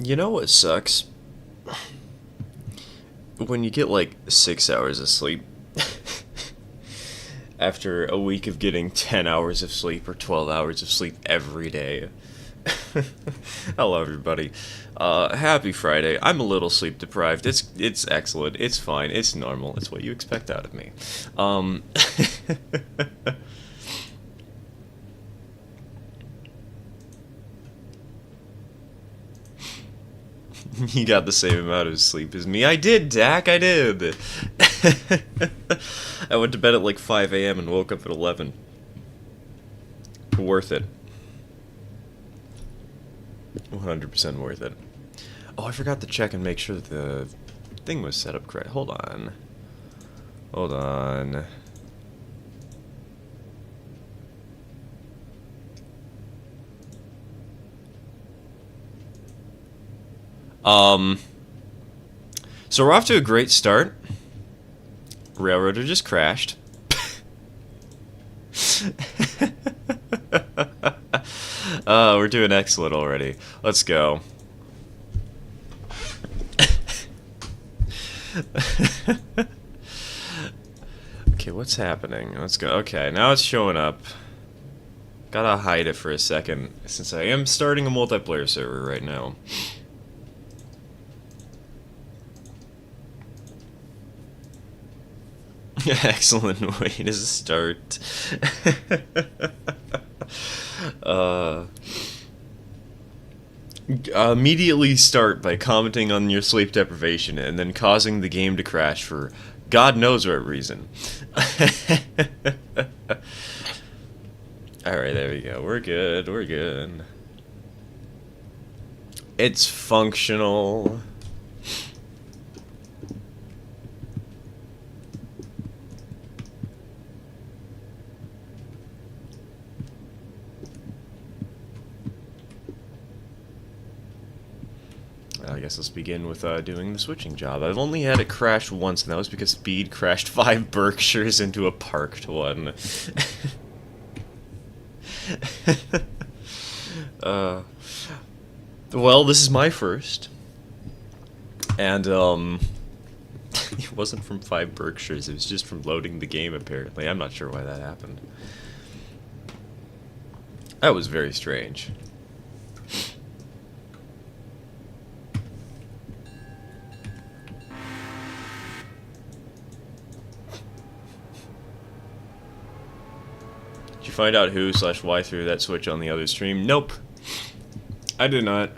You know what sucks? When you get like 6 hours of sleep after a week of getting 10 hours of sleep or 12 hours of sleep every day. Hello, everybody. Happy Friday. I'm a little sleep deprived. It's excellent. It's fine. It's normal. It's what you expect out of me. Um, you got the same amount of sleep as me. I did, Dak. I did. I went to bed at like 5 a.m. and woke up at 11. Worth it. 100% worth it. Oh, I forgot to check and make sure that the thing was set up correct. Hold on. Hold on. So we're off to a great start. Railroader just crashed. We're doing excellent already. Let's go. Okay, what's happening? Let's go. Okay, now it's showing up. Gotta hide it for a second, since I am starting a multiplayer server right now. Excellent way to start. Immediately start by commenting on your sleep deprivation and then causing the game to crash for God knows what reason. Alright, there we go. We're good. We're good. It's functional. I guess let's begin with doing the switching job. I've only had it crash once, and that was because Speed crashed 5 Berkshires into a parked one. Well, this is my first. And, it wasn't from 5 Berkshires, it was just from loading the game, apparently. I'm not sure why that happened. That was very strange. Did you find out who/why threw that switch on the other stream? Nope. I did not.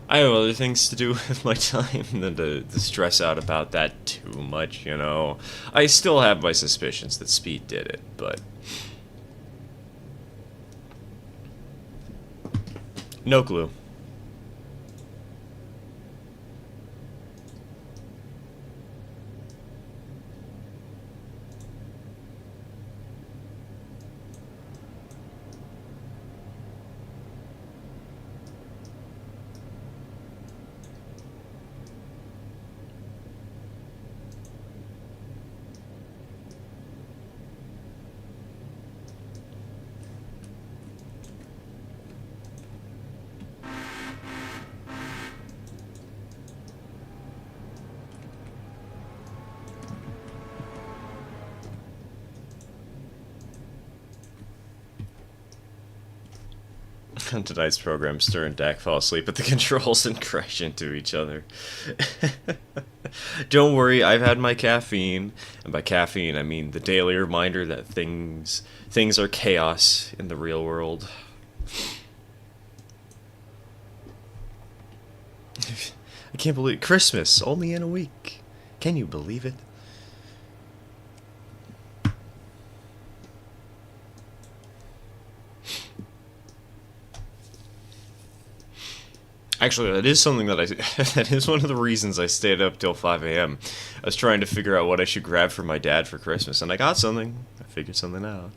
I have other things to do with my time than to stress out about that too much, you know. I still have my suspicions that Speed did it, but no clue. On tonight's program, Stir and Dak fall asleep at the controls and crash into each other. Don't worry, I've had my caffeine, and by caffeine I mean the daily reminder that things are chaos in the real world. I can't believe Christmas only in a week. Can you believe it? Actually, that is something that that is one of the reasons I stayed up till 5 a.m. I was trying to figure out what I should grab for my dad for Christmas, and I got something. I figured something out.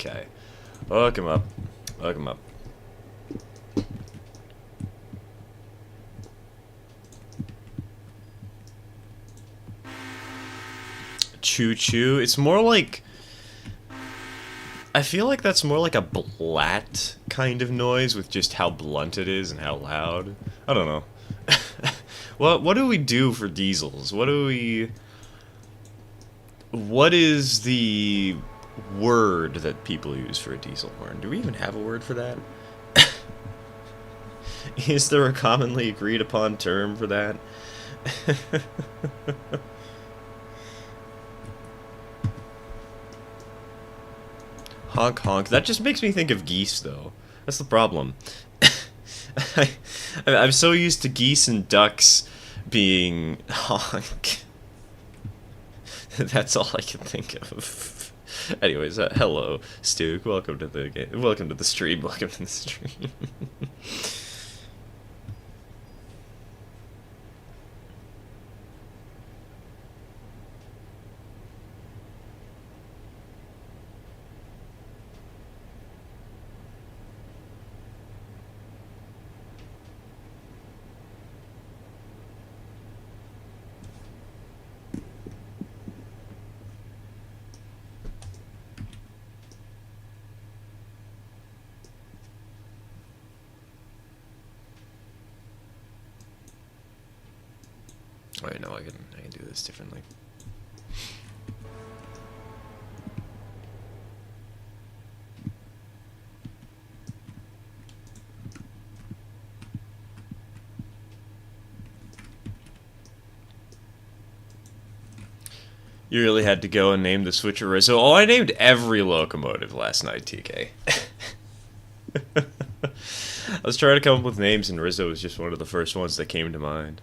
Okay. Hook him up. Hook him up. Choo-choo. It's more like... I feel like that's more like a blat kind of noise with just how blunt it is and how loud. I don't know. What do we do for diesels? What is the word that people use for a diesel horn? Do we even have a word for that? Is there a commonly agreed upon term for that? Honk honk. That just makes me think of geese, though. That's the problem. I'm so used to geese and ducks being honk. That's all I can think of. Anyways, hello, Stu. Welcome to the game. Welcome to the stream. Welcome to the stream. Wait, no, I can do this differently. You really had to go and name the switcher Rizzo. Oh, I named every locomotive last night, TK. I was trying to come up with names, and Rizzo was just one of the first ones that came to mind.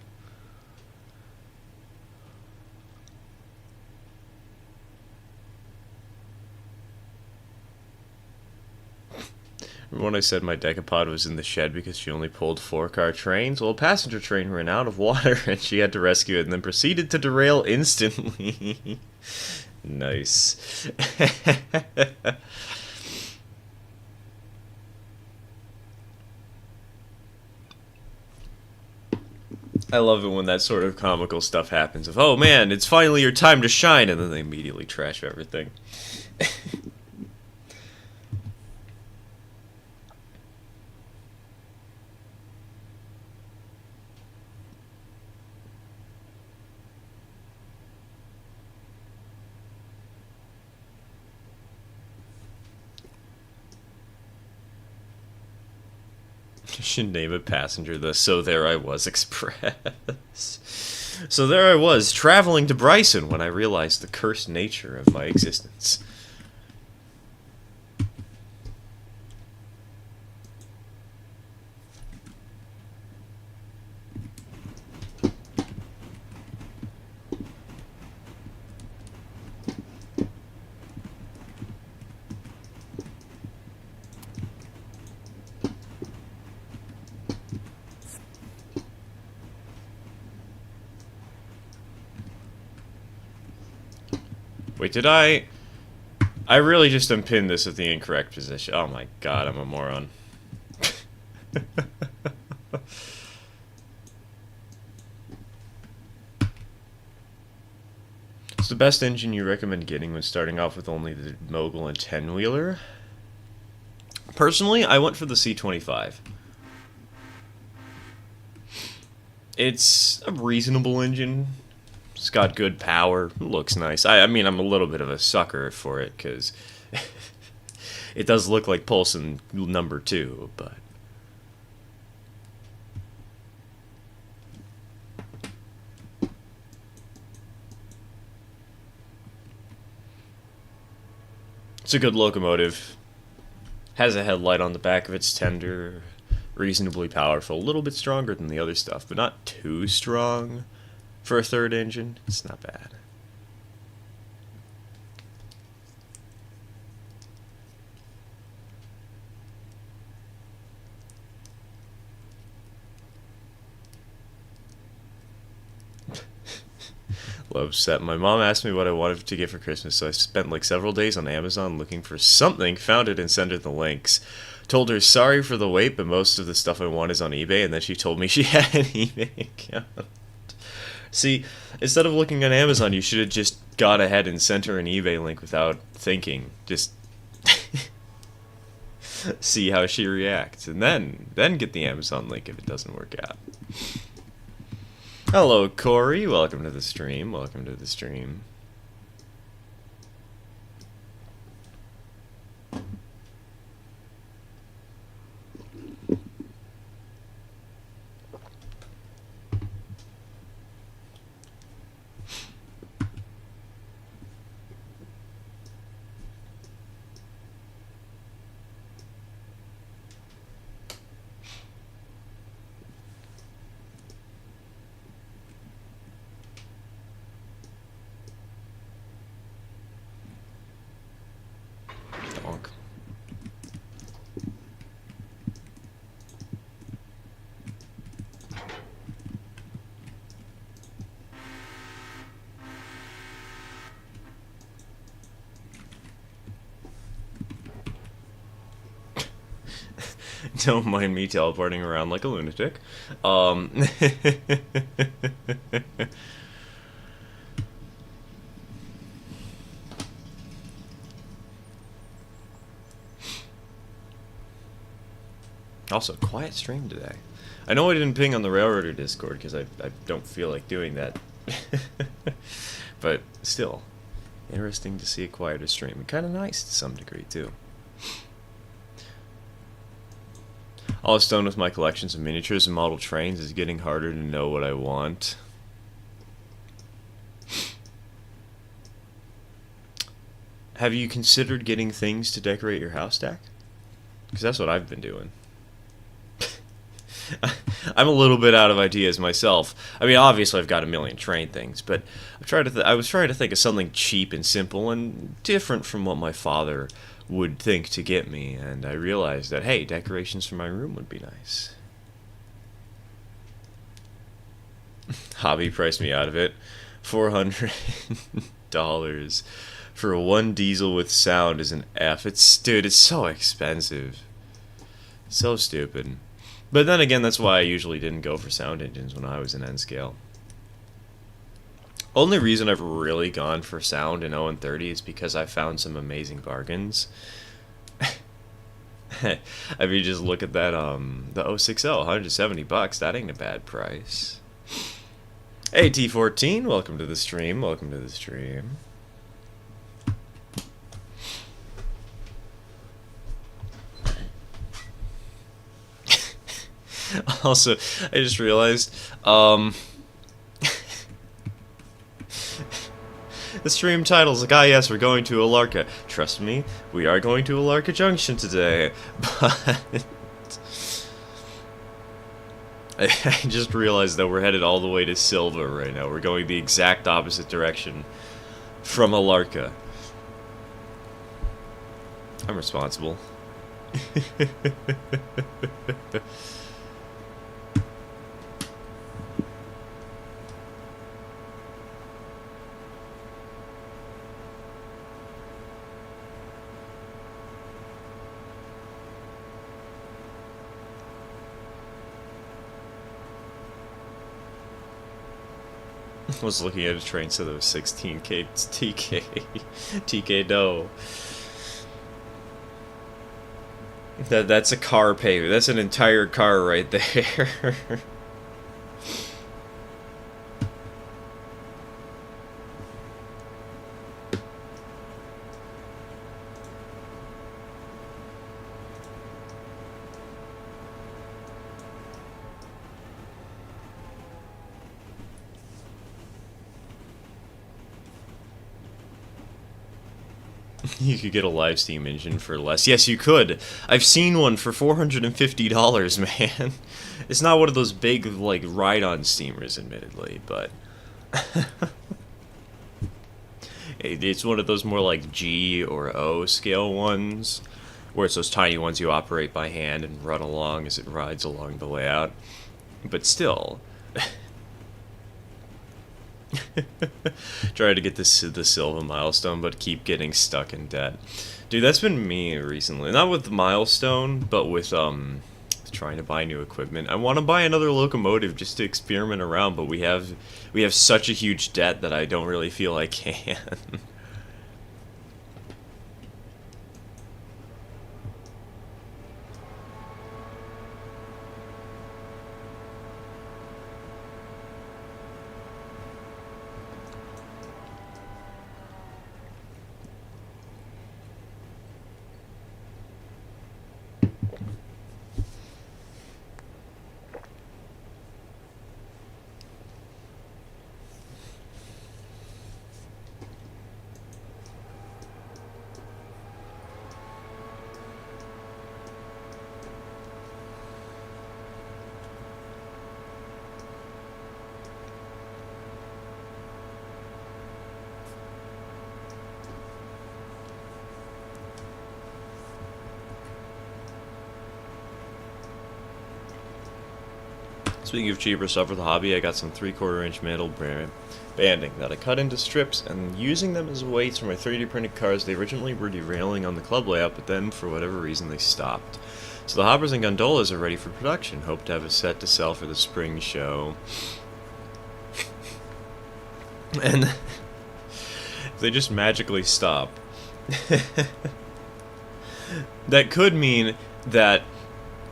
Remember when I said my decapod was in the shed because she only pulled 4-car trains? Well, a passenger train ran out of water and she had to rescue it and then proceeded to derail instantly. Nice. I love it when that sort of comical stuff happens of, oh man, it's finally your time to shine, and then they immediately trash everything. You should name a passenger the So There I Was Express. So there I was, traveling to Bryson when I realized the cursed nature of my existence. Wait, did I really just unpinned this at the incorrect position. Oh my god, I'm a moron. It's the best engine you recommend getting when starting off with only the Mogul and 10-wheeler? Personally, I went for the C25. It's a reasonable engine. It's got good power. Looks nice. I mean, I'm a little bit of a sucker for it because it does look like Pulson number 2, but it's a good locomotive. Has a headlight on the back of its tender. Reasonably powerful. A little bit stronger than the other stuff, but not too strong. For a third engine, it's not bad. Love set. My mom asked me what I wanted to get for Christmas, so I spent like several days on Amazon looking for something, found it, and sent her the links. Told her sorry for the wait, but most of the stuff I want is on eBay, and then she told me she had an eBay account. See, instead of looking on Amazon, you should have just gone ahead and sent her an eBay link without thinking. Just see how she reacts, and then get the Amazon link if it doesn't work out. Hello, Corey. Welcome to the stream. Welcome to the stream. Donk. Don't mind me teleporting around like a lunatic. Also, quiet stream today. I know I didn't ping on the Railroader Discord because I don't feel like doing that. But still, interesting to see a quieter stream. And kind of nice to some degree, too. All I've done with my collections of miniatures and model trains is getting harder to know what I want. Have you considered getting things to decorate your house, Dak? Because that's what I've been doing. I'm a little bit out of ideas myself. I mean, obviously I've got a million train things, but I was trying to think of something cheap and simple and different from what my father would think to get me, and I realized that, hey, decorations for my room would be nice. Hobby priced me out of it. $400 for one diesel with sound is an F. Dude, it's so expensive. So stupid. But then again, that's why I usually didn't go for sound engines when I was in N-Scale. Only reason I've really gone for sound in 0-30 is because I found some amazing bargains. I mean, just look at that, the 060, $170, that ain't a bad price. Hey, T14, welcome to the stream, welcome to the stream. Also, I just realized, the stream title's like, ah yes, we're going to Alara. Trust me, we are going to Alara Junction today, but I just realized that we're headed all the way to Silva right now. We're going the exact opposite direction from Alara. I'm responsible. I was looking at a train, so there was 16K TK dough. That's a car payment. That's an entire car right there. You could get a live steam engine for less. Yes, you could. I've seen one for $450, man. It's not one of those big, like, ride-on steamers, admittedly, but it's one of those more like G or O scale ones, where it's those tiny ones you operate by hand and run along as it rides along the layout. But still, Try to get the Silva milestone, but keep getting stuck in debt. Dude, that's been me recently. Not with the milestone, but with trying to buy new equipment. I want to buy another locomotive just to experiment around, but we have such a huge debt that I don't really feel I can. Speaking of cheaper stuff for the hobby, I got some 3/4 inch metal banding that I cut into strips and using them as weights for my 3D printed cars. They originally were derailing on the club layout, but then for whatever reason they stopped. So the hoppers and gondolas are ready for production. Hope to have a set to sell for the spring show. And they just magically stop. That could mean that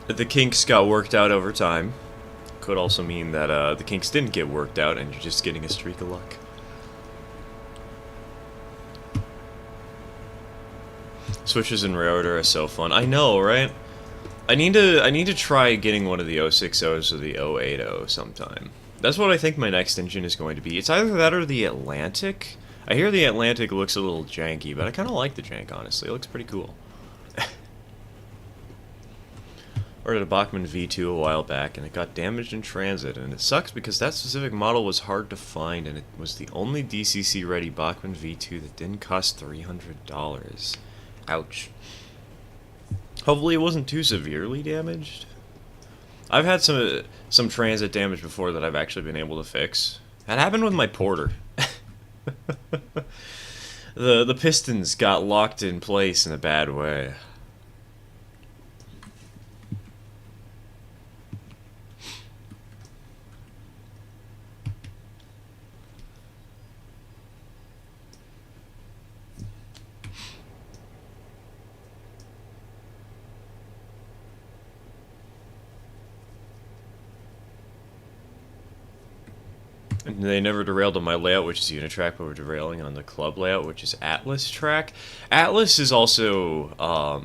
the kinks got worked out over time. Could also mean that the kinks didn't get worked out and you're just getting a streak of luck. Switches in Railroader are so fun. I know, right? I need to try getting one of the 060s or the 080 sometime. That's what I think my next engine is going to be. It's either that or the Atlantic. I hear the Atlantic looks a little janky, but I kind of like the jank, honestly. It looks pretty cool. Ordered a Bachmann V2 a while back, and it got damaged in transit, and it sucks because that specific model was hard to find, and it was the only DCC-ready Bachmann V2 that didn't cost $300. Ouch. Hopefully it wasn't too severely damaged. I've had some transit damage before that I've actually been able to fix. That happened with my Porter. The pistons got locked in place in a bad way. They never derailed on my layout, which is Unitrack, but we're derailing on the club layout, which is Atlas track. Atlas is also, I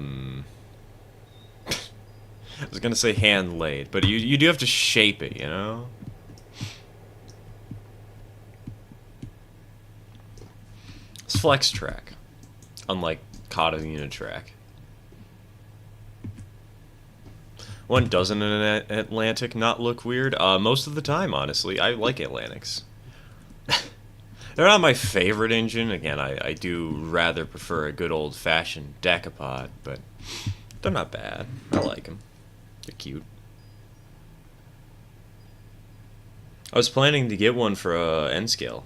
was gonna say hand-laid, but you do have to shape it, you know? It's flex track, unlike Kata Unitrack. When doesn't an Atlantic not look weird? Most of the time, honestly. I like Atlantics. They're not my favorite engine. Again, I do rather prefer a good old-fashioned decapod, but they're not bad. I like them. They're cute. I was planning to get one for N-scale.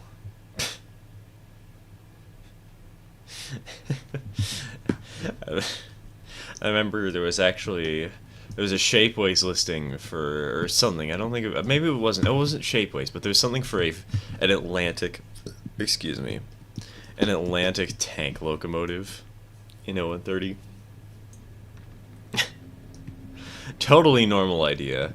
I remember there was a Shapeways listing for, or something, I don't think, maybe it wasn't Shapeways, but there was something for an Atlantic, excuse me, an Atlantic tank locomotive in 0130. Totally normal idea.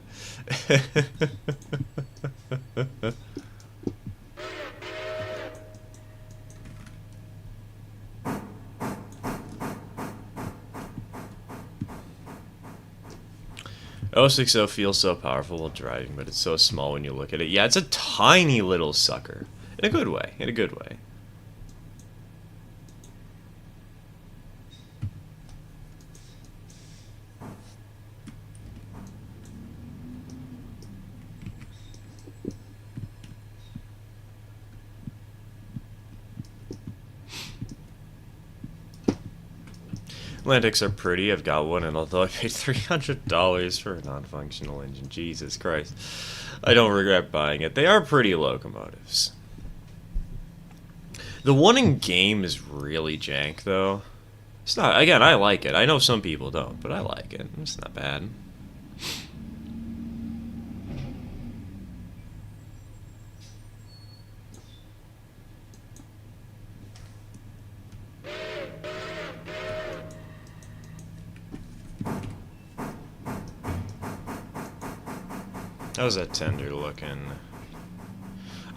O60 feels so powerful while driving, but it's so small when you look at it. Yeah, it's a tiny little sucker. In a good way. In a good way. Atlantics are pretty, I've got one, and although I paid $300 for a non-functional engine, Jesus Christ, I don't regret buying it. They are pretty locomotives. The one in game is really jank, though. It's not. Again, I like it. I know some people don't, but I like it. It's not bad. How's that tender looking?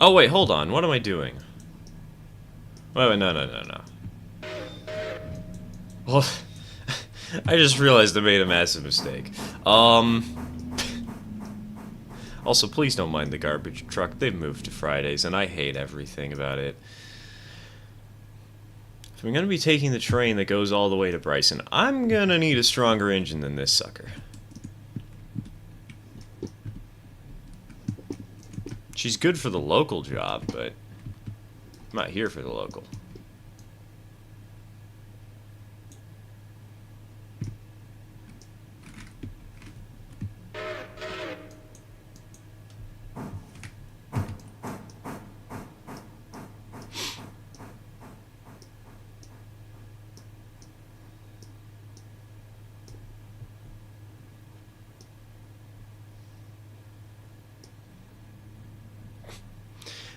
Oh wait, hold on. What am I doing? Wait, no. Well, I just realized I made a massive mistake. Also, please don't mind the garbage truck. They've moved to Fridays, and I hate everything about it. If I'm going to be taking the train that goes all the way to Bryson, I'm going to need a stronger engine than this sucker. She's good for the local job, but I'm not here for the local.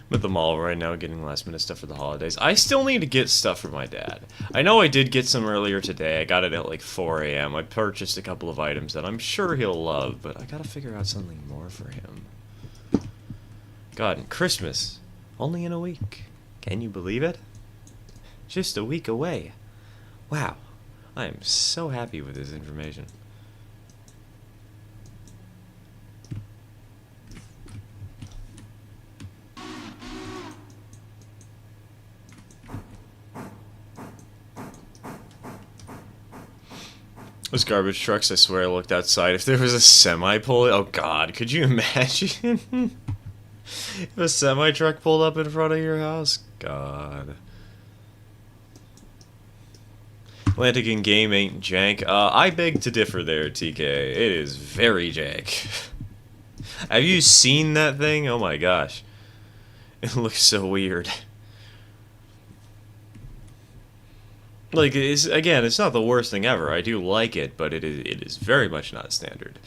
I'm at the mall right now getting last minute stuff for the holidays. I still need to get stuff for my dad. I know I did get some earlier today. I got it at like 4 a.m. I purchased a couple of items that I'm sure he'll love, but I gotta figure out something more for him. God, and Christmas. Only in a week. Can you believe it? Just a week away. Wow. I am so happy with this information. Those garbage trucks, I swear I looked outside. If there was a semi pulling, oh god, could you imagine? If a semi truck pulled up in front of your house? God. Atlantic in game ain't jank. I beg to differ there, TK. It is very jank. Have you seen that thing? Oh my gosh. It looks so weird. Like, again, it's not the worst thing ever. I do like it, but it is very much not standard.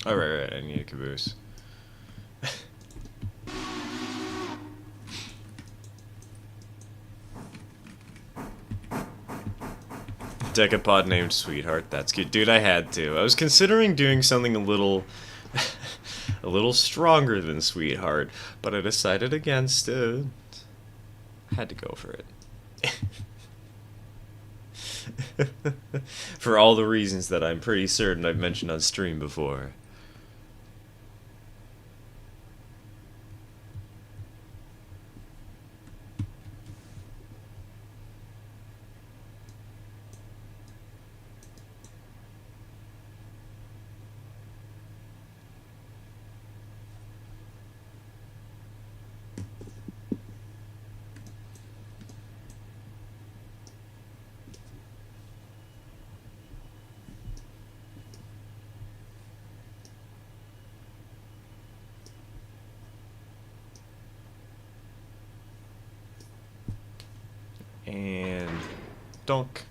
Oh, right, I need a caboose. Decapod named Sweetheart, that's cute. Dude, I had to. I was considering doing something a little... a little stronger than Sweetheart, but I decided against it. I had to go for it. For all the reasons that I'm pretty certain I've mentioned on stream before. And donk.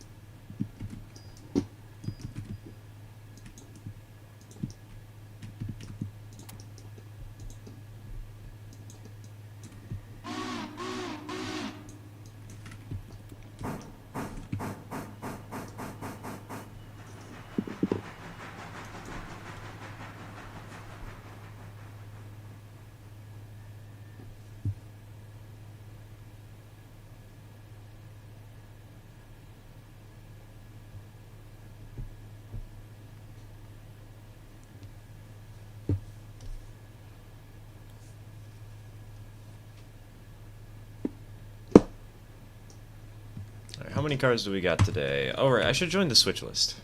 many cards do we got today? Oh, right, I should join the Switch list.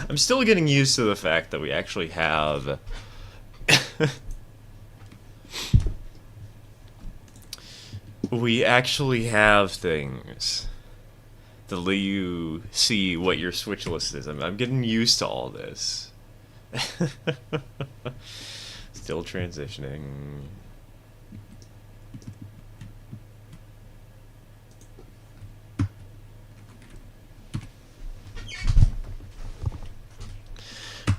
I'm still getting used to the fact that we actually have... we actually have things to let you see what your Switch list is. I'm getting used to all this. Still transitioning.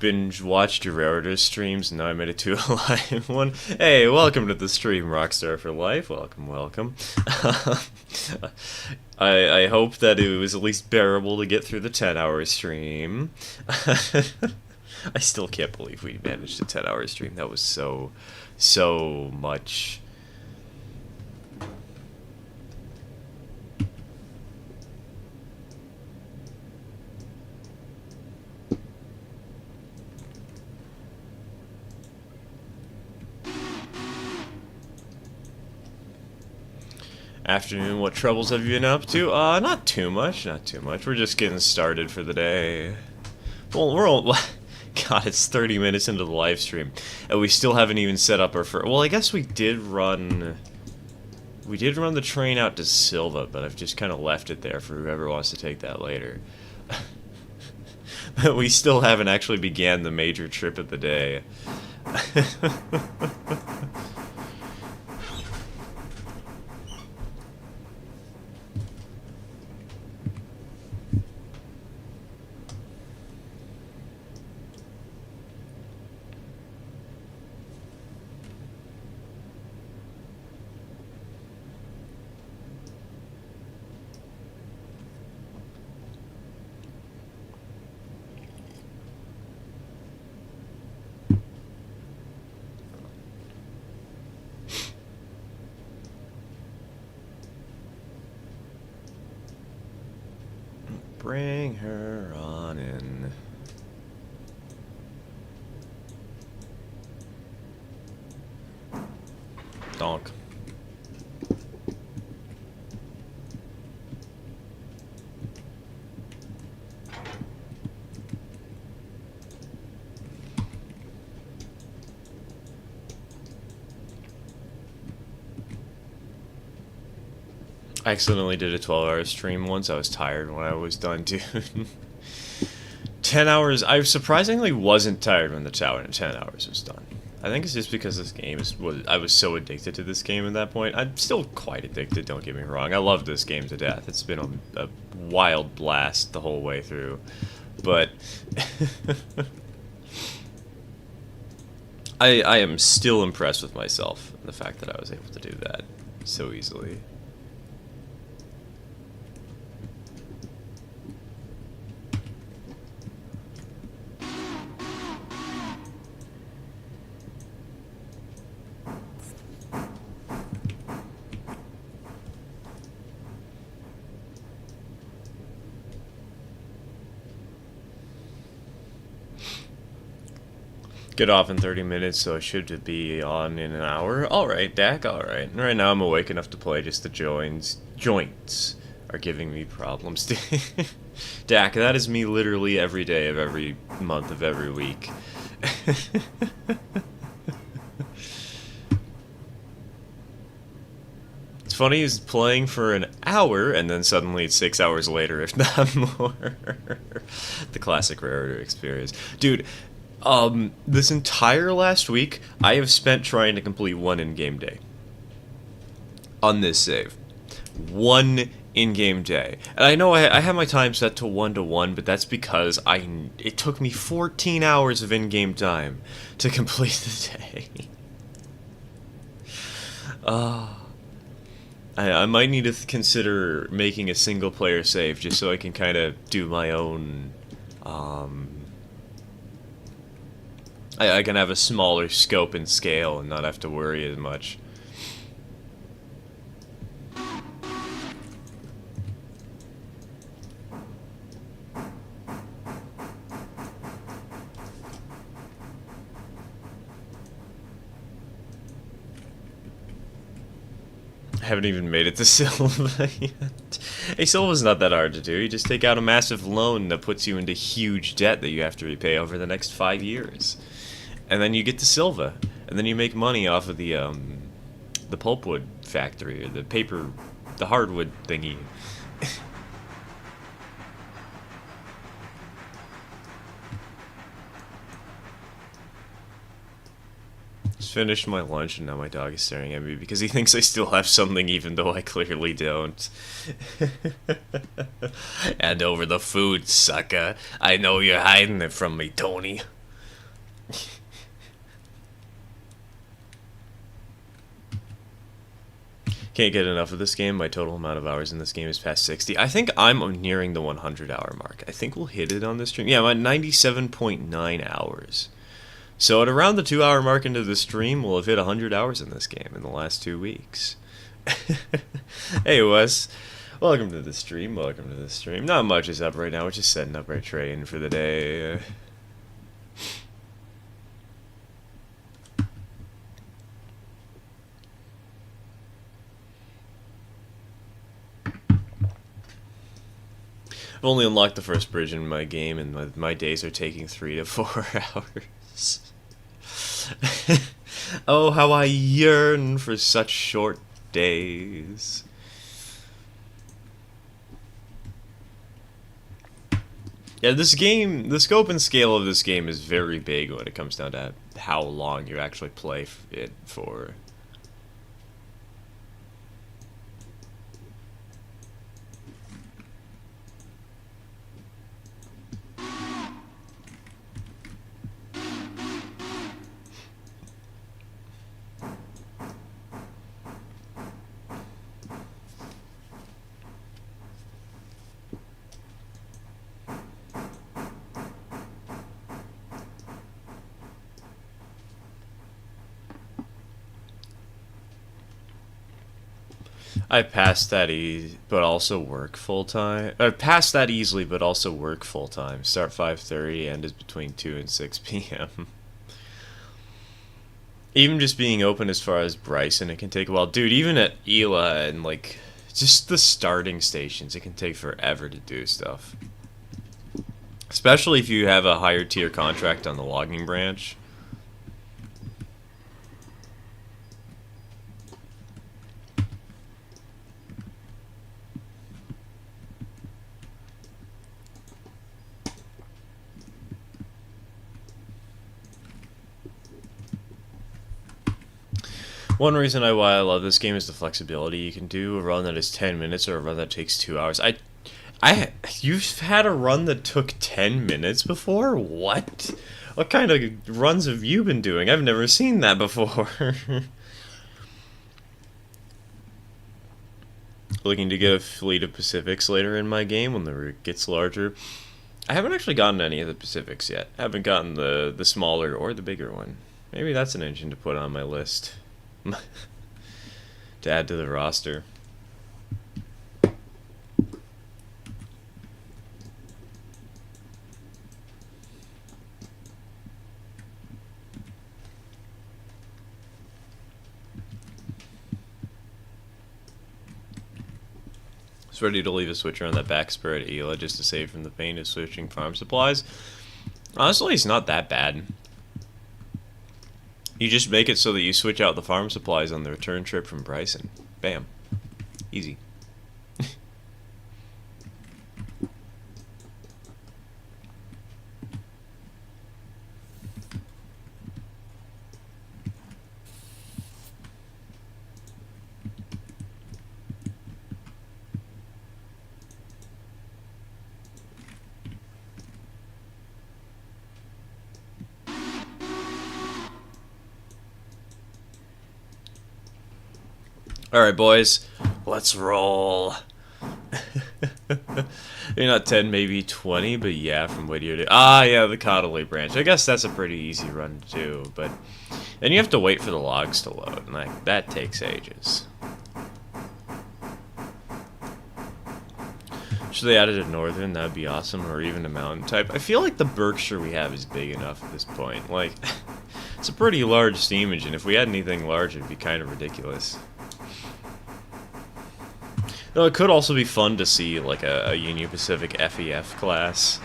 Binge watched your Raritor streams, and now I made it to a live one. Hey, welcome to the stream, Rockstar for Life. Welcome, welcome. I hope that it was at least bearable to get through the 10-hour stream. I still can't believe we managed a 10-hour stream. That was so much. Afternoon, what troubles have you been up to? Not too much, not too much. We're just getting started for the day. Well, we're all... God, it's 30 minutes into the live stream, and we still haven't even set up our first... Well, I guess we did run... We did run the train out to Silva, but I've just kind of left it there for whoever wants to take that later. But we still haven't actually began the major trip of the day. Bring her on in. Donk. I accidentally did a 12-hour stream once. I was tired when I was done, dude. 10 hours. I surprisingly wasn't tired when the 10 hours was done. I think it's just because this game I was so addicted to this game at that point. I'm still quite addicted, don't get me wrong. I love this game to death. It's been a wild blast the whole way through. But... I am still impressed with myself, the fact that I was able to do that so easily. Get off in 30 minutes, so I should be on in an hour. Alright, Dak, alright. Right now I'm awake enough to play, just the joints are giving me problems. Dak, that is me literally every day of every month of every week. It's funny, he's playing for an hour, and then suddenly it's 6 hours later, if not more. The classic Raritor experience. Dude, this entire last week, I have spent trying to complete one in-game day. On this save. One in-game day. And I know I have my time set to 1-to-1, but that's because it took me 14 hours of in-game time to complete the day. I might need to consider making a single-player save, just so I can kind of do my own, I can have a smaller scope and scale and not have to worry as much. haven't even made it to Silva yet. Hey, Silva's not that hard to do. You just take out a massive loan that puts you into huge debt that you have to repay over the next 5 years. And then you get to Silva. And then you make money off of the pulpwood factory, or the hardwood thingy. Just finished my lunch and now my dog is staring at me because he thinks I still have something even though I clearly don't. And over the food, sucker. I know you're hiding it from me, Tony. Can't get enough of this game. My total amount of hours in this game is past 60. I think I'm nearing the 100-hour mark. I think we'll hit it on this stream. Yeah, I'm at 97.9 hours. So at around the 2-hour mark into the stream, we'll have hit 100 hours in this game in the last 2 weeks. Hey, Wes. Welcome to the stream. Welcome to the stream. Not much is up right now. We're just setting up our train for the day. I've only unlocked the first bridge in my game, and my days are taking 3 to 4 hours. Oh, how I yearn for such short days. Yeah, this game, the scope and scale of this game is very big when it comes down to how long you actually play it for. I passed that but also work full time. I passed that easily, but also work full time. Start 5:30, end is between 2 and 6 p.m. Even just being open as far as Bryson, it can take a while. Dude, even at Alara and like just the starting stations, it can take forever to do stuff. Especially if you have a higher tier contract on the logging branch. One reason why I love this game is the flexibility. You can do a run that is 10 minutes or a run that takes 2 hours. You've had a run that took 10 minutes before? What? What kind of runs have you been doing? I've never seen that before. Looking to get a fleet of Pacifics later in my game when the route gets larger. I haven't actually gotten any of the Pacifics yet. I haven't gotten the smaller or the bigger one. Maybe that's an engine to put on my list. To add to the roster. It's ready to leave a switcher on that back spur at Alara just to save from the pain of switching farm supplies. Honestly, it's not that bad. You just make it so that you switch out the farm supplies on the return trip from Bryson. Bam. Easy. Alright, boys. Let's roll. Maybe not 10, maybe 20, but yeah, from Whittier to... Ah, yeah, the Cottley branch. I guess that's a pretty easy run to do, but... Then you have to wait for the logs to load, and like, that takes ages. Should they added a northern? That'd be awesome, or even a mountain type. I feel like the Berkshire we have is big enough at this point. Like, it's a pretty large steam engine. If we had anything large, it'd be kind of ridiculous. No, it could also be fun to see like a Union Pacific FEF class.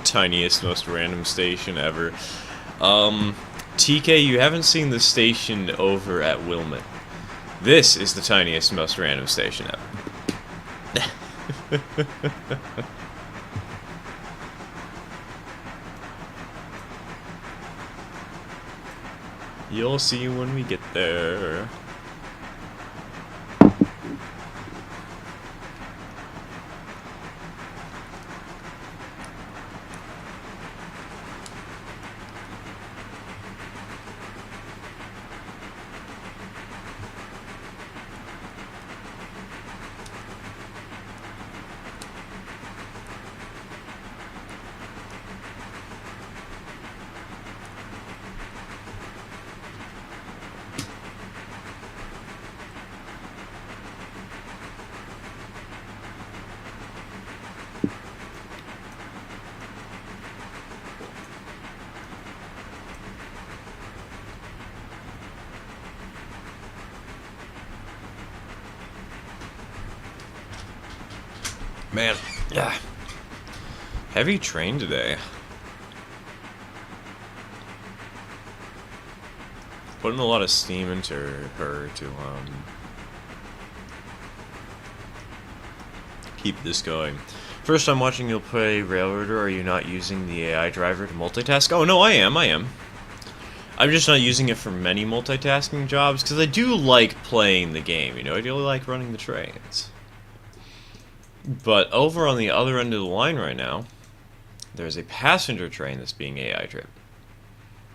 Tiniest, most random station ever. TK, you haven't seen the station over at Wilmot. This is the tiniest, most random station ever. You'll see when we get there. Man, yeah. Heavy train today. Putting a lot of steam into her to keep this going. First time watching you'll play Railroader, are you not using the AI driver to multitask? Oh no, I am. I'm just not using it for many multitasking jobs, because I do like playing the game, you know, I do like running the trains. But over on the other end of the line right now, there's a passenger train that's being AI driven.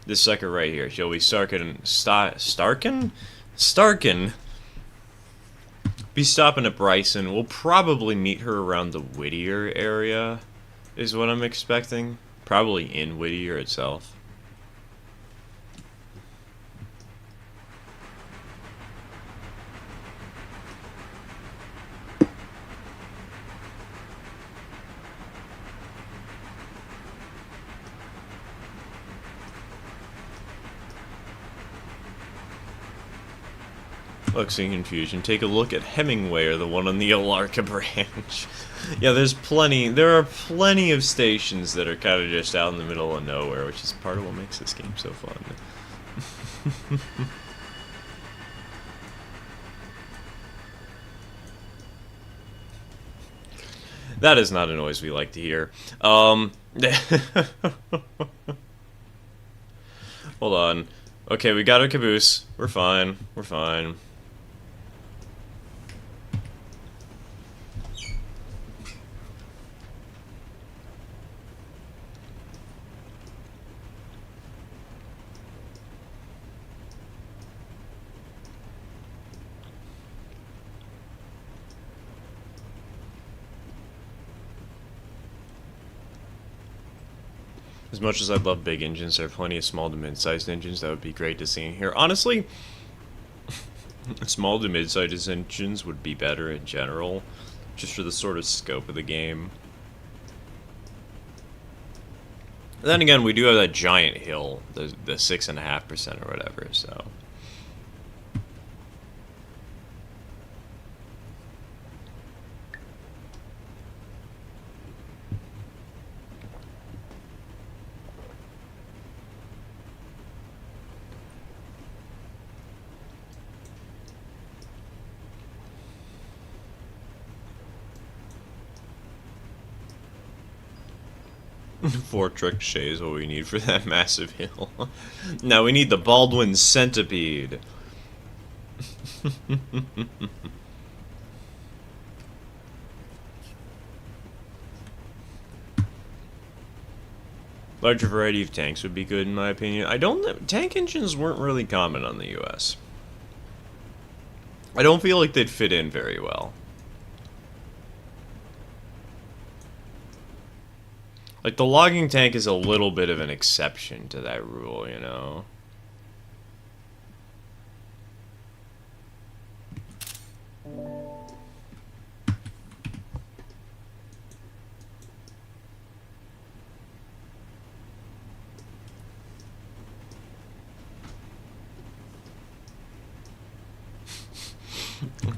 This sucker right here, she'll be Starkin? Be stopping at Bryson. We'll probably meet her around the Whittier area, is what I'm expecting. Probably in Whittier itself. Lexing Confusion. Take a look at Hemingway, or the one on the Alara branch. Yeah, there are plenty of stations that are kind of just out in the middle of nowhere, which is part of what makes this game so fun. That is not a noise we like to hear. Hold on. Okay, we got our caboose. We're fine. We're fine. As much as I love big engines, there are plenty of small to mid-sized engines that would be great to see in here. Honestly, small to mid-sized engines would be better in general, just for the sort of scope of the game. Then again, we do have that giant hill, the 6.5% or whatever, so... Four trick-shay is what we need for that massive hill. Now we need the Baldwin Centipede. Larger variety of tanks would be good in my opinion. Tank engines weren't really common on the US. I don't feel like they'd fit in very well. Like, the logging tank is a little bit of an exception to that rule, you know?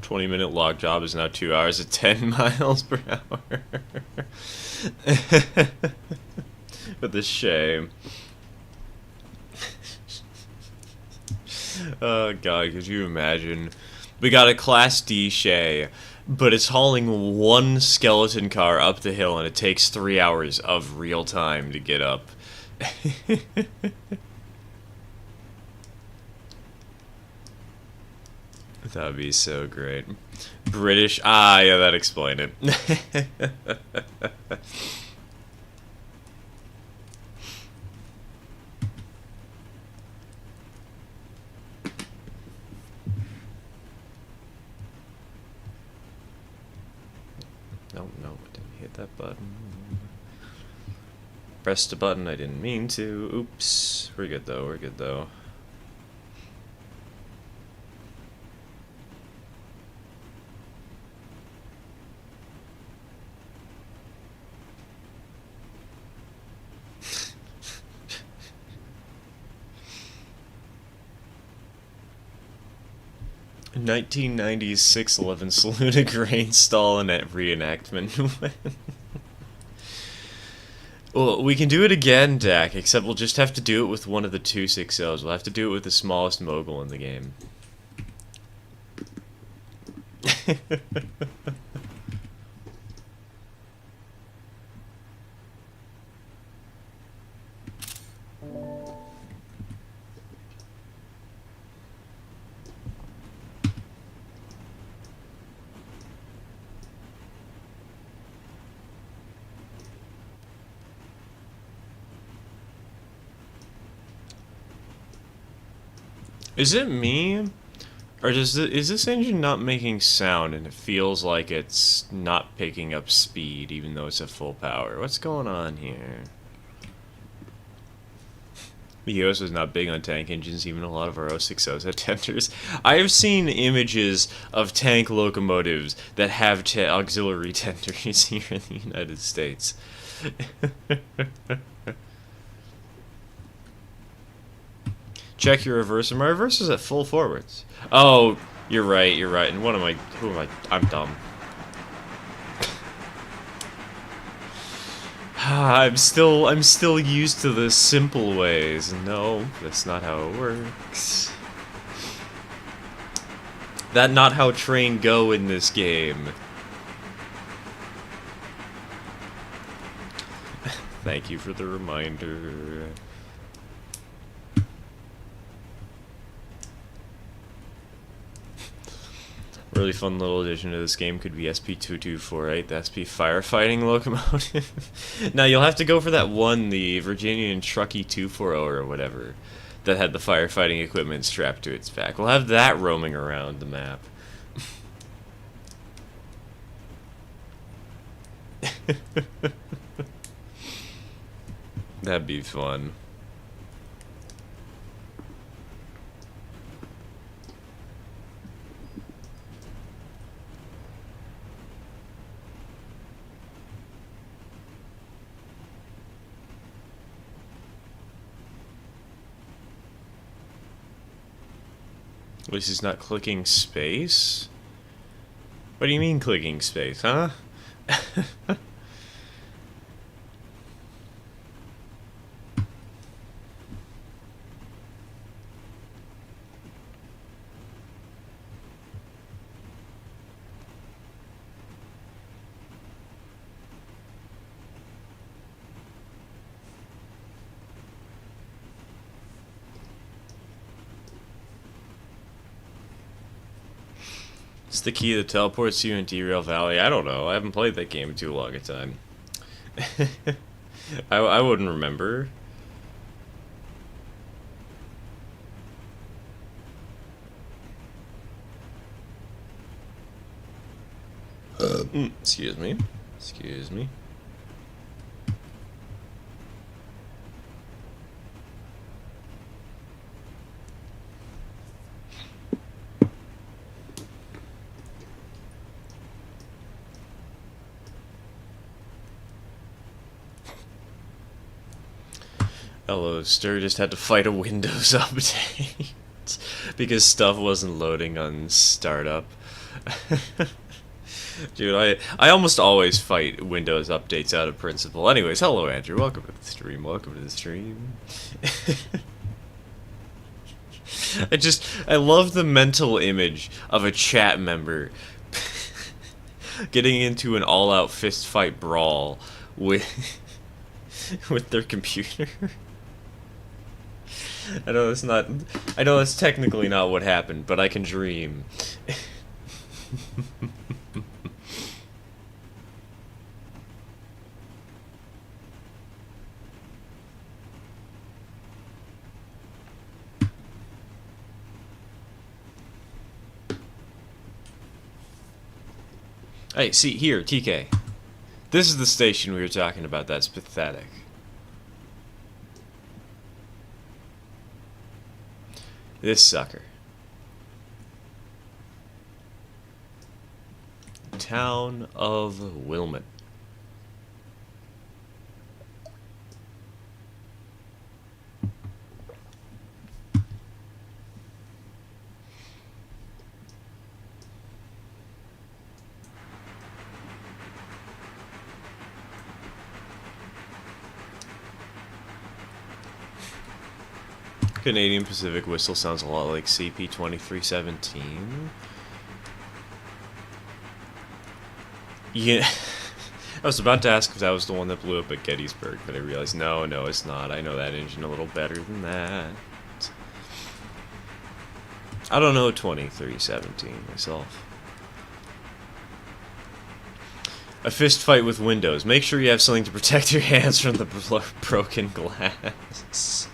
20-minute log job is now 2 hours at 10 miles per hour. What a shame. Oh god, could you imagine? We got a Class D Shay, but it's hauling one skeleton car up the hill and it takes 3 hours of real time to get up. That would be so great. British? Ah, yeah, that explained it. No, I didn't hit that button. Pressed a button I didn't mean to. Oops. We're good though. In 1990s 611 saloon a grain stall and reenactment. Well, we can do it again, Dak, except we'll just have to do it with one of the 260s. We'll have to do it with the smallest mogul in the game. Is it me? Or is this engine not making sound and it feels like it's not picking up speed even though it's at full power? What's going on here? The US was not big on tank engines, even a lot of our 060s had tenders. I have seen images of tank locomotives that have auxiliary tenders here in the United States. Check your reverser. My reverser's at full forwards. Oh, you're right. And who am I? I'm dumb. I'm still used to the simple ways. No, that's not how it works. That's not how train go in this game. Thank you for the reminder. Really fun little addition to this game could be SP2248, the SP firefighting locomotive. Now you'll have to go for that one, the Virginian Truckee 240 or whatever, that had the firefighting equipment strapped to its back. We'll have that roaming around the map. That'd be fun. At least he's not clicking space? What do you mean clicking space, huh? It's the key that teleports you in Derail Valley. I don't know. I haven't played that game in too long a time. I wouldn't remember. Excuse me. Hello, Stir just had to fight a Windows update because stuff wasn't loading on startup. Dude, I almost always fight Windows updates out of principle. Anyways, hello Andrew, welcome to the stream, welcome to the stream. I love the mental image of a chat member getting into an all-out fist fight brawl with their computer. I know that's technically not what happened, but I can dream. Hey, see, here, TK. This is the station we were talking about that's pathetic. This sucker. Town of Wilmot. Canadian Pacific whistle sounds a lot like CP2317. Yeah, I was about to ask if that was the one that blew up at Gettysburg, but I realized no, it's not. I know that engine a little better than that. I don't know 2317 myself. A fist fight with windows. Make sure you have something to protect your hands from the broken glass.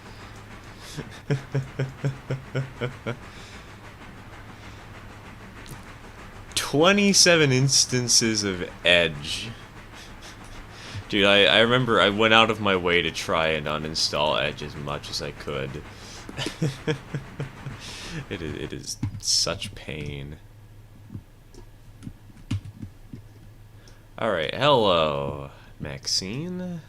27 instances of Edge. Dude, I remember I went out of my way to try and uninstall Edge as much as I could. It is such pain. Alright, hello, Maxine.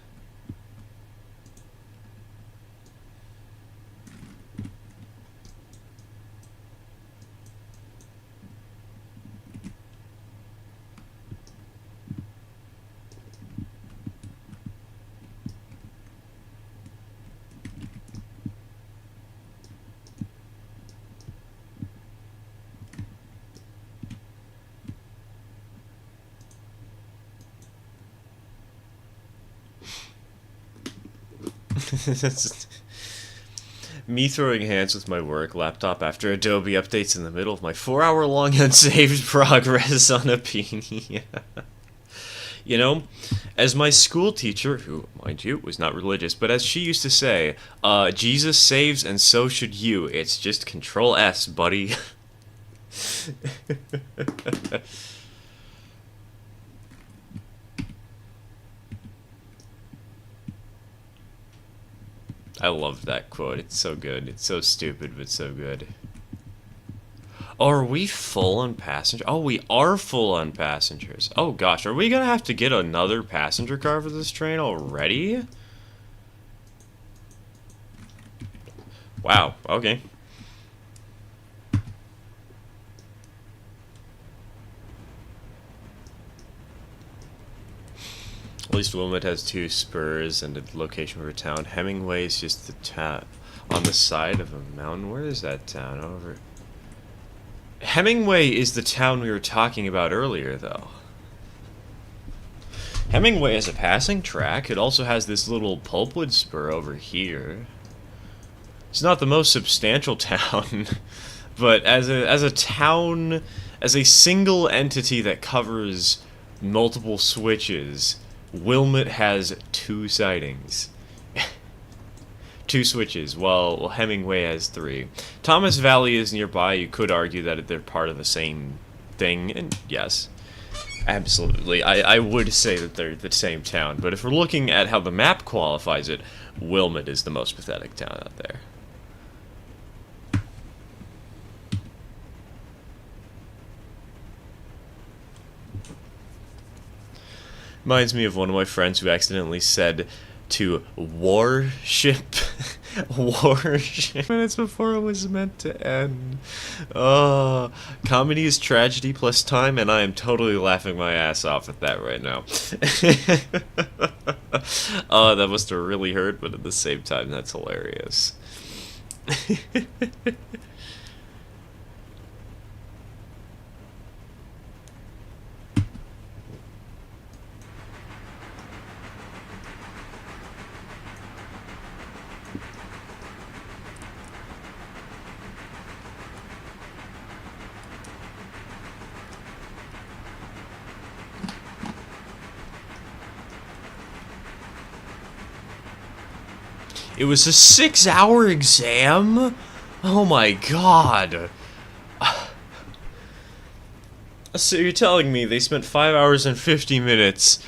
Me throwing hands with my work laptop after Adobe updates in the middle of my 4-hour-long unsaved progress on a Penia. You know, as my school teacher, who, mind you, was not religious, but as she used to say, Jesus saves and so should you. It's just Control S, buddy. I love that quote. It's so good. It's so stupid, but so good. Oh, are we full on passengers? Oh, we are full on passengers. Oh, gosh. Are we going to have to get another passenger car for this train already? Wow. Okay. At least Wilmot has 2 spurs and a location for a town. Hemingway is just the town on the side of a mountain. Where is that town? Over. Hemingway is the town we were talking about earlier, though. Hemingway has a passing track. It also has this little pulpwood spur over here. It's not the most substantial town, but as a town, as a single entity that covers multiple switches, Wilmot has 2 sidings. 2 switches, while Hemingway has 3. Thomas Valley is nearby. You could argue that they're part of the same thing, and yes, absolutely. I would say that they're the same town, but if we're looking at how the map qualifies it, Wilmot is the most pathetic town out there. Reminds me of one of my friends who accidentally said to warship Worship minutes before it was meant to end. Comedy is tragedy plus time, and I am totally laughing my ass off at that right now. That must have really hurt, but at the same time, that's hilarious. It was a 6-hour exam? Oh my god. So you're telling me they spent 5 hours and 50 minutes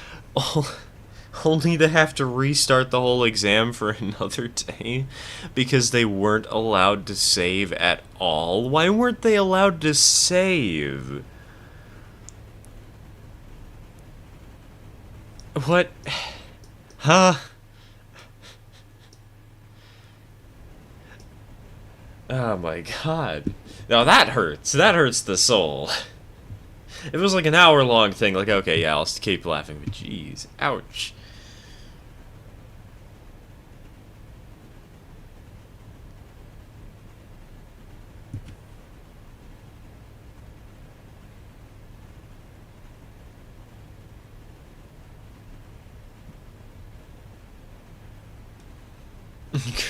only to have to restart the whole exam for another day because they weren't allowed to save at all? Why weren't they allowed to save? What? Huh? Oh my god. Now that hurts. That hurts the soul. If it was like an hour-long thing, like, okay, yeah, I'll keep laughing, but jeez. Ouch.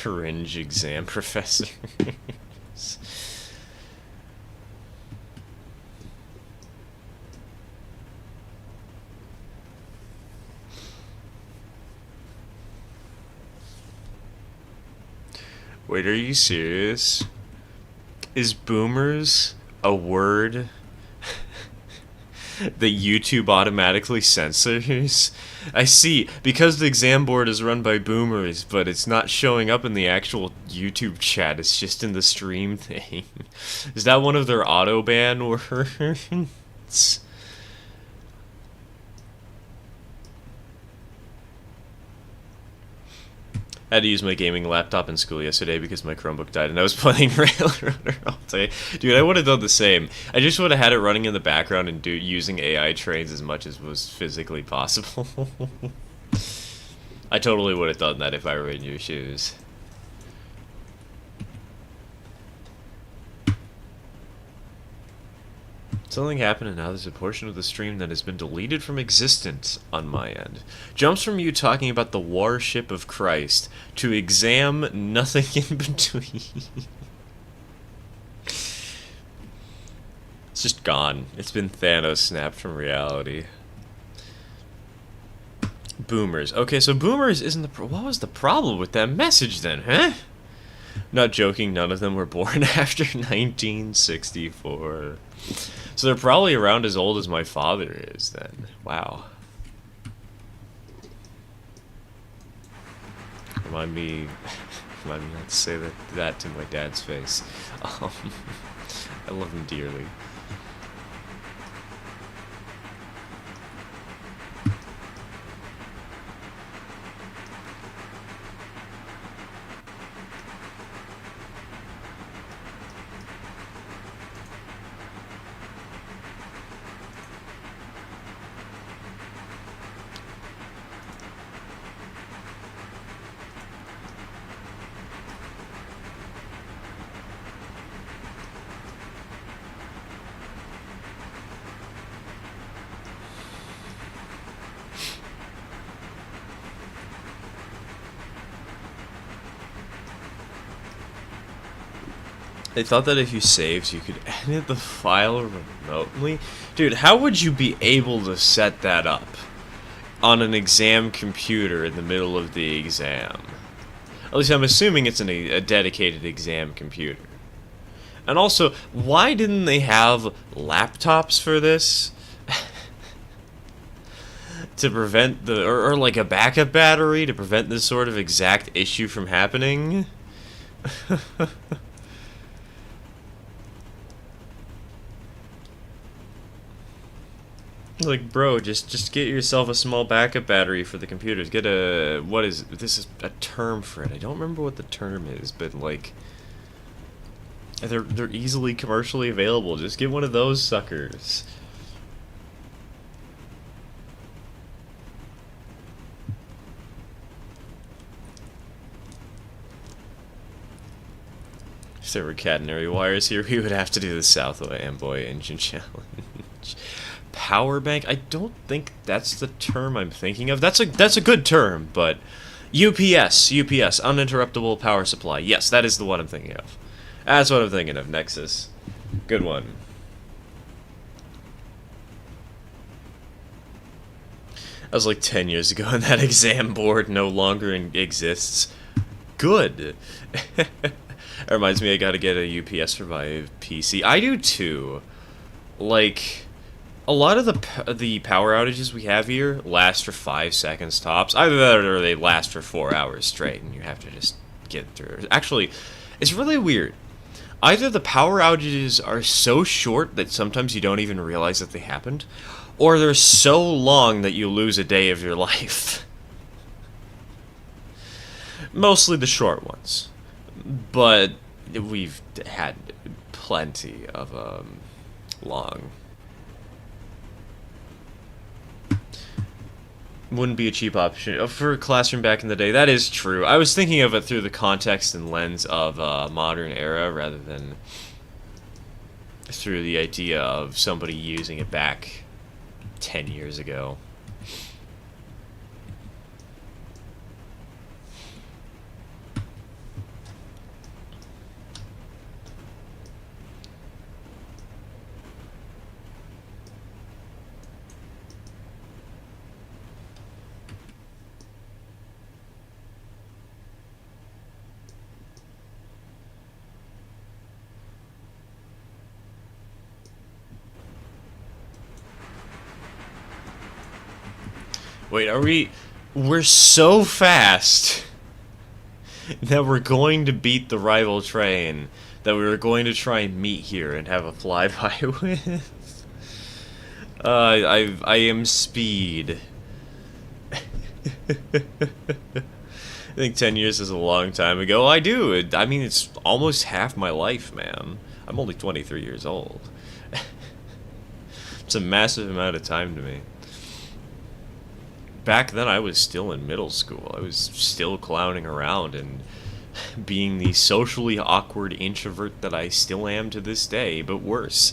Cringe exam professor. Wait, are you serious? Is boomers a word that YouTube automatically censors? I see, because the exam board is run by boomers, but it's not showing up in the actual YouTube chat, it's just in the stream thing. Is that one of their auto-ban words? I had to use my gaming laptop in school yesterday because my Chromebook died and I was playing Railroader all day. Dude, I would have done the same. I just would have had it running in the background and using AI trains as much as was physically possible. I totally would have done that if I were in your shoes. Something happened and now there's a portion of the stream that has been deleted from existence on my end. Jumps from you talking about the warship of Christ to exam nothing in between. It's just gone. It's been Thanos snapped from reality. Boomers. Okay, so boomers isn't the... What was the problem with that message then, huh? Not joking, none of them were born after 1964. So they're probably around as old as my father is then. Wow. Remind me not to say that to my dad's face. I love him dearly. They thought that if you saved, you could edit the file remotely. Dude, how would you be able to set that up on an exam computer in the middle of the exam? At least I'm assuming it's a dedicated exam computer. And also, why didn't they have laptops for this? To prevent the... Or like a backup battery to prevent this sort of exact issue from happening? Like, bro, just get yourself a small backup battery for the computers. Get a what is this is a term for it. I don't remember what the term is, but like they're easily commercially available. Just get one of those suckers. If there were catenary wires here, we would have to do the South Amboy engine challenge. Power bank? I don't think that's the term I'm thinking of. That's a good term, but UPS, uninterruptible power supply. Yes, that is the one I'm thinking of. That's what I'm thinking of. Nexus, good one. That was like 10 years ago, and that exam board no longer exists. Good. That reminds me, I gotta get a UPS for my PC. I do too. Like, a lot of the power outages we have here last for 5 seconds tops. Either that or they last for 4 hours straight, and you have to just get through. Actually, it's really weird. Either the power outages are so short that sometimes you don't even realize that they happened, or they're so long that you lose a day of your life. Mostly the short ones. But we've had plenty of long. Wouldn't be a cheap option for a classroom back in the day. That is true. I was thinking of it through the context and lens of a modern era rather than through the idea of somebody using it back 10 years ago. Wait, are we... We're so fast that we're going to beat the rival train that we were going to try and meet here and have a flyby with. I am speed. I think 10 years is a long time ago. I do. I mean, it's almost half my life, man. I'm only 23 years old. It's a massive amount of time to me. Back then, I was still in middle school. I was still clowning around and being the socially awkward introvert that I still am to this day, but worse.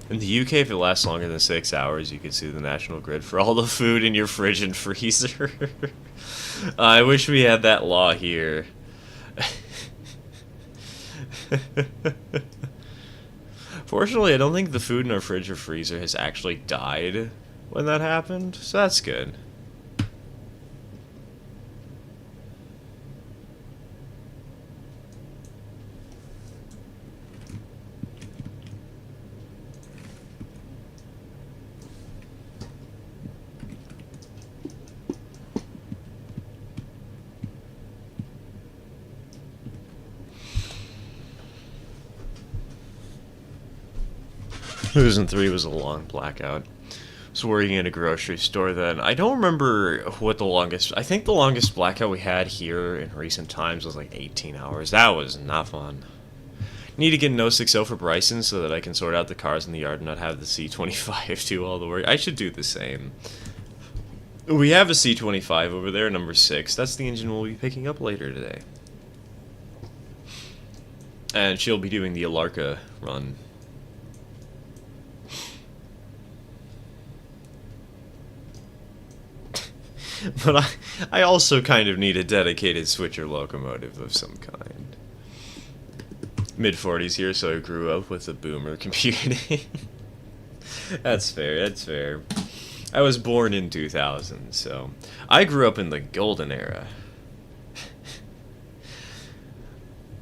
In the UK, if it lasts longer than 6 hours, you can sue the national grid for all the food in your fridge and freezer. I wish we had that law here. Fortunately, I don't think the food in our fridge or freezer has actually died when that happened, so that's good. Losing 3 was a long blackout. I was working in a grocery store then. I don't remember what the longest... I think the longest blackout we had here in recent times was like 18 hours. That was not fun. Need to get an 060 for Bryson so that I can sort out the cars in the yard and not have the C25 do all the work. I should do the same. We have a C25 over there, number 6. That's the engine we'll be picking up later today. And she'll be doing the Alara run. But I also kind of need a dedicated switcher locomotive of some kind. Mid-40s here, so I grew up with the boomer computing. That's fair, that's fair. I was born in 2000, so... I grew up in the golden era.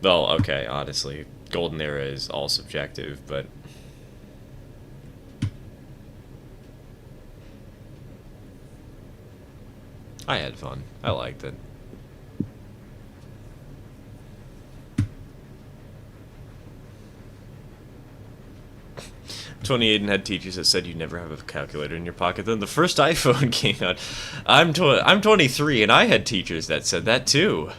Well, okay, honestly, golden era is all subjective, but... I had fun. I liked it. '28 and had teachers that said you never have a calculator in your pocket. Then the first iPhone came out. I'm 23 and I had teachers that said that too.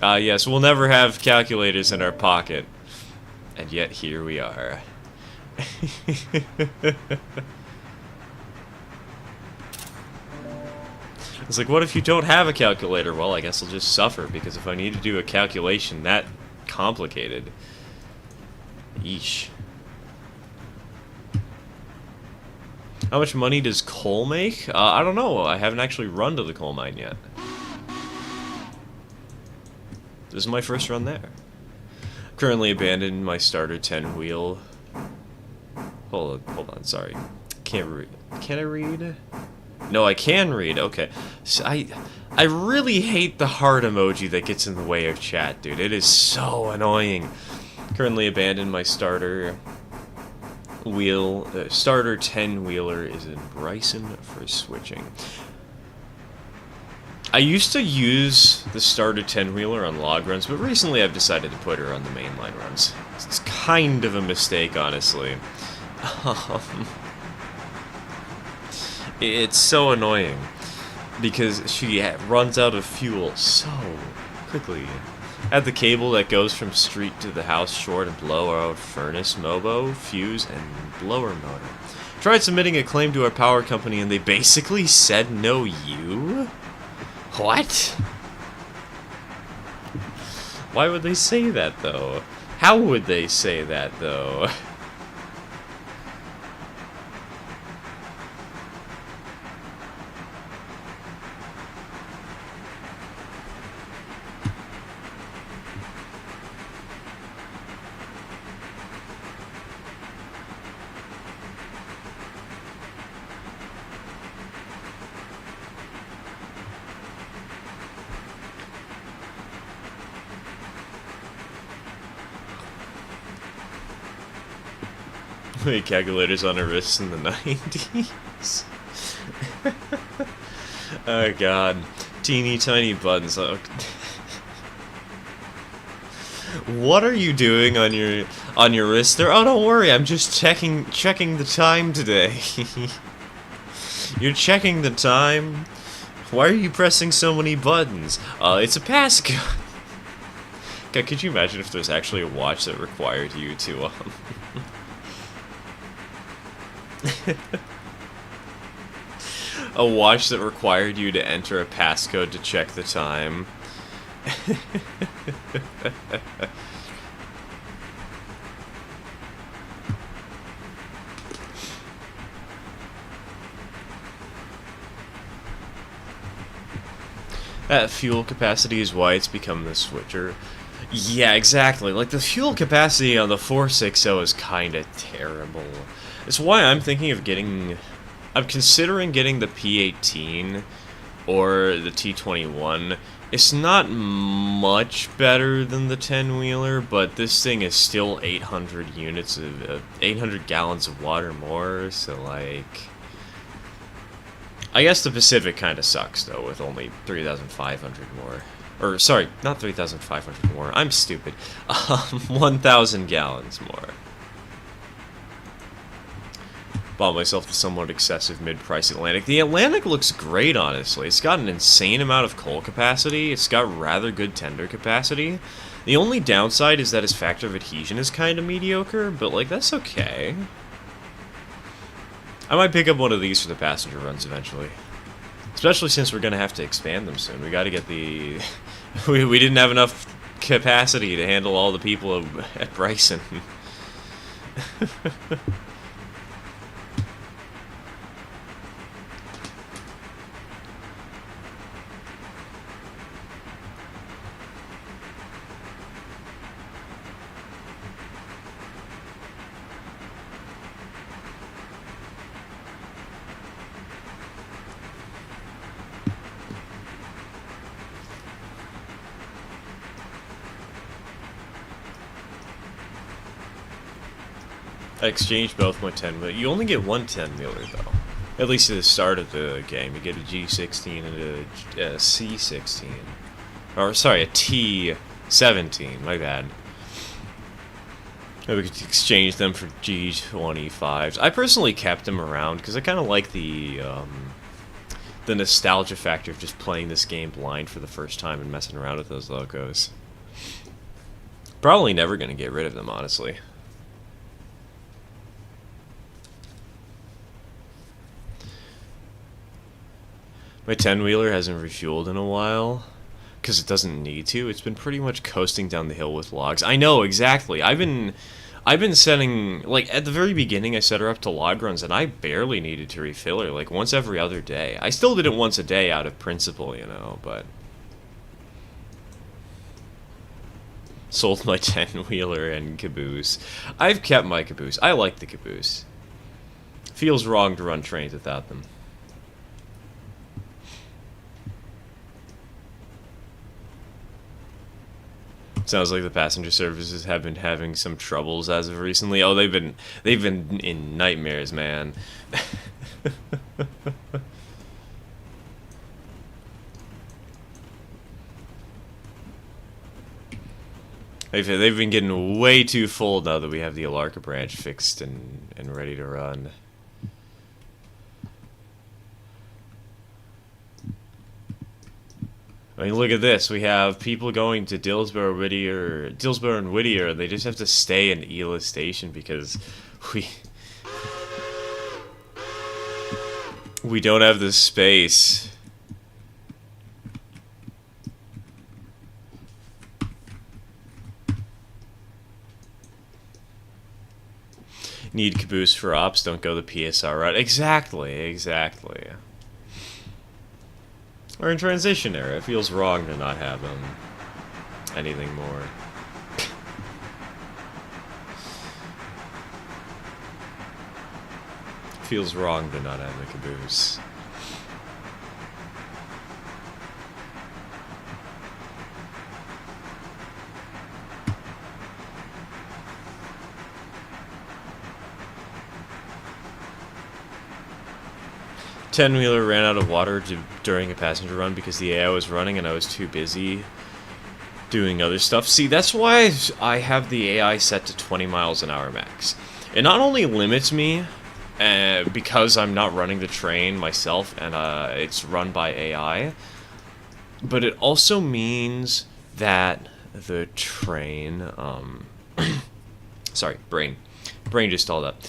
Yes, we'll never have calculators in our pocket. And yet here we are. It's like, what if you don't have a calculator? Well, I guess I'll just suffer, because if I need to do a calculation that complicated... Yeesh. How much money does coal make? I don't know. I haven't actually run to the coal mine yet. This is my first run there. Currently abandoned my starter 10-wheel. Hold on, sorry. Can't read. Can I read? No, I can read. Okay. So I really hate the heart emoji that gets in the way of chat, dude. It is so annoying. Currently abandoned my starter wheel. Starter 10-wheeler is in Bryson for switching. I used to use the starter 10-wheeler on log runs, but recently I've decided to put her on the mainline runs. It's kind of a mistake, honestly. It's so annoying, because she runs out of fuel so quickly. Add the cable that goes from street to the house short and blow out furnace, mobo, fuse, and blower motor. Tried submitting a claim to our power company and they basically said no you? What? Why would they say that, though? How would they say that, though? Calculators on her wrists in the 90s. Oh god. Teeny tiny buttons. Oh. What are you doing on your wrist there? Oh, don't worry, I'm just checking the time today. You're checking the time? Why are you pressing so many buttons? It's a passcode. God, could you imagine if there's actually a watch that required you to, a watch that required you to enter a passcode to check the time. That fuel capacity is why it's become the switcher. Yeah, exactly. Like, the fuel capacity on the 460 is kinda terrible. It's why I'm thinking of getting... I'm considering getting the P18 or the T21. It's not much better than the 10-wheeler, but this thing is still 800 units of... 800 gallons of water more, so, like... I guess the Pacific kinda sucks, though, with only 3,500 more. Or, sorry, not 3,500 more. I'm stupid. 1,000 gallons more. Bought myself a somewhat excessive mid-price Atlantic. The Atlantic looks great, honestly. It's got an insane amount of coal capacity. It's got rather good tender capacity. The only downside is that its factor of adhesion is kind of mediocre, but, like, that's okay. I might pick up one of these for the passenger runs eventually. Especially since we're going to have to expand them soon. We got to get the... we didn't have enough capacity to handle all the people at Bryson. I exchanged both my 10-wheeler. You only get one 10-wheeler, though. At least at the start of the game. You get a G16 and a C16. Or, sorry, a T17. My bad. We could exchange them for G25s. I personally kept them around because I kind of like the nostalgia factor of just playing this game blind for the first time and messing around with those locos. Probably never going to get rid of them, honestly. My 10-wheeler hasn't refueled in a while because it doesn't need to. It's been pretty much coasting down the hill with logs. I know, exactly. I've been setting, like, at the very beginning I set her up to log runs and I barely needed to refill her, like, once every other day. I still did it once a day out of principle, you know, but sold my 10-wheeler and caboose. I've kept my caboose. I like the caboose. Feels wrong to run trains without them. Sounds like the passenger services have been having some troubles as of recently. Oh, they've been in nightmares, man. They've been getting way too full now that we have the Alara branch fixed and ready to run. I mean, look at this. We have people going to Dillsborough and Whittier. They just have to stay in Ela Station because we don't have the space. Need caboose for ops. Don't go the PSR route. Exactly. We're in transition era. It feels wrong to not have them anything more. Feels wrong to not have the caboose. Ten-wheeler ran out of water during a passenger run because the AI was running and I was too busy doing other stuff. See, that's why I have the AI set to 20 miles an hour max. It not only limits me because I'm not running the train myself and it's run by AI, but it also means that the train, sorry, brain just stalled up.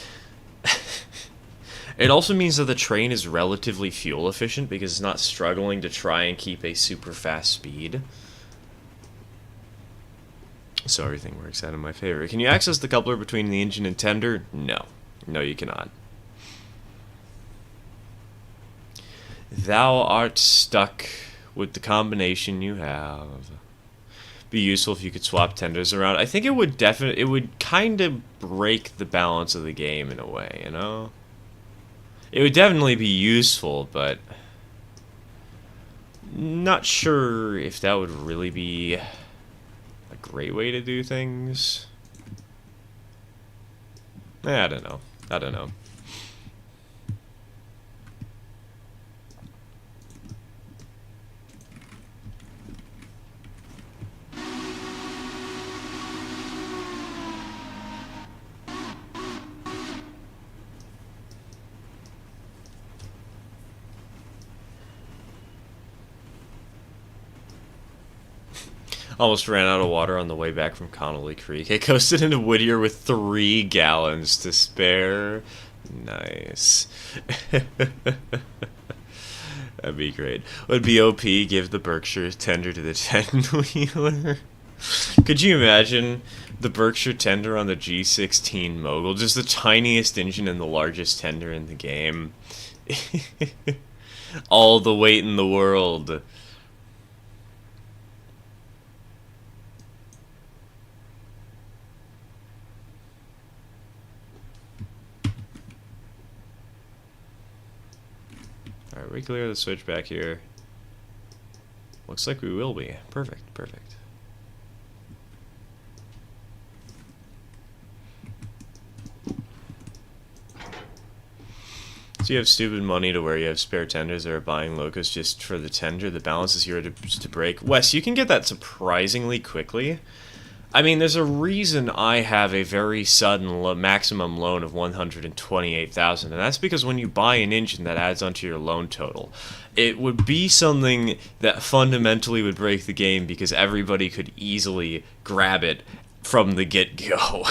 It also means that the train is relatively fuel efficient because it's not struggling to try and keep a super fast speed. So everything works out in my favor. Can you access the coupler between the engine and tender? No. No, you cannot. Thou art stuck with the combination you have. Be useful if you could swap tenders around. I think it would kind of break the balance of the game in a way, you know? It would definitely be useful, but not sure if that would really be a great way to do things. I don't know. Almost ran out of water on the way back from Connolly Creek. I coasted into Whittier with 3 gallons to spare. Nice. That'd be great. Would be OP give the Berkshire tender to the 10-wheeler? Could you imagine the Berkshire tender on the G16 Mogul? Just the tiniest engine and the largest tender in the game. All the weight in the world. Alright, we clear the switch back here. Looks like we will be. Perfect. Do you have stupid money to where you have spare tenders or are buying locos just for the tender? The balance is here to break. Wes, you can get that surprisingly quickly. I mean, there's a reason I have a very sudden maximum loan of 128,000, and that's because when you buy an engine, that adds onto your loan total. It would be something that fundamentally would break the game because everybody could easily grab it from the get-go.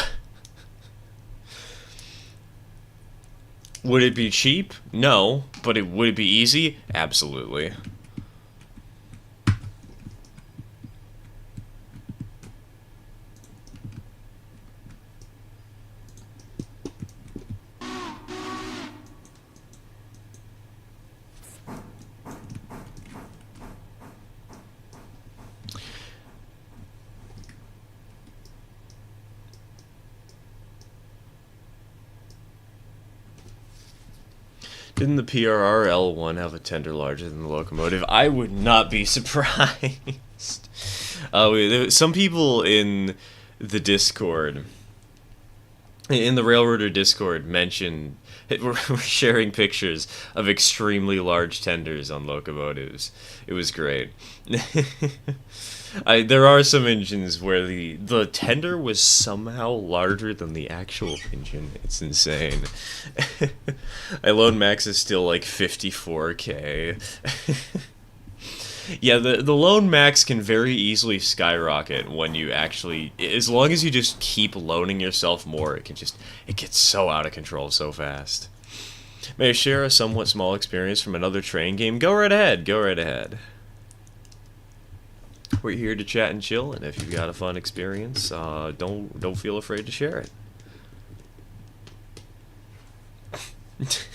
Would it be cheap? No, but would it be easy? Absolutely. Didn't the PRR L1 have a tender larger than the Locomotive? I would not be surprised. Some people in the Discord, in the Railroader Discord, mentioned we're sharing pictures of extremely large tenders on locomotives. It was great. There are some engines where the tender was somehow larger than the actual engine. It's insane. My loan max is still like 54k. Yeah, the loan max can very easily skyrocket when you actually, as long as you just keep loaning yourself more, it gets so out of control so fast. May I share a somewhat small experience from another train game? Go right ahead, go right ahead. We're here to chat and chill, and if you've got a fun experience, don't feel afraid to share it.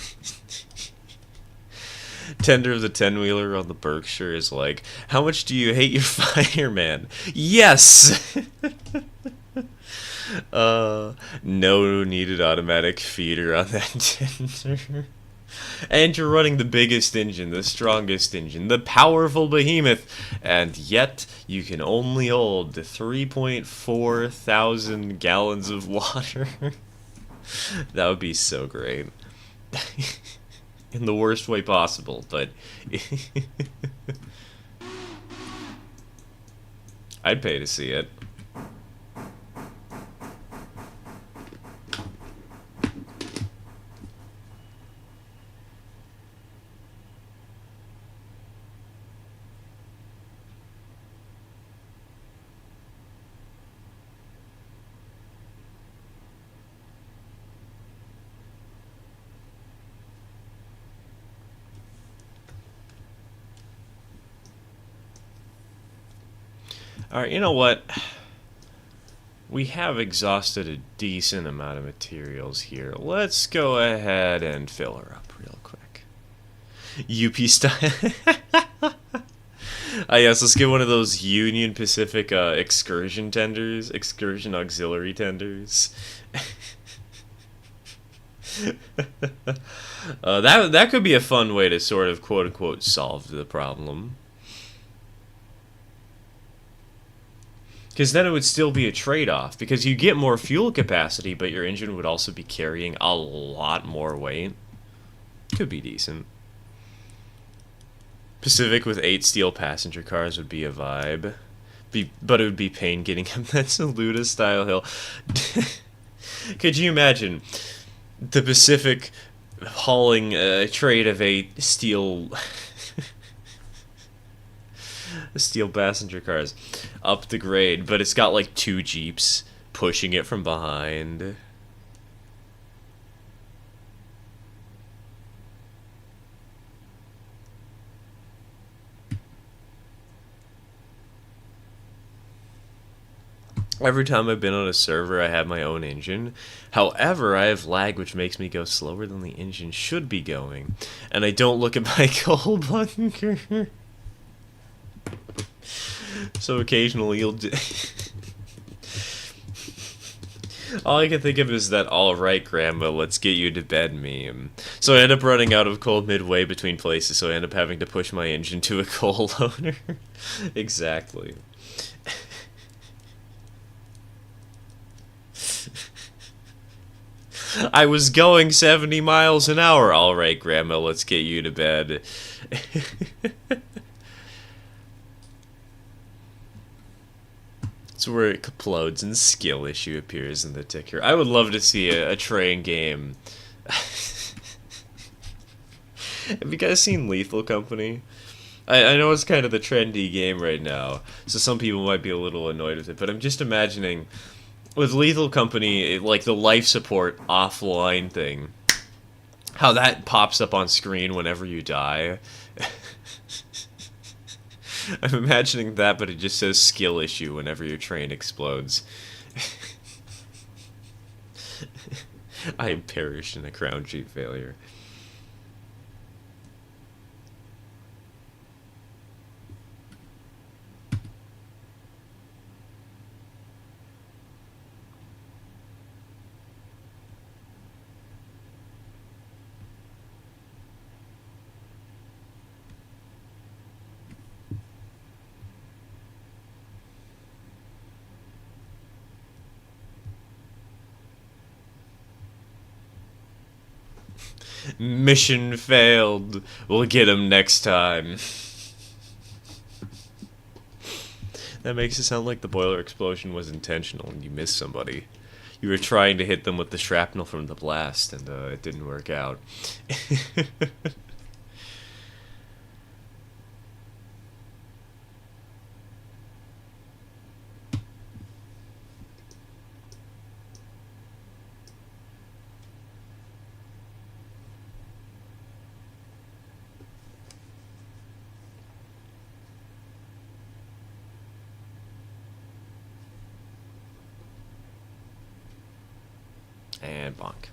Tender of the 10-wheeler on the Berkshire is like, how much do you hate your fireman? Yes! No needed automatic feeder on that tender. And you're running the biggest engine, the strongest engine, the powerful behemoth, and yet you can only hold 3.4 thousand gallons of water. That would be so great. In the worst way possible, but I'd pay to see it. Alright, you know what? We have exhausted a decent amount of materials here. Let's go ahead and fill her up real quick. UP style. Yes, let's get one of those Union Pacific excursion tenders. Excursion auxiliary tenders. That could be a fun way to sort of quote-unquote solve the problem. Because then it would still be a trade-off, because you get more fuel capacity, but your engine would also be carrying a lot more weight. Could be decent. Pacific with 8 steel passenger cars would be a vibe. But it would be pain getting him that Saluda-style hill. Could you imagine the Pacific hauling a trade of 8 steel passenger cars up the grade, but it's got like 2 Jeeps pushing it from behind. Every time I've been on a server, I have my own engine. However, I have lag, which makes me go slower than the engine should be going. And I don't look at my coal bunker. So occasionally you'll do... All I can think of is that alright grandma, let's get you to bed meme. So I end up running out of coal midway between places, so I end up having to push my engine to a coal loader. Exactly. I was going 70 miles an hour. All right, Grandma, let's get you to bed. It's where it explodes and skill issue appears in the ticker. I would love to see a train game. Have you guys seen Lethal Company? I know it's kind of the trendy game right now, so some people might be a little annoyed with it, but I'm just imagining with Lethal Company, like the life support offline thing, how that pops up on screen whenever you die. I'm imagining that, but it just says skill issue whenever your train explodes. I am perished in a crown sheet failure. Mission failed. We'll get him next time. That makes it sound like the boiler explosion was intentional and you missed somebody. You were trying to hit them with the shrapnel from the blast and it didn't work out. And bonk.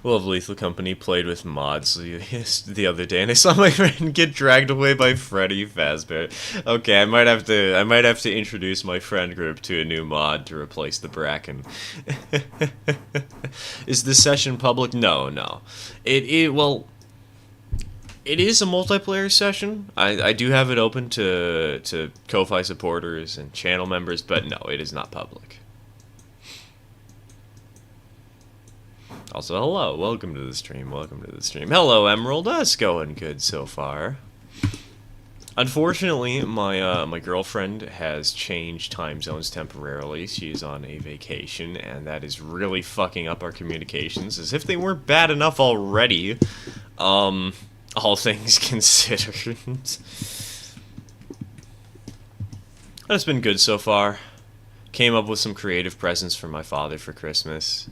Love Lethal Company played with mods the other day, and I saw my friend get dragged away by Freddy Fazbear. Okay, I might have to introduce my friend group to a new mod to replace the Bracken. Is this session public? No. Well, it is a multiplayer session. I do have it open to Ko-Fi supporters and channel members, but no, it is not public. Also, hello, welcome to the stream, Hello, Emerald, that's going good so far. Unfortunately, my girlfriend has changed time zones temporarily. She's on a vacation, and that is really fucking up our communications, as if they weren't bad enough already. All things considered. It's been good so far. Came up with some creative presents for my father for Christmas.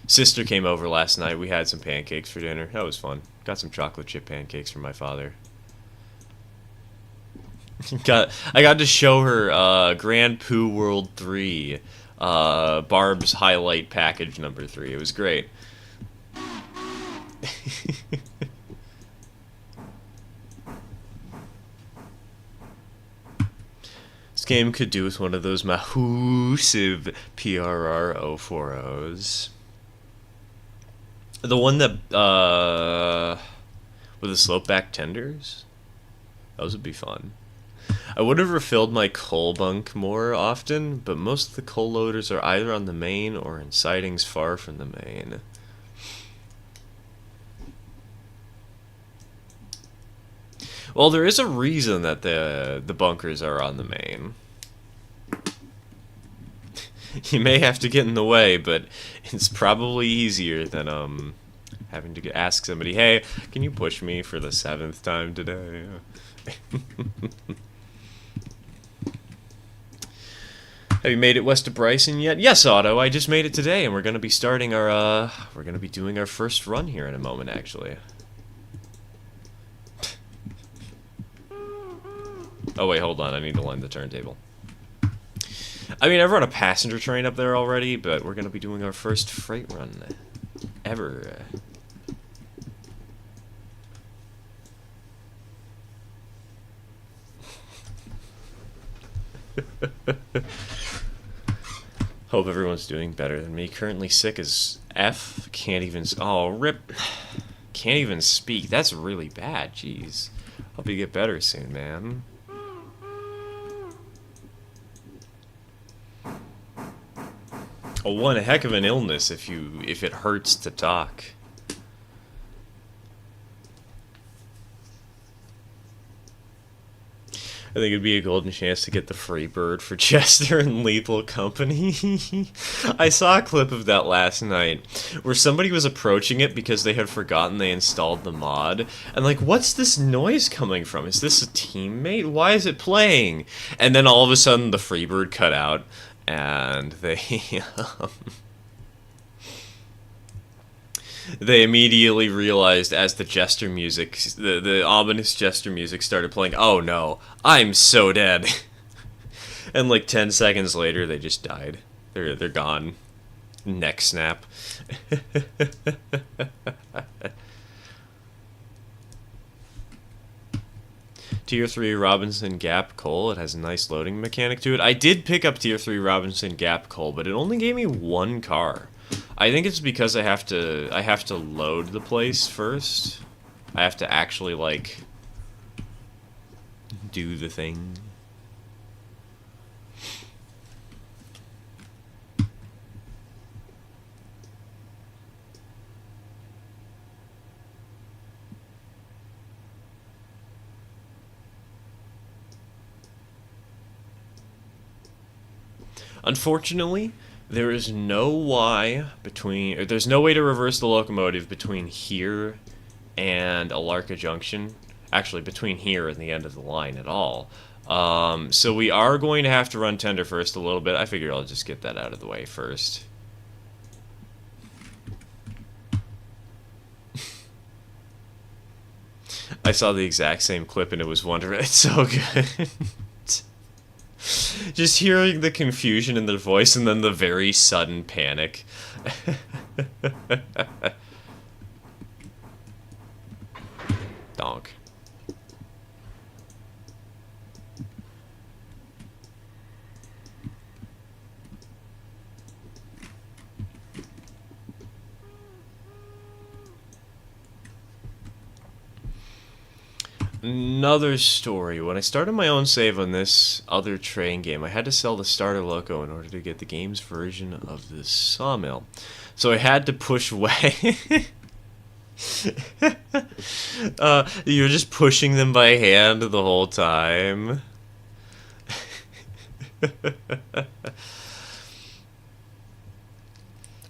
Sister came over last night. We had some pancakes for dinner. That was fun. Got some chocolate chip pancakes for my father. I got to show her Grand Poo World 3, Barb's highlight package number 3. It was great. This game could do with one of those massive PRR040s. The one that, with the slope back tenders? Those would be fun. I would have refilled my coal bunk more often, but most of the coal loaders are either on the main or in sidings far from the main. Well, there is a reason that the bunkers are on the main. You may have to get in the way, but it's probably easier than having to ask somebody, hey, can you push me for the 7th time today? Have you made it west of Bryson yet? Yes, Otto, I just made it today, and we're gonna be starting our we're gonna be doing our first run here in a moment, actually. Oh wait, hold on, I need to line the turntable. I mean, I've run a passenger train up there already, but we're gonna be doing our first freight run ever. Hope everyone's doing better than me. Currently sick as F. Can't even... Oh, rip. Can't even speak. That's really bad. Jeez. Hope you get better soon, man. Oh, one heck of an illness if it hurts to talk. I think it'd be a golden chance to get the free bird for Chester and Lethal Company. I saw a clip of that last night where somebody was approaching it because they had forgotten they installed the mod. And like, what's this noise coming from? Is this a teammate? Why is it playing? And then all of a sudden the free bird cut out and they immediately realized as the jester music, the ominous jester music started playing, oh no, I'm so dead. And like 10 seconds later, they just died. They're gone. Neck snap. Tier 3 Robinson Gap Coal. It has a nice loading mechanic to it. I did pick up Tier 3 Robinson Gap Coal, but it only gave me one car. I think it's because I have to load the place first. I have to actually like do the thing. Unfortunately, there is no there's no way to reverse the locomotive between here and Alara Junction. Actually, between here and the end of the line at all. So we are going to have to run tender first a little bit. I figure I'll just get that out of the way first. I saw the exact same clip and it was wonderful. It's so good. Just hearing the confusion in their voice and then the very sudden panic. Donk. Another story. When I started my own save on this other train game, I had to sell the starter loco in order to get the game's version of the sawmill. So I had to push away. You're just pushing them by hand the whole time.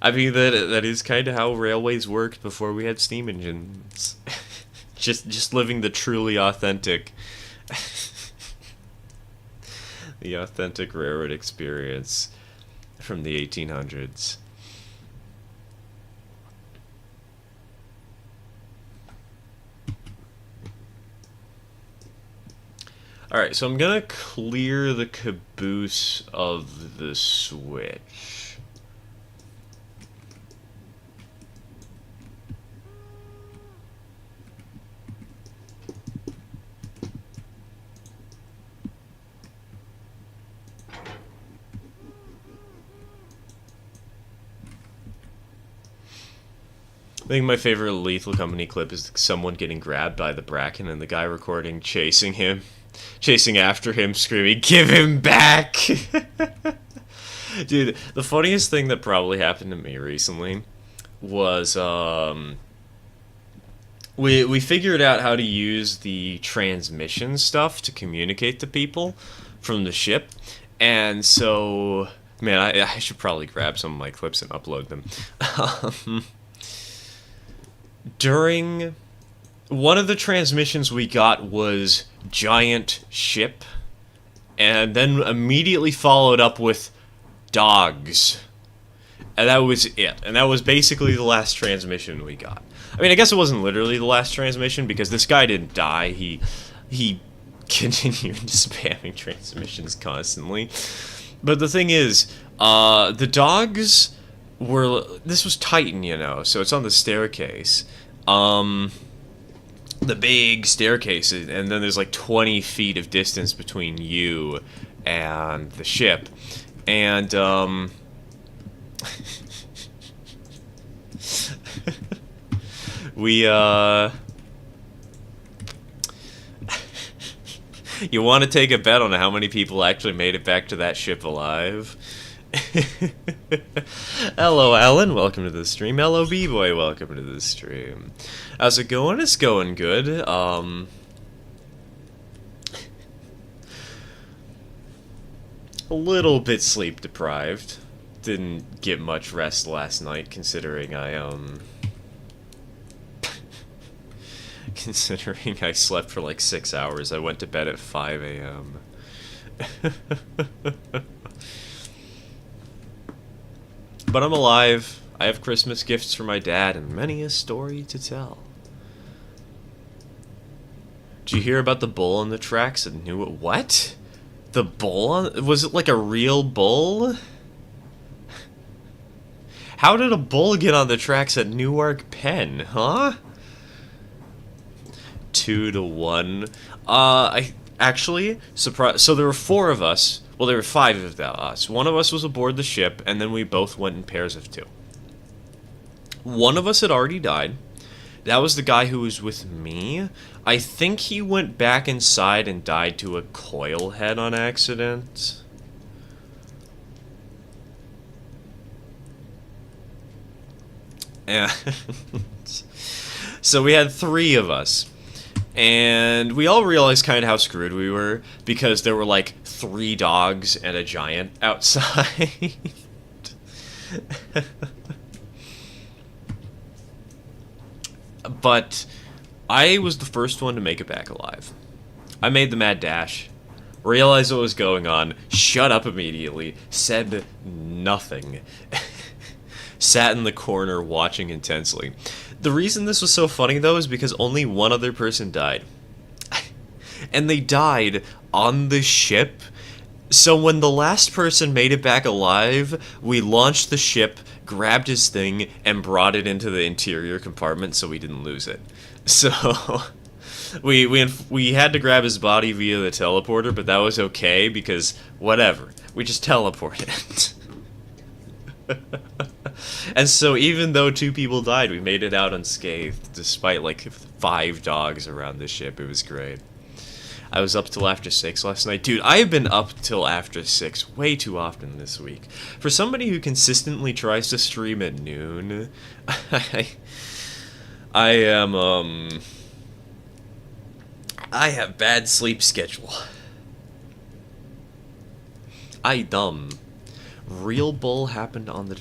I mean, that is kind of how railways worked before we had steam engines. Just living the truly authentic, the authentic railroad experience from the 1800s. Alright, so I'm gonna clear the caboose of the switch. I think my favorite Lethal Company clip is someone getting grabbed by the bracken and the guy recording chasing after him, screaming, "Give him back!" Dude, the funniest thing that probably happened to me recently was, we figured out how to use the transmission stuff to communicate to people from the ship, and so, man, I should probably grab some of my clips and upload them. During one of the transmissions we got was giant ship, and then immediately followed up with dogs. And that was it. And that was basically the last transmission we got. I mean, I guess it wasn't literally the last transmission, because this guy didn't die. He continued spamming transmissions constantly. But the thing is, the dogs were... This was Titan, you know, so it's on the staircase. The big staircase, and then there's like 20 feet of distance between you and the ship. And, we, you want to take a bet on how many people actually made it back to that ship alive? Hello, Alan. Welcome to the stream. Hello, B-Boy. Welcome to the stream. How's it going? It's going good. A little bit sleep deprived. Didn't get much rest last night, considering considering I slept for like 6 hours. I went to bed at 5 a.m. But I'm alive. I have Christmas gifts for my dad and many a story to tell. Did you hear about the bull on the tracks at Newark? What? The bull on... Was it like a real bull? How did a bull get on the tracks at Newark Penn, huh? 2-1. I actually surprised. So there were 4 of us. Well, there were 5 of us. One of us was aboard the ship, and then we both went in pairs of 2. One of us had already died. That was the guy who was with me. I think he went back inside and died to a coil head on accident. And so we had 3 of us. And we all realized kind of how screwed we were, because there were like 3 dogs and a giant outside. But I was the first one to make it back alive. I made the mad dash, realized what was going on, shut up immediately, said nothing, sat in the corner watching intensely. The reason this was so funny, though, is because only one other person died. And they died on the ship. So when the last person made it back alive, we launched the ship, grabbed his thing, and brought it into the interior compartment so we didn't lose it. So we had to grab his body via the teleporter, but that was okay because whatever. We just teleported. And so even though 2 people died, we made it out unscathed, despite like 5 dogs around the ship. It was great. I was up till after 6 last night. Dude, I have been up till after 6 way too often this week. For somebody who consistently tries to stream at noon, I have bad sleep schedule. Real bull happened on the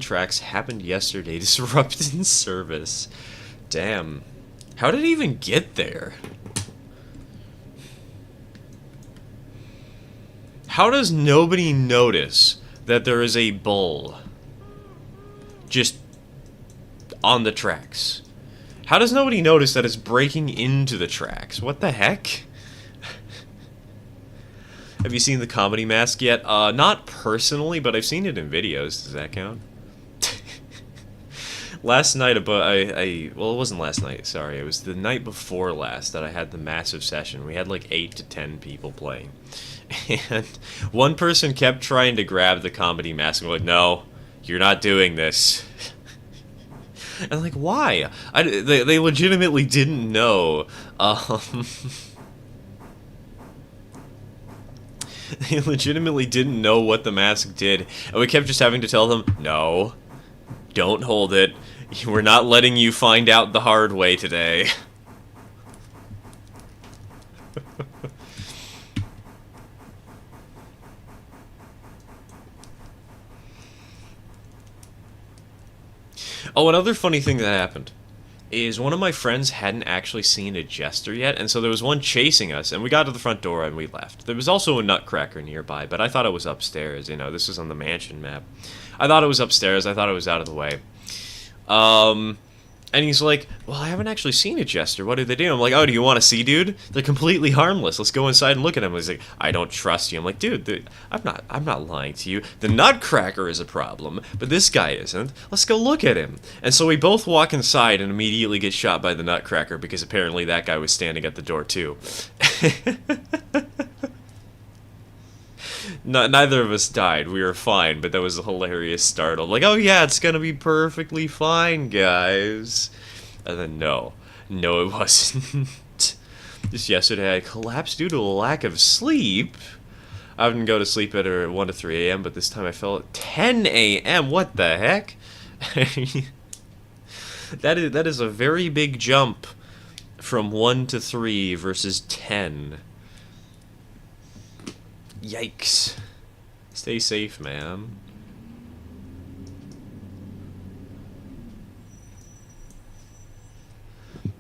tracks, happened yesterday, disrupted service. Damn. How did it even get there? How does nobody notice that there is a bull just on the tracks? How does nobody notice that it's breaking into the tracks? What the heck? Have you seen the comedy mask yet? Not personally, but I've seen it in videos. Does that count? Last night, well, it wasn't last night, sorry. It was the night before last that I had the massive session. We had like 8 to 10 people playing. And one person kept trying to grab the comedy mask and like, no, you're not doing this. And I'm like, why? They legitimately didn't know. They legitimately didn't know what the mask did. And we kept just having to tell them, no, don't hold it. We're not letting you find out the hard way today. Oh, another funny thing that happened is one of my friends hadn't actually seen a jester yet, and so there was one chasing us, and we got to the front door and we left. There was also a nutcracker nearby, but I thought it was upstairs. You know, this was on the mansion map. I thought it was upstairs. I thought it was out of the way. And he's like, well, I haven't actually seen a jester. What do they do? I'm like, oh, do you want to see, dude? They're completely harmless. Let's go inside and look at him. He's like, I don't trust you. I'm like, dude, I'm not lying to you. The nutcracker is a problem, but this guy isn't. Let's go look at him. And so we both walk inside and immediately get shot by the nutcracker because apparently that guy was standing at the door too. Neither of us died. We were fine, but that was a hilarious startle. Like, oh yeah, it's gonna be perfectly fine, guys. And then no, it wasn't. Just yesterday I collapsed due to a lack of sleep. I wouldn't go to sleep at 1 to 3 a.m., but this time I fell at 10 a.m. What the heck? That is a very big jump from 1 to 3 versus 10. Yikes. Stay safe, man.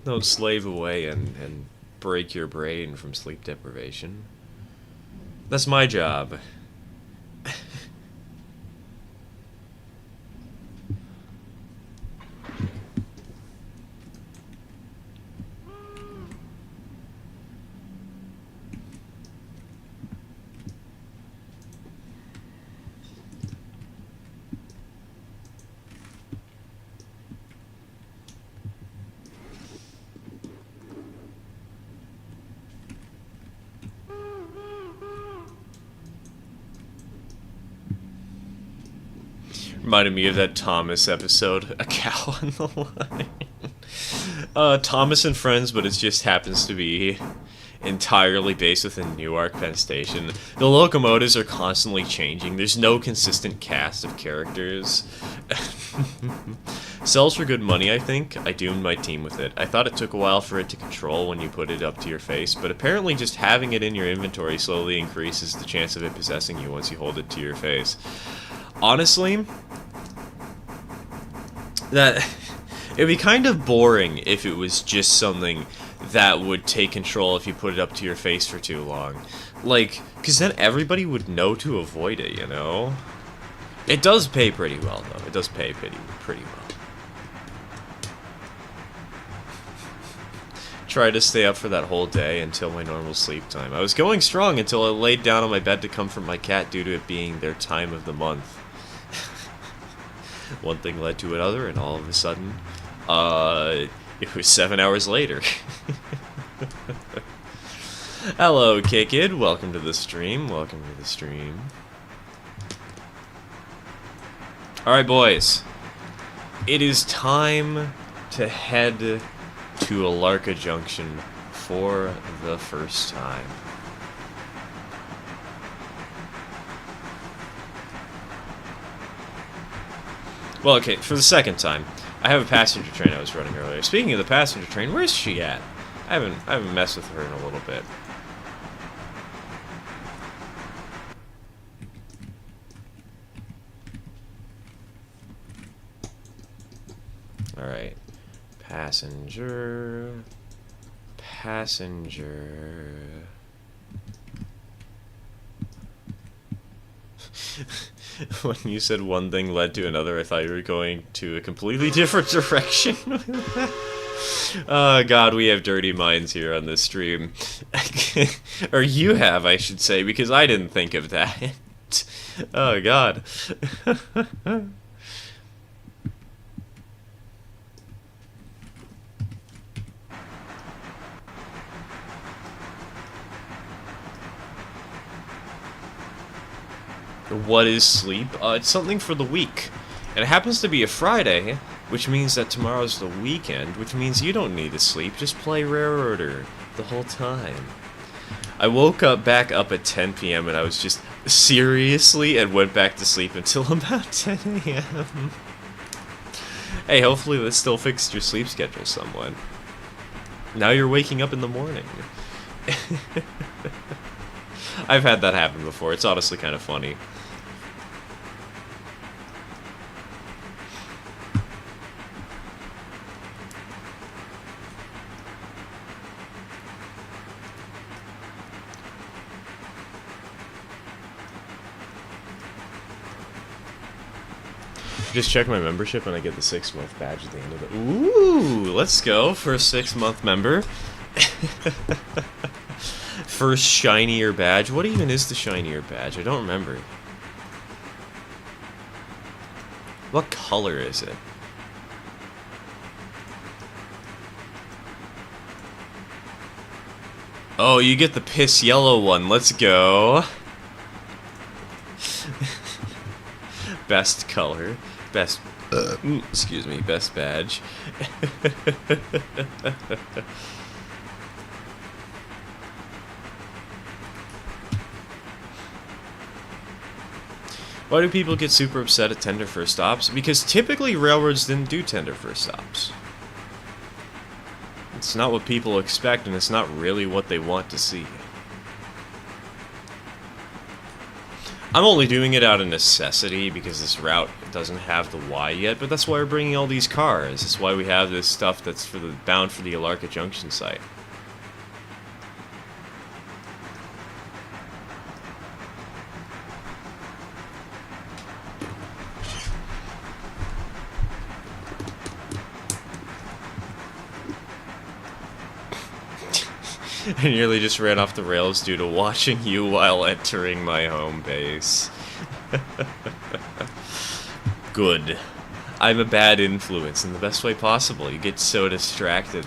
Don't slave away and break your brain from sleep deprivation. That's my job. Reminded me of that Thomas episode, A Cow on the Line. Thomas and Friends, but it just happens to be entirely based within Newark, Penn Station. The locomotives are constantly changing. There's no consistent cast of characters. Sells for good money, I think. I doomed my team with it. I thought it took a while for it to control when you put it up to your face, but apparently just having it in your inventory slowly increases the chance of it possessing you once you hold it to your face. Honestly, that it'd be kind of boring if it was just something that would take control if you put it up to your face for too long. Like, because then everybody would know to avoid it, you know? It does pay pretty well, though. It does pay pretty well. Try to stay up for that whole day until my normal sleep time. I was going strong until I laid down on my bed to comfort my cat due to it being their time of the month. One thing led to another, and all of a sudden, it was 7 hours later. Hello, K-Kid. Welcome to the stream. Welcome to the stream. Alright, boys. It is time to head to Alara Junction for the first time. Well, okay, for the second time. I have a passenger train I was running earlier. Speaking of the passenger train, where's she at? I haven't messed with her in a little bit. Alright. Passenger. When you said one thing led to another, I thought you were going to a completely different direction. Oh god, we have dirty minds here on this stream. Or you have, I should say, because I didn't think of that. Oh god. What is sleep? It's something for the week. And it happens to be a Friday, which means that tomorrow's the weekend, which means you don't need to sleep, just play Rare Order the whole time. I woke up back up at 10 p.m. and I was just seriously and went back to sleep until about 10 a.m. Hey, hopefully that still fixed your sleep schedule somewhat. Now you're waking up in the morning. I've had that happen before. It's honestly kind of funny. Just check my membership and I get the 6-month badge at the end of it. Ooh, let's go for a 6-month member. First shinier badge. What even is the shinier badge? I don't remember. What color is it? Oh, you get the piss yellow one. Let's go. Best color. Best... excuse me. Best badge. Why do people get super upset at tender first stops? Because typically railroads didn't do tender first stops. It's not what people expect, and it's not really what they want to see. I'm only doing it out of necessity because this route doesn't have the Y yet, but that's why we're bringing all these cars. That's why we have this stuff that's bound for the Alara Junction site. I nearly just ran off the rails due to watching you while entering my home base. Good. I'm a bad influence in the best way possible. You get so distracted.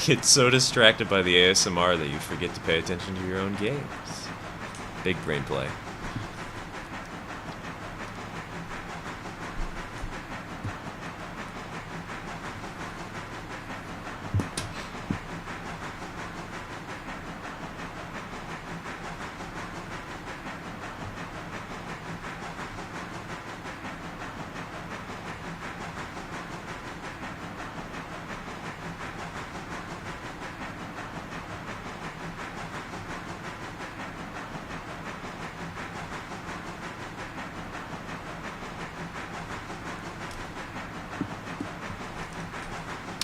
Get so distracted by the ASMR that you forget to pay attention to your own games. Big brain play.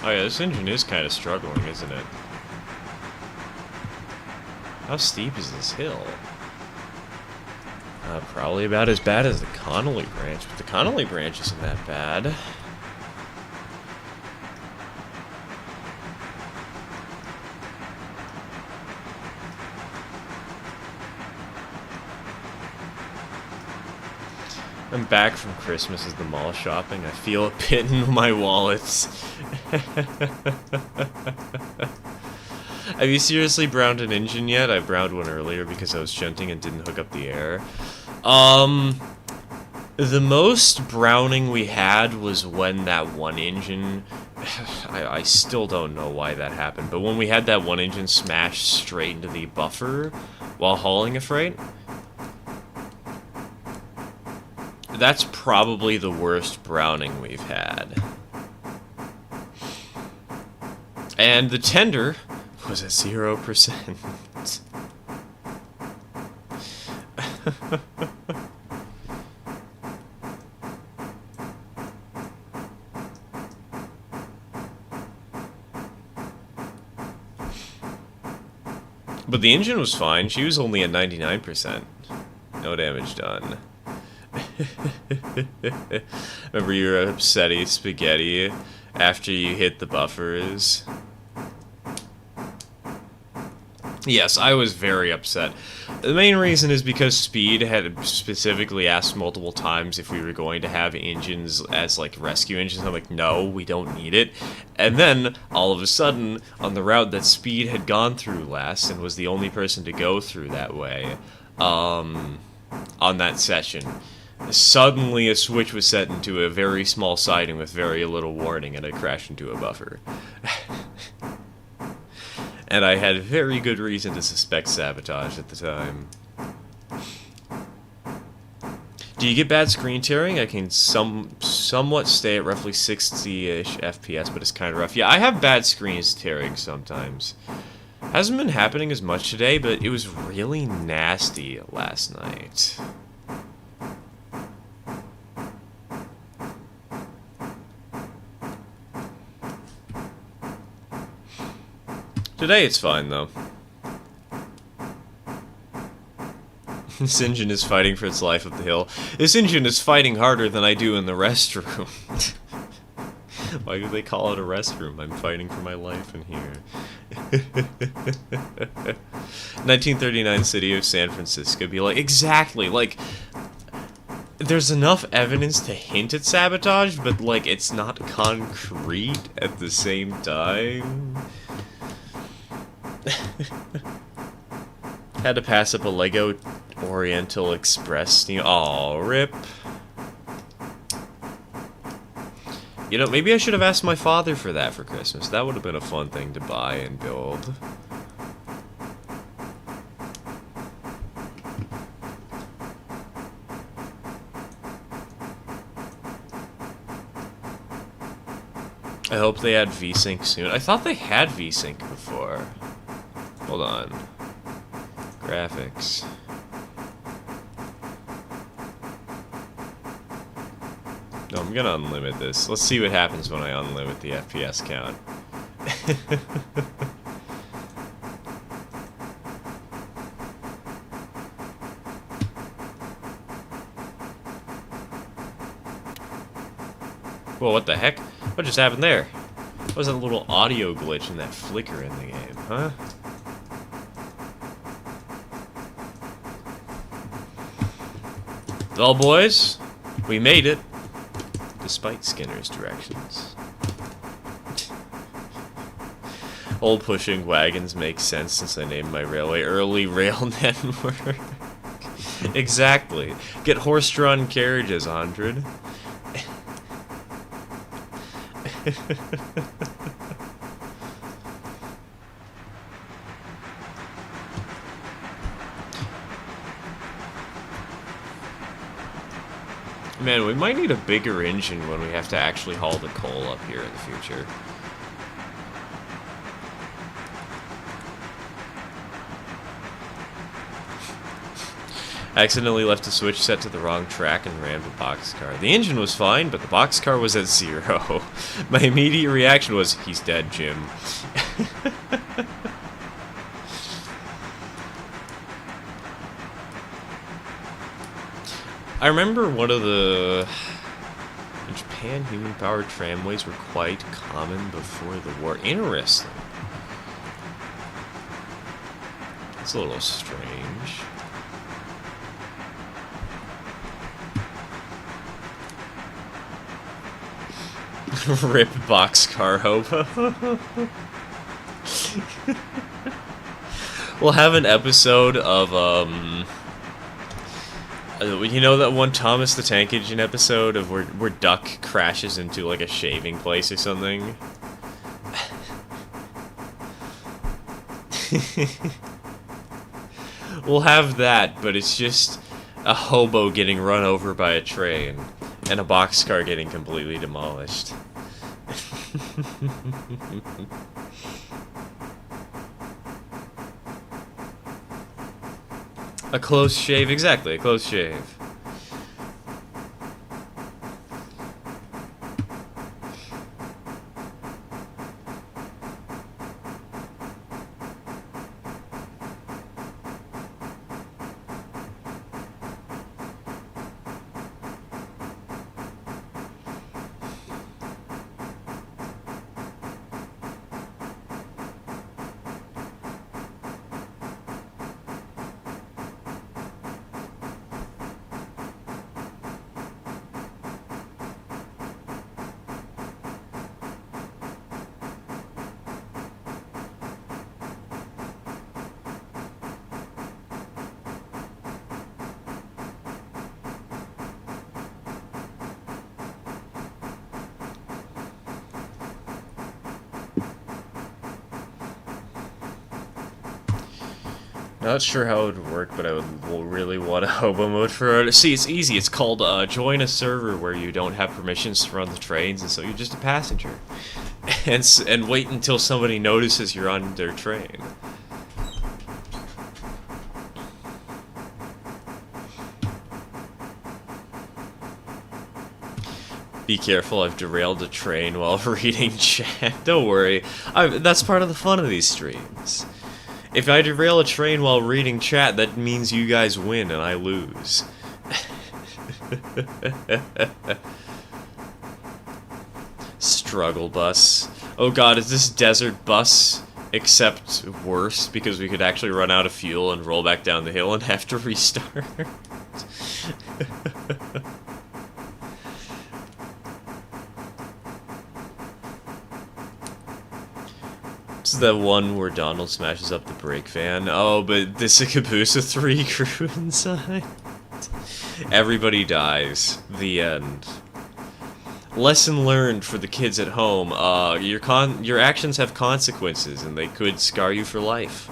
Oh yeah, this engine is kind of struggling, isn't it? How steep is this hill? Probably about as bad as the Connolly branch, but the Connolly branch isn't that bad. I'm back from Christmas as the mall shopping. I feel a pit in my wallets. Have you seriously browned an engine yet? I browned one earlier because I was shunting and didn't hook up the air. The most browning we had was when that one engine... I still don't know why that happened, but when we had that one engine smashed straight into the buffer while hauling a freight... That's probably the worst browning we've had. And the tender was at 0%. But the engine was fine. She was only at 99%. No damage done. Remember you were upsetty spaghetti after you hit the buffers? Yes, I was very upset. The main reason is because Speed had specifically asked multiple times if we were going to have engines as, like, rescue engines. I'm like, no, we don't need it. And then, all of a sudden, on the route that Speed had gone through last, and was the only person to go through that way, on that session, suddenly a switch was set into a very small siding with very little warning, and I crashed into a buffer. And I had very good reason to suspect sabotage at the time. Do you get bad screen tearing? I can somewhat stay at roughly 60-ish FPS, but it's kind of rough. Yeah, I have bad screen tearing sometimes. Hasn't been happening as much today, but it was really nasty last night. Today it's fine, though. This engine is fighting for its life up the hill. This engine is fighting harder than I do in the restroom. Why do they call it a restroom? I'm fighting for my life in here. 1939 city of San Francisco. Be like, exactly, like... There's enough evidence to hint at sabotage, but, like, it's not concrete at the same time. Had to pass up a Lego Oriental Express. Aw, rip. You know, maybe I should have asked my father for that for Christmas. That would have been a fun thing to buy and build. I hope they add VSync soon. I thought they had VSync before. Hold on. Graphics. No, I'm gonna unlimit this. Let's see what happens when I unlimit the FPS count. Whoa, what the heck? What just happened there? What was that little audio glitch and that flicker in the game, huh? Well, boys, we made it, despite Skinner's directions. Old pushing wagons makes sense since I named my railway Early Rail Network. Exactly. Get horse-drawn carriages, 100. Man, we might need a bigger engine when we have to actually haul the coal up here in the future. I accidentally left the switch set to the wrong track and rammed a boxcar. The engine was fine, but the boxcar was at 0. My immediate reaction was, he's dead, Jim. I remember one of the... In Japan, human-powered tramways were quite common before the war. Interesting. That's a little strange. Rip boxcar hobo. We'll have an episode of, you know that one Thomas the Tank Engine episode of where Duck crashes into, like, a shaving place or something? We'll have that, but it's just a hobo getting run over by a train and a boxcar getting completely demolished. A close shave, exactly, a close shave. Not sure how it would work, but I would really want a hobo mode for it. See, it's easy. It's called join a server where you don't have permissions to run the trains, and so you're just a passenger. And wait until somebody notices you're on their train. Be careful, I've derailed a train while reading chat. Don't worry. That's part of the fun of these streams. If I derail a train while reading chat, that means you guys win and I lose. Struggle bus. Oh god, is this desert bus except worse because we could actually run out of fuel and roll back down the hill and have to restart? This is the one where Donald smashes up the brake van. Oh, but this is a caboose with 3 crew inside. Everybody dies. The end. Lesson learned for the kids at home. Your actions have consequences, and they could scar you for life.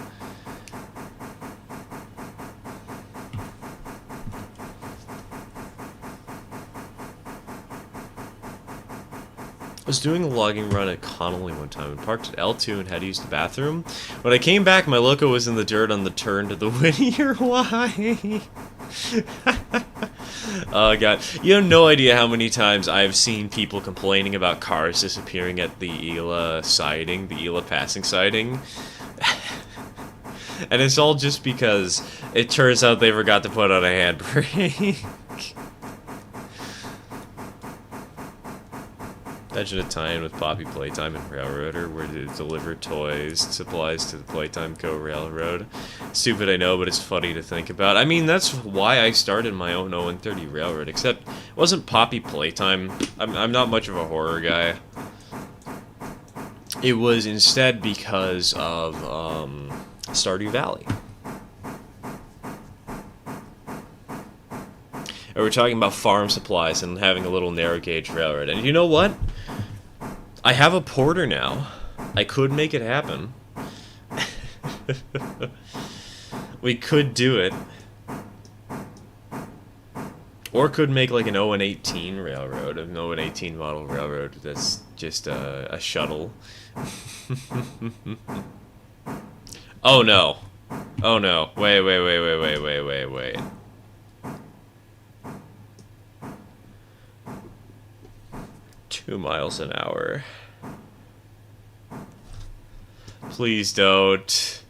was doing a logging run at Connolly one time and parked at L2 and had to use the bathroom. When I came back, my loco was in the dirt on the turn to the Whittier Y. Oh god, you have no idea how many times I've seen people complaining about cars disappearing at the Ela siding, the Ela passing siding. And it's all just because it turns out they forgot to put on a handbrake. Imagine a tie-in with Poppy Playtime and Railroader, where they deliver toys, supplies to the Playtime Co. Railroad. Stupid, I know, but it's funny to think about. I mean, that's why I started my own 0-30 Railroad, except it wasn't Poppy Playtime. I'm not much of a horror guy. It was instead because of Stardew Valley. And we're talking about farm supplies and having a little narrow gauge railroad. And you know what? I have a porter now. I could make it happen. We could do it. Or could make like an 0-18 railroad, an 0-18 model railroad that's just a shuttle. Oh no. Oh no. Wait. 2 miles an hour. Please don't.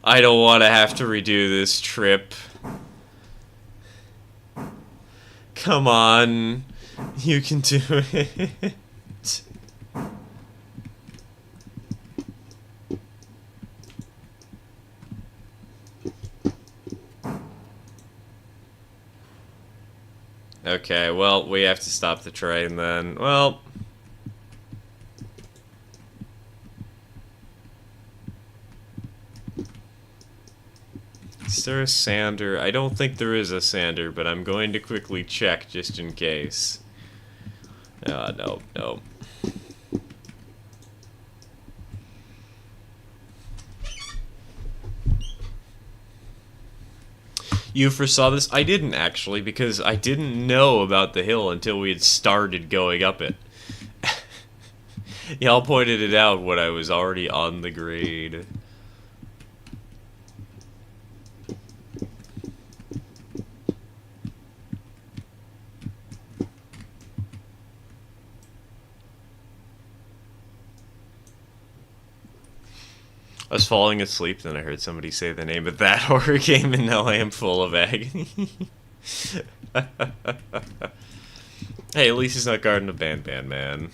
I don't want to have to redo this trip. Come on. You can do it. Okay, well, we have to stop the train then. Well... Is there a sander? I don't think there is a sander, but I'm going to quickly check just in case. No. You foresaw this? I didn't, actually, because I didn't know about the hill until we had started going up it. Y'all pointed it out when I was already on the grade. I was falling asleep, then I heard somebody say the name of that horror game, and now I am full of agony. Hey, at least it's not Garden of Banban, man.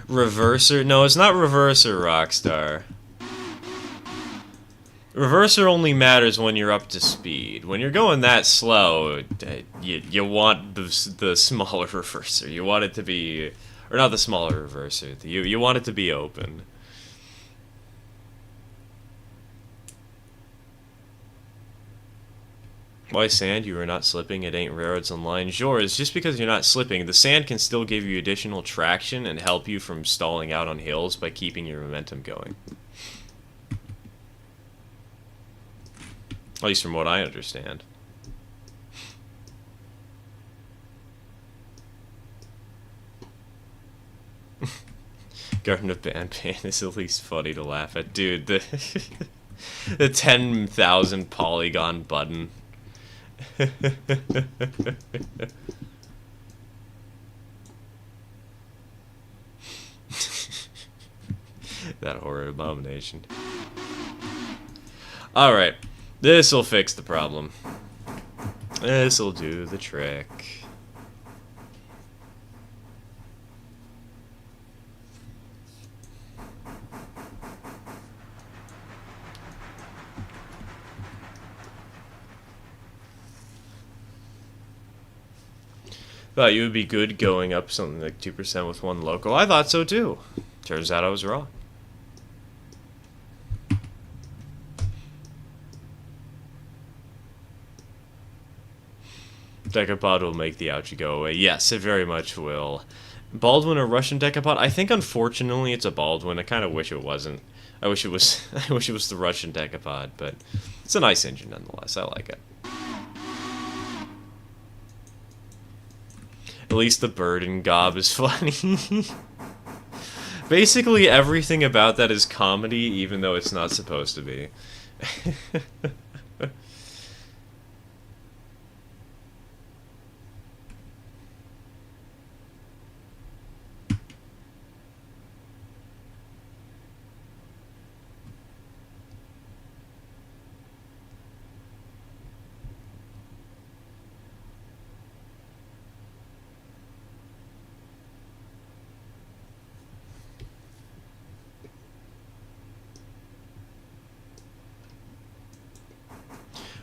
Reverser? No, it's not Reverser, Rockstar. Reverser only matters when you're up to speed. When you're going that slow, you want the smaller reverser. You want it to be... Or not the smaller reverser. You want it to be open. Why sand? You are not slipping. It ain't railroads online. Sure, it's just because you're not slipping. The sand can still give you additional traction and help you from stalling out on hills by keeping your momentum going. At least from what I understand. Garden of Banban is at least funny to laugh at. Dude, the 10,000 polygon button. That horror abomination. Alright, this'll fix the problem. This'll do the trick. Thought you would be good going up something like 2% with one local. I thought so too. Turns out I was wrong. Decapod will make the ouchie go away. Yes, it very much will. Baldwin or Russian Decapod? I think unfortunately it's a Baldwin. I kind of wish it wasn't. I wish it was the Russian Decapod, but it's a nice engine nonetheless. I like it. At least the bird and gob is funny. Basically, everything about that is comedy, even though it's not supposed to be.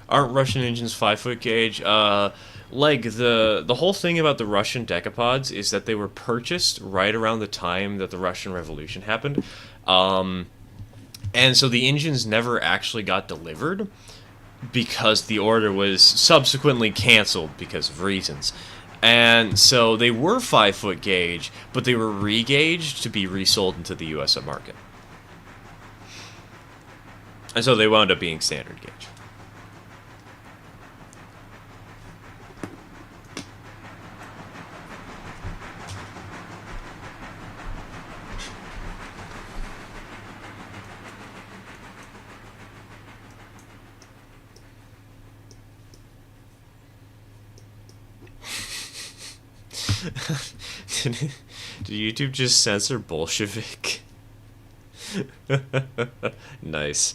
Aren't Russian engines 5-foot gauge? Like the whole thing about the Russian decapods is that they were purchased right around the time that the Russian Revolution happened, and so the engines never actually got delivered because the order was subsequently canceled because of reasons. And so they were 5-foot gauge, but they were re-gauged to be resold into the U.S. market. And so they wound up being standard gauge. Did YouTube just censor Bolshevik? Nice.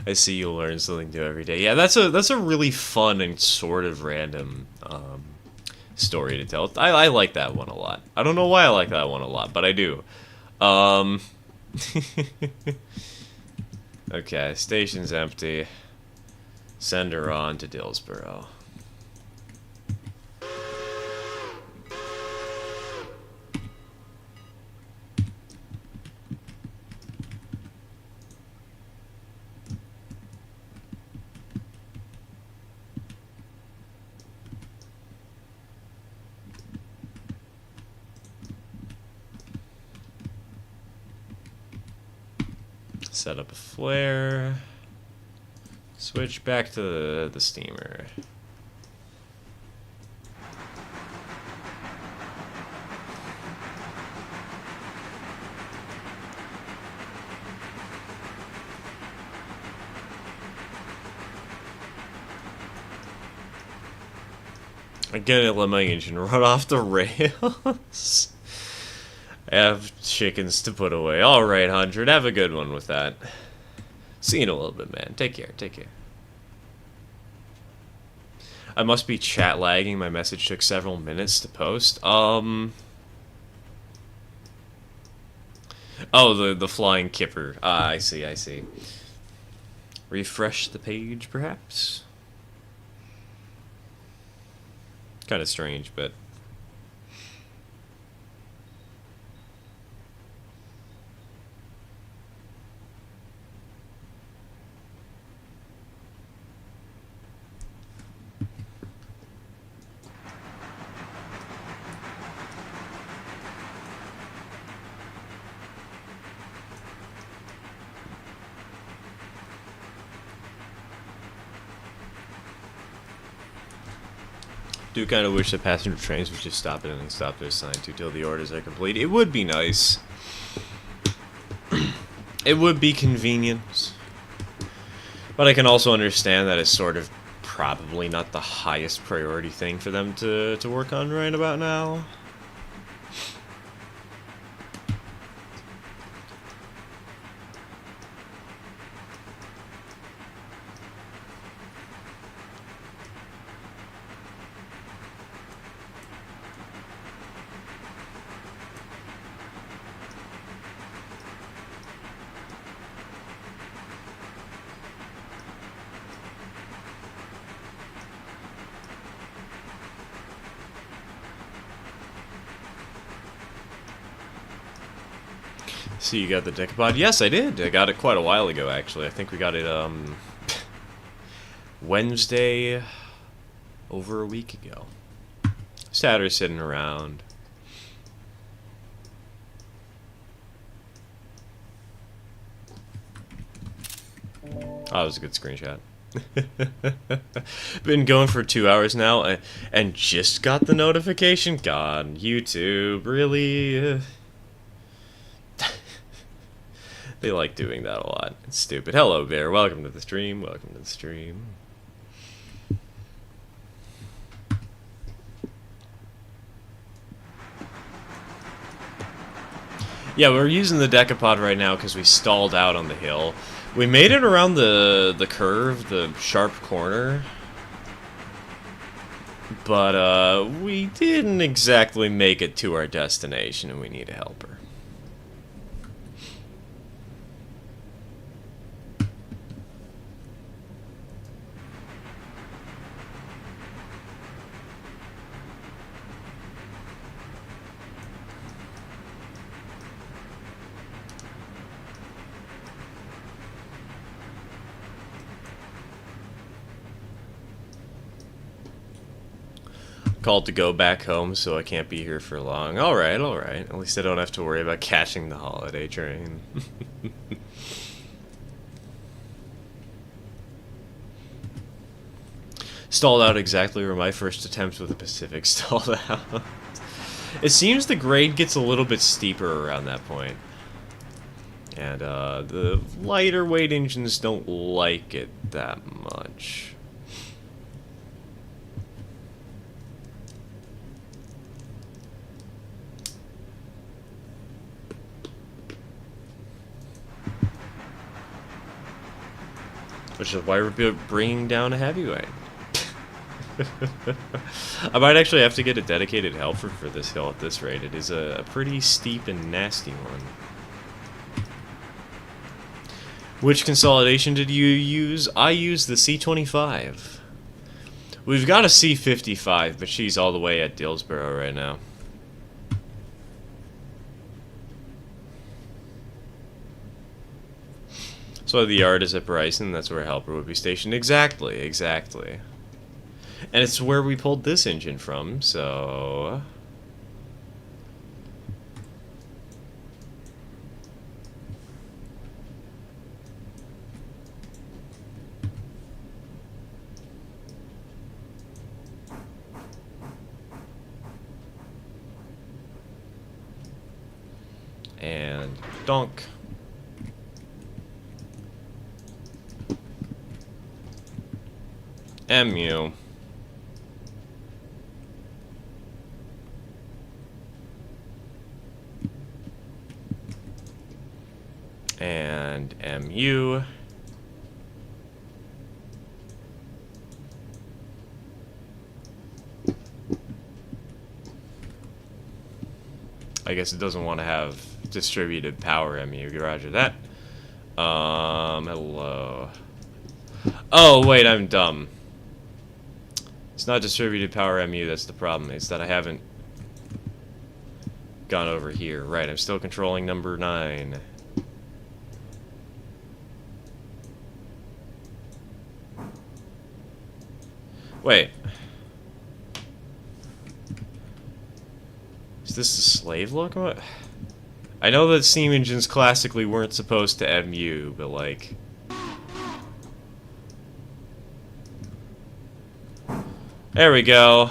I see you learn something new every day. Yeah, that's a really fun and sort of random story to tell. I like that one a lot. I don't know why I like that one a lot, but I do. Okay, station's empty. Send her on to Dillsboro. Set up a flare. Switch back to the steamer. I get it, let my engine run off the rails. I have chickens to put away. Alright, 100. Have a good one with that. See you in a little bit, man. Take care. Take care. I must be chat lagging. My message took several minutes to post. Oh, the flying kipper. Ah, I see, I see. Refresh the page, perhaps? Kind of strange, but... do kind of wish that passenger trains would just stop at any stop they're assigned to till the orders are complete. It would be nice. It would be convenient. But I can also understand that it's sort of probably not the highest priority thing for them to work on right about now. So you got the decapod? Yes, I did. I got it quite a while ago, actually. I think we got it, Wednesday, over a week ago. Saturday sitting around. Oh, that was a good screenshot. Been going for 2 hours now, and just got the notification. God, YouTube, really? They like doing that a lot. It's stupid. Hello, Bear. Welcome to the stream. Welcome to the stream. Yeah, we're using the decapod right now because we stalled out on the hill. We made it around the curve, the sharp corner. But, we didn't exactly make it to our destination, and we need a helper. Called to go back home, so I can't be here for long. Alright, alright. At least I don't have to worry about catching the holiday train. Stalled out exactly where my first attempt with the Pacific stalled out. It seems the grade gets a little bit steeper around that point. And, the lighter weight engines don't like it that much. Which is why we're bringing down a heavyweight. I might actually have to get a dedicated helper for this hill at this rate. It is a pretty steep and nasty one. Which consolidation did you use? I used the C25. We've got a C55, but she's all the way at Dillsborough right now. So the yard is at Bryson, that's where a helper would be stationed. Exactly, exactly. And it's where we pulled this engine from, so... And donk. MU. And MU. I guess it doesn't want to have distributed power MU. Roger that. Hello. Oh, wait, I'm dumb. It's not distributed power MU, that's the problem. It's that I haven't gone over here. Right, I'm still controlling number 9. Wait. Is this a slave locomotive? I know that steam engines classically weren't supposed to MU, but like... There we go.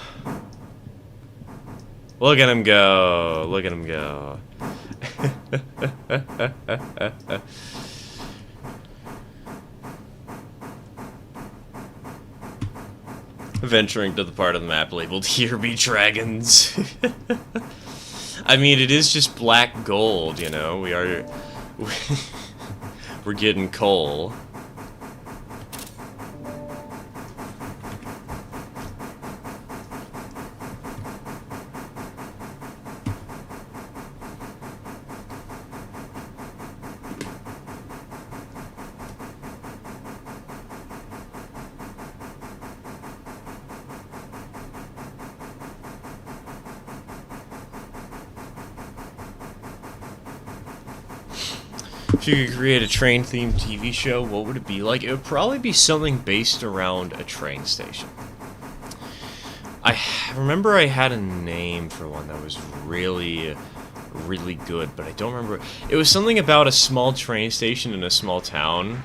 Look at him go. Look at him go. Venturing to the part of the map labeled "Here Be Dragons." I mean, it is just black gold, you know. We're getting coal. If you could create a train-themed TV show, what would it be like? It would probably be something based around a train station. I remember I had a name for one that was really good, but I don't remember. It was something about a small train station in a small town.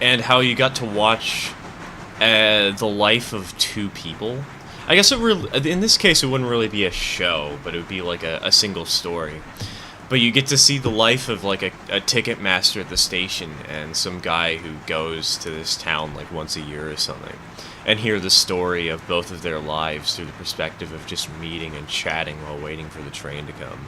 and how you got to watch the life of two people. I guess in this case it wouldn't really be a show, but it would be like a single story. But you get to see the life of like a ticket master at the station and some guy who goes to this town like once a year or something, and hear the story of both of their lives through the perspective of just meeting and chatting while waiting for the train to come.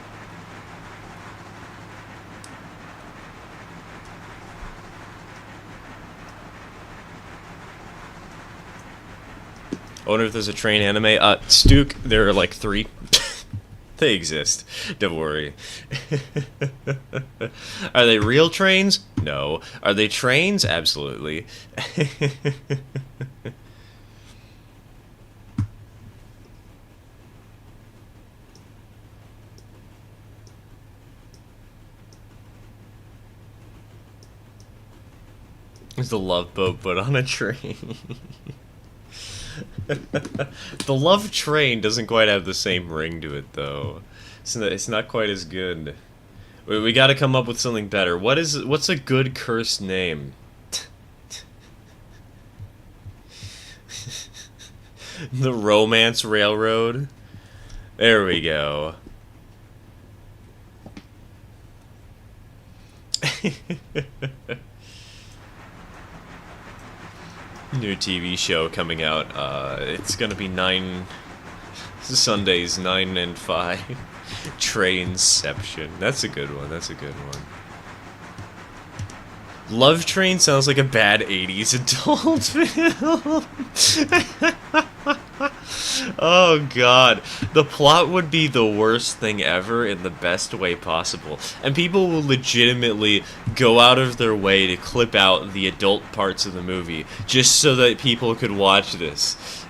I wonder if there's a train anime. Stuke, there are like 3. They exist. Don't worry. Are they real trains? No. Are they trains? Absolutely. It's the Love Boat, but on a train. The Love Train doesn't quite have the same ring to it, though. It's not quite as good. We gotta come up with something better. What's a good cursed name? The Romance Railroad? There we go. New TV show coming out. It's gonna be Sundays 9 and 5. Trainception. That's a good one. That's a good one. Love Train sounds like a bad 80s adult film. Oh god. The plot would be the worst thing ever in the best way possible. And people will legitimately go out of their way to clip out the adult parts of the movie just so that people could watch this.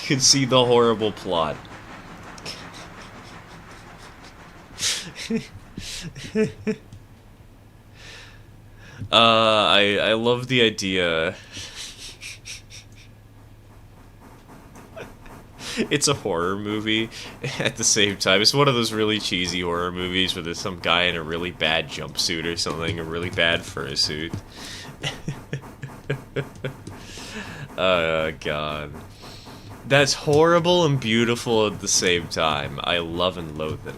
Could see the horrible plot. I love the idea. It's a horror movie at the same time. It's one of those really cheesy horror movies where there's some guy in a really bad jumpsuit or something, a really bad fursuit. Oh, God. That's horrible and beautiful at the same time. I love and loathe it.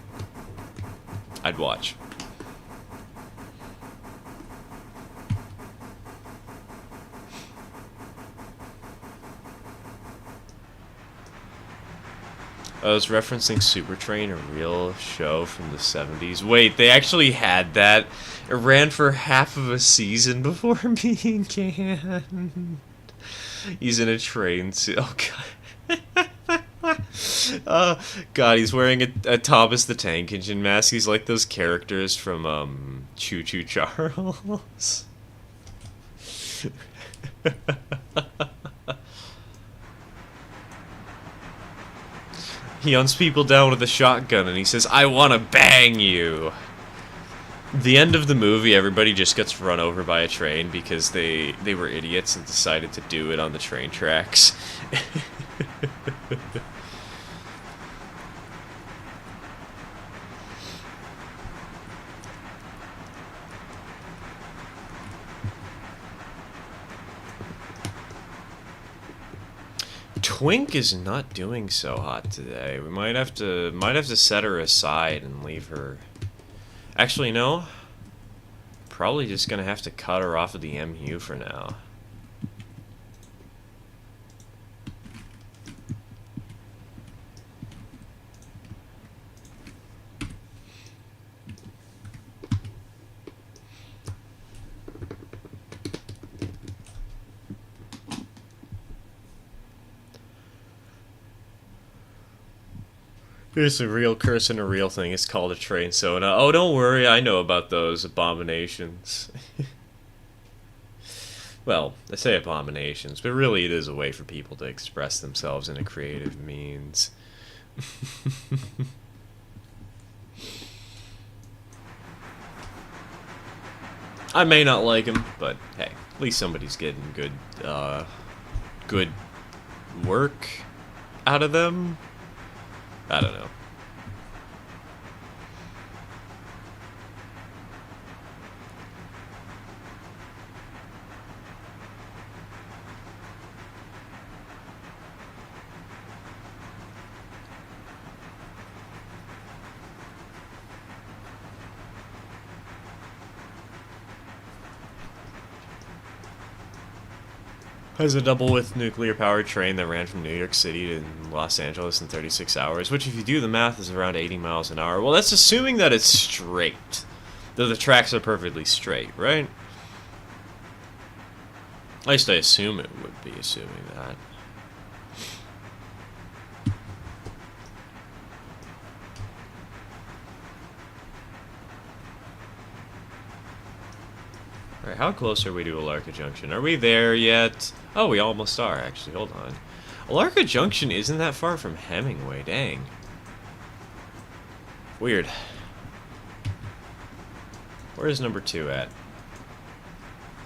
I'd watch. I was referencing Super Train, a real show from the 70s. Wait, they actually had that? It ran for half of a season before being canned. He's in a train suit. Oh, God. God, he's wearing a Thomas the Tank Engine mask. He's like those characters from, Choo Choo Charles. He hunts people down with a shotgun and he says, "I want to bang you." The end of the movie, everybody just gets run over by a train because they were idiots and decided to do it on the train tracks. Twink is not doing so hot today. We might have to set her aside and leave her. Actually, no. Probably just gonna have to cut her off of the MU for now. There's a real curse and a real thing. It's called a train soda. Oh, don't worry. I know about those abominations. Well, I say abominations, but really it is a way for people to express themselves in a creative means. I may not like him, but hey, at least somebody's getting good work out of them. I don't know. Has a double-width nuclear-powered train that ran from New York City to Los Angeles in 36 hours, which if you do the math is around 80 miles an hour. Well, that's assuming that it's straight. Though the tracks are perfectly straight, right? At least I assume it would be assuming that. Alright, how close are we to Alara Junction? Are we there yet? Oh, we almost are, actually. Hold on. Alara Junction isn't that far from Hemingway, dang. Weird. Where's number 2 at?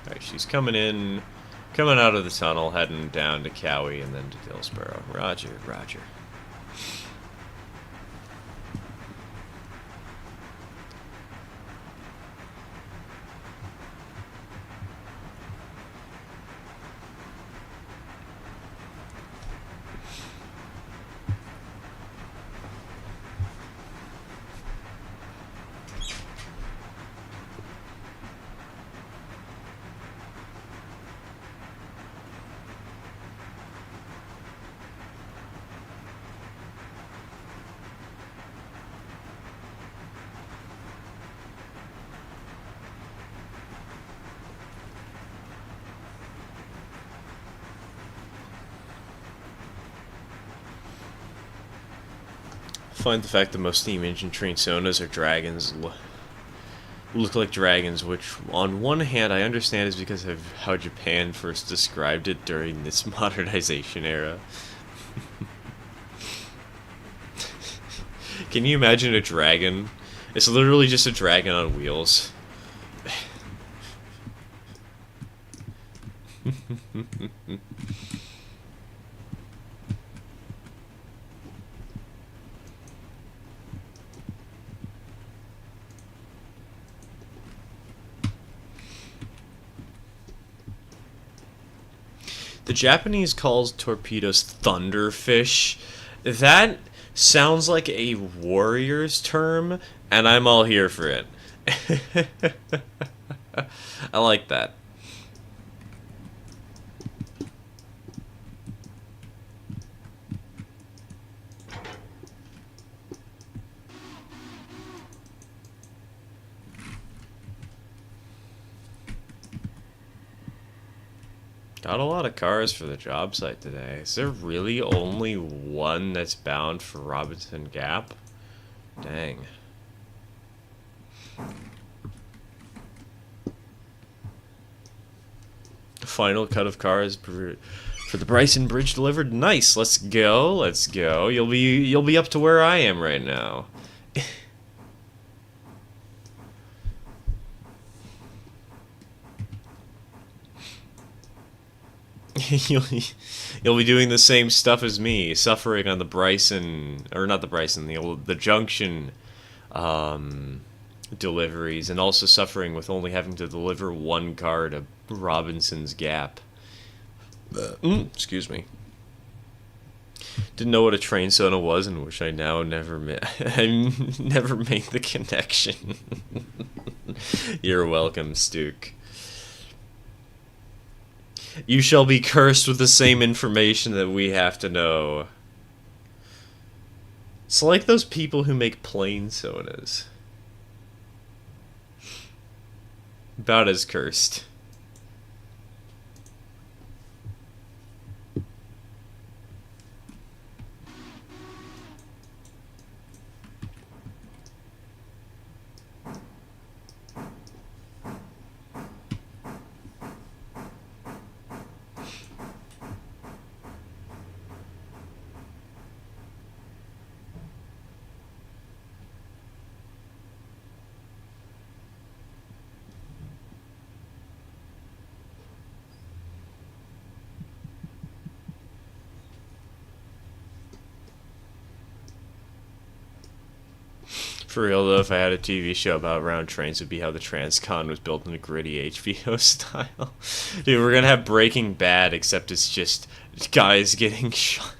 Alright, she's coming out of the tunnel, heading down to Cowie and then to Dillsboro. Roger, roger. Find the fact that most steam engine train sonas are dragons look like dragons, which on one hand I understand is because of how Japan first described it during this modernization era. Can you imagine a dragon? It's literally just a dragon on wheels. The Japanese calls torpedoes thunderfish. That sounds like a warrior's term, and I'm all here for it. I like that. Got a lot of cars for the job site today. Is there really only one that's bound for Robinson Gap? Dang. Final cut of cars for the Bryson Bridge delivered. Nice. Let's go. Let's go. You'll be up to where I am right now. You'll be doing the same stuff as me, suffering on the Bryson, or not the Bryson, the Junction deliveries, and also suffering with only having to deliver one car to Robinson's Gap. Excuse me. Didn't know what a train soda was, and wish I now never I never made the connection. You're welcome, Stuke. You shall be cursed with the same information that we have to know. It's like those people who make plain sodas. About as cursed. For real though, if I had a TV show about round trains, it'd be how the Transcon was built in a gritty HBO style. Dude, we're gonna have Breaking Bad, except it's just guys getting shot,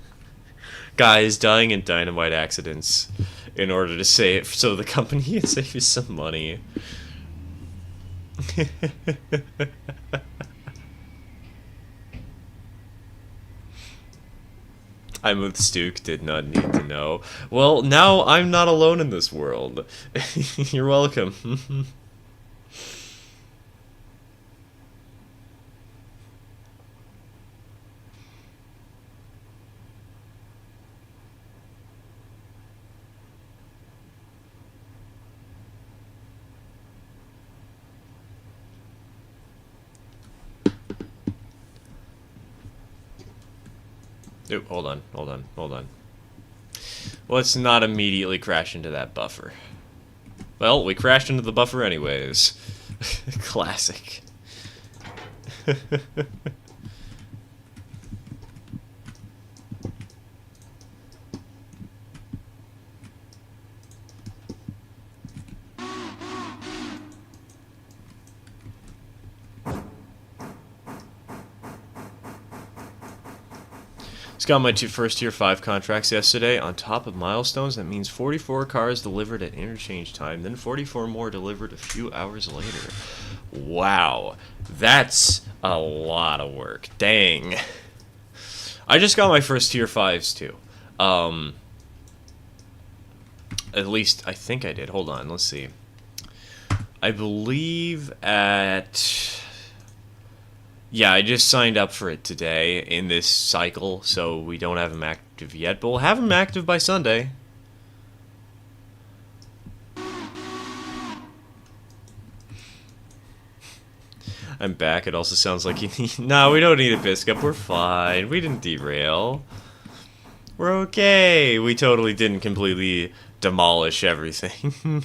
guys dying in dynamite accidents in order to save, so the company can save you some money. I'm with Stuke, did not need to know. Well, now I'm not alone in this world. You're welcome. Oop, hold on. Let's not immediately crash into that buffer. Well, we crashed into the buffer anyways. Classic. Just got my first tier 5 contracts yesterday. On top of milestones, that means 44 cars delivered at interchange time, then 44 more delivered a few hours later. Wow, that's a lot of work. Dang. I just got my first tier 5s too. At least I think I did. Hold on, let's see. I believe at... Yeah, I just signed up for it today in this cycle, so we don't have them active yet, but we'll have them active by Sunday. I'm back. It also sounds like you need... No, we don't need a biscuit. We're fine. We didn't derail. We're okay. We totally didn't completely demolish everything.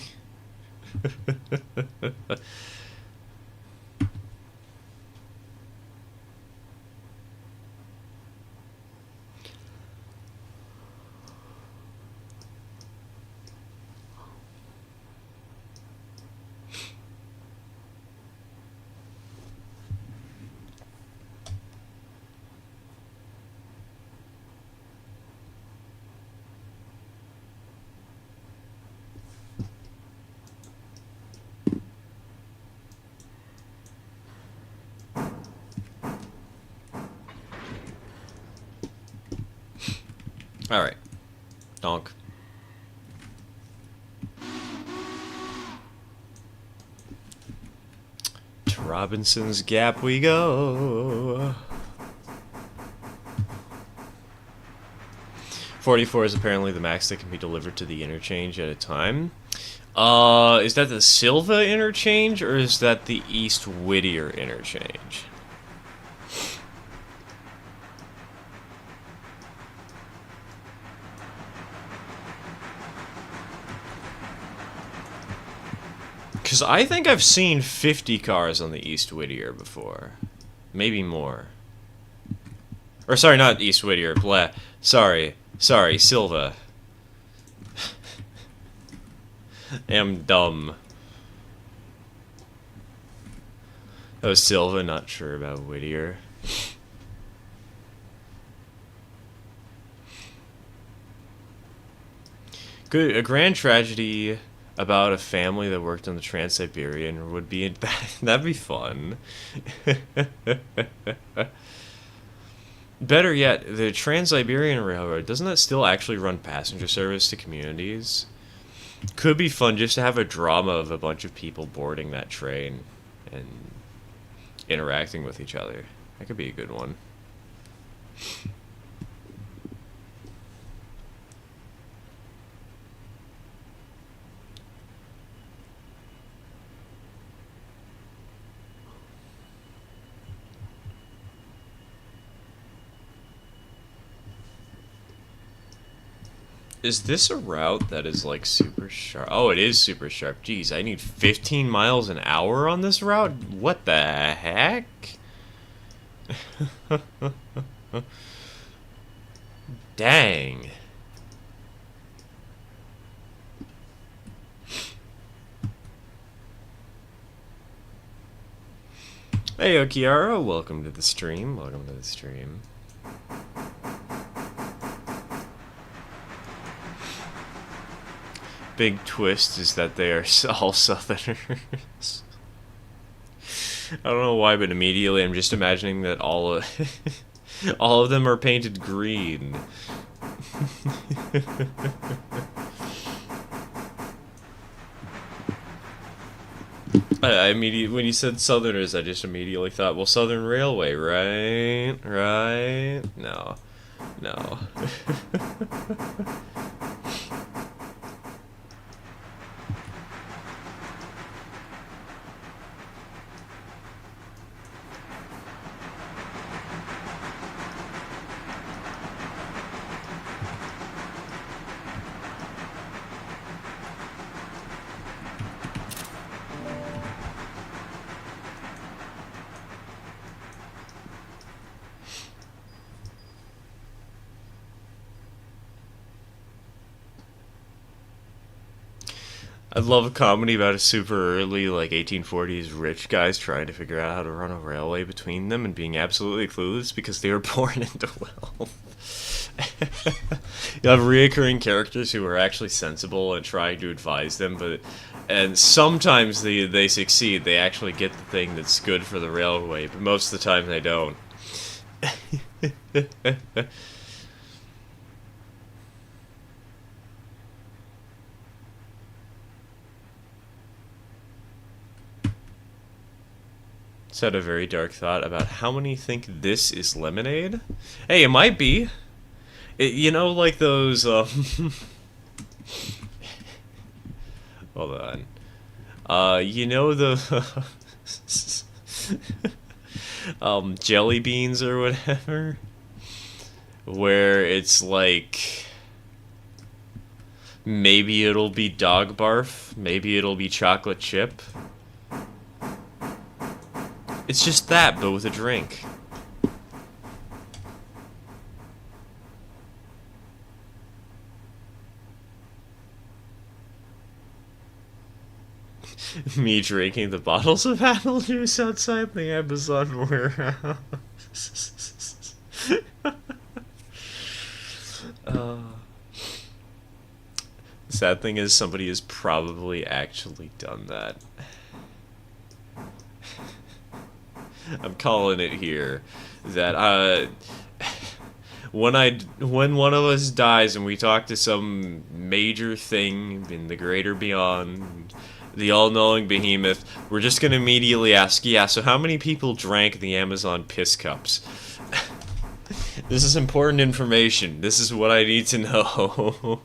Alright. Donk. To Robinson's Gap we go. 44 is apparently the max that can be delivered to the interchange at a time. Is that the Silva interchange, or is that the East Whittier interchange? Because I think I've seen 50 cars on the East Whittier before. Maybe more. Or sorry, not East Whittier. Blah. Sorry, Silva. Am dumb. Oh, Silva, not sure about Whittier. Good, a grand tragedy about a family that worked on the Trans-Siberian would be... That'd be fun. Better yet, the Trans-Siberian Railroad, doesn't that still actually run passenger service to communities? Could be fun just to have a drama of a bunch of people boarding that train and interacting with each other. That could be a good one. Is this a route that is, like, super sharp? Oh, it is super sharp. Jeez, I need 15 miles an hour on this route? What the heck? Dang. Hey, Okiara, welcome to the stream. Welcome to the stream. Big twist is that they are all Southerners. I don't know why, but immediately I'm just imagining that all of them are painted green. I immediately, when you said Southerners, I just immediately thought, well, Southern Railway, right? Right? No. No. I'd love a comedy about a super early, like 1840s rich guys trying to figure out how to run a railway between them and being absolutely clueless because they were born into wealth. You have reoccurring characters who are actually sensible and trying to advise them, and sometimes they succeed. They actually get the thing that's good for the railway, but most of the time they don't. Said a very dark thought about how many think this is lemonade. Hey, it might be. You know, like those. Hold on. You know the jelly beans or whatever, where it's like maybe it'll be dog barf, maybe it'll be chocolate chip. It's just that, but with a drink. Me drinking the bottles of apple juice outside the Amazon warehouse. uh, Sad thing is, somebody has probably actually done that. I'm calling it here that when one of us dies and we talk to some major thing in the greater beyond, the all-knowing behemoth, we're just gonna immediately ask, yeah, so how many people drank the Amazon piss cups? This is important information. This is what I need to know.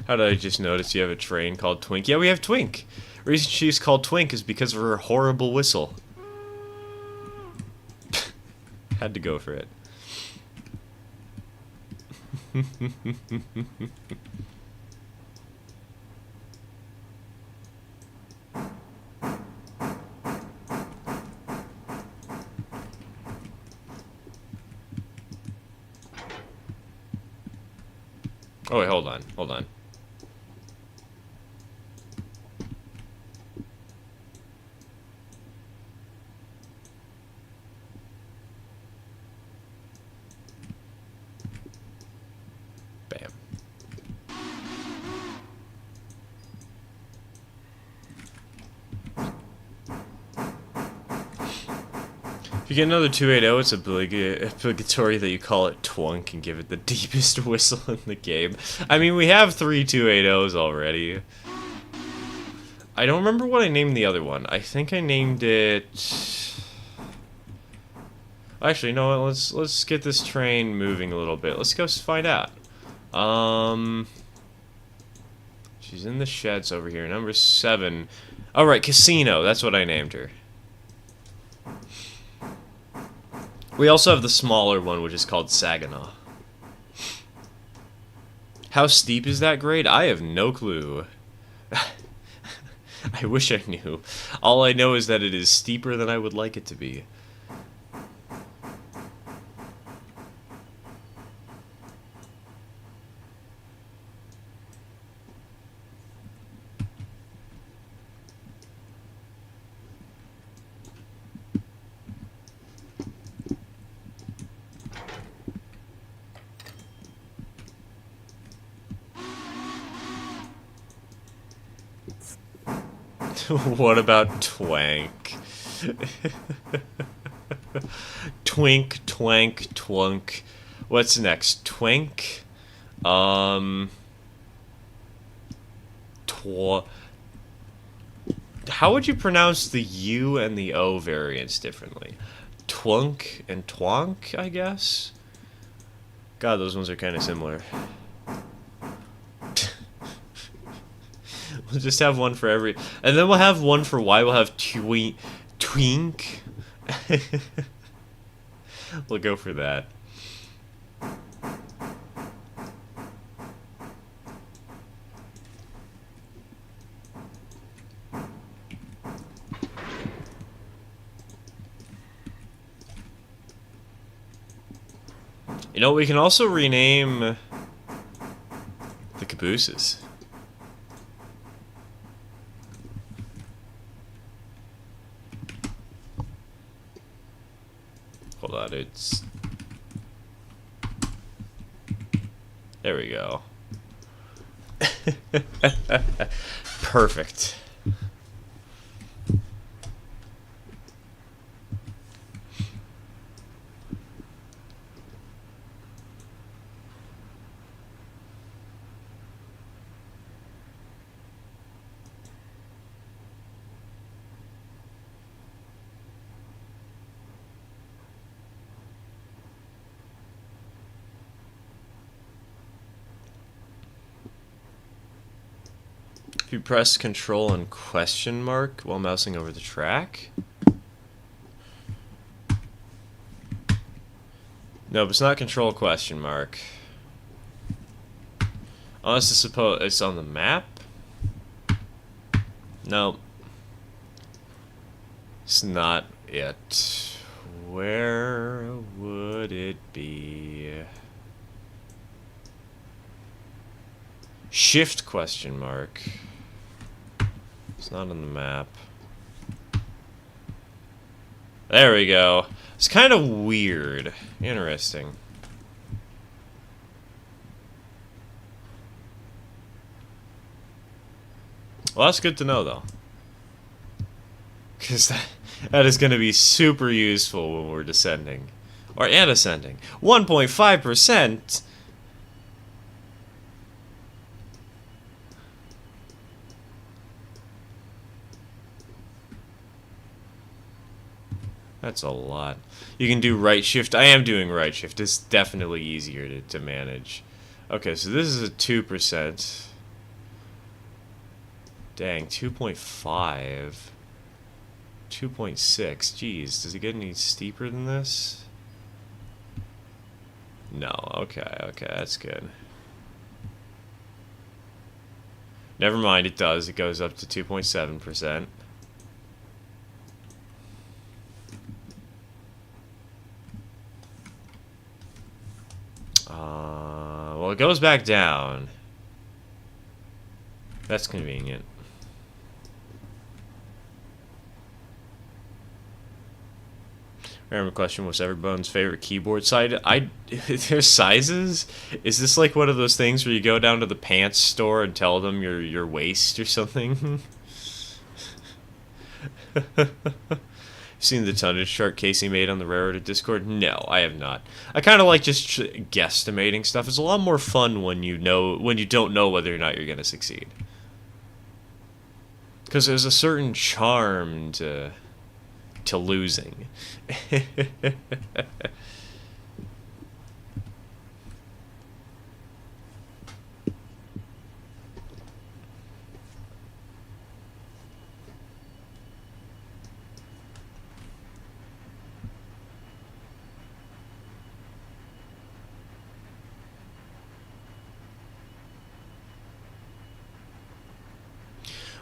How did I just notice you have a train called Twink? Yeah, we have Twink. The reason she's called Twink is because of her horrible whistle. Had to go for it. Oh wait, hold on, hold on. Bam. If you get another 280, it's obligatory that you call it Twunk and give it the deepest whistle in the game. I mean, we have 3 280s already. I don't remember what I named the other one. I think I named it... Actually, you know what? Let's get this train moving a little bit. Let's go find out. She's in the sheds over here. Number 7. Oh, right, Casino. That's what I named her. We also have the smaller one, which is called Saginaw. How steep is that grade? I have no clue. I wish I knew. All I know is that it is steeper than I would like it to be. What about twank? Twink, twank, twunk. What's next? Twink? How would you pronounce the U and the O variants differently? Twunk and twonk, I guess? God, those ones are kind of similar. We'll just have one for every... And then we'll have one for Y. We'll have twink. We'll go for that. You know, we can also rename the cabooses. Hold on, it's... There we go. Perfect. If you press Control and question mark while mousing over the track. Nope, it's not Control question mark. Unless it's on the map. Nope. It's not it. Where would it be? Shift question mark. It's not on the map. There we go. It's kind of weird. Interesting. Well, that's good to know, though. Because that is going to be super useful when we're descending. And ascending. 1.5%? That's a lot. You can do right shift. I am doing right shift. It's definitely easier to manage. Okay, so this is a 2%. Dang, 2.5. 2.6. Jeez, does it get any steeper than this? No, okay, that's good. Never mind, it does. It goes up to 2.7%. Well, it goes back down. That's convenient. Random question: what's everyone's favorite keyboard side? There's sizes. Is this like one of those things where you go down to the pants store and tell them your waist or something? Seen the tonnage chart Casey made on the Railroad Discord? No, I have not. I kind of like just guesstimating stuff. It's a lot more fun when you don't know whether or not you're going to succeed. Because there's a certain charm to losing.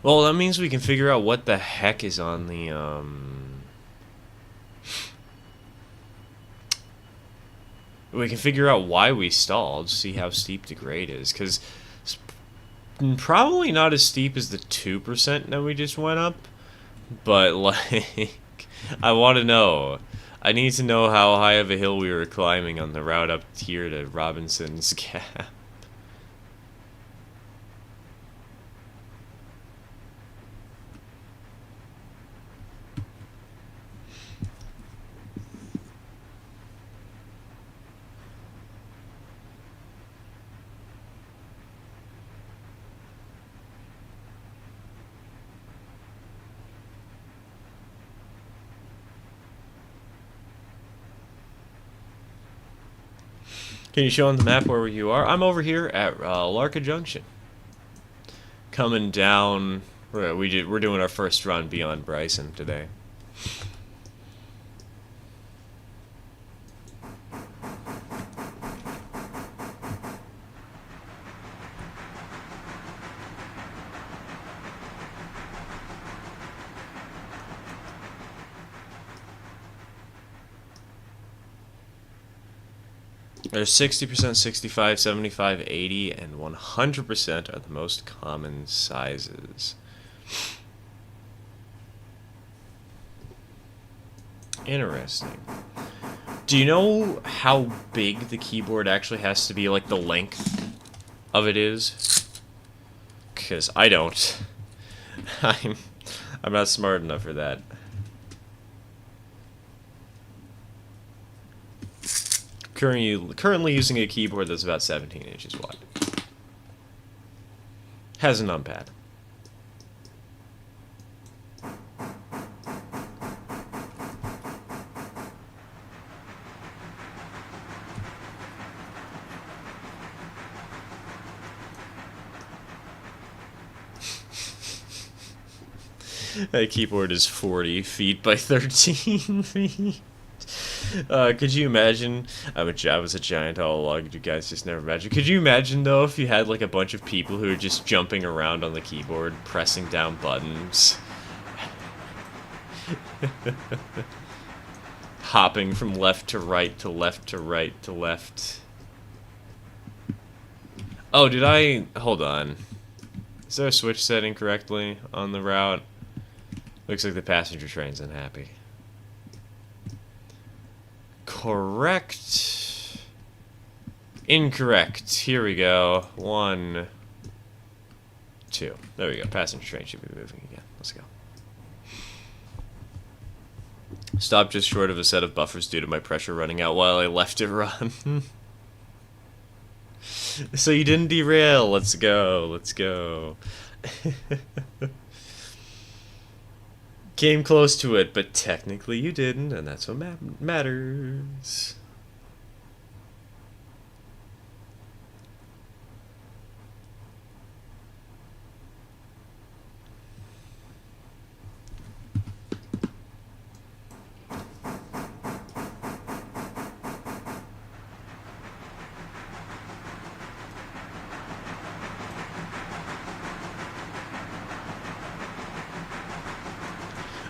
Well, that means we can figure out what the heck is on the, We can figure out why we stalled, see how steep the grade is, because it's probably not as steep as the 2% that we just went up, but, like, I want to know. I need to know how high of a hill we were climbing on the route up here to Robinson's Gap. Can you show on the map where you are? I'm over here at Larka Junction. Coming down. We're doing our first run beyond Bryson today. There's 60%, 65, 75, 80, and 100% are the most common sizes. Interesting. Do you know how big the keyboard actually has to be, like the length of it is? Because I don't. I'm not smart enough for that. Currently using a keyboard that's about 17 inches wide. Has an unpad. That keyboard is 40 feet by 13 feet. Could you imagine? I was a giant all along. You guys just never imagine. Could you imagine though if you had like a bunch of people who are just jumping around on the keyboard, pressing down buttons, hopping from left to right to left to right to left? Oh, did I? Hold on. Is there a switch set incorrectly on the route? Looks like the passenger train's unhappy. Correct. Incorrect. Here we go. 1, 2. There we go. Passenger train should be moving again. Let's go. Stopped just short of a set of buffers due to my pressure running out while I left it run. So you didn't derail. Let's go. Let's go. Came close to it, but technically you didn't, and that's what matters.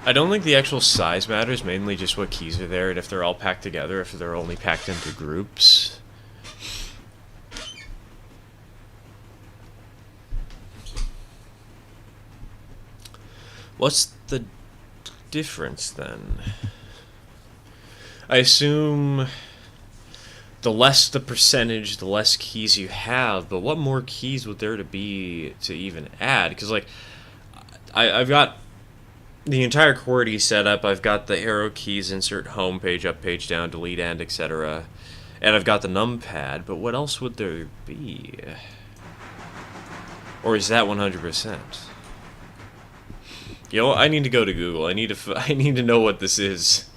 I don't think the actual size matters, mainly just what keys are there and if they're all packed together, if they're only packed into groups. What's the difference then? I assume the less the percentage, the less keys you have, but what more keys would there to be to even add? Because like, I've got the entire QWERTY setup. I've got the arrow keys, insert home page, up page, down, delete, and etc. And I've got the numpad, but what else would there be? Or is that 100%? You know, I need to go to Google. I need to know what this is.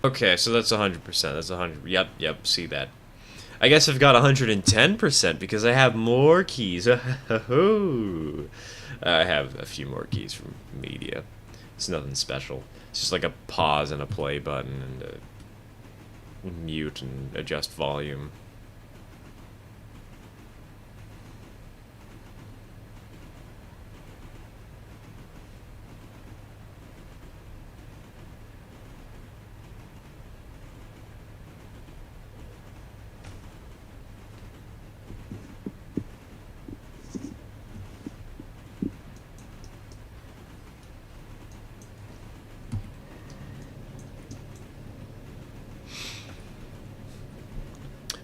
Okay, so that's 100%. That's 100. Yep, see that. I guess I've got 110% because I have more keys. I have a few more keys from media. It's nothing special. It's just like a pause and a play button and a mute and adjust volume.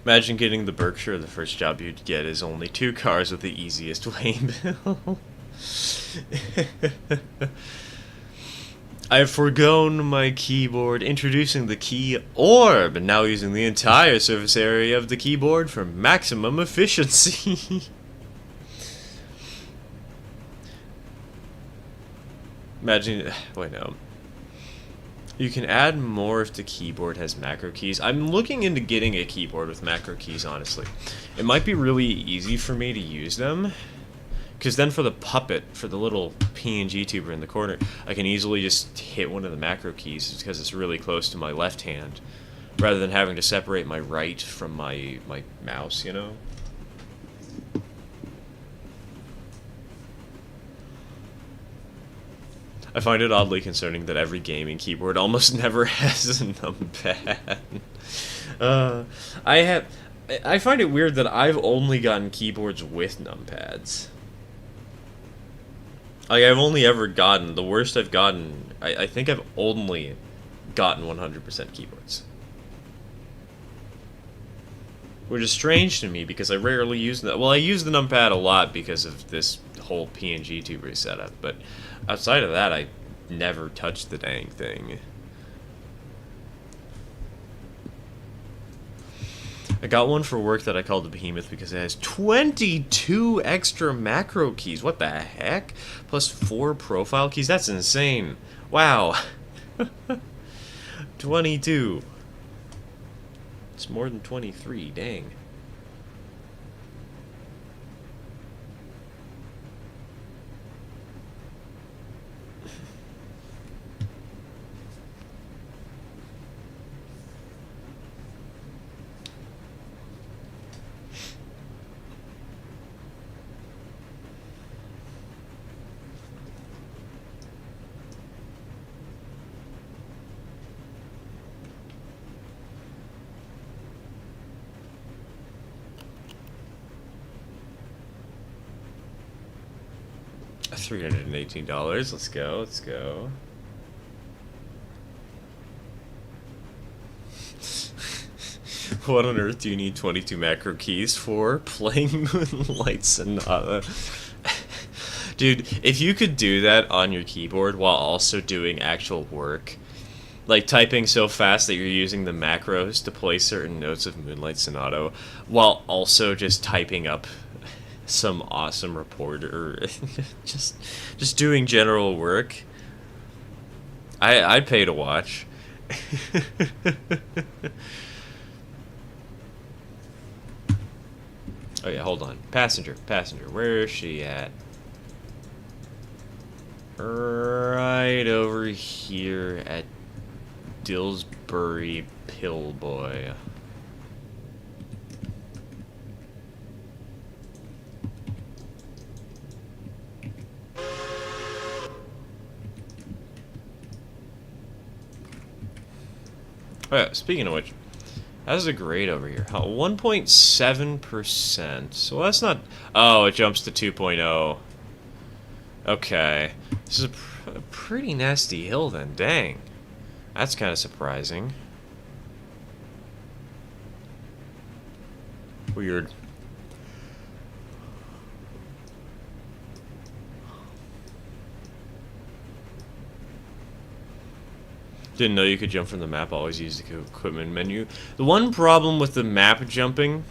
Imagine getting the Berkshire. The first job you'd get is only 2 cars with the easiest way bill. I've foregone my keyboard, introducing the key orb, and now using the entire surface area of the keyboard for maximum efficiency. Imagine, wait no. You can add more if the keyboard has macro keys. I'm looking into getting a keyboard with macro keys, honestly. It might be really easy for me to use them, because then for the puppet, for the little PNG tuber in the corner, I can easily just hit one of the macro keys because it's really close to my left hand, rather than having to separate my right from my mouse, you know? I find it oddly concerning that every gaming keyboard almost never has a numpad. I find it weird that I've only gotten keyboards with numpads. Like, I've only ever gotten, the worst I've gotten, I think I've only gotten 100% keyboards. Which is strange to me because I rarely use that. Well, I use the numpad a lot because of this whole PNG tuber setup, but outside of that, I never touched the dang thing. I got one for work that I called the Behemoth because it has 22 extra macro keys. What the heck? Plus 4 profile keys? That's insane. Wow. 22. It's more than 23, dang. $318. Let's go. Let's go. What on earth do you need 22 macro keys for? Playing Moonlight Sonata. Dude, if you could do that on your keyboard while also doing actual work, like typing so fast that you're using the macros to play certain notes of Moonlight Sonata, while also just typing up some awesome report or just doing general work, I'd pay to watch. Oh yeah, hold on. Passenger, where is she at? Right over here at Dillsbury Pillboy. Oh yeah, speaking of which, how's the grade over here? 1.7%. So that's not... Oh, it jumps to 2.0. Okay. This is a pretty nasty hill then. Dang. That's kind of surprising. Weird. Didn't know you could jump from the map. Always use the equipment menu. The one problem with the map jumping...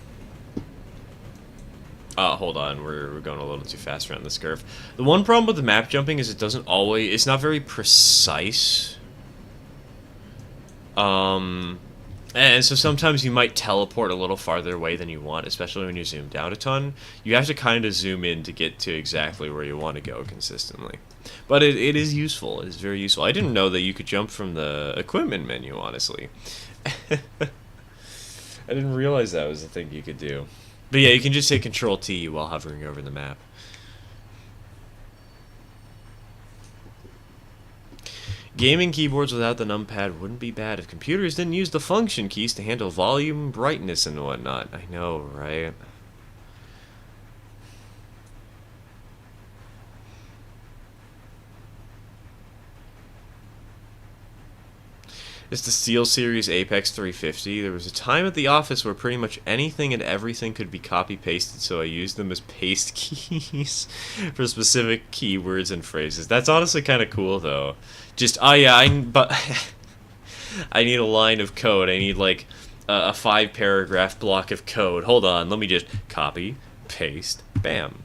hold on. We're going a little too fast around this curve. The one problem with the map jumping is it doesn't always... It's not very precise. And so sometimes you might teleport a little farther away than you want, especially when you zoom down a ton. You have to kind of zoom in to get to exactly where you want to go consistently. But it is useful. It is very useful. I didn't know that you could jump from the equipment menu, honestly. I didn't realize that was a thing you could do. But yeah, you can just hit Control-T while hovering over the map. Gaming keyboards without the numpad wouldn't be bad if computers didn't use the function keys to handle volume, brightness, and whatnot. I know, right? It's the SteelSeries Apex 350. There was a time at the office where pretty much anything and everything could be copy-pasted, so I used them as paste keys for specific keywords and phrases. That's honestly kind of cool, though. Just, oh yeah, but I need a line of code. I need, like, a 5-paragraph block of code. Hold on, let me just copy, paste, bam.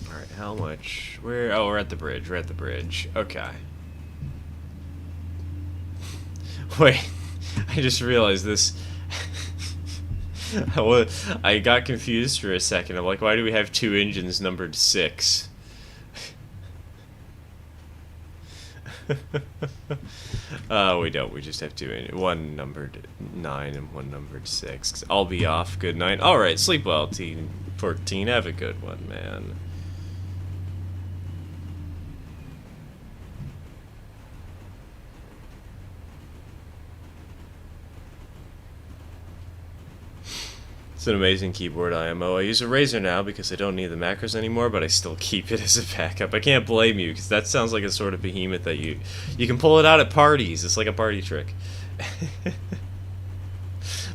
Alright, how much? Where? Oh, we're at the bridge. We're at the bridge. Okay. Wait, I just realized this. I got confused for a second. I'm like, why do we have 2 engines numbered 6? We don't. We just have 2 one numbered 9 and one numbered 6. I'll be off. Good night. Alright, sleep well, Team 14. Have a good one, man. It's an amazing keyboard, IMO. I use a Razer now because I don't need the macros anymore, but I still keep it as a backup. I can't blame you, because that sounds like a sort of behemoth that you can pull it out at parties. It's like a party trick.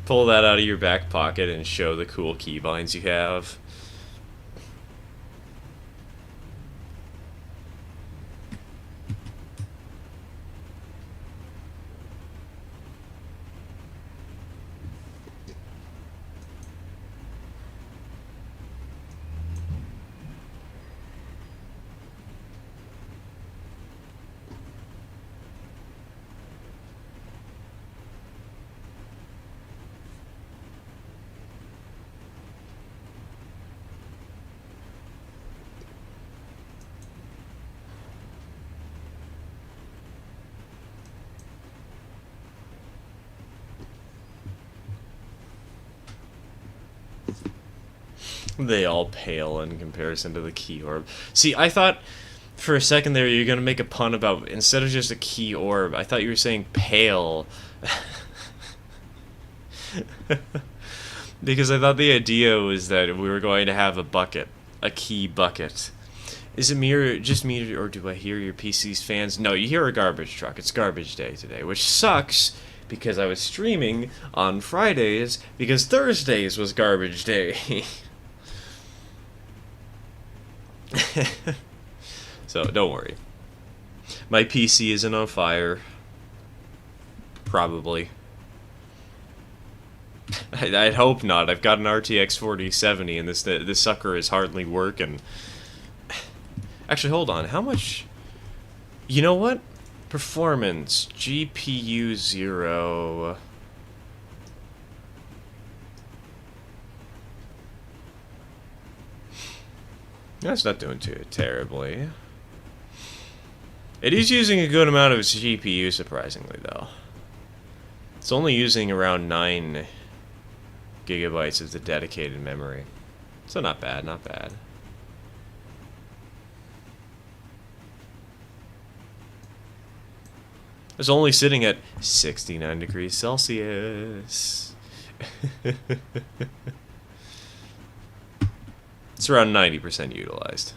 Pull that out of your back pocket and show the cool keybinds you have. They all pale in comparison to the key orb. See, I thought for a second there you were going to make a pun about, instead of just a key orb, I thought you were saying pale. Because I thought the idea was that we were going to have a bucket. A key bucket. Is it just me, or do I hear your PC's fans? No, you hear a garbage truck. It's garbage day today, which sucks because I was streaming on Fridays because Thursdays was garbage day. So, don't worry. My PC isn't on fire. Probably. I'd hope not. I've got an RTX 4070 and this sucker is hardly working. Actually, hold on. How much... You know what? Performance. GPU 0... That's not doing too terribly. It is using a good amount of its GPU, surprisingly, though. It's only using around 9 gigabytes of the dedicated memory. So not bad, not bad. It's only sitting at 69 degrees Celsius. It's around 90% utilized.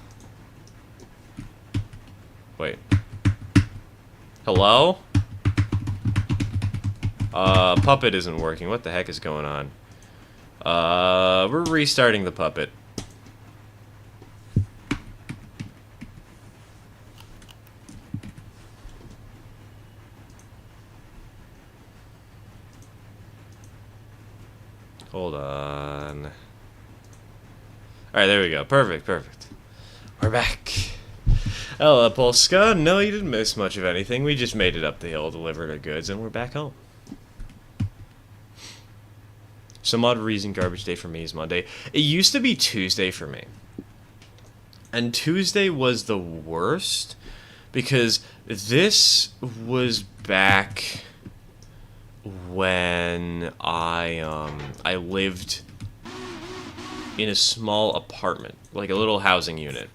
Wait. Hello? Puppet isn't working. What the heck is going on? We're restarting the puppet. Hold on. Alright, there we go. Perfect, perfect. We're back. Hello, Polska. No, you didn't miss much of anything. We just made it up the hill, delivered our goods, and we're back home. Some odd reason garbage day for me is Monday. It used to be Tuesday for me. And Tuesday was the worst because this was back when I lived in a small apartment, like a little housing unit.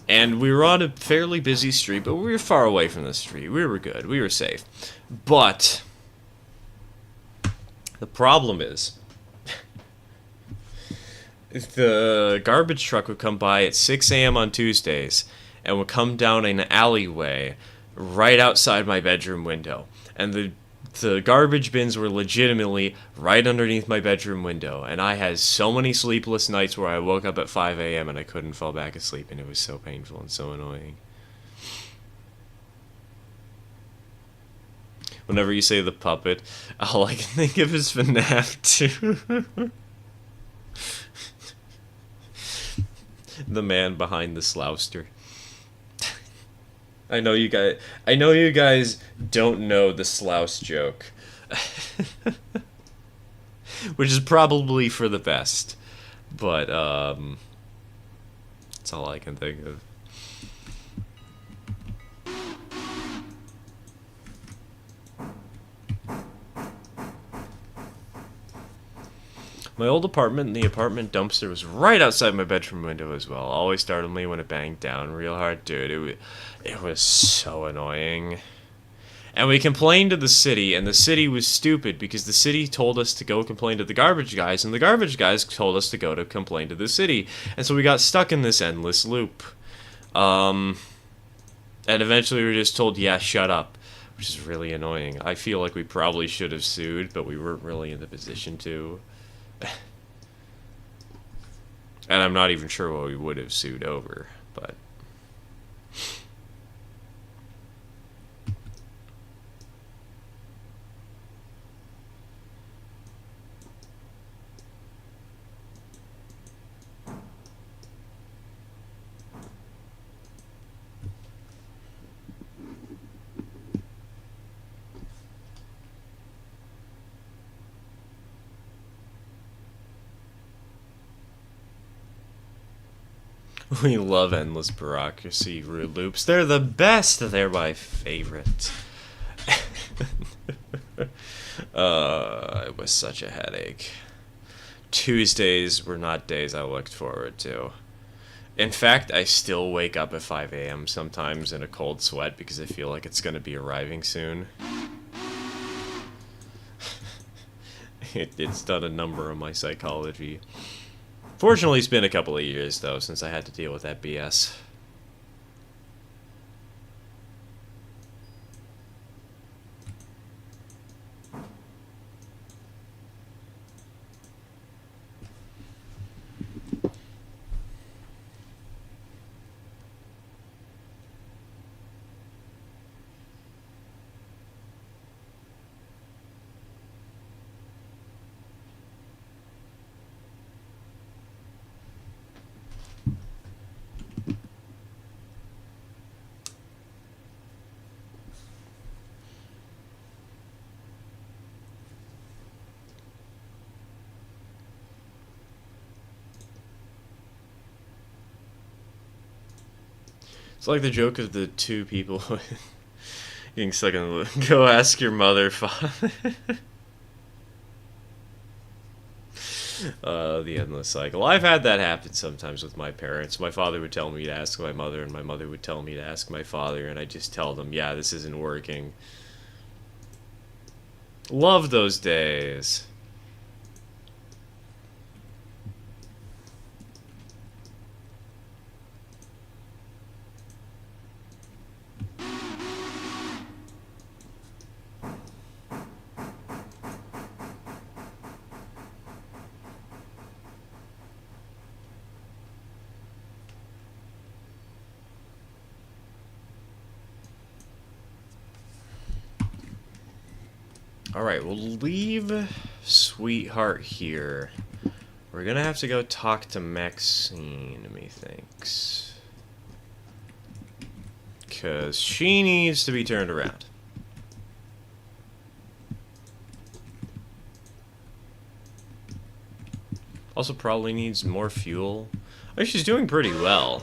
And we were on a fairly busy street, but we were far away from the street. We were good. We were safe. But the problem is the garbage truck would come by at 6 a.m. on Tuesdays and would come down an alleyway right outside my bedroom window. And the garbage bins were legitimately right underneath my bedroom window. And I had so many sleepless nights where I woke up at 5 a.m. and I couldn't fall back asleep. And it was so painful and so annoying. Whenever you say the puppet, all I can think of is FNAF 2. The man behind the slouster. I know you guys don't know the slouse joke. Which is probably for the best. But that's all I can think of. My old apartment and the apartment dumpster was right outside my bedroom window as well. Always startled me when it banged down real hard. Dude, it was so annoying. And we complained to the city, and the city was stupid because the city told us to go complain to the garbage guys, and the garbage guys told us to go to complain to the city. And so we got stuck in this endless loop. And eventually we were just told, yeah, shut up, which is really annoying. I feel like we probably should have sued, but we weren't really in the position to. And I'm not even sure what we would have sued over, but we love endless bureaucracy loops. They're the best. They're my favorite. It was such a headache. Tuesdays were not days I looked forward to. In fact, I still wake up at 5 a.m. sometimes in a cold sweat because I feel like it's going to be arriving soon. It's done a number on my psychology. Fortunately, it's been a couple of years, though, since I had to deal with that BS. It's like the joke of the two people getting stuck in the go ask your mother, father. The endless cycle. I've had that happen sometimes with my parents. My father would tell me to ask my mother, and my mother would tell me to ask my father, and I just tell them, yeah, this isn't working. Love those days. Alright, we'll leave sweetheart here. We're gonna have to go talk to Maxine, methinks. Because she needs to be turned around. Also probably needs more fuel. Oh, she's doing pretty well.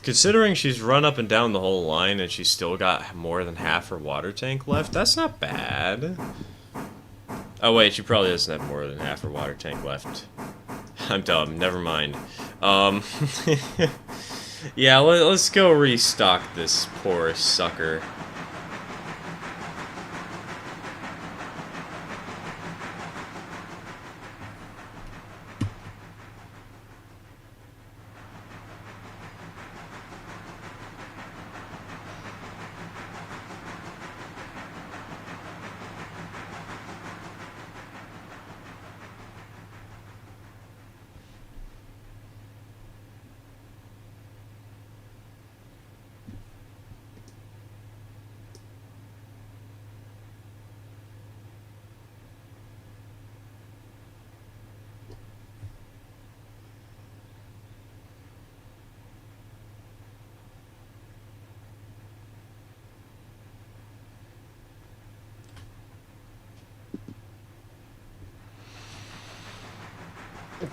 Considering she's run up and down the whole line and she's still got more than half her water tank left, that's not bad. Oh wait, she probably doesn't have more than half her water tank left. I'm dumb, never mind. Yeah, let's go restock this poor sucker.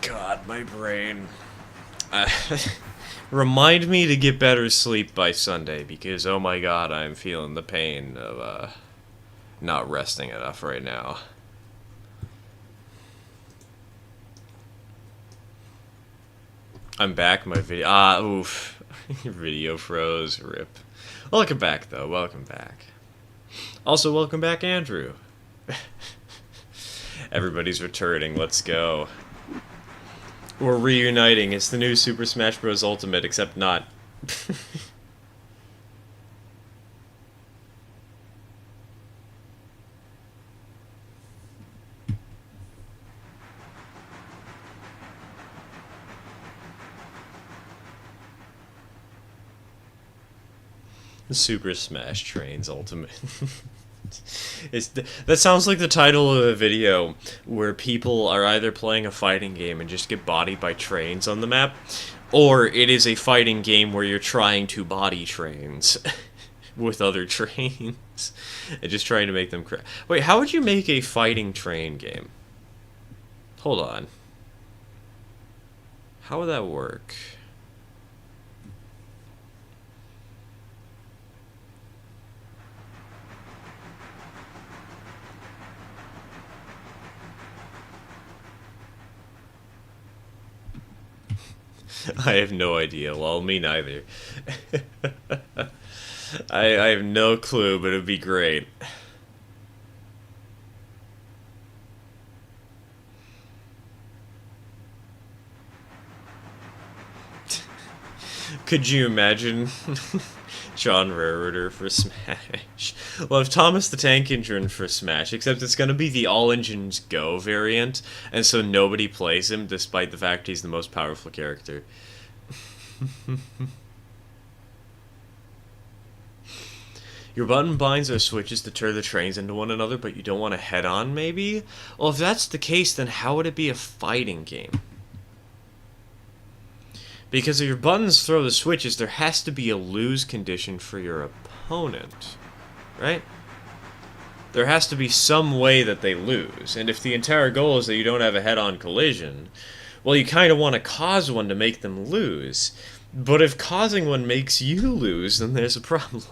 God, my brain. Remind me to get better sleep by Sunday, because oh my god, I'm feeling the pain of not resting enough right now. I'm back, my video. Oof. Your video froze, rip. Welcome back, though. Welcome back. Also, welcome back, Andrew. Everybody's returning. Let's go. We're reuniting. It's the new Super Smash Bros. Ultimate, except not. Super Smash Trains Ultimate. That sounds like the title of a video where people are either playing a fighting game and just get bodied by trains on the map, or it is a fighting game where you're trying to body trains with other trains and just trying to make them crash. Wait, how would you make a fighting train game? Hold on. How would that work? I have no idea. Well, me neither. I have no clue, but it'd be great. Could you imagine John Rareter for Smash? Well, if Thomas the Tank Engine for Smash, except it's gonna be the All Engines Go variant, and so nobody plays him despite the fact he's the most powerful character. Your button binds are switches to turn the trains into one another, but you don't want to head on, maybe? Well, if that's the case, then how would it be a fighting game? Because if your buttons throw the switches, there has to be a lose condition for your opponent, right? There has to be some way that they lose, and if the entire goal is that you don't have a head-on collision, well, you kind of want to cause one to make them lose. But if causing one makes you lose, then there's a problem.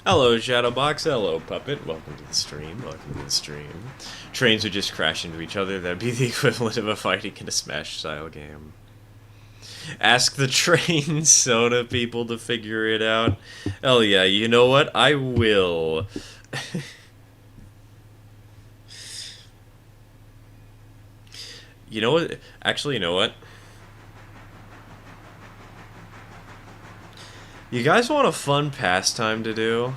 Hello, Shadowbox. Hello, Puppet. Welcome to the stream. Welcome to the stream. Trains would just crash into each other. That'd be the equivalent of a fighting in a Smash-style game. Ask the train soda people to figure it out. Hell yeah, you know what? I will. You know what? Actually, you know what? You guys want a fun pastime to do?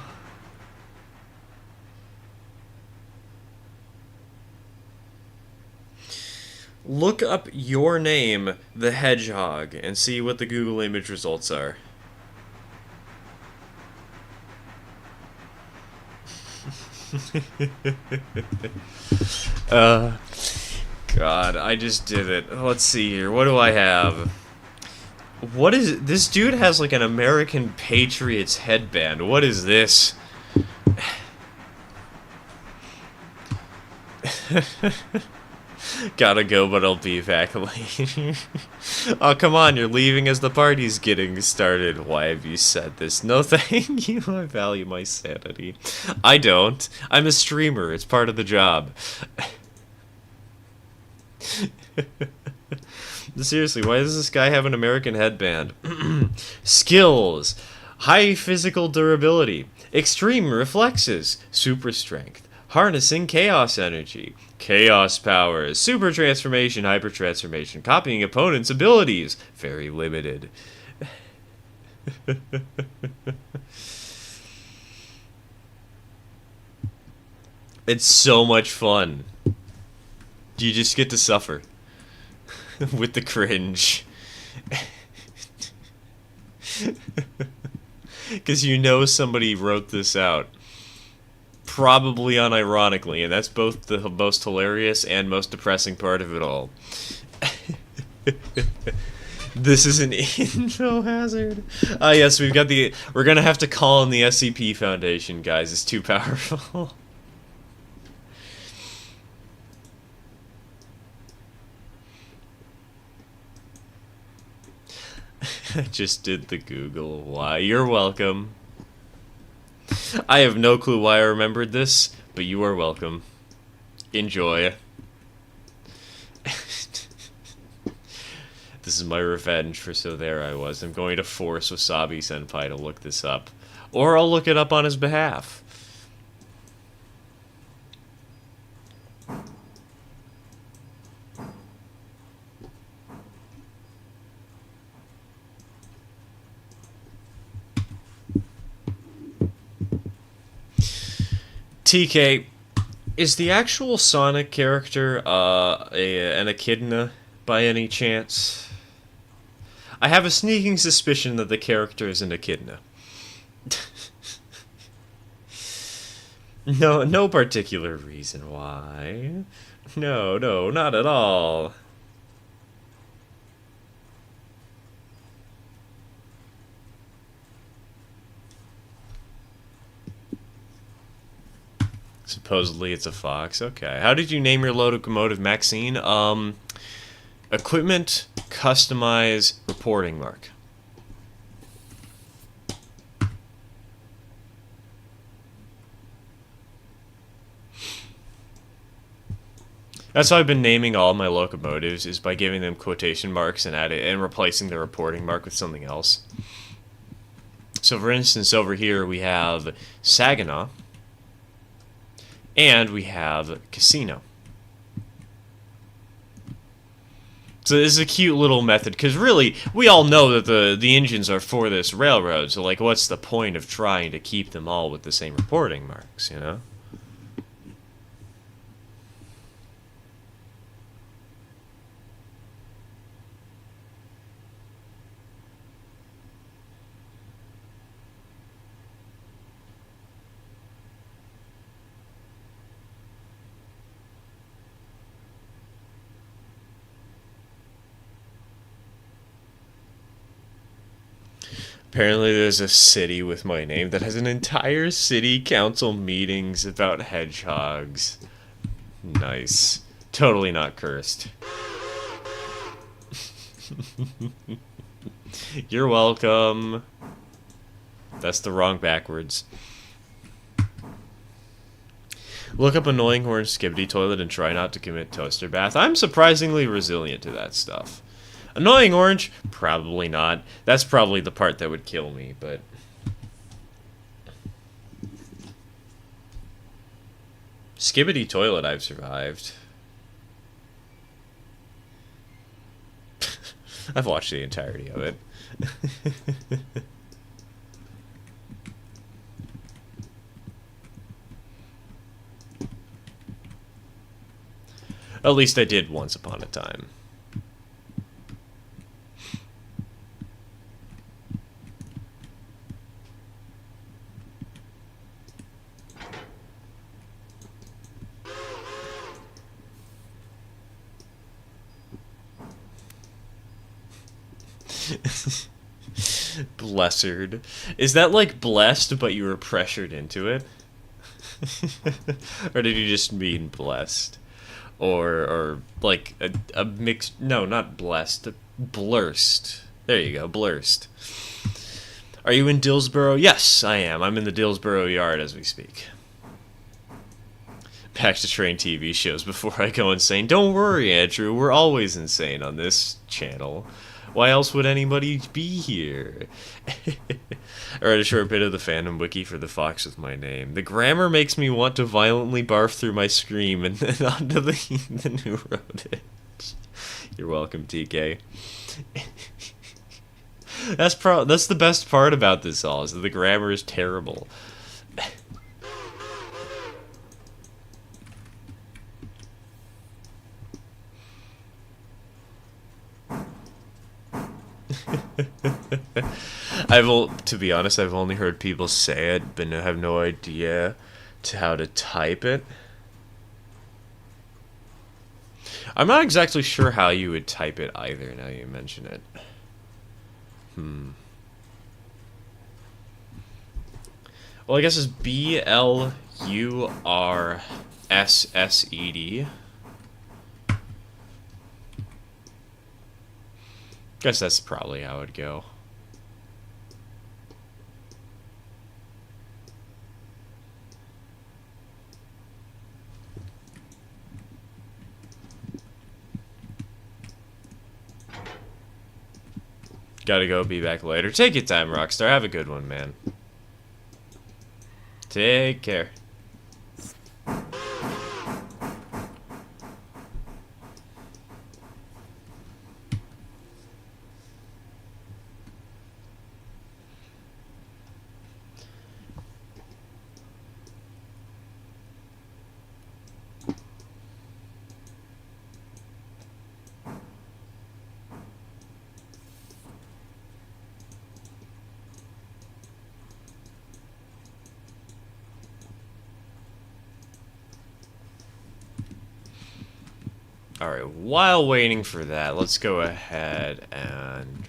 Look up your name, the Hedgehog, and see what the Google image results are. uh, God, I just did it. Let's see here. What do I have? What is it? This dude has like an American Patriots headband. What is this? Gotta go, but I'll be back later. Oh, come on, you're leaving as the party's getting started. Why have you said this? No, thank you. I value my sanity. I don't. I'm a streamer. It's part of the job. Seriously, why does this guy have an American headband? Skills. High physical durability. Extreme reflexes. Super strength. Harnessing chaos energy. Chaos powers. Super transformation. Hyper transformation. Copying opponents' abilities. Very limited. It's so much fun. You just get to suffer. With the cringe. Because you know somebody wrote this out. Probably unironically, and that's both the most hilarious and most depressing part of it all. This is an intro hazard. Ah, yes, we've got the... We're gonna have to call in the SCP Foundation, guys. It's too powerful. I just did the Google. Why? You're welcome. I have no clue why I remembered this, but you are welcome. Enjoy. This is my revenge for so there I was. I'm going to force Wasabi-senpai to look this up. Or I'll look it up on his behalf. TK, is the actual Sonic character an echidna by any chance? I have a sneaking suspicion that the character is an echidna. No particular reason why. No, not at all. Supposedly it's a fox. Okay. How did you name your locomotive, Maxine? Equipment, customize, reporting mark. That's how I've been naming all my locomotives, is by giving them quotation marks and replacing the reporting mark with something else. So for instance, over here we have Saginaw. And we have Casino. So this is a cute little method, because really, we all know that the engines are for this railroad, so like, what's the point of trying to keep them all with the same reporting marks, you know? Apparently there's a city with my name that has an entire city council meetings about hedgehogs. Nice. Totally not cursed. You're welcome. That's the wrong backwards. Look up annoying horn skibbity toilet and try not to commit toaster bath. I'm surprisingly resilient to that stuff. Annoying orange? Probably not. That's probably the part that would kill me, but... Skibbity toilet, I've survived. I've watched the entirety of it. At least I did once upon a time. Blessed. Is that like blessed, but you were pressured into it? Or did you just mean blessed? Or like a mixed... No, not blessed. Blurst. There you go, blurst. Are you in Dillsborough? Yes, I am. I'm in the Dillsborough yard as we speak. Back to train TV shows before I go insane. Don't worry, Andrew. We're always insane on this channel. Why else would anybody be here? I read a short bit of the fandom wiki for the fox with my name. The grammar makes me want to violently barf through my scream and then onto the new wrote it. You're welcome, TK. That's the best part about this all, is that the grammar is terrible. To be honest, I've only heard people say it, but I have no idea how to type it. I'm not exactly sure how you would type it either, now you mention it. Well, I guess it's BLURSSED. Guess that's probably how it'd go. Gotta go, be back later. Take your time, Rockstar. Have a good one, man. Take care. Alright, while waiting for that, let's go ahead and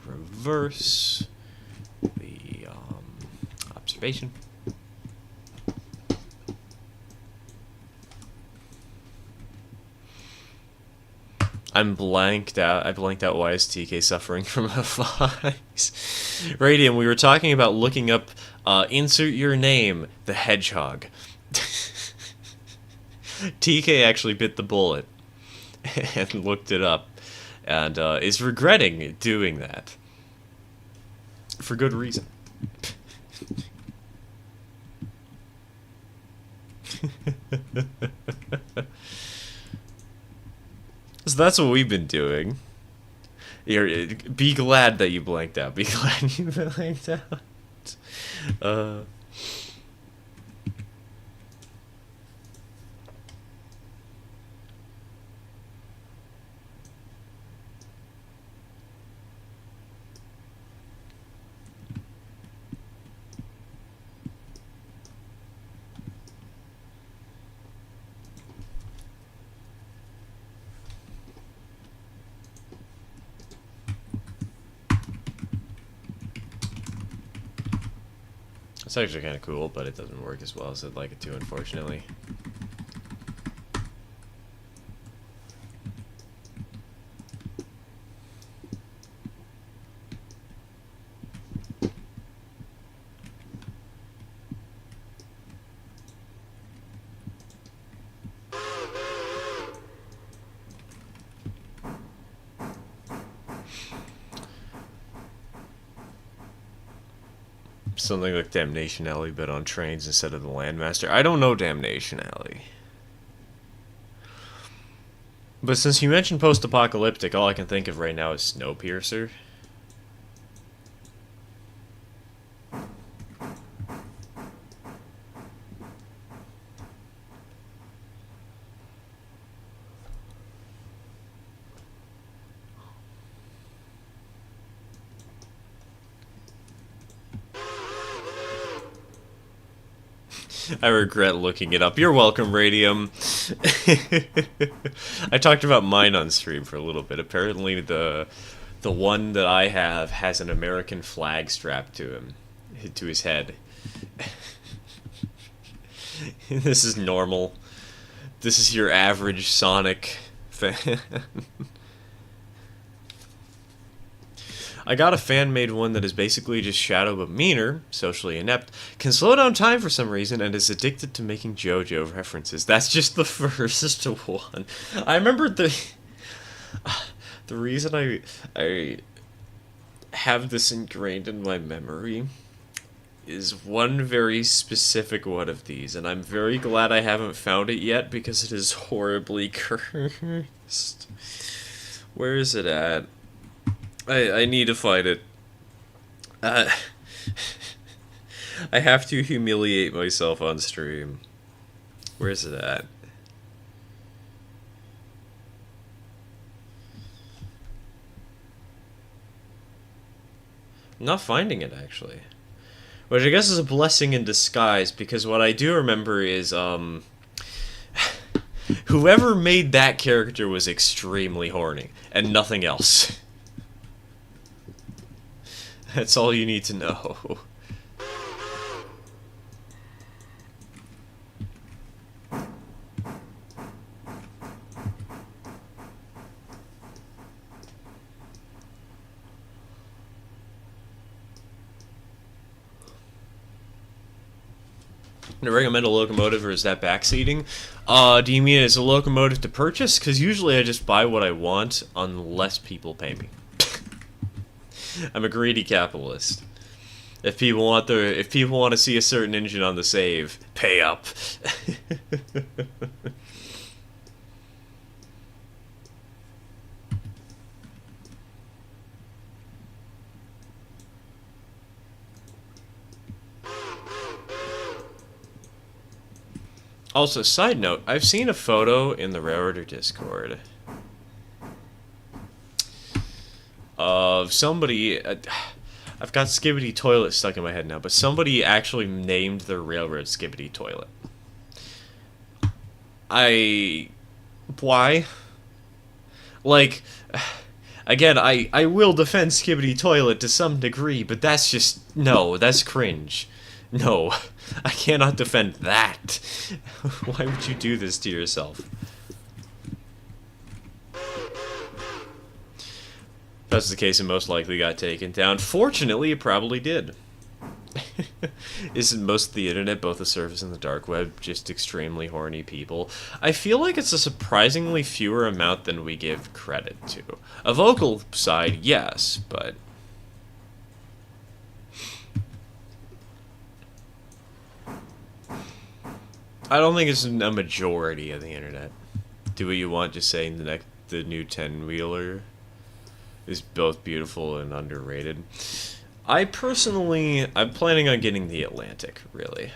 reverse the observation. I'm blanked out. I blanked out why is TK suffering from a fox. Radium, we were talking about looking up insert your name, the hedgehog. TK actually bit the bullet and looked it up and is regretting doing that. For good reason. So that's what we've been doing. Be glad that you blanked out. Be glad you blanked out. It's actually kind of cool, but it doesn't work as well as I'd like it to, unfortunately. Something like Damnation Alley, but on trains instead of the Landmaster. I don't know Damnation Alley. But since you mentioned post-apocalyptic, all I can think of right now is Snowpiercer. I regret looking it up. You're welcome, Radium. I talked about mine on stream for a little bit. Apparently the The one that I have has an American flag strapped to him, to his head. This is normal. This is your average Sonic fan. I got a fan-made one that is basically just Shadow but meaner, socially inept, can slow down time for some reason, and is addicted to making JoJo references. That's just the first one. I remember the reason I have this ingrained in my memory is one very specific one of these, and I'm very glad I haven't found it yet because it is horribly cursed. Where is it at? I need to find it. I have to humiliate myself on stream. Where is it at? I'm not finding it, actually. Which I guess is a blessing in disguise, because what I do remember is, whoever made that character was extremely horny, and nothing else. That's all you need to know. To recommend a locomotive, or is that backseating? Do you mean it's a locomotive to purchase? Because usually I just buy what I want unless people pay me. I'm a greedy capitalist. If people want to see a certain engine on the save, pay up. Also, side note, I've seen a photo in the Railroader Discord of somebody. I've got Skibbity Toilet stuck in my head now, but somebody actually named their railroad Skibbity Toilet. Why? Like, again, I will defend Skibbity Toilet to some degree, but that's just, no, that's cringe. No, I cannot defend that. Why would you do this to yourself? If that's the case, it most likely got taken down. Fortunately, it probably did. Isn't most of the internet, both the surface and the dark web, just extremely horny people? I feel like it's a surprisingly fewer amount than we give credit to. A vocal side, yes, but... I don't think it's a majority of the internet. Do what you want, just saying the new 10-wheeler is both beautiful and underrated. I'm planning on getting the Atlantic, really.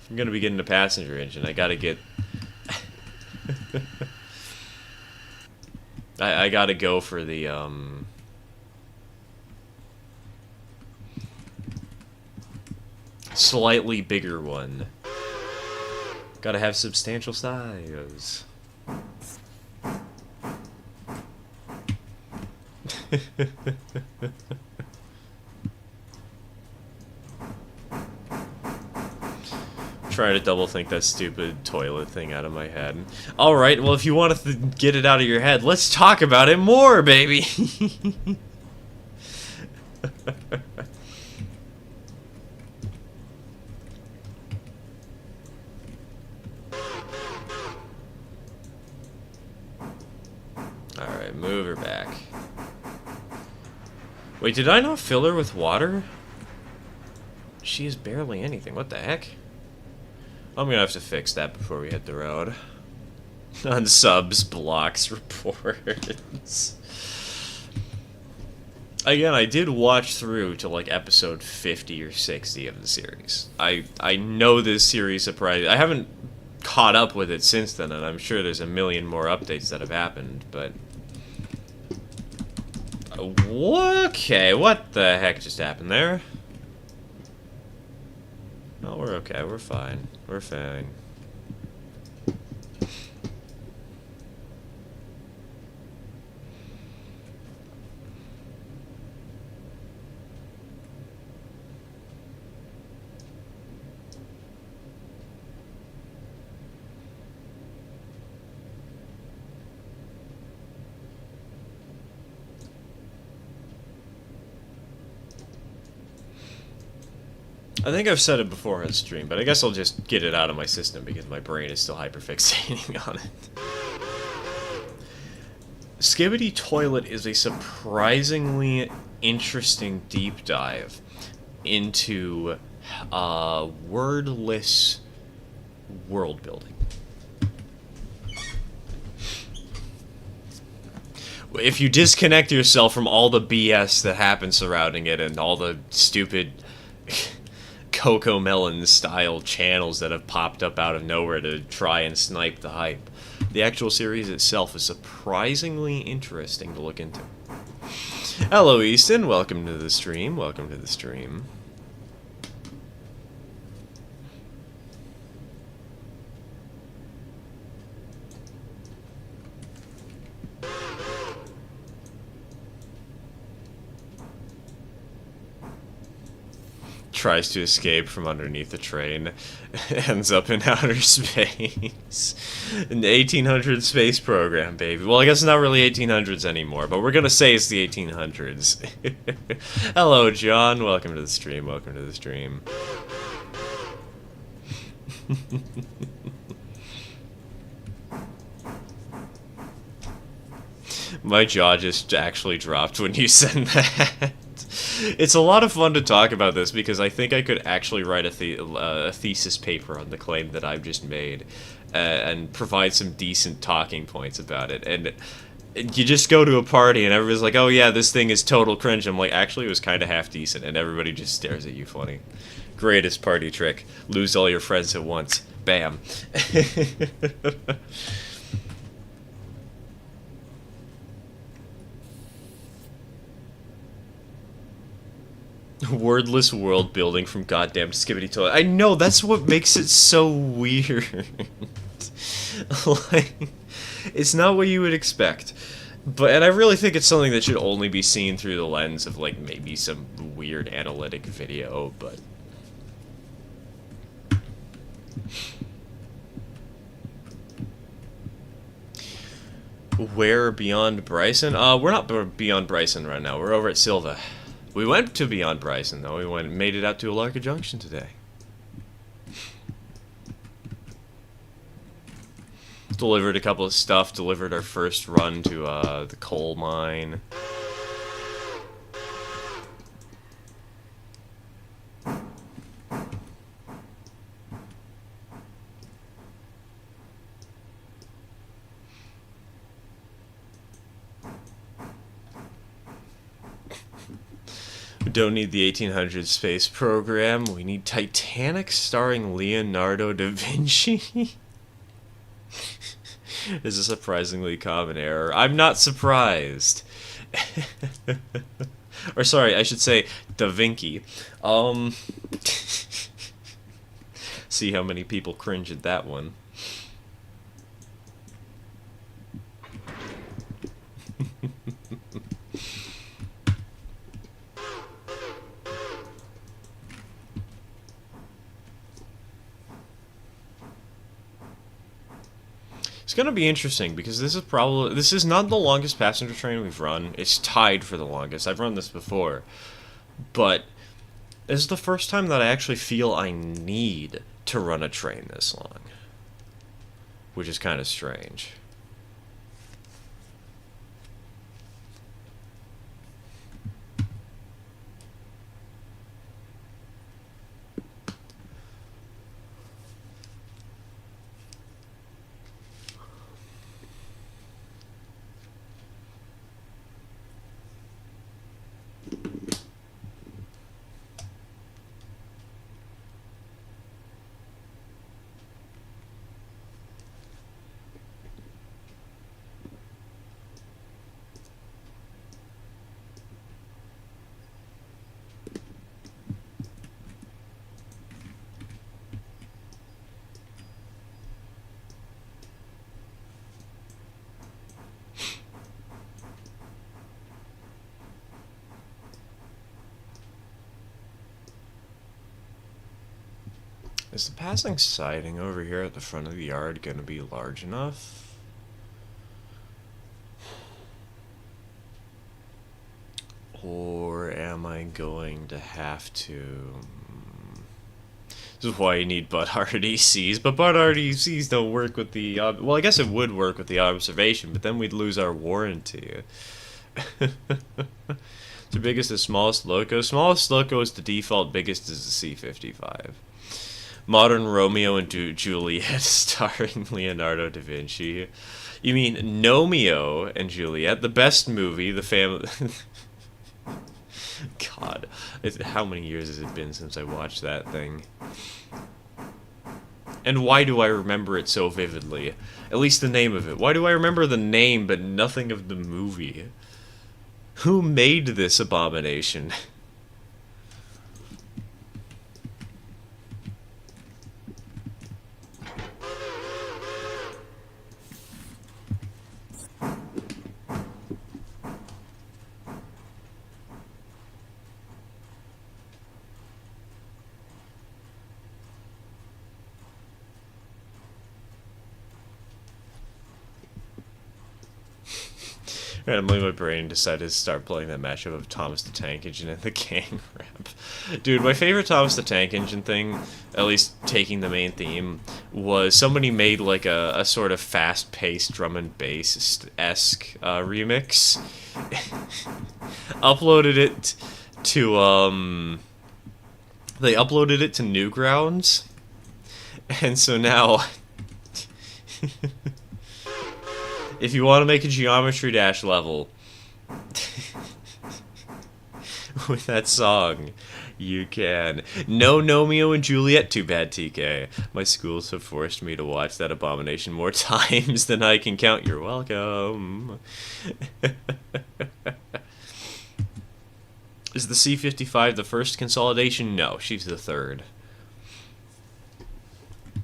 If I'm gonna be getting a passenger engine, I gotta get... I gotta go for the, slightly bigger one. Gotta have substantial size. Try to double think that stupid toilet thing out of my head. Alright, well if you want to get it out of your head, let's talk about it more, baby! Alright, move her back. Wait, did I not fill her with water? She is barely anything. What the heck? I'm gonna have to fix that before we hit the road. Unsubs blocks reports. Again, I did watch through to like episode 50 or 60 of the series. I know this series surprised. I haven't caught up with it since then, and I'm sure there's a million more updates that have happened, but... Okay, what the heck just happened there? No, we're okay, we're fine. We're fine. I think I've said it before on stream, but I guess I'll just get it out of my system because my brain is still hyperfixating on it. Skibidi Toilet is a surprisingly interesting deep dive into wordless world building. If you disconnect yourself from all the BS that happens surrounding it and all the stupid Coco Melon style channels that have popped up out of nowhere to try and snipe the hype, the actual series itself is surprisingly interesting to look into. Hello, Easton. Welcome to the stream. Welcome to the stream. Tries to escape from underneath the train, ends up in outer space. An 1800 space program, baby. Well, I guess it's not really 1800s anymore, but we're gonna say it's the 1800s. Hello, John. Welcome to the stream. Welcome to the stream. My jaw just actually dropped when you said that. It's a lot of fun to talk about this because I think I could actually write a thesis paper on the claim that I've just made and provide some decent talking points about it. And you just go to a party and everybody's like, oh yeah, this thing is total cringe. I'm like, actually, it was kind of half decent. And everybody just stares at you funny. Greatest party trick. Lose all your friends at once. Bam. Wordless world building from goddamn Skibidi Toilet. I know, that's what makes it so weird. Like, it's not what you would expect. And I really think it's something that should only be seen through the lens of, like, maybe some weird analytic video, but... Where beyond Bryson? We're not beyond Bryson right now. We're over at Silva. We went to beyond Bryson, though. We made it out to Alara Junction today. Delivered a couple of stuff. Delivered our first run to the coal mine. We don't need the 1800 space program. We need Titanic starring Leonardo da Vinci. Is a surprisingly common error. I'm not surprised. Or sorry, I should say Da Vinci. See how many people cringe at that one. It's gonna be interesting because this is not the longest passenger train we've run. It's tied for the longest. I've run this before, but this is the first time that I actually feel I need to run a train this long, which is kind of strange. Is the passing siding over here at the front of the yard going to be large enough? Or am I going to have to... This is why you need butt RDCs, but butt RDCs don't work with the... well, I guess it would work with the observation, but then we'd lose our warranty. The biggest is smallest loco. Smallest loco is the default, biggest is the C-55. Modern Romeo and Juliet starring Leonardo da Vinci. You mean Nomeo and Juliet, the best movie, the family... God, how many years has it been since I watched that thing? And why do I remember it so vividly? At least the name of it. Why do I remember the name but nothing of the movie? Who made this abomination? Randomly, my brain decided to start playing that mashup of Thomas the Tank Engine and the Gang Rap. Dude, my favorite Thomas the Tank Engine thing, at least taking the main theme, was somebody made like a sort of fast-paced drum and bass-esque remix. Uploaded it to, they uploaded it to Newgrounds, and so now... If you want to make a Geometry Dash level with that song, you can. No Nomeo and Juliet, too bad, TK. My schools have forced me to watch that abomination more times than I can count. You're welcome. Is the C-55 the first consolidation? No, she's the third.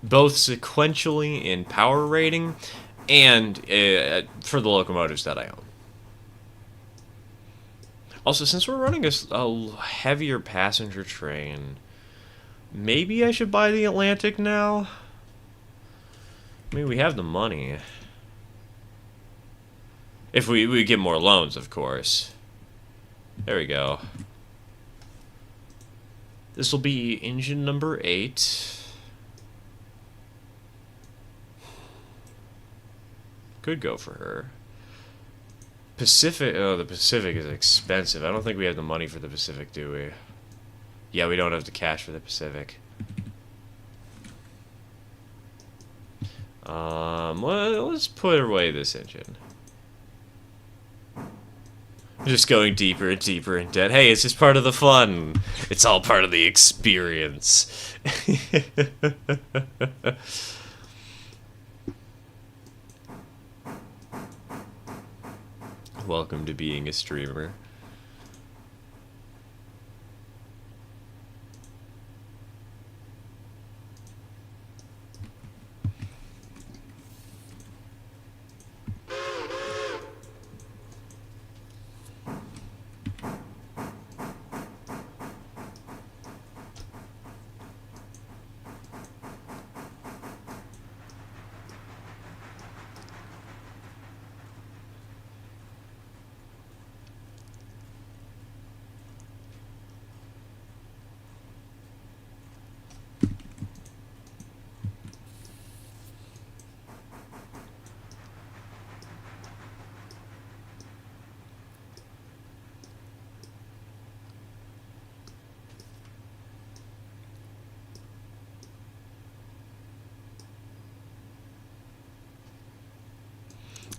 Both sequentially in power rating and for the locomotives that I own. Also, since we're running a heavier passenger train, maybe I should buy the Atlantic now? I mean, we have the money. If we get more loans, of course. There we go. This will be engine number 8. Could go for her. Pacific. Oh, the Pacific is expensive. I don't think we have the money for the Pacific, do we? Yeah, we don't have the cash for the Pacific. Well, let's put away this engine. Just going deeper and deeper in debt. Hey, it's just part of the fun. It's all part of the experience. Welcome to being a streamer.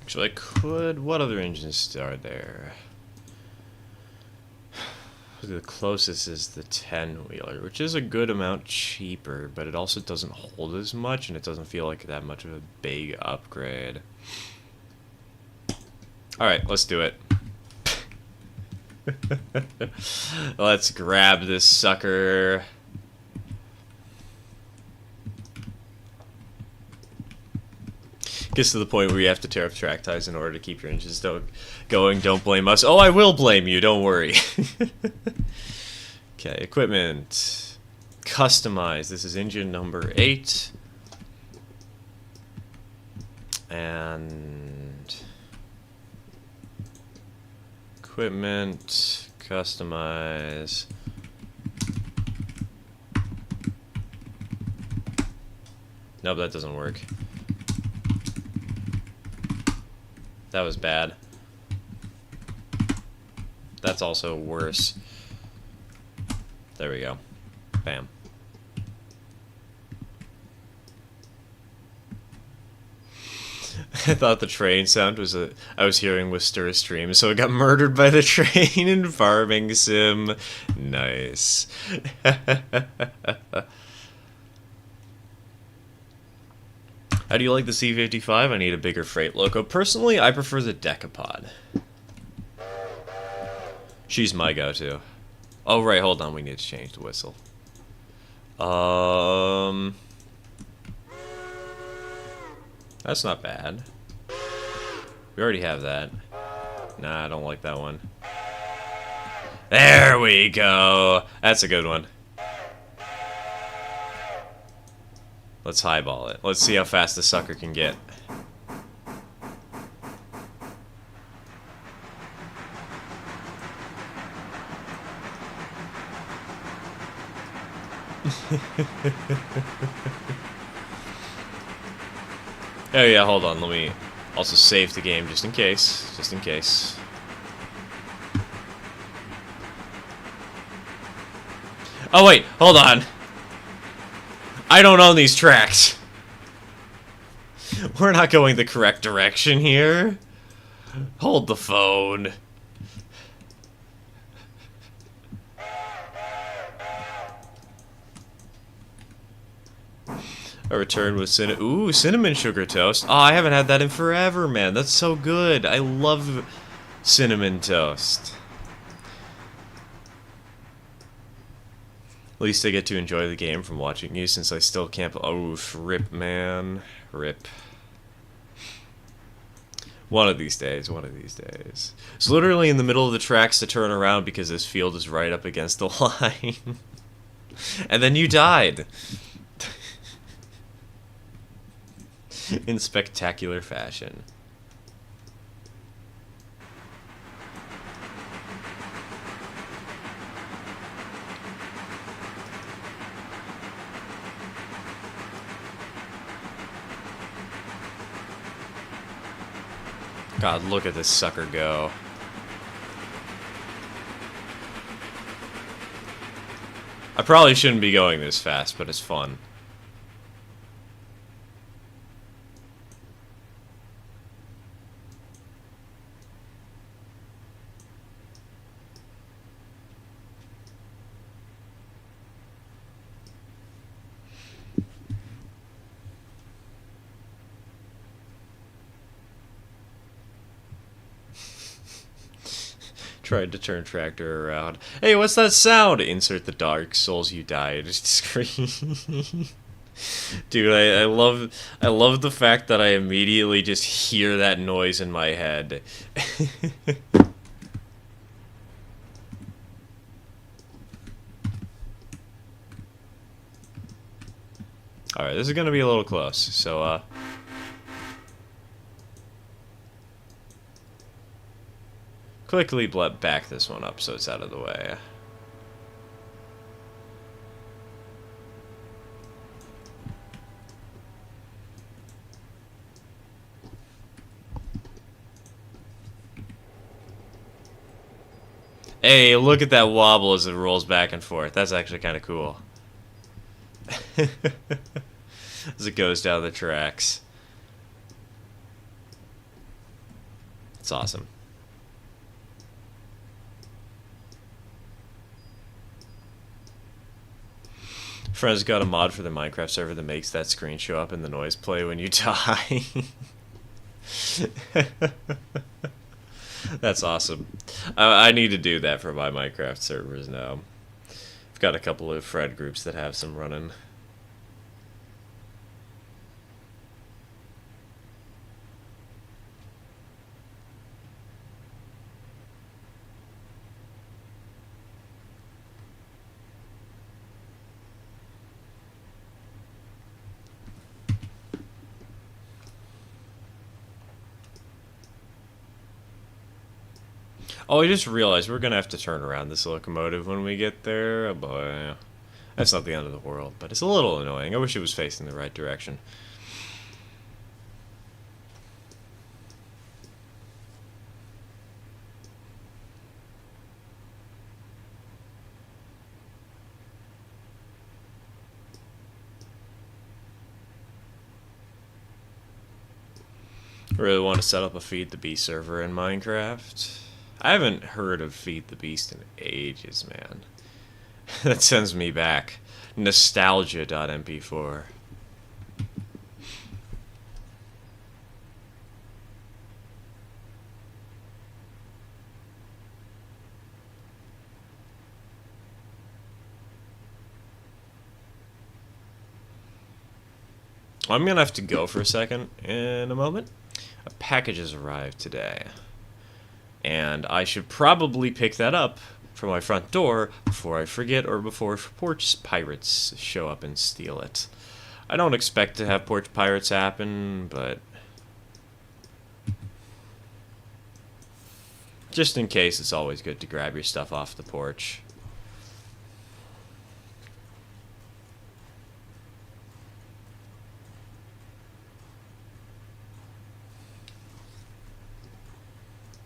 Actually, I could... What other engines are there? The closest is the 10-wheeler, which is a good amount cheaper, but it also doesn't hold as much, and it doesn't feel like that much of a big upgrade. Alright, let's do it. Let's grab this sucker. Gets to the point where you have to tear up track ties in order to keep your engines going. Don't blame us. Oh, I will blame you. Don't worry. Okay, equipment. Customize. This is engine number 8. And... equipment. Customize. Nope, that doesn't work. That was bad. That's also worse. There we go. Bam. I thought the train sound was I was hearing with Stir Stream, so I got murdered by the train in Farming Sim. Nice. How do you like the C-55? I need a bigger freight loco. Personally, I prefer the Decapod. She's my go-to. Oh, right, hold on. We need to change the whistle. That's not bad. We already have that. Nah, I don't like that one. There we go. That's a good one. Let's highball it. Let's see how fast the sucker can get. Oh yeah, hold on, let me also save the game just in case. Just in case. Oh wait, hold on. I don't own these tracks. We're not going the correct direction here. Hold the phone. A return with cinnamon sugar toast. Oh, I haven't had that in forever, man. That's so good. I love cinnamon toast. At least I get to enjoy the game from watching you, since I still can't. Oh, rip, man. Rip. One of these days, one of these days. It's literally in the middle of the tracks to turn around because this field is right up against the line. And then you died. In spectacular fashion. God, look at this sucker go. I probably shouldn't be going this fast, but it's fun. Tried to turn tractor around. Hey, what's that sound? Insert the Dark Souls you died screen. Dude, I love the fact that I immediately just hear that noise in my head. Alright, this is gonna be a little close, so quickly back this one up so it's out of the way. Hey, look at that wobble as it rolls back and forth. That's actually kind of cool. As it goes down the tracks. It's awesome. Friends got a mod for the Minecraft server that makes that screen show up and the noise play when you die. That's awesome. I need to do that for my Minecraft servers now. I've got a couple of Fred groups that have some running. Oh, I just realized we're gonna have to turn around this locomotive when we get there. Oh boy. That's not the end of the world, but it's a little annoying. I wish it was facing the right direction. I really want to set up a Feed the Beast server in Minecraft. I haven't heard of Feed the Beast in ages, man. That sends me back. Nostalgia.mp4. I'm gonna have to go for a second in a moment. A package has arrived today, and I should probably pick that up from my front door before I forget or before porch pirates show up and steal it. I don't expect to have porch pirates happen, but just in case, it's always good to grab your stuff off the porch.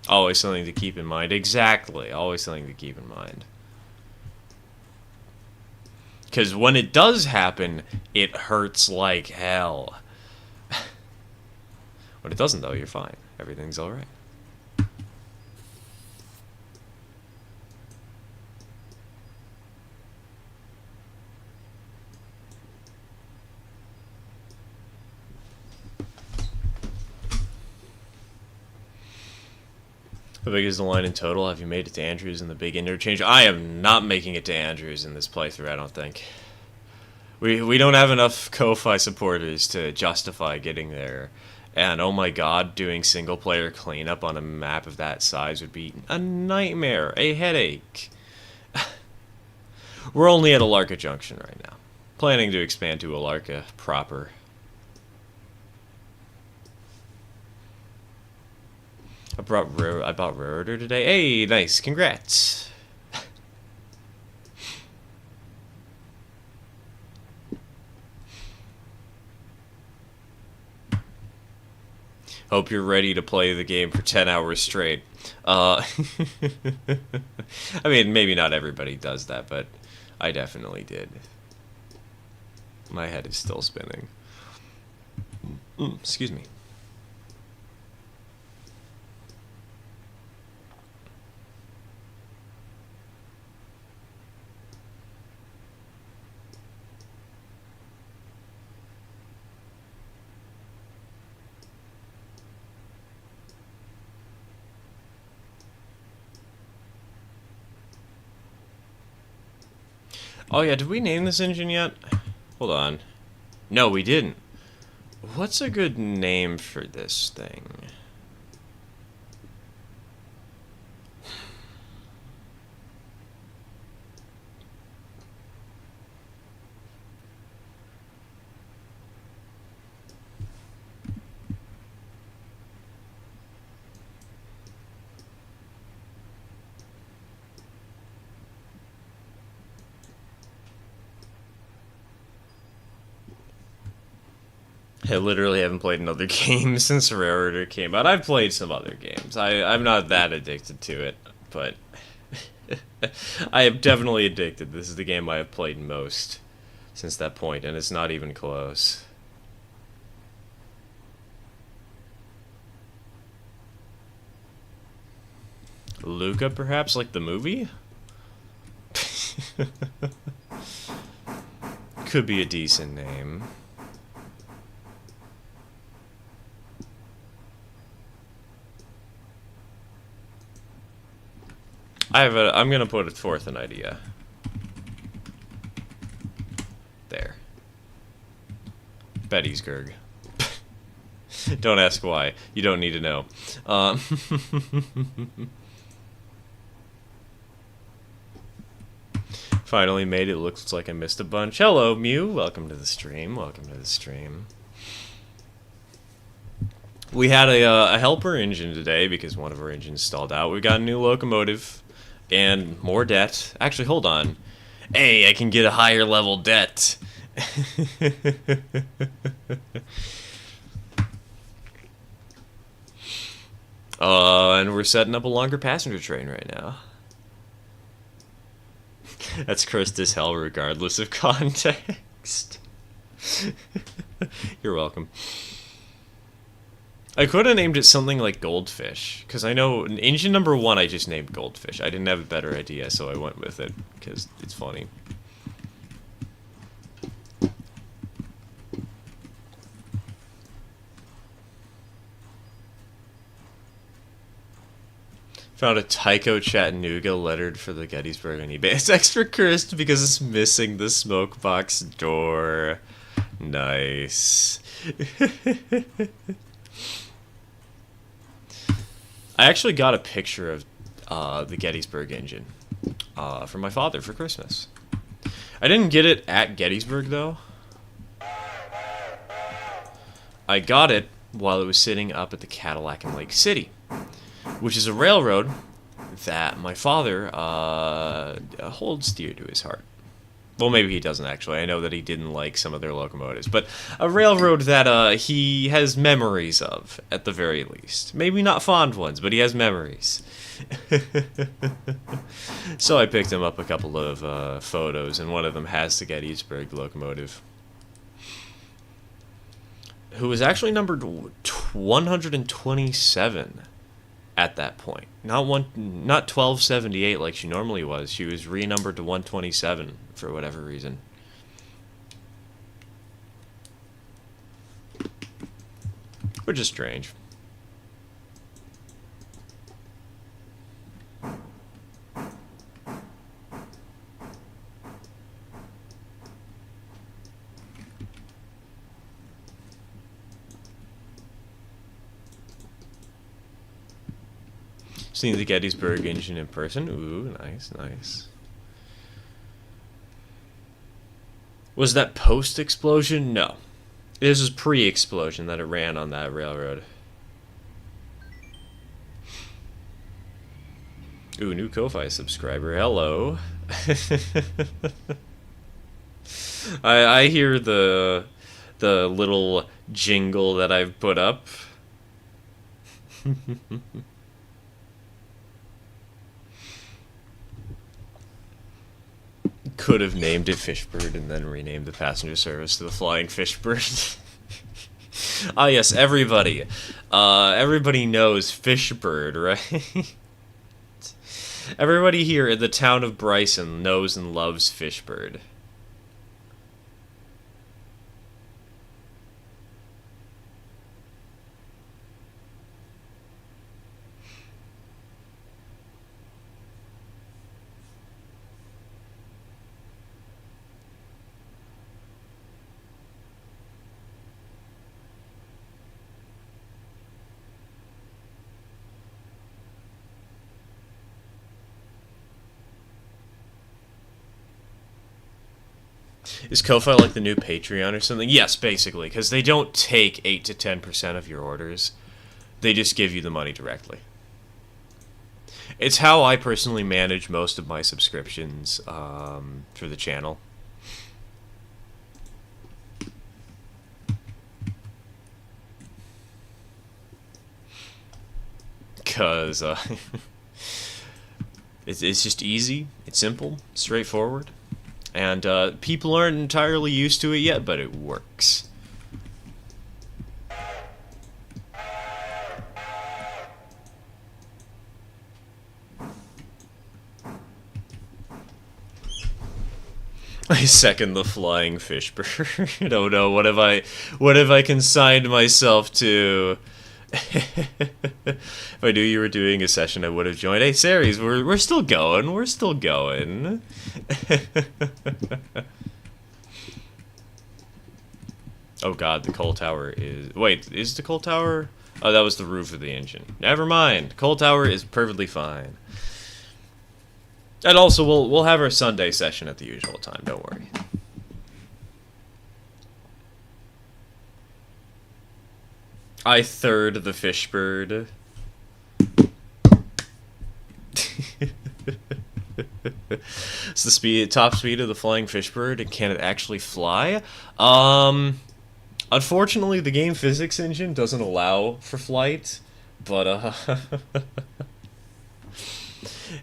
Always something to keep in mind. Exactly. Always something to keep in mind. Because when it does happen, it hurts like hell. When it doesn't, though, you're fine. Everything's alright. How big is the line in total? Have you made it to Andrews in the big interchange? I am not making it to Andrews in this playthrough, I don't think. We don't have enough Ko-Fi supporters to justify getting there. And oh my god, doing single player cleanup on a map of that size would be a nightmare, a headache. We're only at Alara Junction right now. Planning to expand to Alara proper. I bought Railroader today. Hey, nice, congrats. Hope you're ready to play the game for 10 hours straight. I mean, maybe not everybody does that, but I definitely did. My head is still spinning. Excuse me. Oh yeah, did we name this engine yet? Hold on. No, we didn't. What's a good name for this thing? I literally haven't played another game since Railroader came out. I've played some other games. I'm not that addicted to it, but I am definitely addicted. This is the game I have played most since that point, and it's not even close. Luca, perhaps, like the movie? Could be a decent name. I'm gonna put forth an idea. There. Bettysburg. Don't ask why. You don't need to know. Finally made it. Looks like I missed a bunch. Hello, Mew. Welcome to the stream. Welcome to the stream. We had a helper engine today because one of our engines stalled out. We got a new locomotive and more debt. Actually, hold on. Hey, I can get a higher level debt. And we're setting up a longer passenger train right now. That's cursed as hell regardless of context. You're welcome. I could have named it something like Goldfish, because I know engine number 1 I just named Goldfish. I didn't have a better idea, so I went with it, because it's funny. Found a Tycho Chattanooga lettered for the Gettysburg on eBay. It's extra cursed because it's missing the smoke box door. Nice. I actually got a picture of the Gettysburg engine from my father for Christmas. I didn't get it at Gettysburg, though. I got it while it was sitting up at the Cadillac in Lake City, which is a railroad that my father holds dear to his heart. Well, maybe he doesn't, actually. I know that he didn't like some of their locomotives. But a railroad that he has memories of, at the very least. Maybe not fond ones, but he has memories. So I picked him up a couple of photos, and one of them has the Gettysburg locomotive, who was actually numbered 127 at that point. Not 1278 like she normally was. She was renumbered to 127 for whatever reason. Which is strange. Seeing the Gettysburg engine in person. Ooh, nice, nice. Was that post-explosion? No. This was pre-explosion that it ran on that railroad. Ooh, new Ko-Fi subscriber. Hello. I hear the little jingle that I've put up. Could have named it Fishbird and then renamed the passenger service to the Flying Fishbird. Ah, yes, everybody. Everybody knows Fishbird, right? Everybody here in the town of Bryson knows and loves Fishbird. Is Ko-Fi like the new Patreon or something? Yes, basically, because they don't take 8 to 10% of your orders. They just give you the money directly. It's how I personally manage most of my subscriptions for the channel. Because it's just easy, it's simple, straightforward. And people aren't entirely used to it yet, but it works. I second the Flying Fishbird. Oh no, what have I consigned myself to? If I knew you were doing a session, I would have joined. Hey, Ceres, we're still going. We're still going. Oh god, the coal tower is... Wait, is the coal tower... Oh, that was the roof of the engine. Never mind. Coal tower is perfectly fine. And also, we'll have our Sunday session at the usual time. Don't worry. I third the Fishbird. It's the top speed of the flying fish bird, and can it actually fly? Unfortunately, the game physics engine doesn't allow for flight, but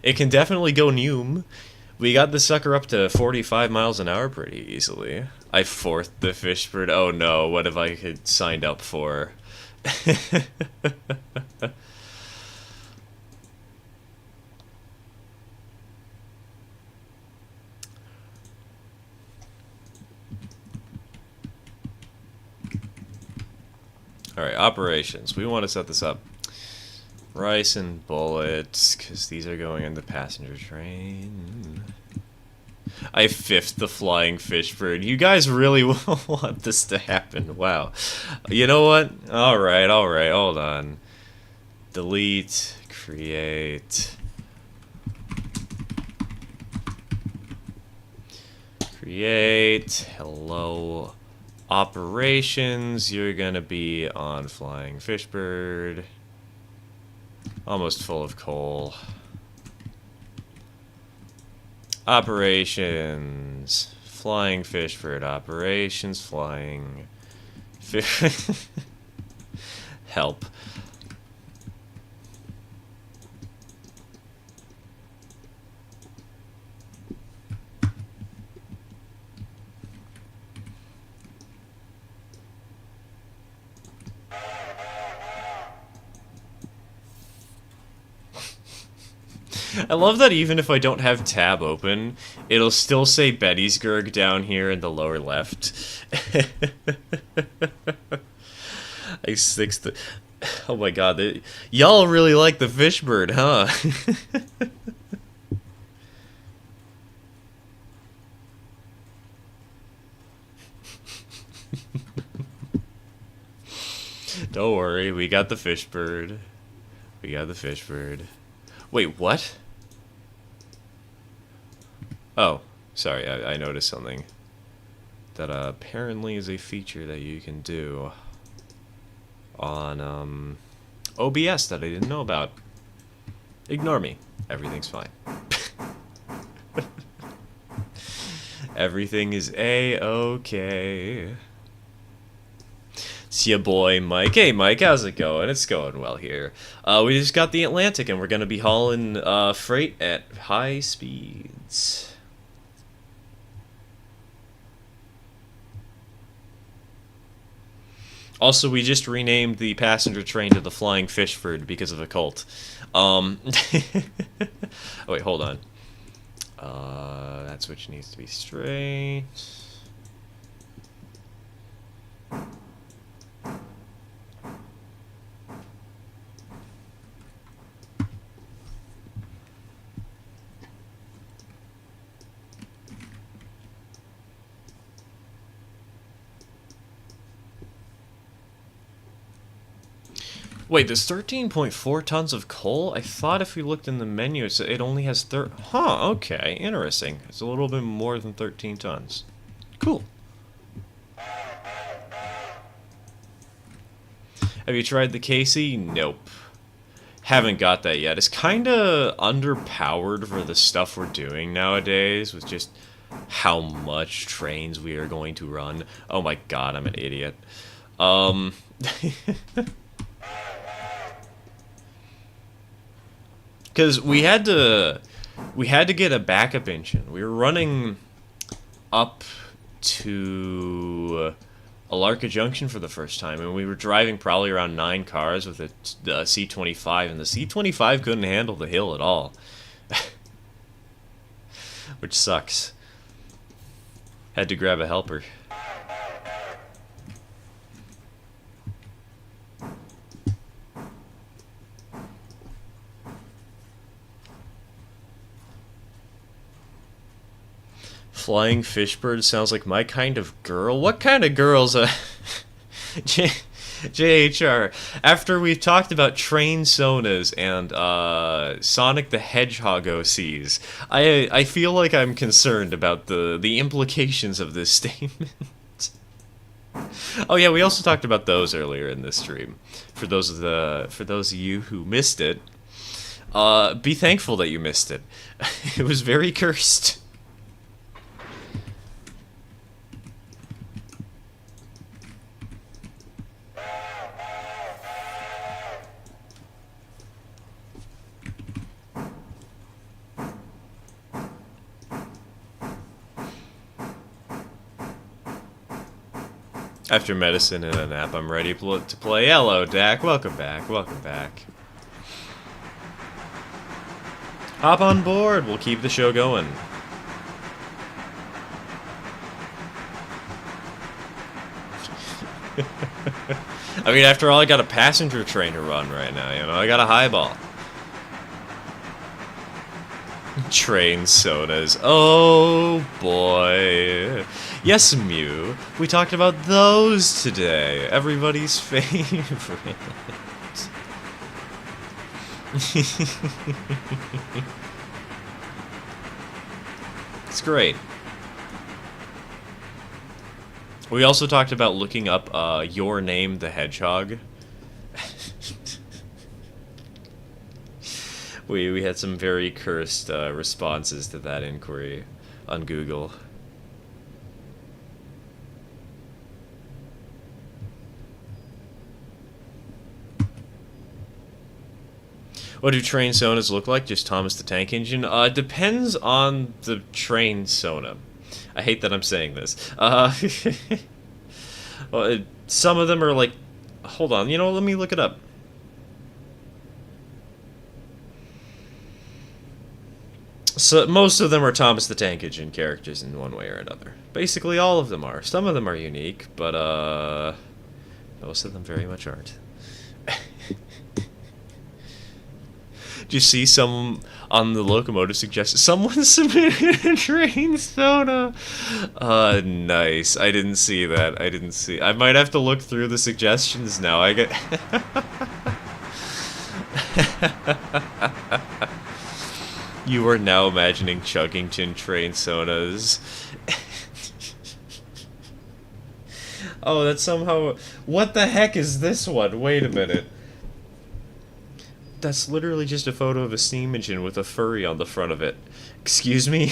it can definitely go noom. We got the sucker up to 45 miles an hour pretty easily. I fourthed the fish bird. Oh no, what have I had signed up for? Alright, operations. We want to set this up. Rice and bullets, because these are going in the passenger train. I fifth the flying fish bird. You guys really want this to happen. Wow. You know what? Alright, hold on. Delete, create. Hello. Operations, you're gonna be on flying fish bird. Almost full of coal. Operations. Flying fish bird operations. Flying fish. Help. I love that even if I don't have tab open, it'll still say Gettysburg down here in the lower left. I sixth. Oh my god, y'all really like the fish bird, huh? Don't worry, we got the fish bird. We got the fish bird. Wait, what? Oh, sorry, I noticed something. That apparently is a feature that you can do on OBS that I didn't know about. Ignore me. Everything's fine. Everything is A-okay. It's your boy, Mike. Hey, Mike, how's it going? It's going well here. We just got the Atlantic, and we're going to be hauling freight at high speeds. Also, we just renamed the passenger train to the Flying Fishford because of a cult. Oh, wait, hold on. That switch needs to be straight. Wait, there's 13.4 tons of coal? I thought if we looked in the menu, it only has Huh, okay, interesting. It's a little bit more than 13 tons. Cool. Have you tried the Casey? Nope. Haven't got that yet. It's kinda underpowered for the stuff we're doing nowadays, with just how much trains we are going to run. Oh my god, I'm an idiot. Because we had to get a backup engine. We were running up to Alara Junction for the first time, and we were driving probably around 9 cars with the C25, and the C25 couldn't handle the hill at all. Which sucks. Had to grab a helper. Flying Fishbird sounds like my kind of girl. What kind of girls? JHR. After we've talked about train sonas and Sonic the Hedgehog OCs, I feel like I'm concerned about the implications of this statement. Oh yeah, we also talked about those earlier in this stream. For those of you who missed it, be thankful that you missed it. It was very cursed. After medicine and a nap, I'm ready to play. Hello, Dak. Welcome back. Welcome back. Hop on board. We'll keep the show going. I mean, after all, I got a passenger train to run right now, you know? I got a highball. Train sodas. Oh, boy. Yes, Mew. We talked about those today. Everybody's favorite. It's great. We also talked about looking up Your Name the Hedgehog. we had some very cursed responses to that inquiry on Google. What do train sonas look like? Just Thomas the Tank Engine? Depends on the train sona. I hate that I'm saying this. Well, some of them are like... Hold on, you know, let me look it up. So, most of them are Thomas the Tank Engine characters in one way or another. Basically, all of them are. Some of them are unique, but, most of them very much aren't. Did you see some on the Locomotive suggestion? Someone submitted a train soda. Nice. I didn't see that. I might have to look through the suggestions now. I get. You are now imagining Chuggington train sodas. Oh, that's somehow. What the heck is this one? Wait a minute. That's literally just a photo of a steam engine with a furry on the front of it. Excuse me?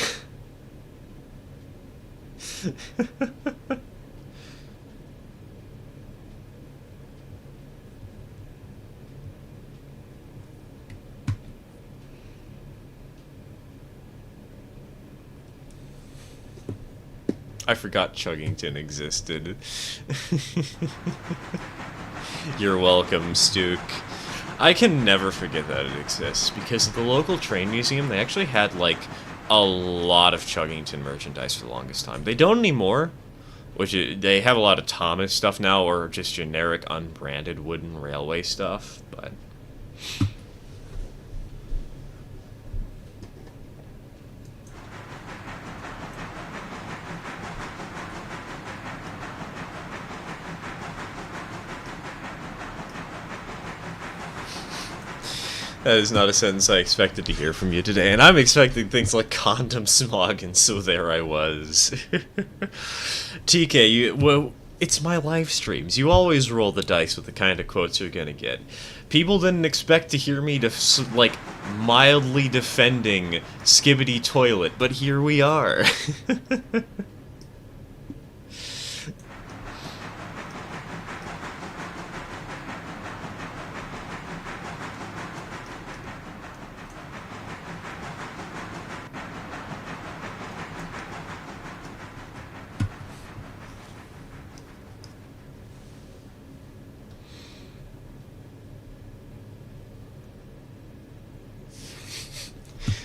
I forgot Chuggington existed. You're welcome, Stuke. I can never forget that it exists, because at the local train museum, they actually had, like, a lot of Chuggington merchandise for the longest time. They don't anymore, they have a lot of Thomas stuff now, or just generic unbranded wooden railway stuff, but... That is not a sentence I expected to hear from you today, and I'm expecting things like condom smog, and so there I was. TK, well, it's my live streams. You always roll the dice with the kind of quotes you're gonna get. People didn't expect to hear me, like, mildly defending Skibbity Toilet, but here we are.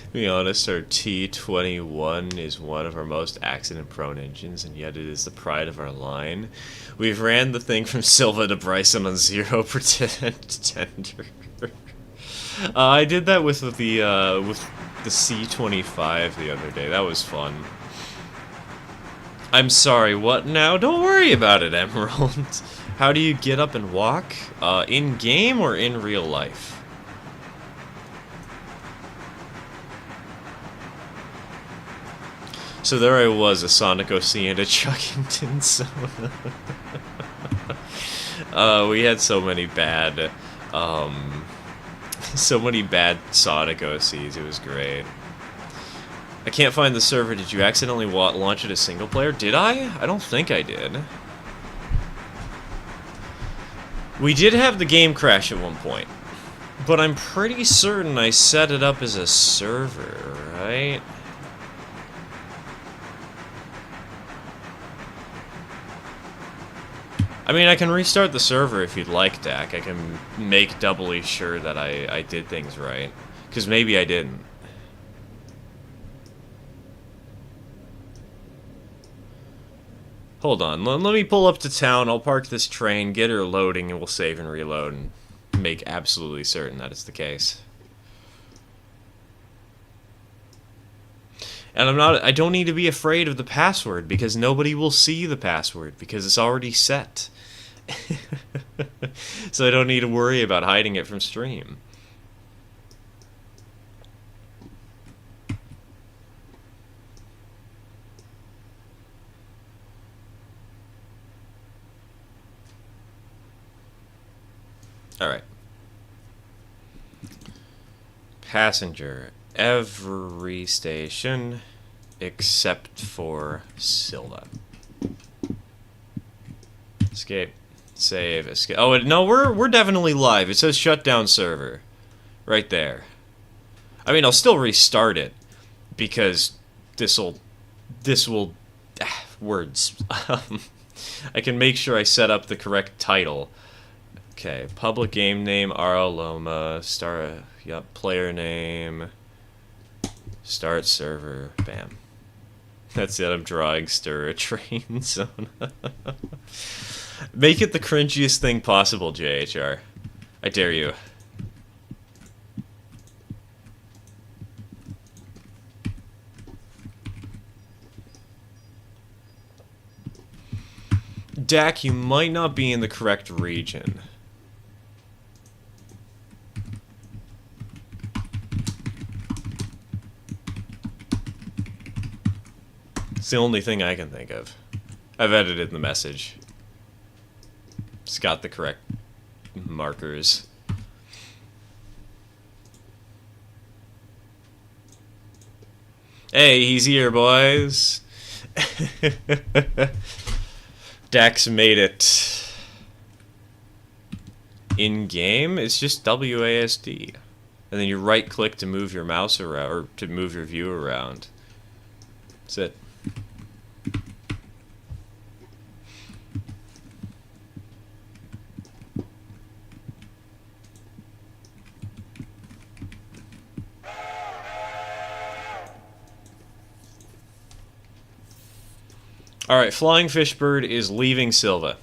To be honest, our T21 is one of our most accident-prone engines, and yet it is the pride of our line. We've ran the thing from Silva to Bryson on 0 tender. I did that with the C25 the other day. That was fun. I'm sorry, what now? Don't worry about it, Emerald. How do you get up and walk? In-game or in real life? So there I was, a Sonic OC and a Chuggington soda. We had so many bad Sonic OCs, it was great. I can't find the server. Did you accidentally launch it as single player? Did I? I don't think I did. We did have the game crash at one point, but I'm pretty certain I set it up as a server, right? I mean, I can restart the server if you'd like, Dak. I can make doubly sure that I did things right. Because maybe I didn't. Hold on, let me pull up to town, I'll park this train, get her loading, and we'll save and reload and make absolutely certain that it's the case. And I don't need to be afraid of the password, because nobody will see the password, because it's already set. So I don't need to worry about hiding it from stream. Alright. Passenger. Every station except for Silva. Escape. Save. Escape. Oh, no, we're definitely live. It says shut down server. Right there. I mean, I'll still restart it. Because this'll... words. I can make sure I set up the correct title. Okay, public game name, Loma, start, yep, player name, start server, bam. That's it, I'm drawing stir a train zone. Make it the cringiest thing possible, JHR. I dare you. Dak, you might not be in the correct region. It's the only thing I can think of. I've edited the message. It's got the correct markers. Hey, he's here, boys. Dax made it. In-game, it's just WASD. And then you right-click to move your mouse around, or to move your view around. That's it. Alright, Flying Fishbird is leaving Silva.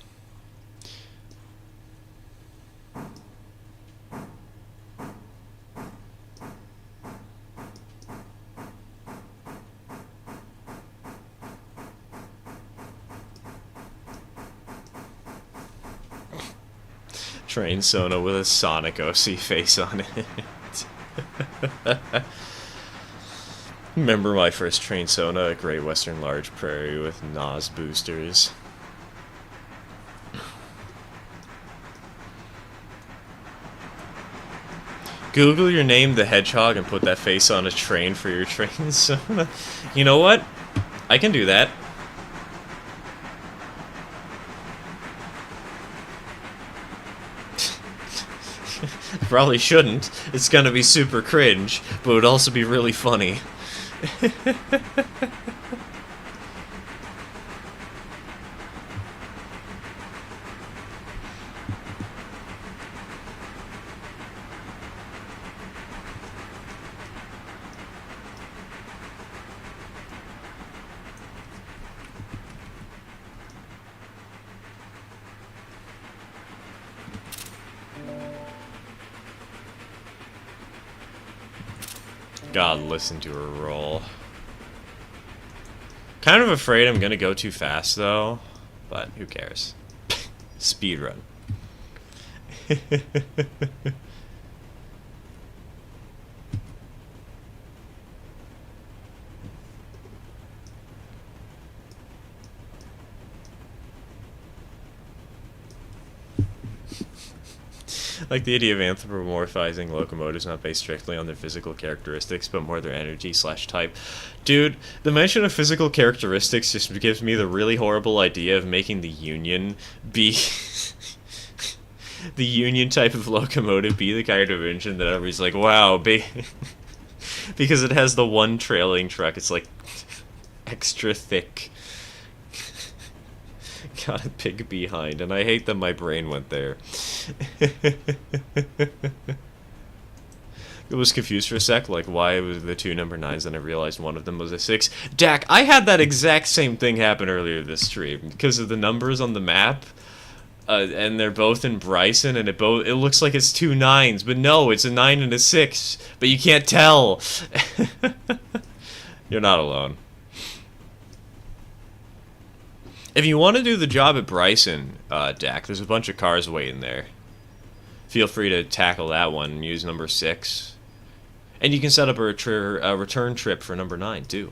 Train Sona with a Sonic OC face on it. Remember my first Train Sona at Great Western Large Prairie with NOS boosters. Google your name, the Hedgehog, and put that face on a train for your Train Sona. You know what? I can do that. Probably shouldn't. It's gonna be super cringe, but it would also be really funny. God, listen to her roll. Kind of afraid I'm gonna go too fast, though. But who cares? Speedrun. Like the idea of anthropomorphizing locomotives not based strictly on their physical characteristics, but more their energy/type. Dude, the mention of physical characteristics just gives me the really horrible idea of making the Union be... the Union type of locomotive be the kind of engine that everybody's like, wow, because it has the one trailing truck, it's like extra thick. got a big behind, and I hate that my brain went there. I was confused for a sec, like why it was the two number 9s, and I realized one of them was a 6. Dak, I had that exact same thing happen earlier this stream, because of the numbers on the map, and they're both in Bryson, and it looks like it's two 9s, but no, it's a 9 and a 6, but you can't tell. You're not alone. If you want to do the job at Bryson, Dak, there's a bunch of cars waiting there. Feel free to tackle that one and use number 6. And you can set up a return trip for number 9, too.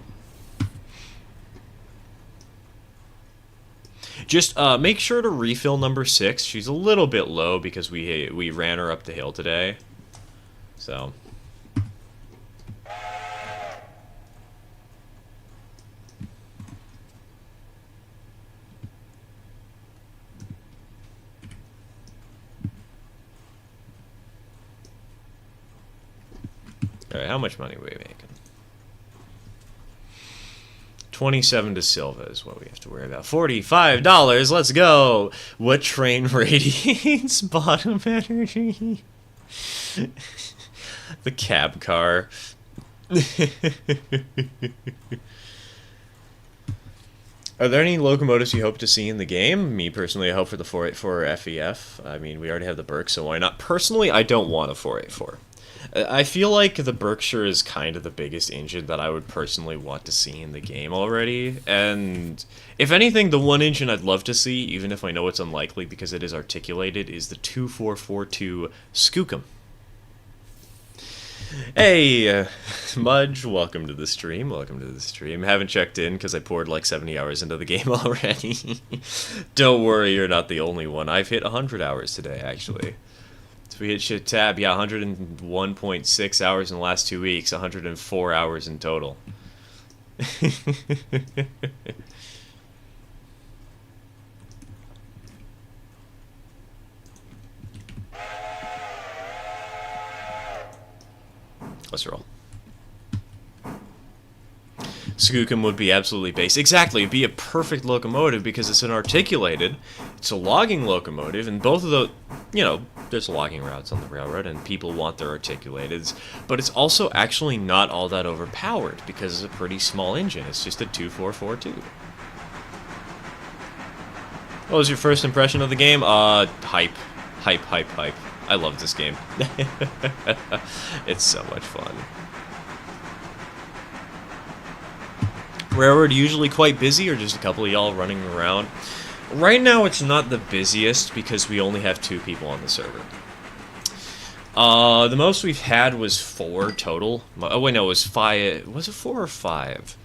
Just make sure to refill number 6. She's a little bit low because we ran her up the hill today. So... Alright, how much money are we making? 27 to Silva is what we have to worry about. $45, let's go! What train radiates bottom energy? The cab car. Are there any locomotives you hope to see in the game? Me, personally, I hope for the 484 FEF. I mean, we already have the Berk, so why not? Personally, I don't want a 484. I feel like the Berkshire is kind of the biggest engine that I would personally want to see in the game already, and if anything, the one engine I'd love to see, even if I know it's unlikely because it is articulated, is the 2442 Skookum. Hey, Mudge, welcome to the stream, Haven't checked in because I poured like 70 hours into the game already. Don't worry, you're not the only one. I've hit 100 hours today, actually. We hit shit tab, yeah, 101.6 hours in the last 2 weeks, 104 hours in total. Let's roll. Skookum would be absolutely base. Exactly, it'd be a perfect locomotive because it's an articulated, it's a logging locomotive, and both of the, you know, there's logging routes on the railroad and people want their articulateds, but it's also actually not all that overpowered because it's a pretty small engine. It's just a 2442. What was your first impression of the game? Hype. I love this game. It's so much fun. Railroad usually quite busy, or just a couple of y'all running around? Right now it's not the busiest because we only have 2 people on the server. The most we've had was 4 total. Oh wait, no, it was 5. Was it 4 or 5?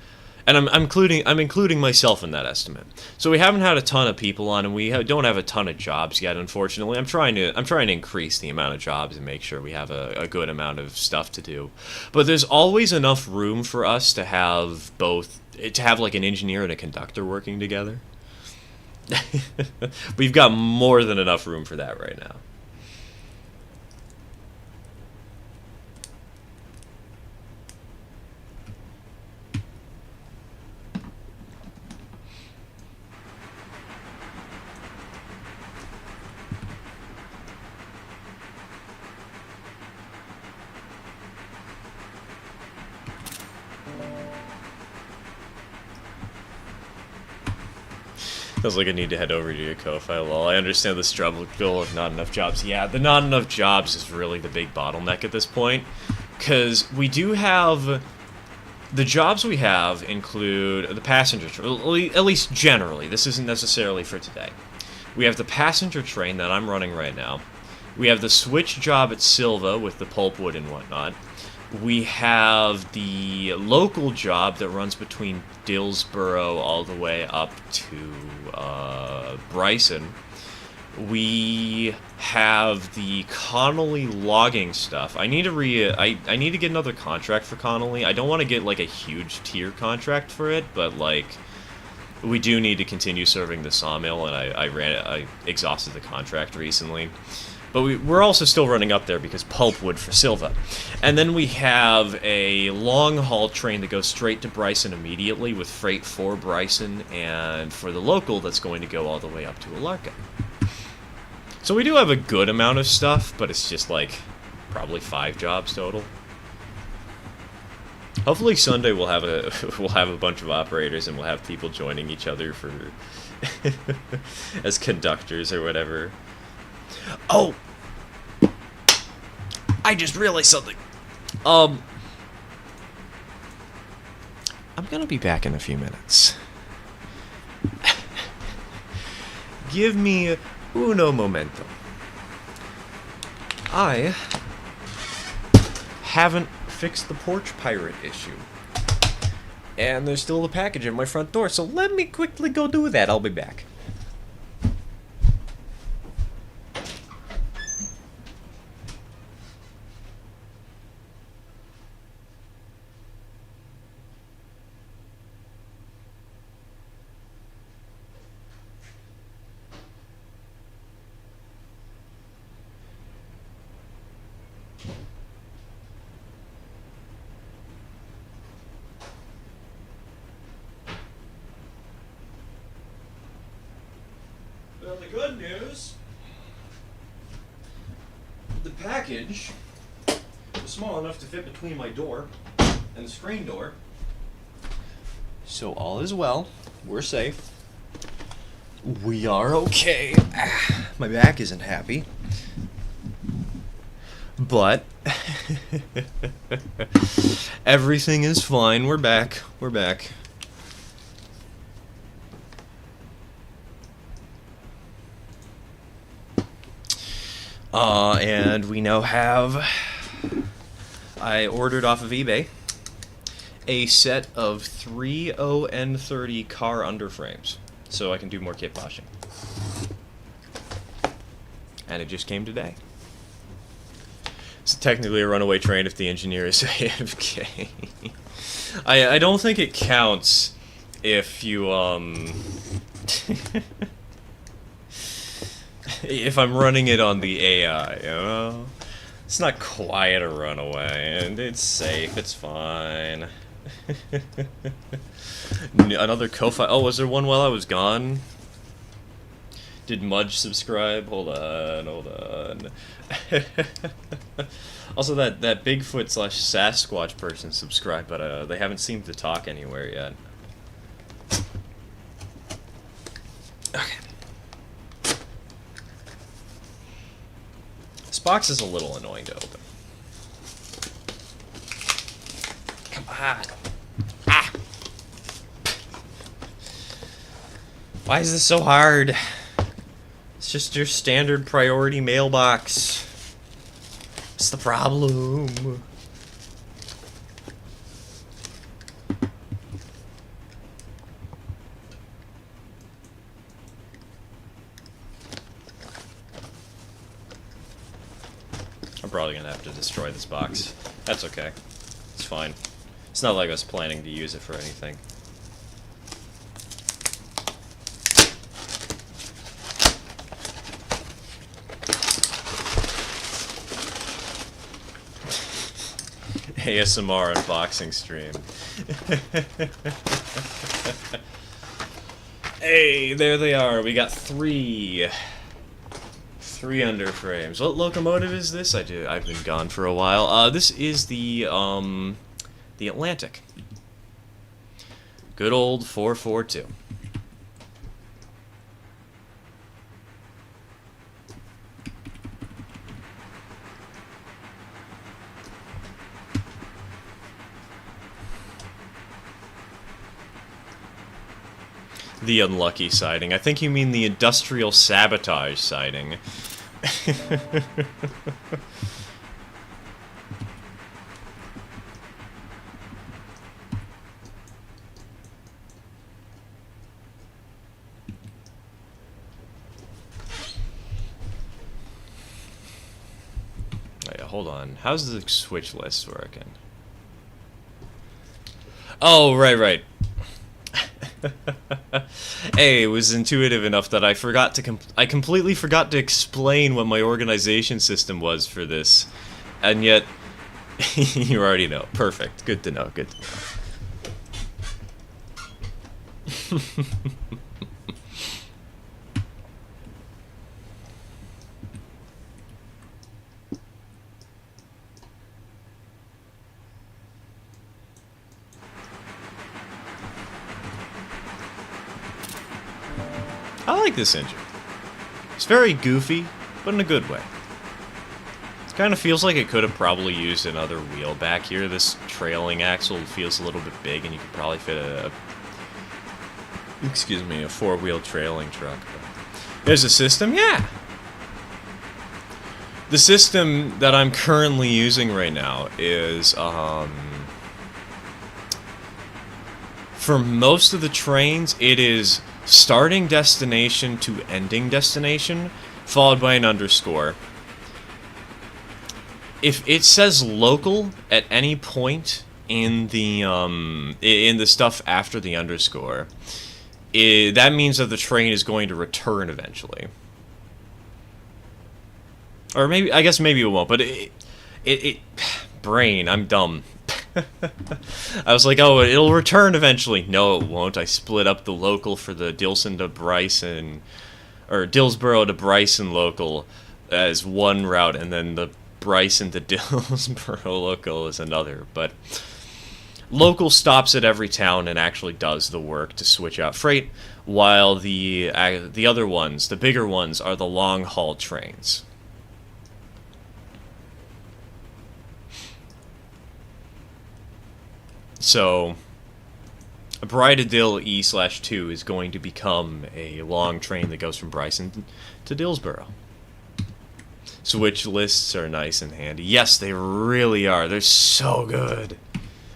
And I'm including myself in that estimate. So we haven't had a ton of people on, and we don't have a ton of jobs yet. Unfortunately, I'm trying to increase the amount of jobs and make sure we have a good amount of stuff to do. But there's always enough room for us to have like an engineer and a conductor working together. We've got more than enough room for that right now. Feels like I need to head over to your Ko-Fi. Lol, I understand the struggle of not enough jobs. Yeah, the not enough jobs is really the big bottleneck at this point. Because we do have... The jobs we have include the passenger train, at least generally. This isn't necessarily for today. We have the passenger train that I'm running right now. We have the switch job at Silva with the pulpwood and whatnot. We have the local job that runs between Dillsboro all the way up to Bryson. We have the Connolly logging stuff. I need to I need to get another contract for Connolly. I don't want to get like a huge tier contract for it, but like we do need to continue serving the sawmill, and I exhausted the contract recently. But we're also still running up there because pulpwood for Silva. And then we have a long-haul train that goes straight to Bryson immediately with freight for Bryson, and for the local that's going to go all the way up to Alara. So we do have a good amount of stuff, but it's just like probably 5 jobs total. Hopefully Sunday we'll have a bunch of operators and we'll have people joining each other for as conductors or whatever. Oh, I just realized something. I'm gonna be back in a few minutes. Give me uno momento. I haven't fixed the porch pirate issue. And there's still a package in my front door, so let me quickly go do that. I'll be back. Well, the good news, the package was small enough to fit between my door and the screen door. So all is well. We're safe. We are okay. My back isn't happy. But everything is fine. We're back. We're back. And we now have, I ordered off of eBay a set of 3 ON30 car underframes, so I can do more kit washing. And it just came today. It's technically a runaway train if the engineer is AFK. I don't think it counts if you, if I'm running it on the AI, you know? It's not quite a runaway, and it's safe, it's fine. Another Ko-Fi. Oh, was there one while I was gone? Did Mudge subscribe? Hold on, hold on. Also, that Bigfoot / Sasquatch person subscribed, but they haven't seemed to talk anywhere yet. Okay. This box is a little annoying to open. Come on. Ah! Why is this so hard? It's just your standard priority mailbox. What's the problem? I'm probably gonna have to destroy this box. That's okay. It's fine. It's not like I was planning to use it for anything. ASMR unboxing stream. Hey, there they are. We got three underframes. What locomotive is this? I've been gone for a while. This is the Atlantic. Good old 442. The unlucky sighting. I think you mean the industrial sabotage sighting. Wait, hold on. How's the switch list working? Oh, right. Hey, it was intuitive enough that I completely forgot to explain what my organization system was for this, and yet you already know. Perfect. Good to know. Good to know. I like this engine. It's very goofy, but in a good way. It kind of feels like it could have probably used another wheel back here. This trailing axle feels a little bit big, and you could probably fit a four-wheel trailing truck. There's a system, yeah. The system that I'm currently using right now is, for most of the trains, it is starting destination to ending destination, followed by an underscore. If it says local at any point in the stuff after the underscore, that means that the train is going to return eventually. Or maybe, I guess maybe it won't, but brain, I'm dumb. I was like, oh, it'll return eventually. No, it won't. I split up the local for the Dilson to Bryson, or Dillsboro to Bryson local as one route, and then the Bryson to Dillsboro local is another. But local stops at every town and actually does the work to switch out freight, while the other ones, the bigger ones, are the long haul trains. So, Bridedill E/2 is going to become a long train that goes from Bryson to Dillsboro. Switch lists are nice and handy. Yes, they really are. They're so good.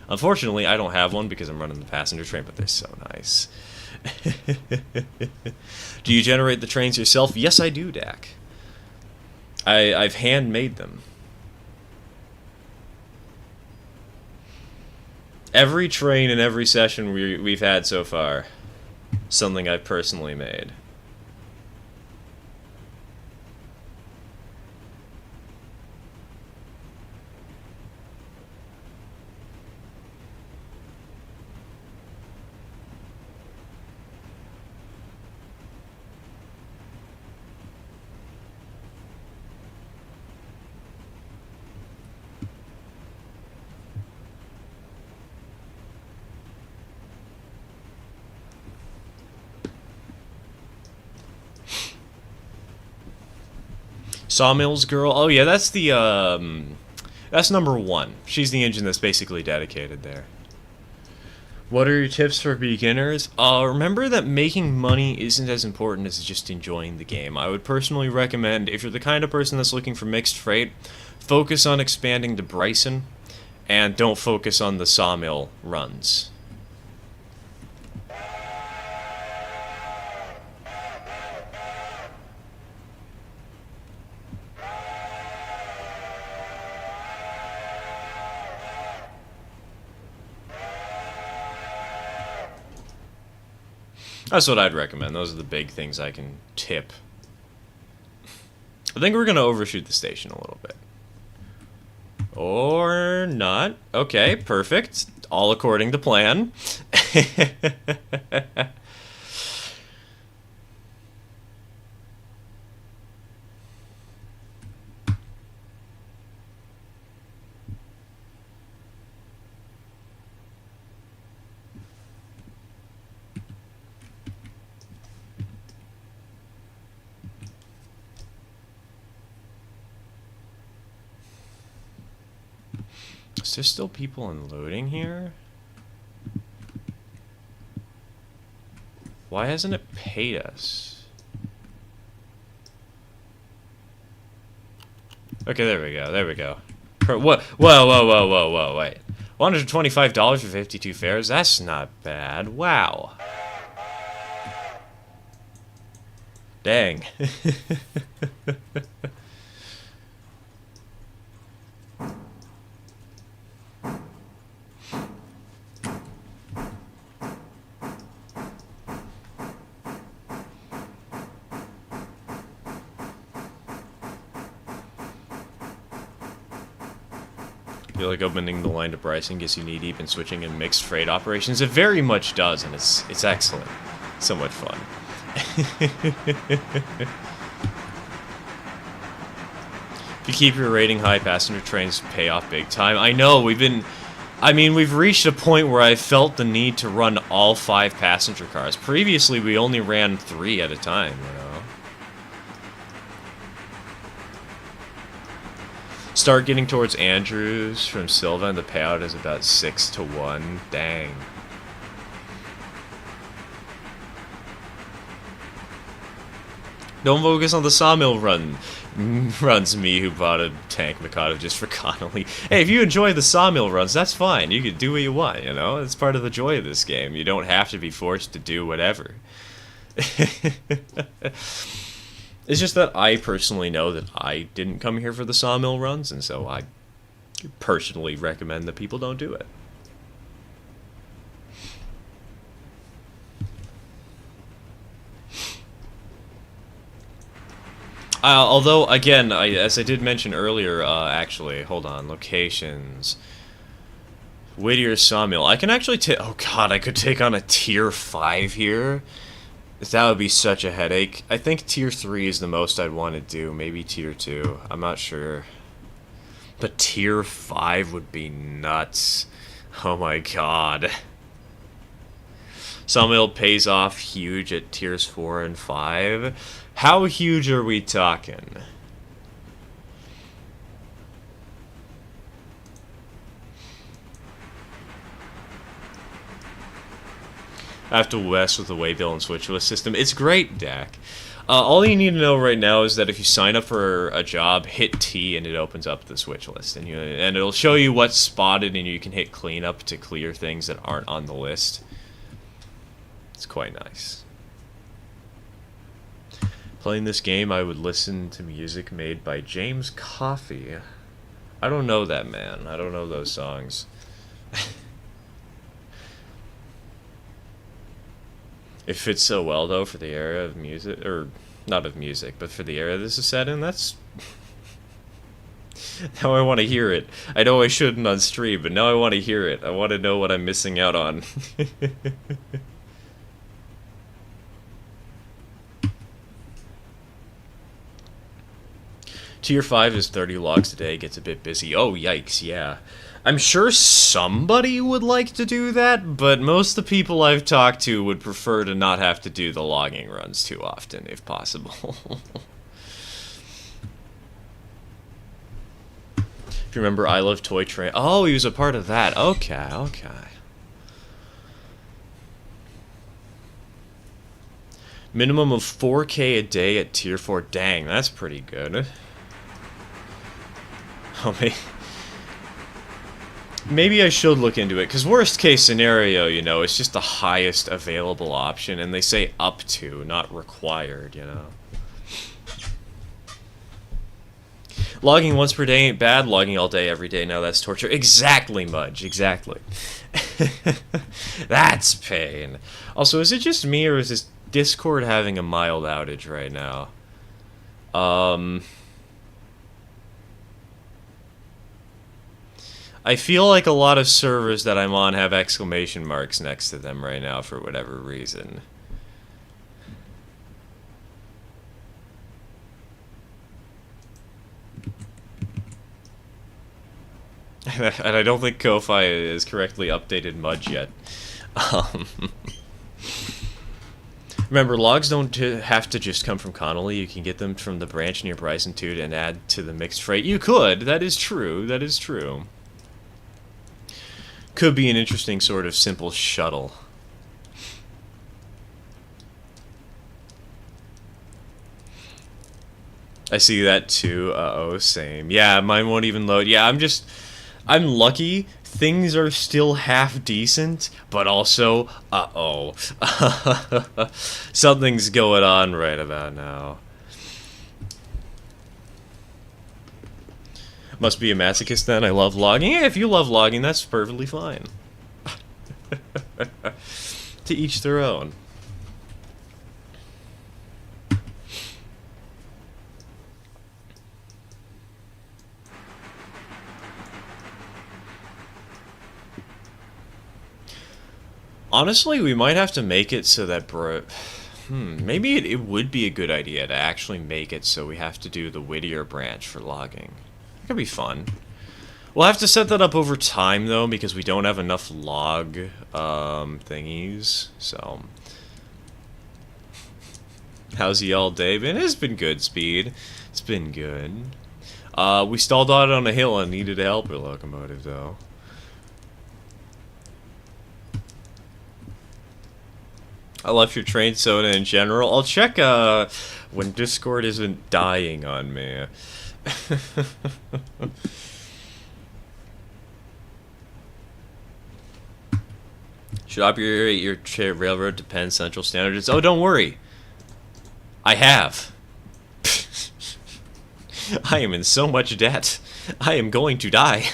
Unfortunately, I don't have one because I'm running the passenger train, but they're so nice. Do you generate the trains yourself? Yes, I do, Dak. I've handmade them. Every train in every session we've had so far, something I've personally made. Sawmills Girl. Oh yeah, that's the that's number 1. She's the engine that's basically dedicated there. What are your tips for beginners? Remember that making money isn't as important as just enjoying the game. I would personally recommend, if you're the kind of person that's looking for mixed freight, focus on expanding to Bryson, and don't focus on the sawmill runs. That's what I'd recommend. Those are the big things I can tip. I think we're going to overshoot the station a little bit. Or not. Okay, perfect. All according to plan. Is there still people unloading here? Why hasn't it paid us? Okay, there we go. There we go. What? Whoa, wait. $125 for 52 fares? That's not bad. Wow. Dang. feel like opening the line to Bryson gets you knee-deep in switching and mixed freight operations. It very much does, and it's excellent. So much fun. If you keep your rating high, passenger trains pay off big time. I know, we've reached a point where I felt the need to run all 5 passenger cars. Previously, we only ran 3 at a time, you know. Start getting towards Andrews from Silva, and the payout is about 6-1. Dang. Don't focus on the sawmill runs, me who bought a tank Mikado just for Connolly. Hey, if you enjoy the sawmill runs, that's fine. You can do what you want, you know? It's part of the joy of this game. You don't have to be forced to do whatever. It's just that I personally know that I didn't come here for the sawmill runs, and so I personally recommend that people don't do it. Although, again, as I did mention earlier, actually, hold on, locations. Whittier Sawmill. I can actually take... Oh, God, I could take on a Tier 5 here. That would be such a headache. I think Tier 3 is the most I'd want to do. Maybe Tier 2. I'm not sure. But Tier 5 would be nuts. Oh, my God. Sawmill pays off huge at Tiers 4 and 5. How huge are we talking? I have to mess with the waybill and switch list system. It's great, Dak. All you need to know right now is that if you sign up for a job, hit T and it opens up the switch list, and it'll show you what's spotted, and you can hit cleanup to clear things that aren't on the list. It's quite nice. Playing this game, I would listen to music made by James Coffey. I don't know that man. I don't know those songs. It fits so well, though, for the era of music, or not of music, but for the era this is set in. That's now I want to hear it. I know I shouldn't on stream, but now I want to hear it. I want to know what I'm missing out on. Tier 5 is 30 logs a day, gets a bit busy. Oh, yikes, yeah. I'm sure somebody would like to do that, but most of the people I've talked to would prefer to not have to do the logging runs too often, if possible. If you remember I Love Toy Train... Oh, he was a part of that. Okay, okay. Minimum of 4K a day at Tier 4. Dang, that's pretty good. Oh, maybe I should look into it, because worst case scenario, you know, it's just the highest available option, and they say up to, not required, you know. Logging once per day ain't bad, logging all day every day, now that's torture. Exactly, Mudge, exactly. That's pain. Also, is it just me, or is this Discord having a mild outage right now? I feel like a lot of servers that I'm on have exclamation marks next to them right now for whatever reason. And I don't think Ko-Fi is correctly updated Mudge yet. Remember, logs don't have to just come from Connolly. You can get them from the branch near Bryson too and add to the mixed freight. You could. That is true. That is true. Could be an interesting sort of simple shuttle. I see that too. Uh-oh, same. Yeah, mine won't even load. Yeah, I'm lucky. Things are still half decent, but also, uh-oh. Something's going on right about now. Must be a masochist then. I love logging. Yeah, if you love logging, that's perfectly fine. To each their own. Honestly, we might have to make it so that maybe it would be a good idea to actually make it so we have to do the Whittier branch for logging. It could be fun. We'll have to set that up over time, though, because we don't have enough log thingies. So, how's he all day been? It's been good, Speed. It's been good. We stalled out on a hill and needed help with Locomotive, though. I left your train soda in general. I'll check when Discord isn't dying on me. Should operate your railroad to Penn Central standards? Oh, don't worry. I have. I am in so much debt. I am going to die.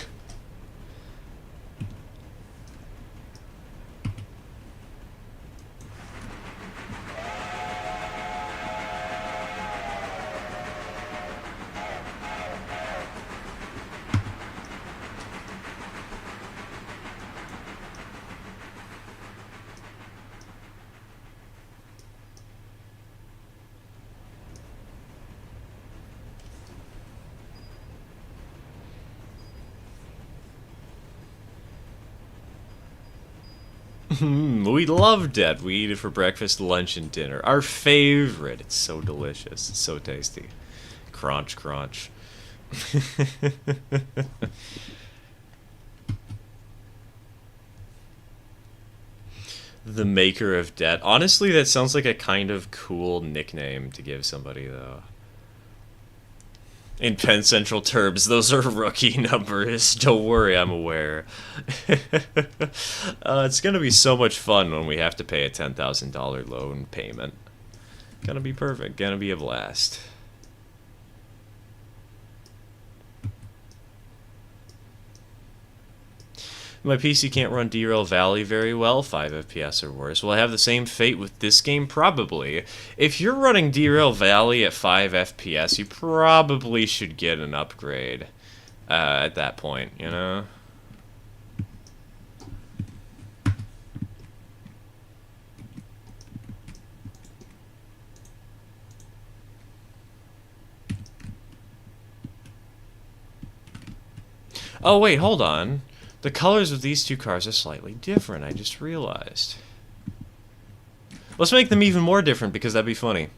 We love debt. We eat it for breakfast, lunch, and dinner. Our favorite. It's so delicious. It's so tasty. Crunch, crunch. The maker of debt. Honestly, that sounds like a kind of cool nickname to give somebody, though. In Penn Central terms, those are rookie numbers. Don't worry, I'm aware. It's gonna be so much fun when we have to pay a $10,000 loan payment. Gonna be perfect. Gonna be a blast. My PC can't run Derail Valley very well, 5 FPS or worse. Will I have the same fate with this game? Probably. If you're running Derail Valley at 5 FPS, you probably should get an upgrade at that point, you know? Oh, wait, hold on. The colors of these two cars are slightly different, I just realized. Let's make them even more different, because that'd be funny.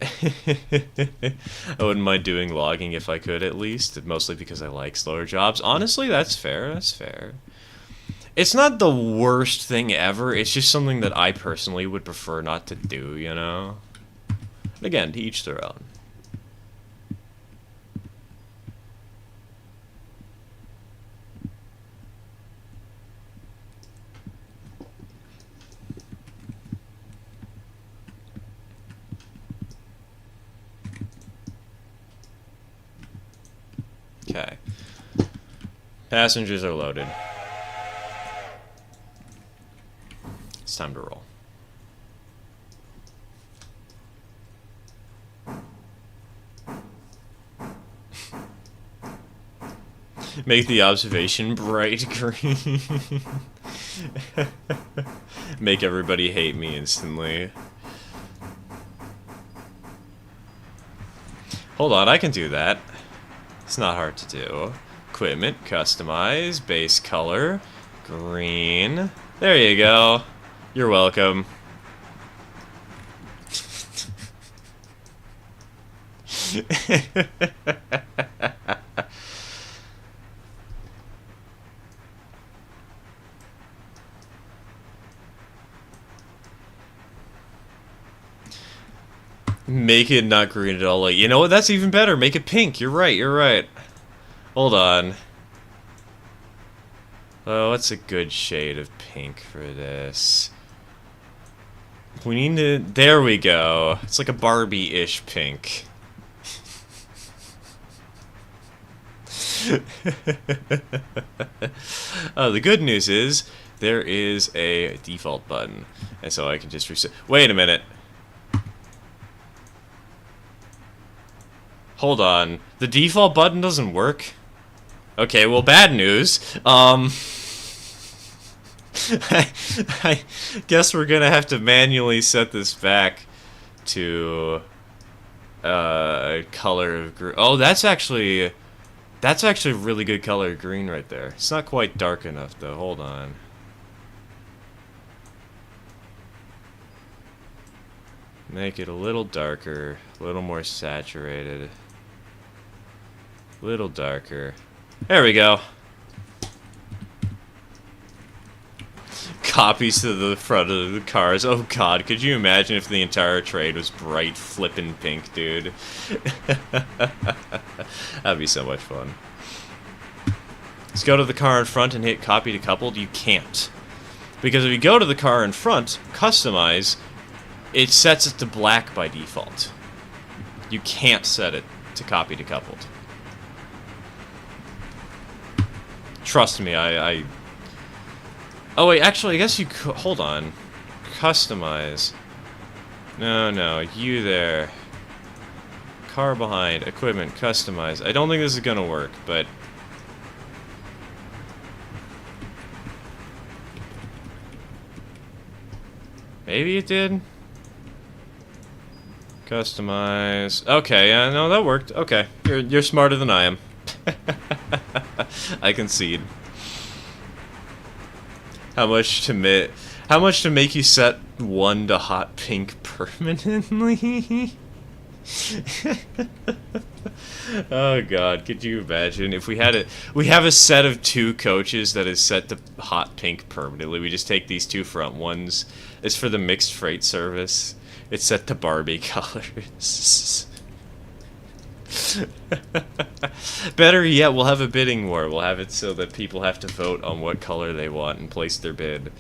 I wouldn't mind doing logging if I could, at least. Mostly because I like slower jobs. Honestly, that's fair, that's fair. It's not the worst thing ever, it's just something that I personally would prefer not to do, you know? And again, to each their own. Okay. Passengers are loaded. It's time to roll. Make the observation bright green. Make everybody hate me instantly. Hold on, I can do that. It's not hard to do. Equipment, customize, base color, green. There you go. You're welcome. Make it not green at all. Like, you know what? That's even better. Make it pink. You're right. You're right. Hold on. Oh, what's a good shade of pink for this? We need to... There we go. It's like a Barbie-ish pink. The good news is there is a default button. And so I can just reset... Wait a minute. Hold on. The default button doesn't work? Okay, well, bad news. I guess we're gonna have to manually set this back to color of green. Oh, that's actually a really good color of green right there. It's not quite dark enough though. Hold on. Make it a little darker, a little more saturated, a little darker. There we go. Copies to the front of the cars. Oh god, could you imagine if the entire trade was bright flippin' pink, dude? That'd be so much fun. Let's go to the car in front and hit copy to coupled. You can't. Because if you go to the car in front, customize, it sets it to black by default. You can't set it to copy to coupled. Trust me, Oh wait, actually, I guess you could... Hold on. Customize. No, you there. Car behind, equipment, customize. I don't think this is gonna work, but... Maybe it did? Customize. Okay, yeah, no, that worked. Okay, you're smarter than I am. I concede. How much to make you set one to hot pink permanently? Oh god, could you imagine if we have a set of 2 coaches that is set to hot pink permanently. We just take these 2 front ones. It's for the mixed freight service. It's set to Barbie colors. Better yet, we'll have a bidding war. We'll have it so that people have to vote on what color they want and place their bid.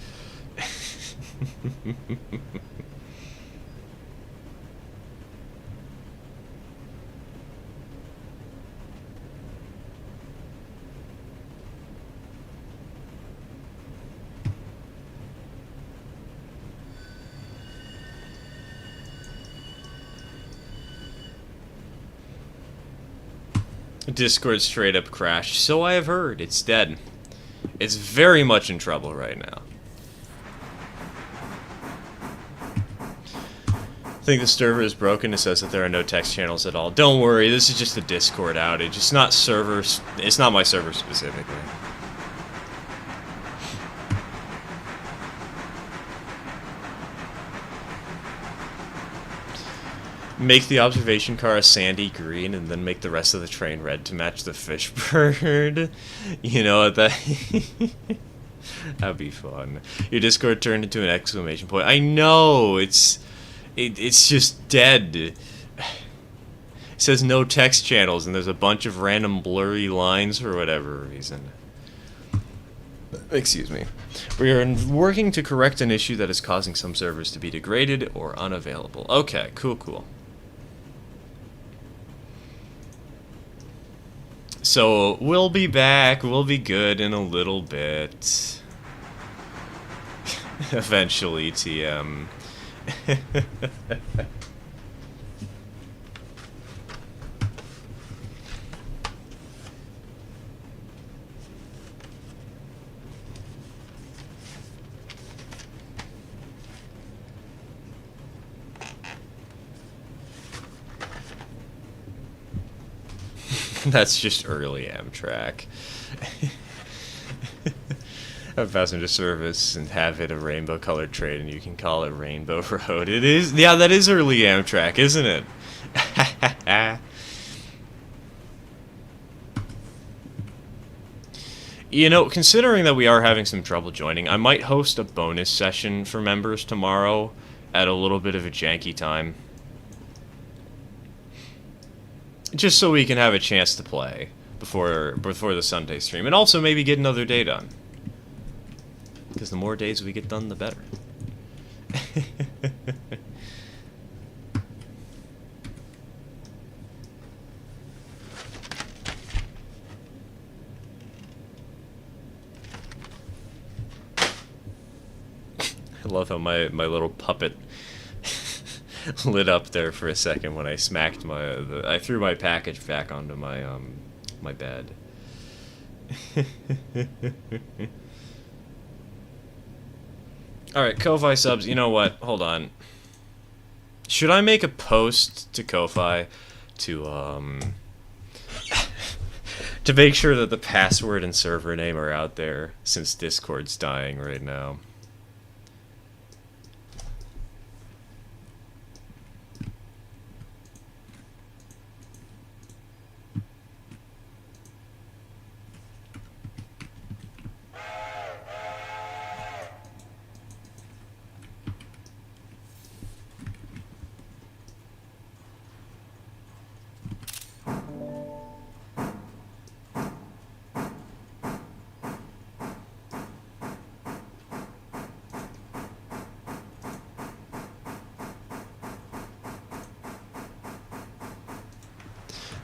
Discord straight up crashed. So I have heard. It's dead. It's very much in trouble right now. I think the server is broken. It says that there are no text channels at all. Don't worry, this is just a Discord outage. It's not servers. It's not my server specifically. Make the observation car a sandy green and then make the rest of the train red to match the fish bird. You know what that... That'd be fun. Your Discord turned into an exclamation point. I know! It's just dead. It says no text channels and there's a bunch of random blurry lines for whatever reason. Excuse me. We are working to correct an issue that is causing some servers to be degraded or unavailable. Okay, cool. So, we'll be back, we'll be good in a little bit. Eventually, TM. That's just early Amtrak. Have passenger service and have it a rainbow colored train and you can call it Rainbow Road. It is, yeah, that is early Amtrak, isn't it? You know, considering that we are having some trouble joining, I might host a bonus session for members tomorrow at a little bit of a janky time. Just so we can have a chance to play before the Sunday stream, and also maybe get another day done. Because the more days we get done, the better. I love how my little puppet lit up there for a second when I smacked I threw my package back onto my my bed. Alright, Ko-Fi subs, you know what? Hold on. Should I make a post to Ko-Fi to, to make sure that the password and server name are out there, since Discord's dying right now?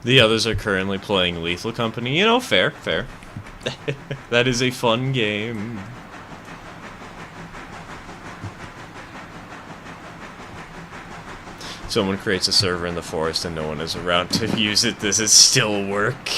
The others are currently playing Lethal Company. You know, fair, fair. That is a fun game. Someone creates a server in the forest and no one is around to use it. Does it still work?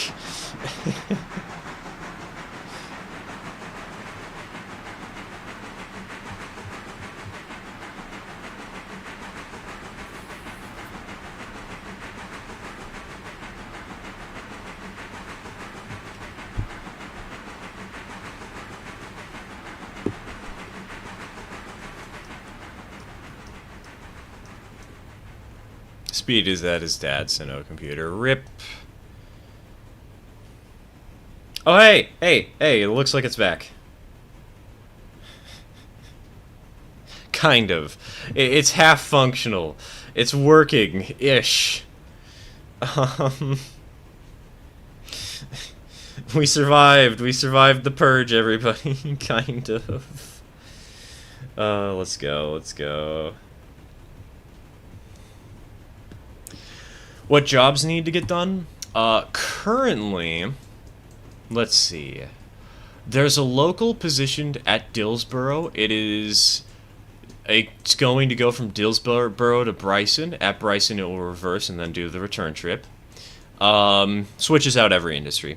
Speed is at his dad's Sinnoh computer. RIP. Oh, hey! Hey! Hey, it looks like it's back. Kind of. It's half functional. It's working-ish. We survived. We survived the purge, everybody. Kind of. Let's go. Let's go. What jobs need to get done? Currently, let's see. There's a local positioned at Dillsboro. It's going to go from Dillsboro to Bryson. At Bryson, it will reverse and then do the return trip. Switches out every industry.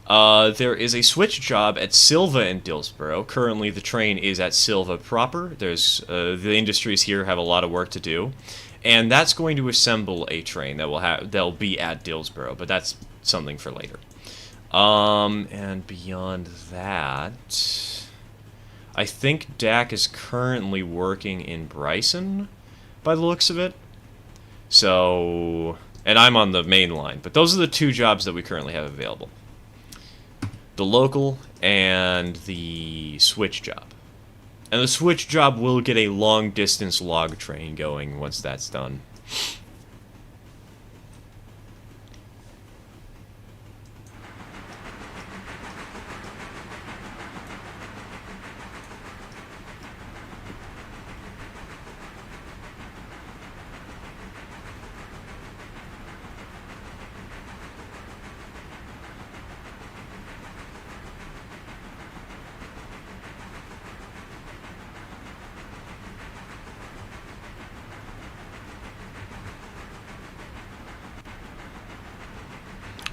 There is a switch job at Silva and Dillsboro. Currently, the train is at Silva proper. There's the industries here have a lot of work to do. And that's going to assemble a train that'll be at Dillsboro, but that's something for later. And beyond that, I think Dak is currently working in Bryson, by the looks of it. So, and I'm on the main line, but those are the two jobs that we currently have available. The local and the switch job. And the switch job will get a long-distance log train going once that's done.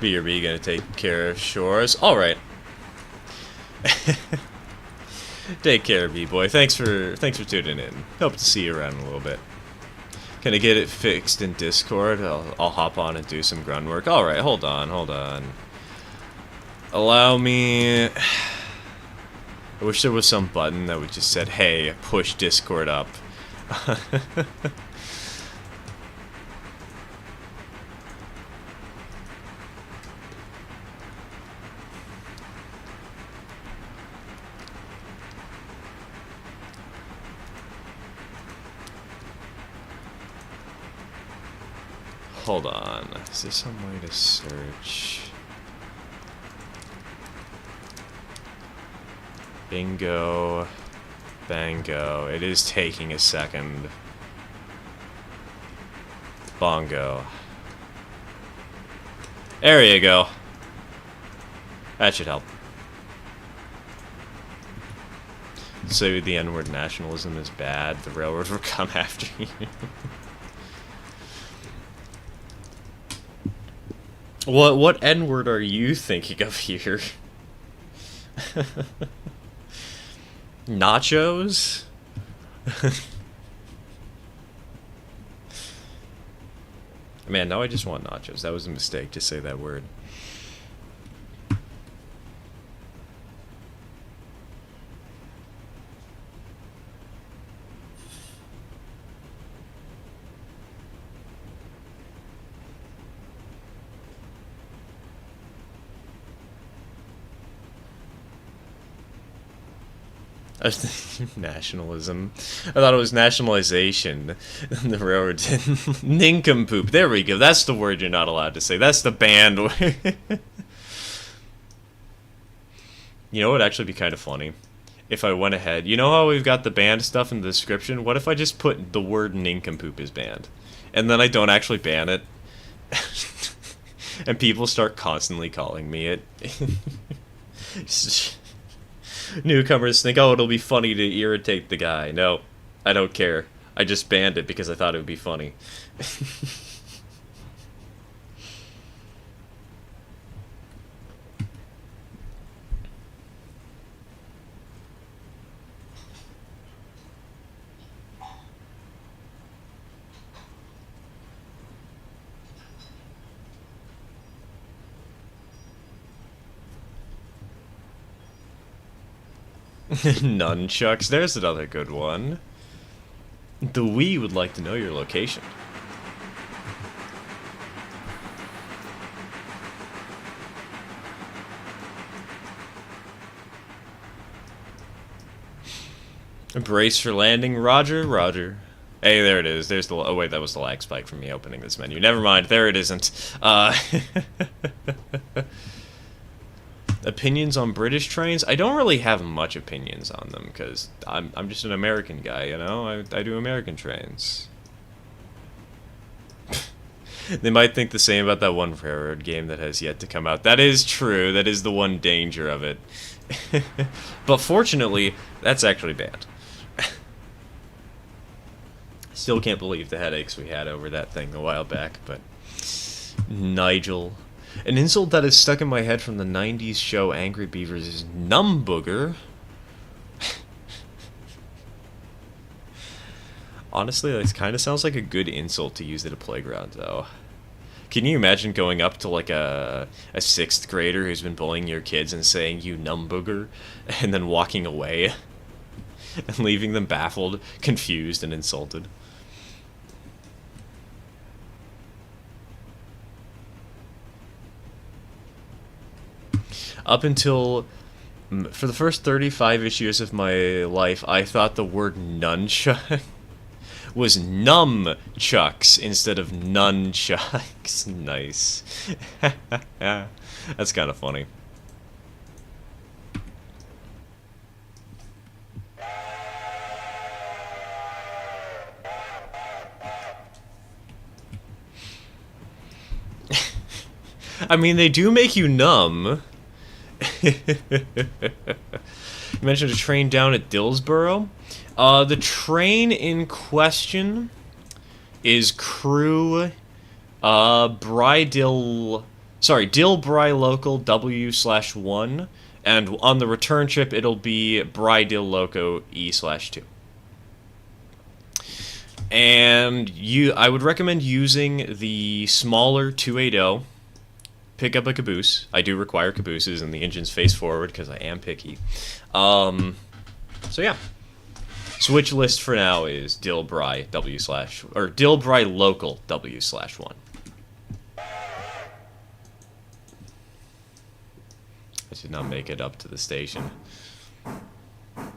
BRB gonna take care of Shores. Alright. Take care, B-boy. Thanks for tuning in. Hope to see you around a little bit. Can I get it fixed in Discord? I'll hop on and do some grunt work. Alright, hold on. Allow me... I wish there was some button that would just said, hey, push Discord up. Hold on. Is there some way to search? Bingo. Bango. It is taking a second. Bongo. There you go. That should help. Say the N-word nationalism is bad. The railroad will come after you. What N-word are you thinking of here? Nachos? Man, now I just want nachos. That was a mistake to say that word. Nationalism. I thought it was nationalization. The railroads. Nincompoop. There we go. That's the word you're not allowed to say. That's the banned word. You know what would actually be kind of funny? If I went ahead. You know how we've got the banned stuff in the description? What if I just put the word nincompoop is banned? And then I don't actually ban it. And people start constantly calling me it. Newcomers think, oh, it'll be funny to irritate the guy. No, I don't care. I just banned it because I thought it would be funny. Nunchucks, there's another good one. The Wii would like to know your location. Brace for landing, Roger, Roger. Hey, there it is. There's the... Oh, wait, that was the lag spike from me opening this menu. Never mind, there it isn't. Opinions on British trains? I don't really have much opinions on them, because I'm just an American guy, you know? I do American trains. They might think the same about that one railroad game that has yet to come out. That is true. That is the one danger of it. But fortunately, that's actually banned. Still can't believe the headaches we had over that thing a while back, but... Nigel... An insult that is stuck in my head from the 90s show Angry Beavers is numbooger. Honestly, that kind of sounds like a good insult to use at a playground, though. Can you imagine going up to, like, a 6th grader who's been bullying your kids and saying, you numbooger, and then walking away and leaving them baffled, confused, and insulted? Up until, for the first 35 issues of my life, I thought the word nunchuck was numchucks instead of nunchucks. Nice. That's kind of funny. I mean, they do make you numb. You mentioned a train down at Dillsborough. The train in question is Crew Dill Bry Local W/1, and on the return trip it'll be Dill Loco E/2. And I would recommend using the smaller 280. Pick up a caboose. I do require cabooses, and the engines face forward because I am picky. So yeah. Switch list for now is Dilbry Dilbry Local W/1. I did not make it up to the station. Am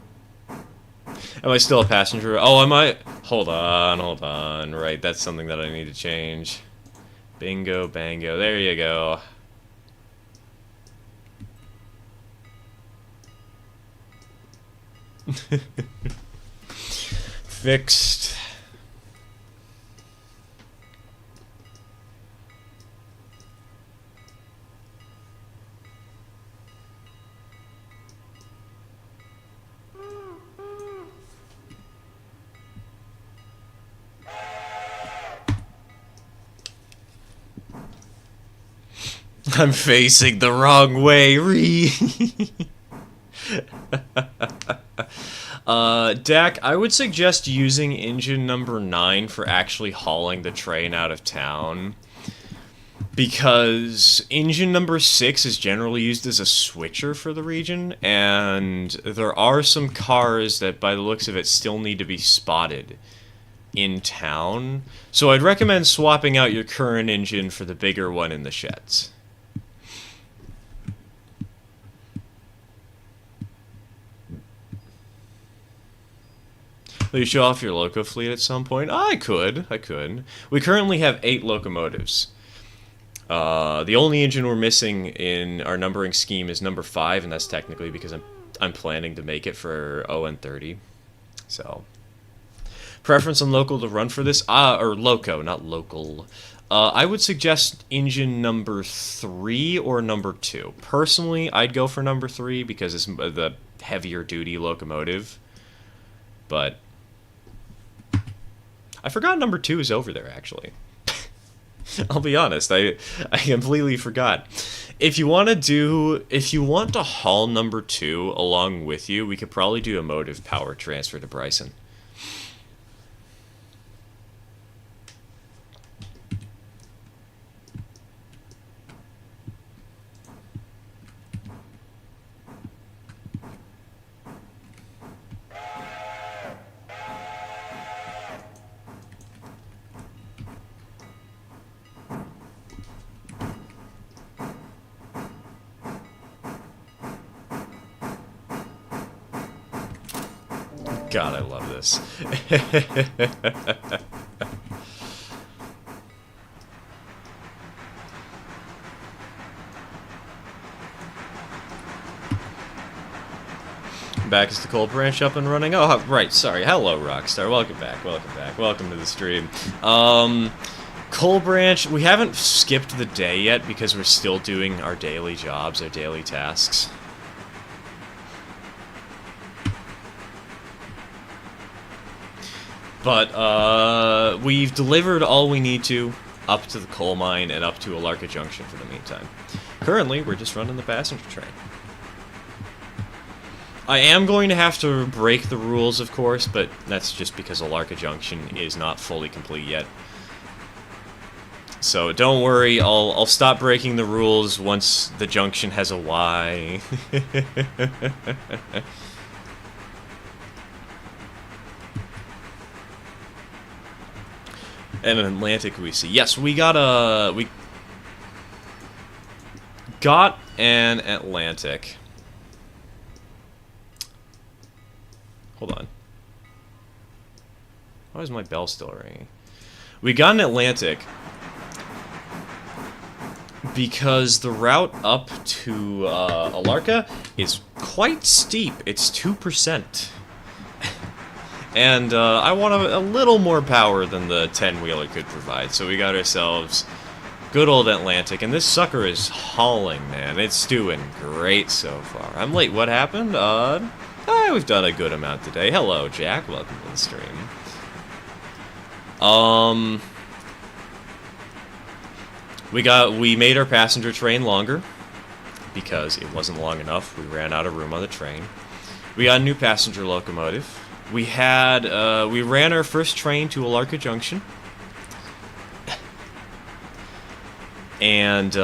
I still a passenger? Oh, am I? Hold on. Right, that's something that I need to change. Bingo, bango. There you go. Fixed. I'm facing the wrong way. Dak, I would suggest using engine number 9 for actually hauling the train out of town. Because engine number 6 is generally used as a switcher for the region, and there are some cars that, by the looks of it, still need to be spotted in town. So I'd recommend swapping out your current engine for the bigger one in the sheds. Will you show off your loco fleet at some point? I could. We currently have 8 locomotives. The only engine we're missing in our numbering scheme is number 5, and that's technically because I'm planning to make it for ON30. So, preference on local to run for this? Or loco, not local. I would suggest engine number 3 or number 2. Personally, I'd go for number 3 because it's the heavier duty locomotive. But I forgot number 2 is over there, actually. I'll be honest, I completely forgot. If you want to haul number 2 along with you, we could probably do a motive power transfer to Bryson. God, I love this. Back is the cold branch up and running. Oh, right, sorry. Hello, Rockstar. Welcome back. Welcome to the stream. Coal branch, we haven't skipped the day yet because we're still doing our daily jobs, our daily tasks. But, we've delivered all we need to up to the coal mine and up to Alara Junction for the meantime. Currently, we're just running the passenger train. I am going to have to break the rules, of course, but that's just because Alara Junction is not fully complete yet. So don't worry, I'll stop breaking the rules once the junction has a Y. And an Atlantic we see. Yes, we got an Atlantic. Hold on. Why is my bell still ringing? We got an Atlantic because the route up to Alara is quite steep. It's 2%. And I want a little more power than the 10-wheeler could provide, so we got ourselves good old Atlantic, and this sucker is hauling, man. It's doing great so far. I'm late. What happened? We've done a good amount today. Hello, Jack. Welcome to the stream. We made our passenger train longer because it wasn't long enough. We ran out of room on the train. We got a new passenger locomotive. We ran our first train to Alara Junction. And,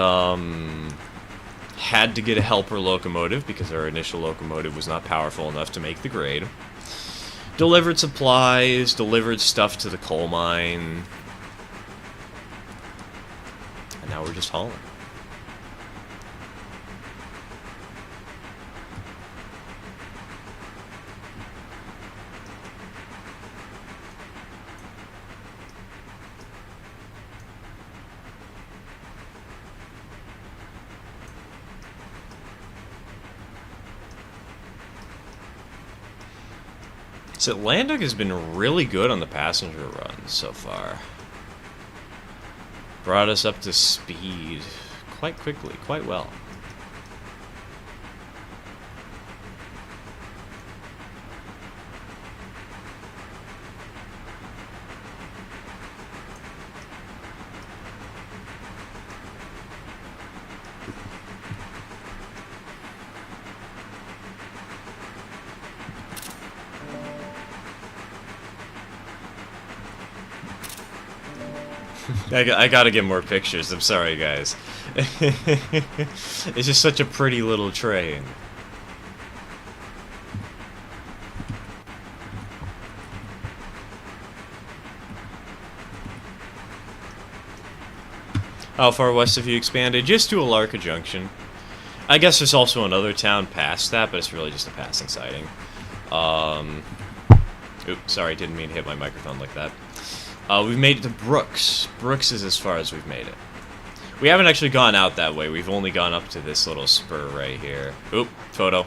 had to get a helper locomotive because our initial locomotive was not powerful enough to make the grade. Delivered supplies, delivered stuff to the coal mine. And now we're just hauling. So Atlantic has been really good on the passenger runs so far. Brought us up to speed quite quickly, quite well. I gotta get more pictures. I'm sorry, guys. It's just such a pretty little train. How far west have you expanded? Just to Alara Junction. I guess there's also another town past that, but it's really just a passing sighting. Oops, sorry, didn't mean to hit my microphone like that. We've made it to Brooks. Brooks is as far as we've made it. We haven't actually gone out that way. We've only gone up to this little spur right here. Oop, photo.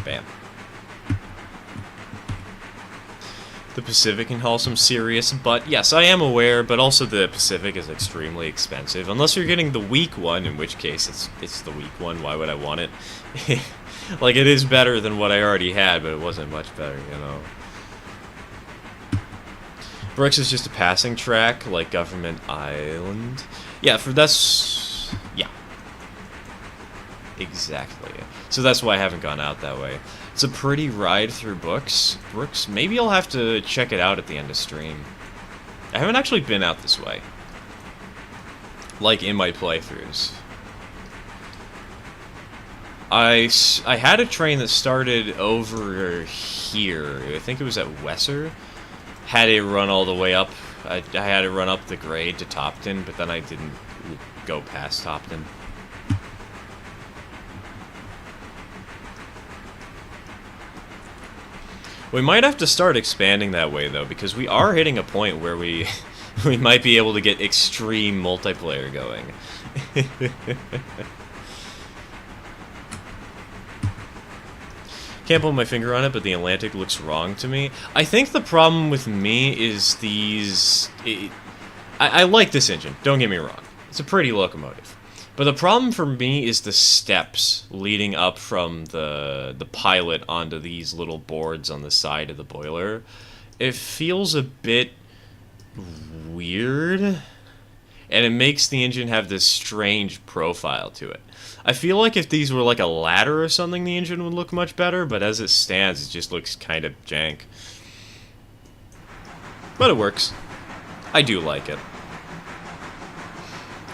Bam. The Pacific can haul some serious, but yes, I am aware, but also the Pacific is extremely expensive. Unless you're getting the weak one, in which case it's the weak one. Why would I want it? Like, it is better than what I already had, but it wasn't much better, you know. Brooks is just a passing track, like Government Island. Yeah, yeah. Exactly. So that's why I haven't gone out that way. It's a pretty ride through Brooks. Maybe I'll have to check it out at the end of stream. I haven't actually been out this way. Like, in my playthroughs. I had a train that started over here. I think it was at Wesser. Had it run all the way up. I had it run up the grade to Topton, but then I didn't go past Topton. We might have to start expanding that way, though, because we are hitting a point where we might be able to get extreme multiplayer going. Can't put my finger on it, but the Atlantic looks wrong to me. I think the problem with me is these... I like this engine, don't get me wrong. It's a pretty locomotive. But the problem for me is the steps leading up from the pilot onto these little boards on the side of the boiler. It feels a bit weird, and it makes the engine have this strange profile to it. I feel like if these were like a ladder or something, the engine would look much better, but as it stands, it just looks kind of jank. But it works. I do like it.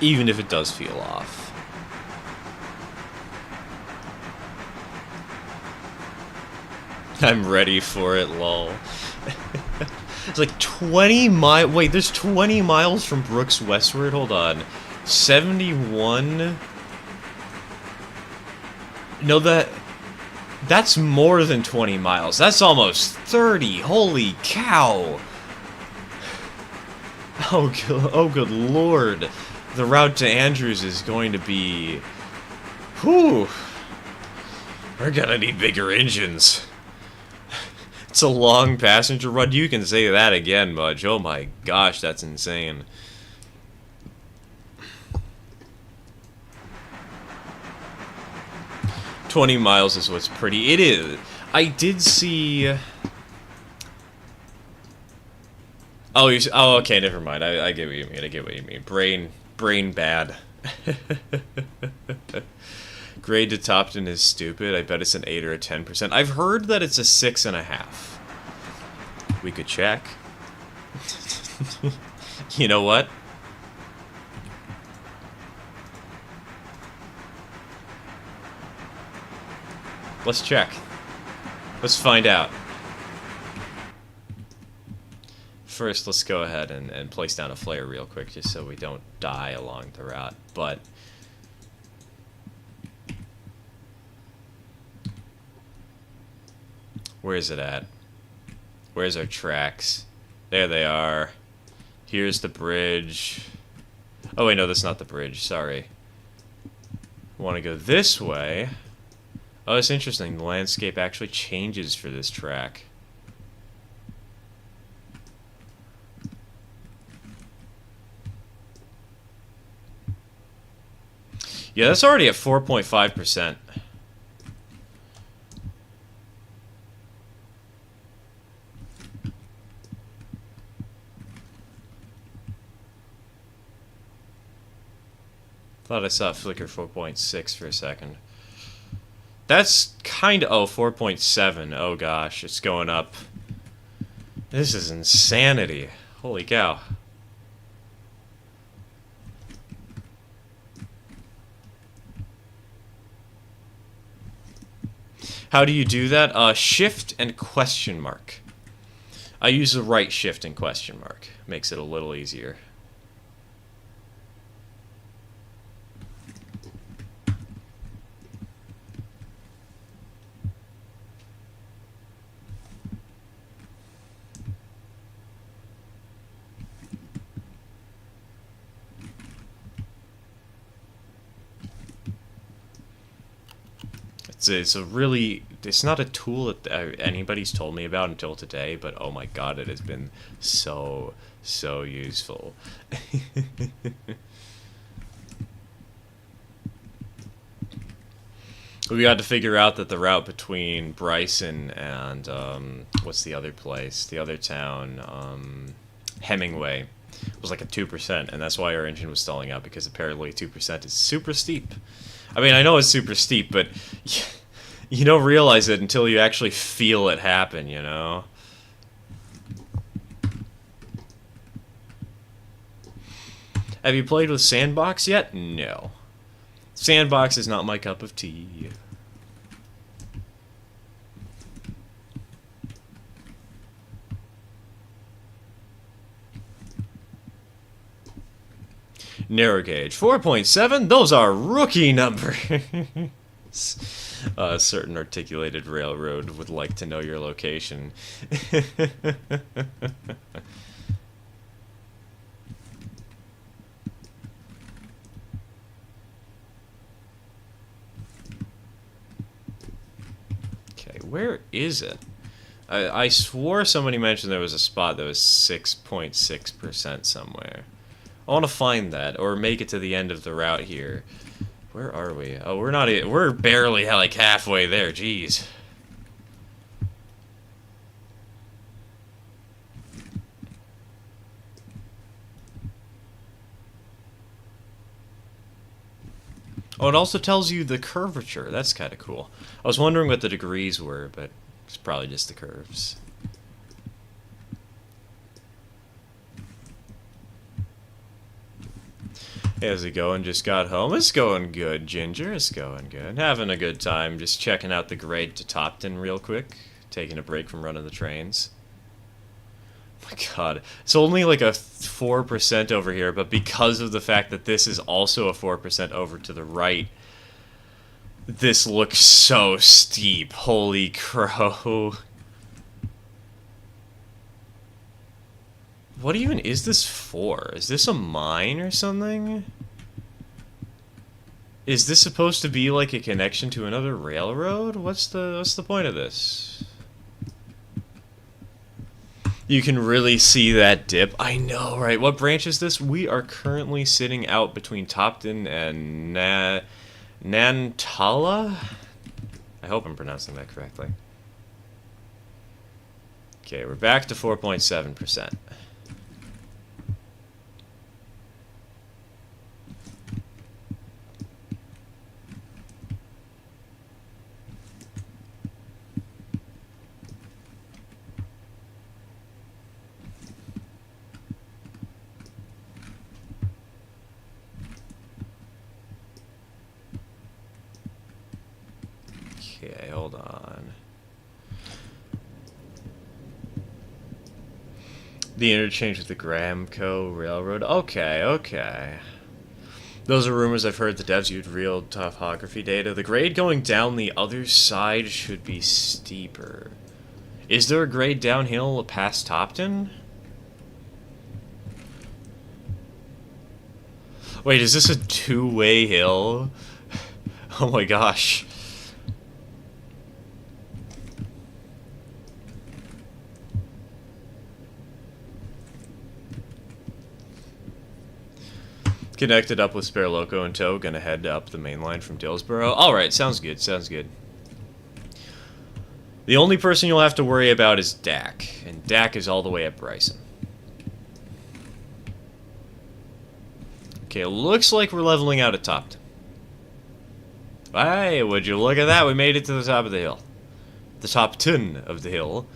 Even if it does feel off. I'm ready for it, lol. It's like 20 miles. Wait, there's 20 miles from Brooks westward? Hold on. 71? No, that's more than 20 miles. That's almost 30. Holy cow. Oh, good lord. The route to Andrews is going to be... Whew. We're gonna need bigger engines. It's a long passenger run. You can say that again, Mudge. Oh my gosh, that's insane. "20 miles is what's pretty." It is. I did see... Oh, okay, never mind. I get what you mean. I get what you mean. Brain bad. Grade to Topton is stupid. I bet it's an 8 or a 10%. I've heard that it's a 6.5. We could check. You know what? Let's check. Let's find out. First, let's go ahead and place down a flare real quick, just so we don't die along the route. But where is it at? Where's our tracks? There they are. Here's the bridge. Oh wait, no, that's not the bridge. Sorry. I want to go this way. Oh, it's interesting. The landscape actually changes for this track. Yeah, that's already at 4.5%. Thought I saw it flicker 4.6 for a second. That's kind of... Oh, 4.7. Oh gosh, it's going up. This is insanity. Holy cow. How do you do that? Shift and question mark. I use the right shift and question mark. Makes it a little easier. It's not a tool that anybody's told me about until today, but oh my god, it has been so useful. We got to figure out that the route between Bryson and what's the other place, the other town, Hemingway, was like a 2%, and that's why our engine was stalling out, because apparently 2% is super steep. I mean, I know it's super steep, but you don't realize it until you actually feel it happen, you know? Have you played with Sandbox yet? No. Sandbox is not my cup of tea. Narrow gauge 4.7. Those are rookie numbers. A certain articulated railroad would like to know your location. Okay, where is it? I swore somebody mentioned there was a spot that was 6.6% somewhere. I want to find that, or make it to the end of the route here. Where are we? Oh, we're not. We're barely like halfway there. Jeez. Oh, it also tells you the curvature. That's kind of cool. I was wondering what the degrees were, but it's probably just the curves. Hey, how's it going? Just got home. It's going good, Ginger. It's going good. Having a good time. Just checking out the grade to Topton real quick. Taking a break from running the trains. Oh my god. It's only like a 4% over here, but because of the fact that this is also a 4% over to the right, this looks so steep. Holy crow. What even is this for? Is this a mine or something? Is this supposed to be like a connection to another railroad? What's the point of this? You can really see that dip. I know, right? What branch is this? We are currently sitting out between Topton and Nantala? I hope I'm pronouncing that correctly. Okay, we're back to 4.7%. Okay, hold on. The interchange with the Gramco Railroad. Okay, okay. Those are rumors I've heard. The devs used real topography data. The grade going down the other side should be steeper. Is there a grade downhill past Topton? Wait, is this a two-way hill? Oh my gosh. Connected up with Spare Loco in tow. Gonna head up the main line from Dillsboro. Alright, sounds good, sounds good. The only person you'll have to worry about is Dak. And Dak is all the way at Bryson. Okay, looks like we're leveling out at Topton. Hey, would you look at that? We made it to the top of the hill. The top ton of the hill.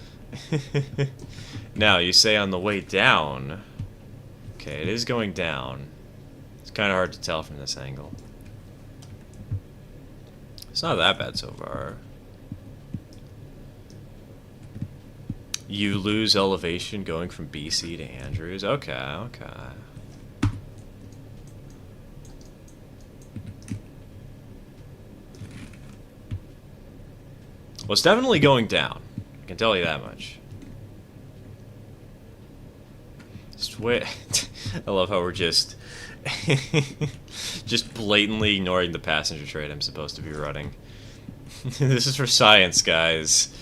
Now, you say on the way down. Okay, it is going down. It's kind of hard to tell from this angle. It's not that bad so far. You lose elevation going from BC to Andrews. Okay, okay. Well, it's definitely going down. I can tell you that much. Just wait. I love how we're just blatantly ignoring the passenger train I'm supposed to be running. This is for science, guys.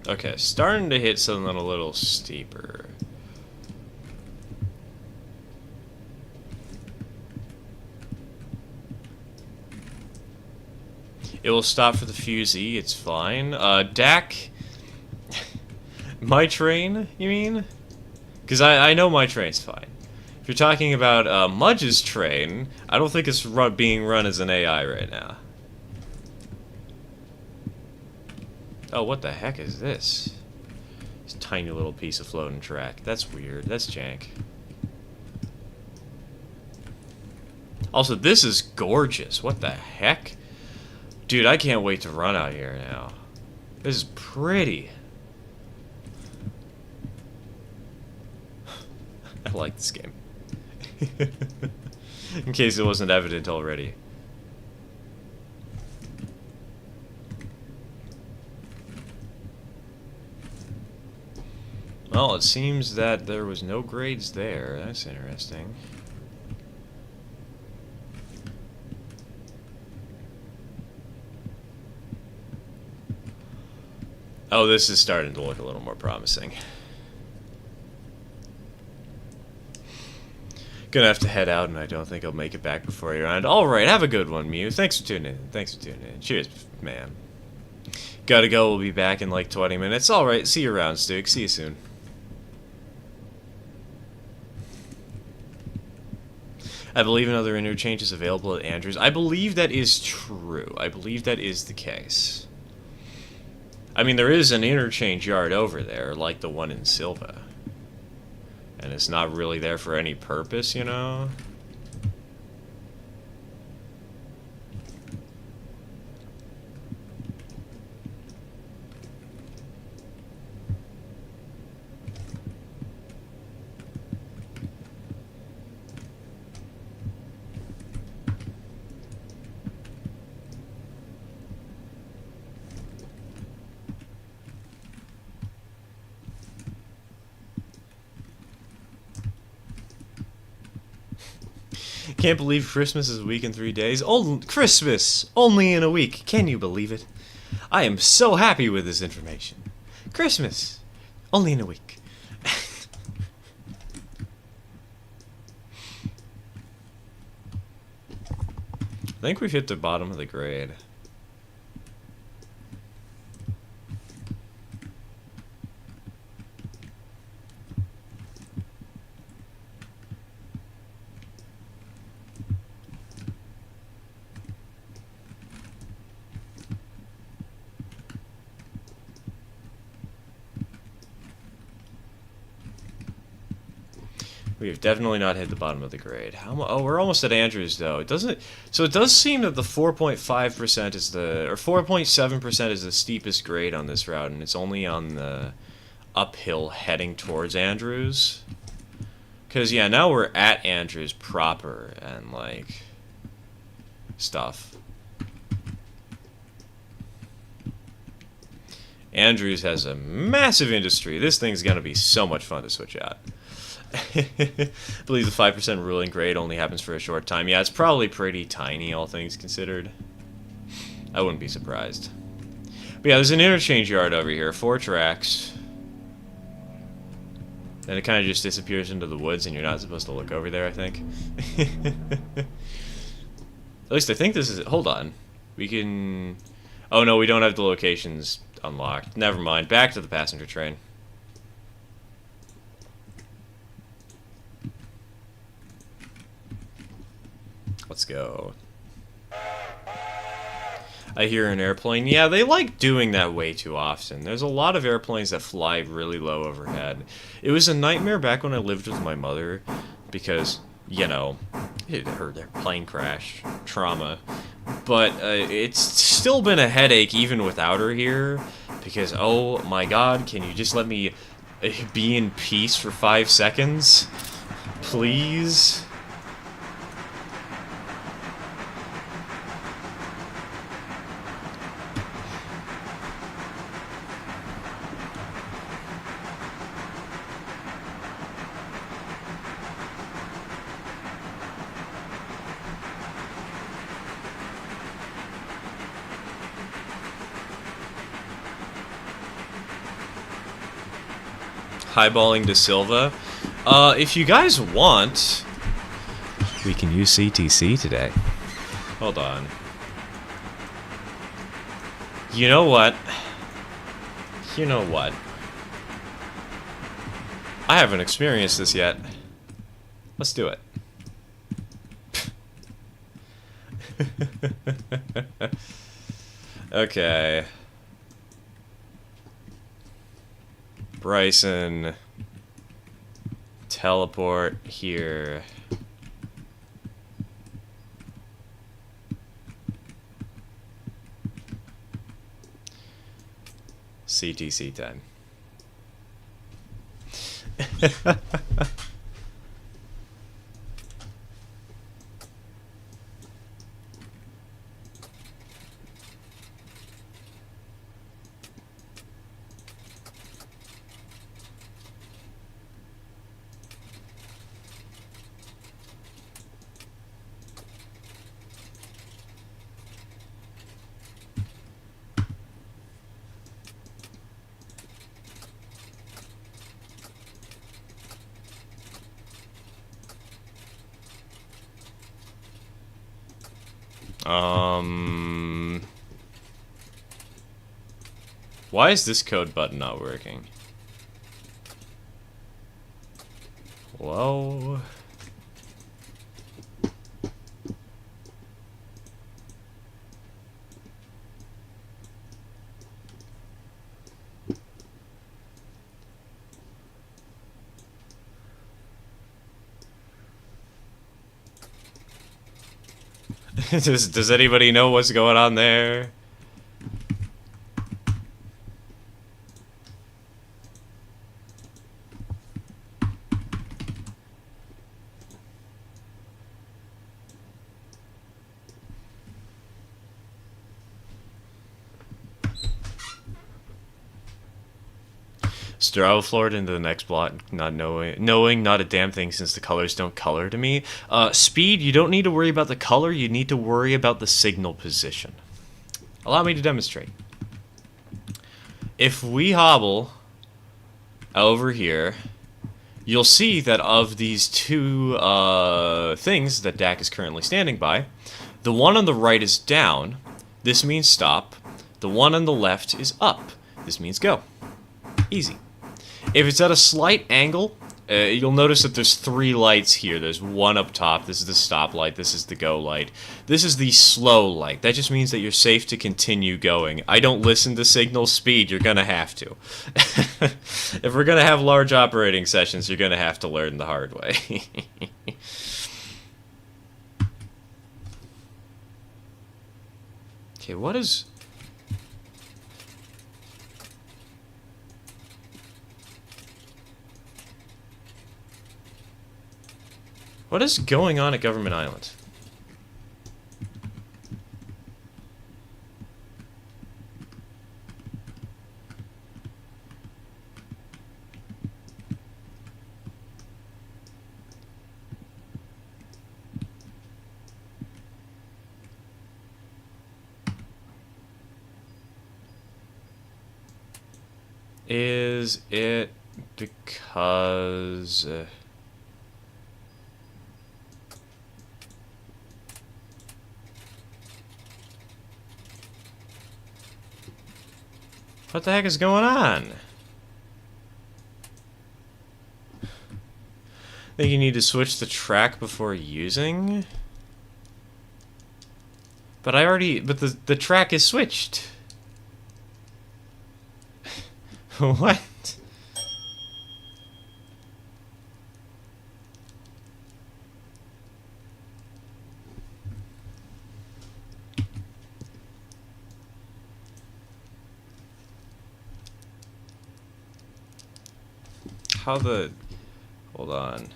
Okay, starting to hit something a little steeper. It will stop for the Fusee, it's fine. DAC... my train, you mean? Because I know my train's fine. If you're talking about Mudge's train, I don't think it's being run as an AI right now. Oh, what the heck is this? This tiny little piece of floating track. That's weird. That's jank. Also, this is gorgeous. What the heck? Dude, I can't wait to run out here now. This is pretty. I like this game. In case it wasn't evident already. Well, it seems that there was no grades there. That's interesting. Oh, this is starting to look a little more promising. Gonna have to head out, and I don't think I'll make it back before you're on. Alright, have a good one, Mew. Thanks for tuning in. Thanks for tuning in. Cheers, man. Gotta go. We'll be back in like 20 minutes. Alright, see you around, Stuke. See you soon. I believe another interchange is available at Andrews. I believe that is true. I believe that is the case. I mean, there is an interchange yard over there, like the one in Silva. And it's not really there for any purpose, you know? Can't believe Christmas is a week and 3 days. Oh, Christmas! Only in a week. Can you believe it? I am so happy with this information. Christmas! Only in a week. I think we've hit the bottom of the grade. We have definitely not hit the bottom of the grade. Oh, we're almost at Andrews though. It doesn't. So it does seem that the 4.5% is the, or 4.7% is the steepest grade on this route, and it's only on the uphill heading towards Andrews. Cause yeah, now we're at Andrews proper and like stuff. Andrews has a massive industry. This thing's gonna be so much fun to switch out. I believe the 5% ruling grade only happens for a short time. Yeah, it's probably pretty tiny, all things considered. I wouldn't be surprised. But yeah, there's an interchange yard over here, 4 tracks. Then it kind of just disappears into the woods, and you're not supposed to look over there, I think. At least I think this is it. Hold on. We can... Oh no, we don't have the locations unlocked. Never mind. Back to the passenger train. Let's go. I hear an airplane. Yeah, they like doing that way too often. There's a lot of airplanes that fly really low overhead. It was a nightmare back when I lived with my mother because, you know, her plane crash, trauma. But it's still been a headache even without her here because, oh my god, can you just let me be in peace for 5 seconds? Please? Highballing De Silva. If you guys want, we can use CTC today. Hold on. You know what? You know what? I haven't experienced this yet. Let's do it. Okay. Bryson. Teleport here. CTC time. Why is this code button not working? Hello? Does anybody know what's going on there? Strava floored into the next block, not knowing not a damn thing since the colors don't color to me. Speed, you don't need to worry about the color, you need to worry about the signal position. Allow me to demonstrate. If we hobble over here, you'll see that of these two things that Dak is currently standing by, the one on the right is down. This means stop. The one on the left is up. This means go. Easy. If it's at a slight angle, you'll notice that there's 3 lights here. There's one up top. This is the stop light. This is the go light. This is the slow light. That just means that you're safe to continue going. I don't listen to signal speed. You're going to have to. If we're going to have large operating sessions, you're going to have to learn the hard way. Okay, what is... What is going on at Government Island? Is it because... What the heck is going on? Think you need to switch the track before using? But the track is switched. What? How the... Hold on.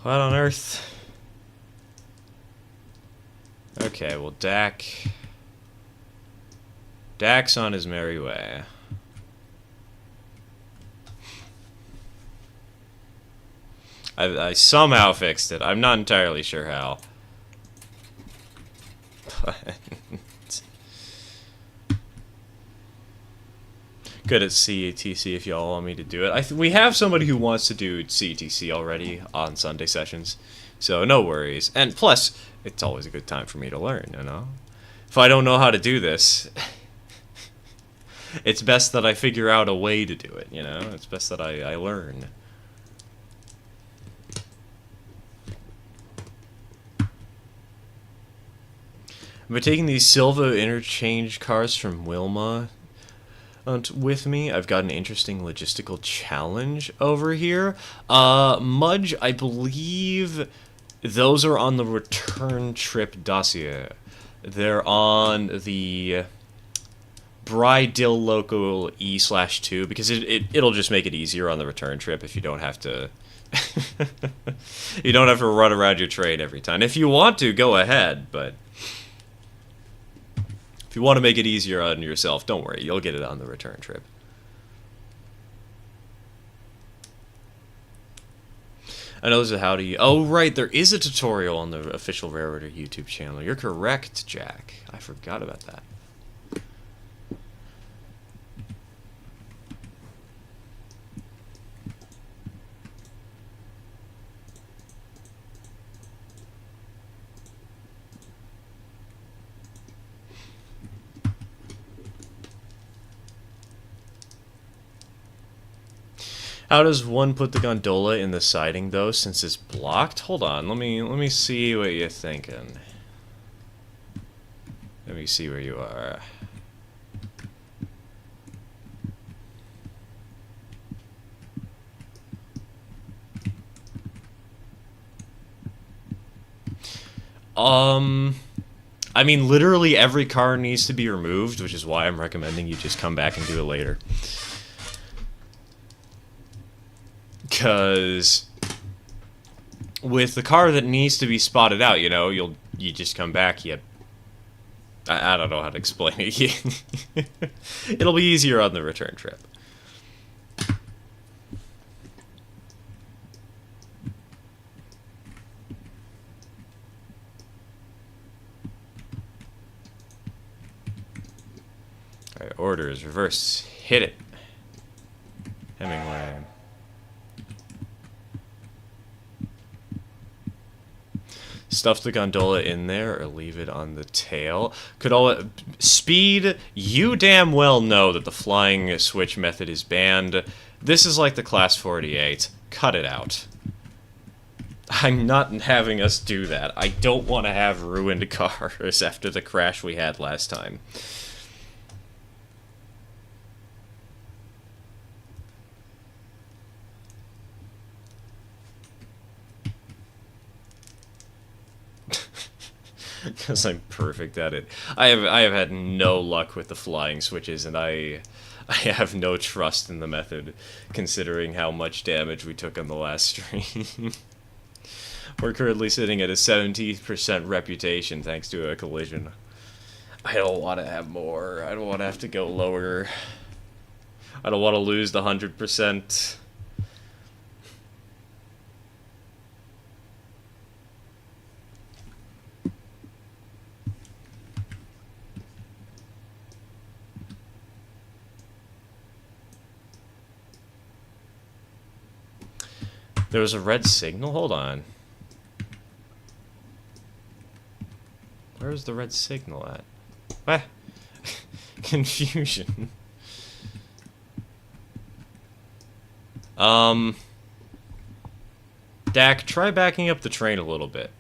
What on earth? Okay, well, Dak's on his merry way. I somehow fixed it. I'm not entirely sure how. Good at CTC if y'all want me to do it. We have somebody who wants to do CTC already on Sunday sessions, so no worries. And plus, it's always a good time for me to learn, you know? If I don't know how to do this, it's best that I figure out a way to do it, you know? It's best that I learn. But taking these Silva interchange cars from Wilma with me, I've got an interesting logistical challenge over here. Mudge, I believe those are on the return trip dossier. They're on the Brydill Local E/2 because it'll just make it easier on the return trip if you don't have to you don't have to run around your train every time. If you want to, go ahead, but if you want to make it easier on yourself, don't worry, you'll get it on the return trip. I know there's a how to use... Oh, right, there is a tutorial on the official Railroader YouTube channel. You're correct, Jack. I forgot about that. How does one put the gondola in the siding though, since it's blocked? Hold on, let me see what you're thinking. Let me see where you are. I mean, literally every car needs to be removed, which is why I'm recommending you just come back and do it later. Because with the car that needs to be spotted out, you know, you just come back, I don't know how to explain it. It'll be easier on the return trip. Alright, order is reverse. Hit it. Hemingway. Stuff the gondola in there or leave it on the tail. Speed, you damn well know that the flying switch method is banned. This is like the Class 48. Cut it out. I'm not having us do that. I don't want to have ruined cars after the crash we had last time. Because I'm perfect at it. I have had no luck with the flying switches, and I have no trust in the method, considering how much damage we took on the last stream. We're currently sitting at a 70% reputation thanks to a collision. I don't want to have more. I don't want to have to go lower. I don't want to lose the 100%. There was a red signal? Hold on. Where's the red signal at? What? Confusion. Dak, try backing up the train a little bit.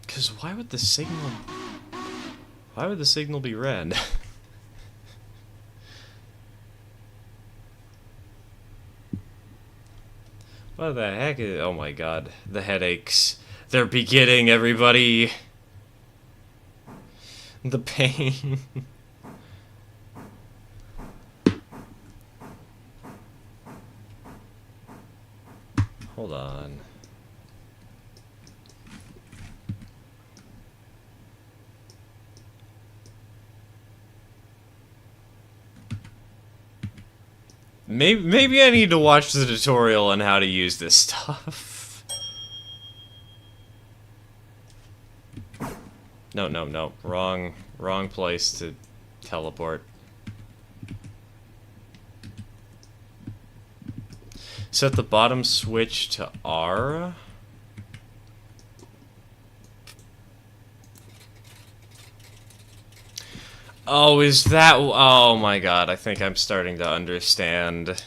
Because why would the signal... Why would the signal be red? What the heck is... Oh my god. The headaches. They're beginning, everybody. The pain. Hold on. Maybe I need to watch the tutorial on how to use this stuff. No. Wrong place to teleport. Set the bottom switch to R. Oh, is that... Oh my god, I think I'm starting to understand.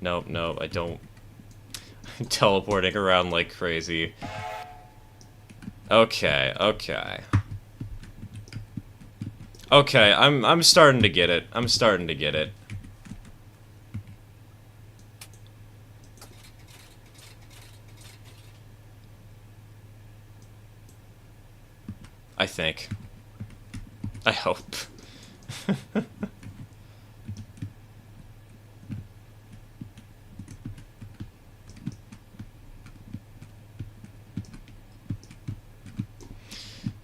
Nope, I don't... I'm teleporting around like crazy. Okay. Okay, I'm starting to get it. I think. I hope.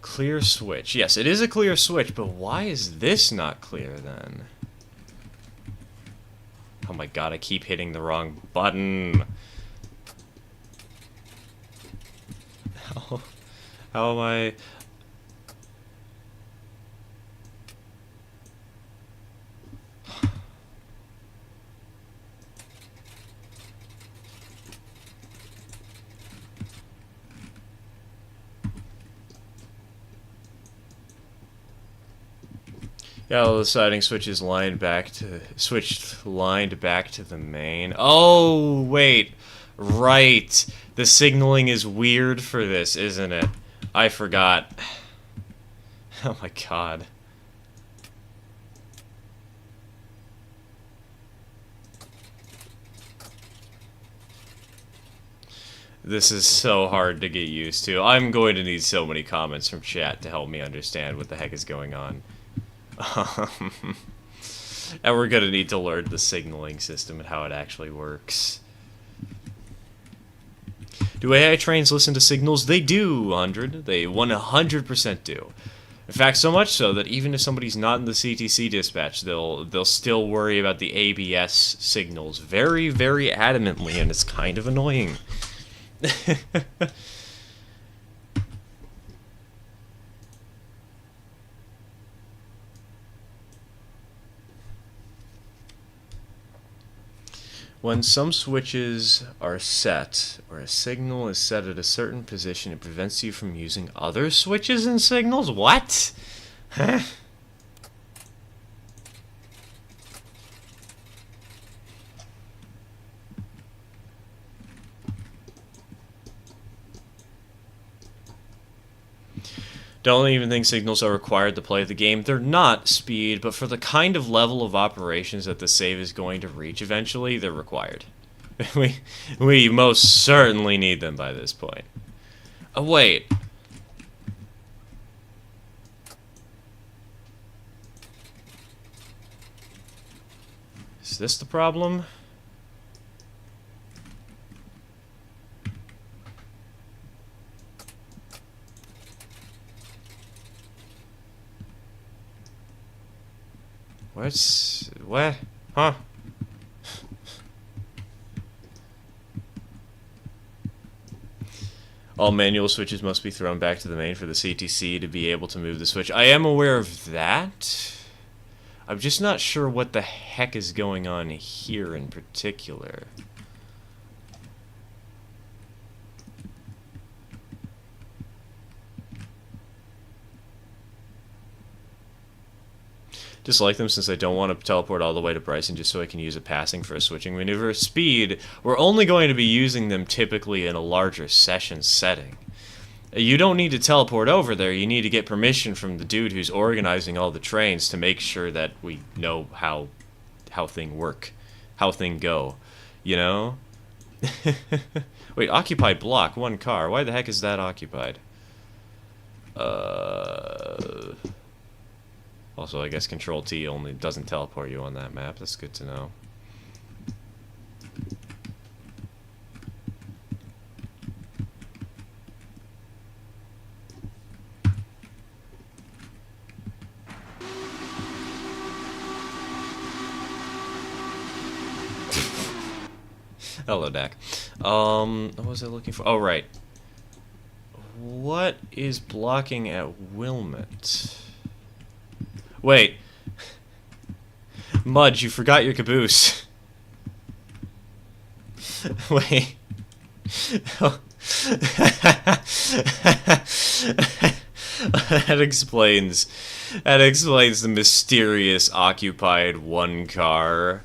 Clear switch. Yes, it is a clear switch, but why is this not clear then? Oh my god, I keep hitting the wrong button. How am I... Yeah, well, the siding switch is lined back to the main. Oh, wait. Right. The signaling is weird for this, isn't it? I forgot. Oh my god. This is so hard to get used to. I'm going to need so many comments from chat to help me understand what the heck is going on. And we're gonna need to learn the signaling system and how it actually works. Do AI trains listen to signals? They do, 100. They 100% do. In fact, so much so that even if somebody's not in the CTC dispatch, they'll still worry about the ABS signals very, very adamantly, and it's kind of annoying. When some switches are set, or a signal is set at a certain position, it prevents you from using other switches and signals? What? Huh? Don't even think signals are required to play the game. They're not, Speed, but for the kind of level of operations that the save is going to reach eventually, they're required. we most certainly need them by this point. Oh, wait. Is this the problem? What? Huh? All manual switches must be thrown back to the main for the CTC to be able to move the switch. I am aware of that. I'm just not sure what the heck is going on here in particular. Dislike them since I don't want to teleport all the way to Bryson just so I can use a passing for a switching maneuver. Speed, we're only going to be using them typically in a larger session setting. You don't need to teleport over there, you need to get permission from the dude who's organizing all the trains to make sure that we know how thing work, how thing go, you know? Wait, occupied block, 1 car, why the heck is that occupied? Also, I guess Control T only doesn't teleport you on that map. That's good to know. Hello, Dak. What was I looking for? Oh, right. What is blocking at Wilmot? Wait. Mudge, you forgot your caboose. Wait. That explains the mysterious occupied 1 car.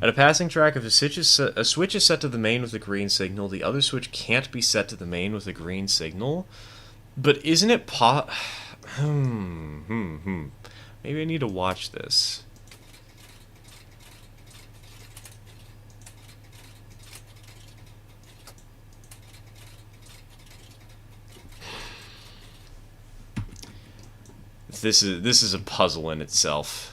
At a passing track, if a switch is set to the main with a green signal, the other switch can't be set to the main with a green signal. But isn't it Maybe I need to watch this. This is a puzzle in itself.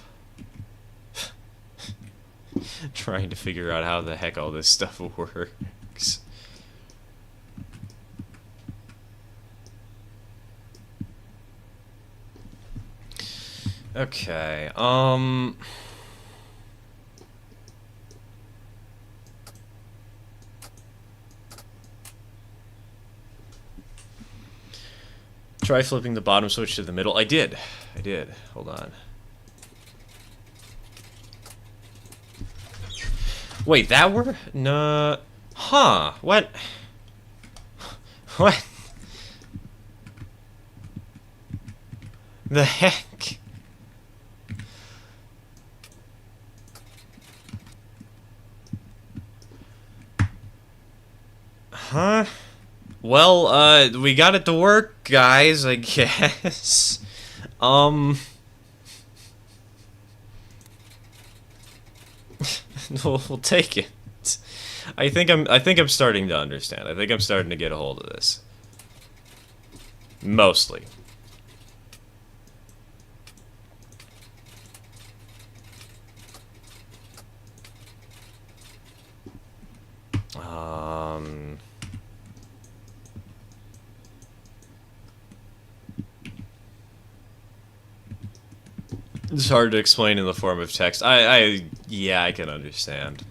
Trying to figure out how the heck all this stuff works. Okay, try flipping the bottom switch to the middle. I did. Hold on. Wait, that were? No. Huh. What? What? The heck? Huh? Well, we got it to work, guys, I guess. We'll take it. I think I'm starting to understand. I think I'm starting to get a hold of this. Mostly. It's hard to explain in the form of text. Yeah, I can understand.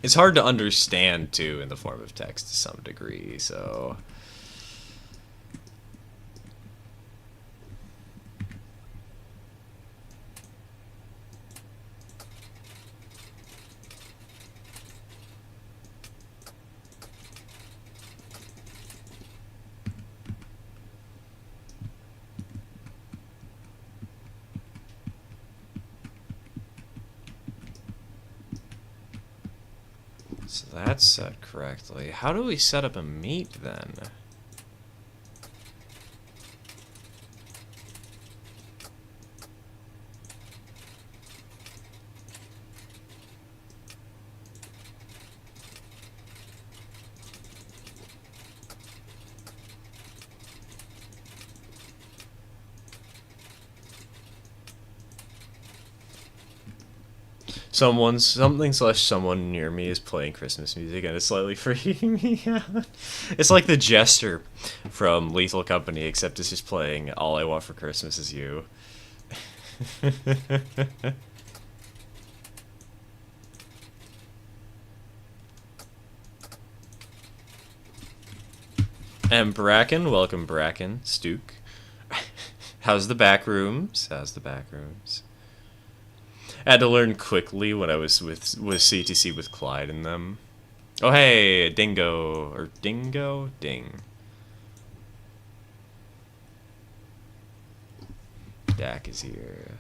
It's hard to understand, too, in the form of text to some degree, so... So that's set correctly. How do we set up a meet then? Something/someone near me is playing Christmas music and it's slightly freaking me out. It's like the Jester from Lethal Company, except it's just playing All I Want for Christmas Is You. And Bracken, welcome Bracken, Stook. How's the back rooms? How's the back rooms? I had to learn quickly when I was with CTC with Clyde and them. Oh hey, Dingo or Dingo Ding. Dak is here.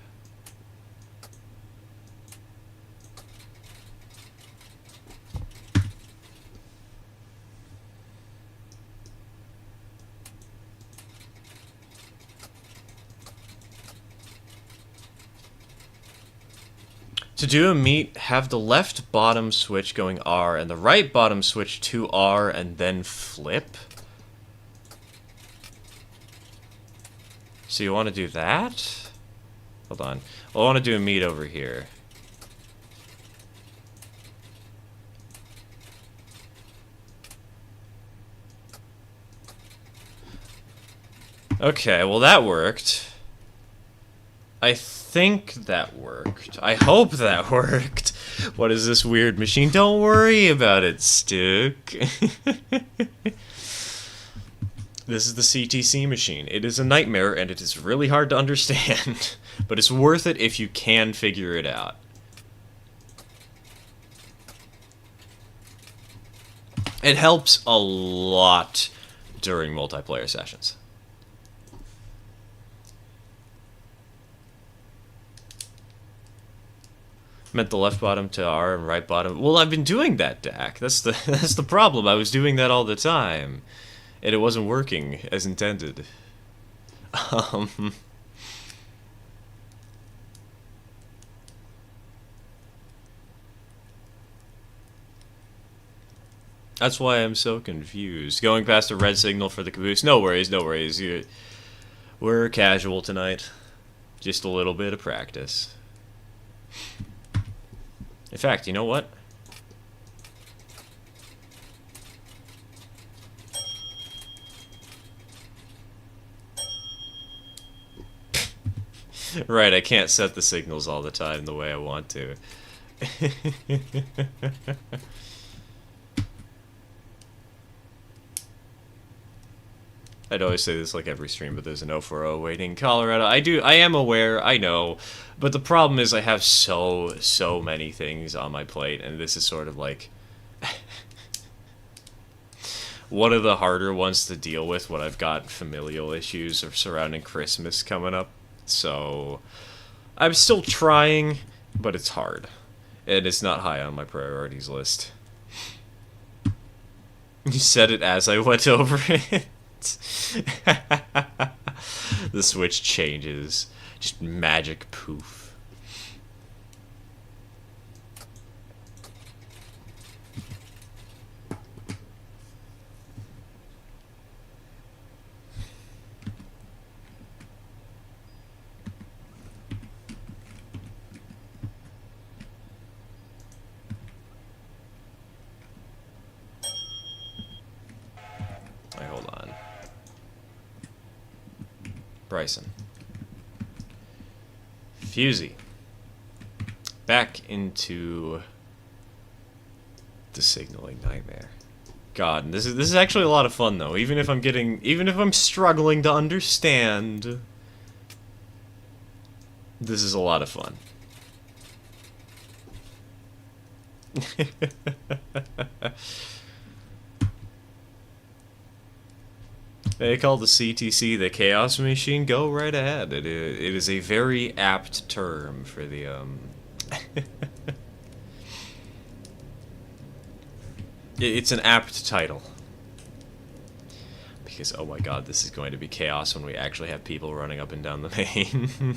To do a meet, have the left bottom switch going R and the right bottom switch to R and then flip? So you want to do that? Hold on. Well, I want to do a meet over here. Okay, well that worked. I think that worked. I hope that worked. What is this weird machine? Don't worry about it, Stook. This is the CTC machine. It is a nightmare and it is really hard to understand. But it's worth it if you can figure it out. It helps a lot during multiplayer sessions. Meant the left bottom to R and right bottom. Well, I've been doing that, Dak. That's the problem. I was doing that all the time, and it wasn't working as intended. That's why I'm so confused. Going past a red signal for the caboose. No worries, no worries. We're casual tonight. Just a little bit of practice. In fact, you know what? Right, I can't set the signals all the time the way I want to. I'd always say this like every stream, but there's an 040 waiting in Colorado. I am aware, I know, but the problem is I have so many things on my plate, and this is sort of like one of the harder ones to deal with when I've got familial issues or surrounding Christmas coming up. So I'm still trying, but it's hard, and it's not high on my priorities list. You said it as I went over it. The switch changes. Just magic poof. Wait, hold on. Bryson. Fusey. Back into the signaling nightmare. God, this is actually a lot of fun though. Even if I'm struggling to understand, this is a lot of fun. They call the CTC the Chaos Machine. Go right ahead. It is a very apt term for the It's an apt title. Because oh my god, this is going to be chaos when we actually have people running up and down the main.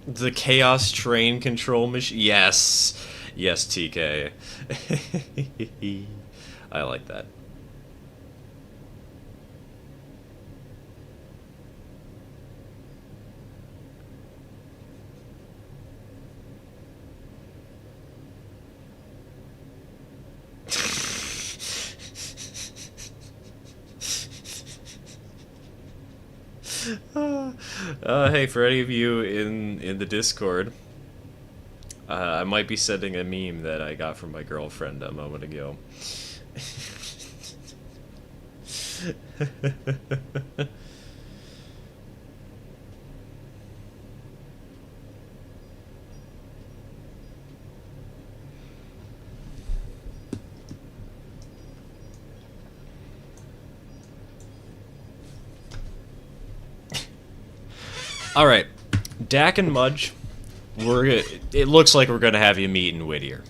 The Chaos Train Control Machine. Yes. Yes, TK. I like that. Hey, for any of you in the Discord, I might be sending a meme that I got from my girlfriend a moment ago. All right, Dak and Mudge, it looks like we're gonna have you meet in Whittier.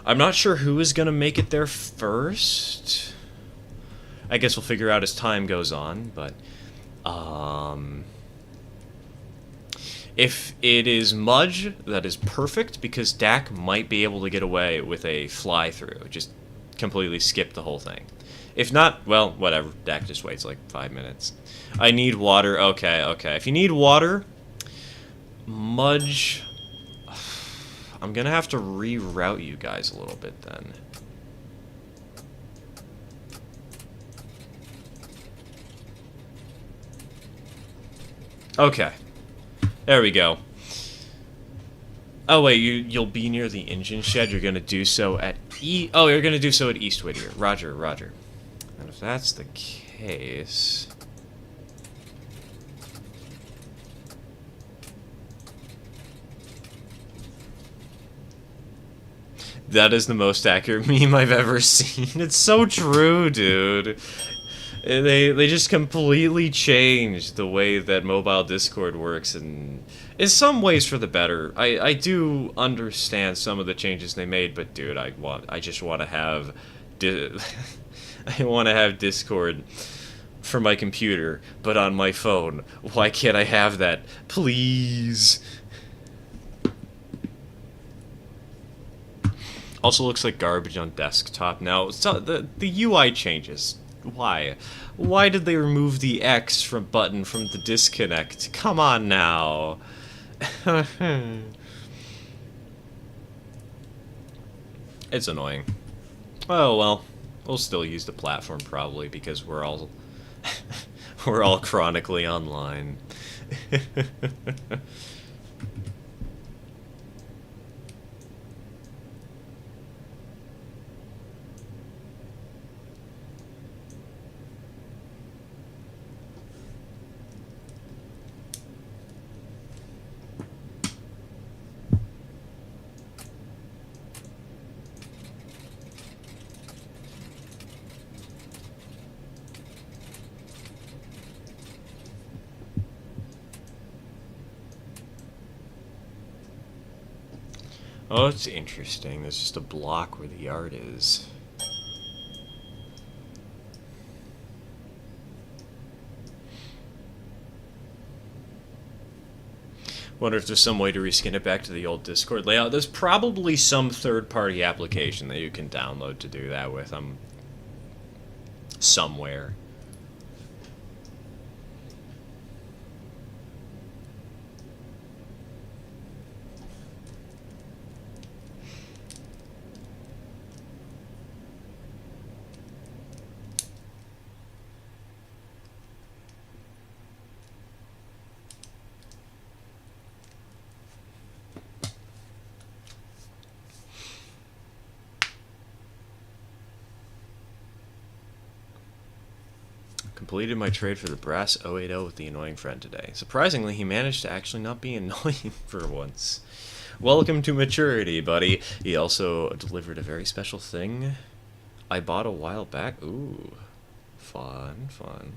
I'm not sure who is gonna make it there first. I guess we'll figure out as time goes on, but if it is Mudge, that is perfect because Dak might be able to get away with a fly through. Just completely skip the whole thing. If not, well, whatever. Dak just waits like 5 minutes. I need water. Okay, okay. If you need water, Mudge... I'm gonna have to reroute you guys a little bit then. Okay. There we go. Oh wait, you'll be near the engine shed. You're gonna do so at Oh, you're gonna do so at East Whittier. Roger, roger. And if that's the case, that is the most accurate meme I've ever seen. It's so true, dude. They just completely changed the way that mobile Discord works, and in some ways for the better. I do understand some of the changes they made, but dude, I just want to have I want to have Discord for my computer, but on my phone. Why can't I have that? Please. Also looks like garbage on desktop now. So the UI changes. Why? Why did they remove the X button from the disconnect? Come on now. It's annoying. Oh well, we'll still use the platform probably because we're all we're all chronically online. Oh, it's interesting. There's just a block where the yard is. Wonder if there's some way to reskin it back to the old Discord layout. There's probably some third-party application that you can download to do that with. Somewhere. Completed my trade for the brass 080 with the annoying friend today. Surprisingly, he managed to actually not be annoying for once. Welcome to maturity, buddy. He also delivered a very special thing I bought a while back. Ooh. Fun, fun.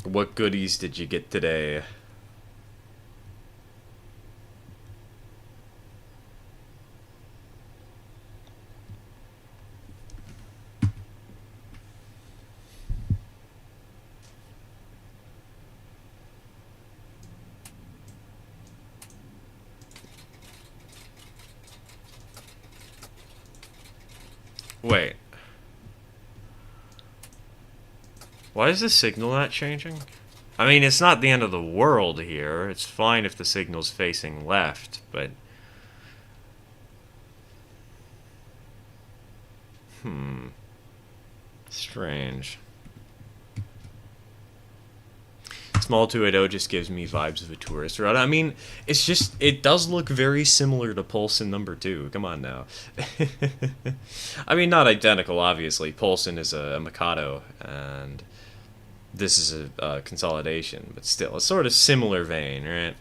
What goodies did you get today? Wait. Why is the signal not changing? I mean, it's not the end of the world here. It's fine if the signal's facing left, but... Strange. Small 280 just gives me vibes of a tourist route. I mean, it's just, it does look very similar to Polson number 2. Come on now. I mean, not identical, obviously. Polson is a Mikado, and this is a consolidation, but still, a sort of similar vein, right?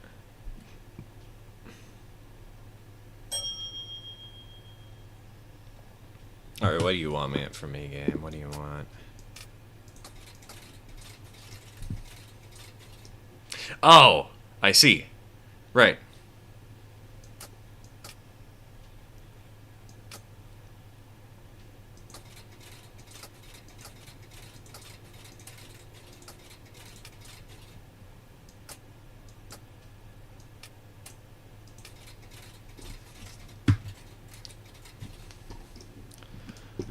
Alright, what do you want, man, from me, game? What do you want? Oh, I see. Right.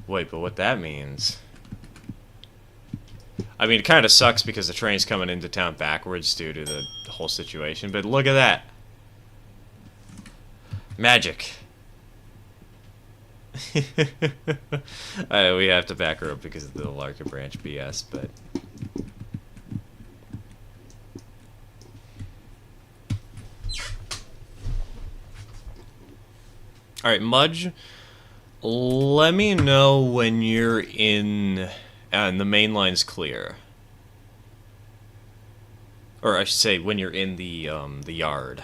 Wait, but what that means... I mean, it kind of sucks because the train's coming into town backwards due to the whole situation, but look at that. Magic. We have to back her up because of the Larkin branch BS, but... Alright, Mudge, let me know when you're in... and the main line's clear. Or I should say, when you're in the yard.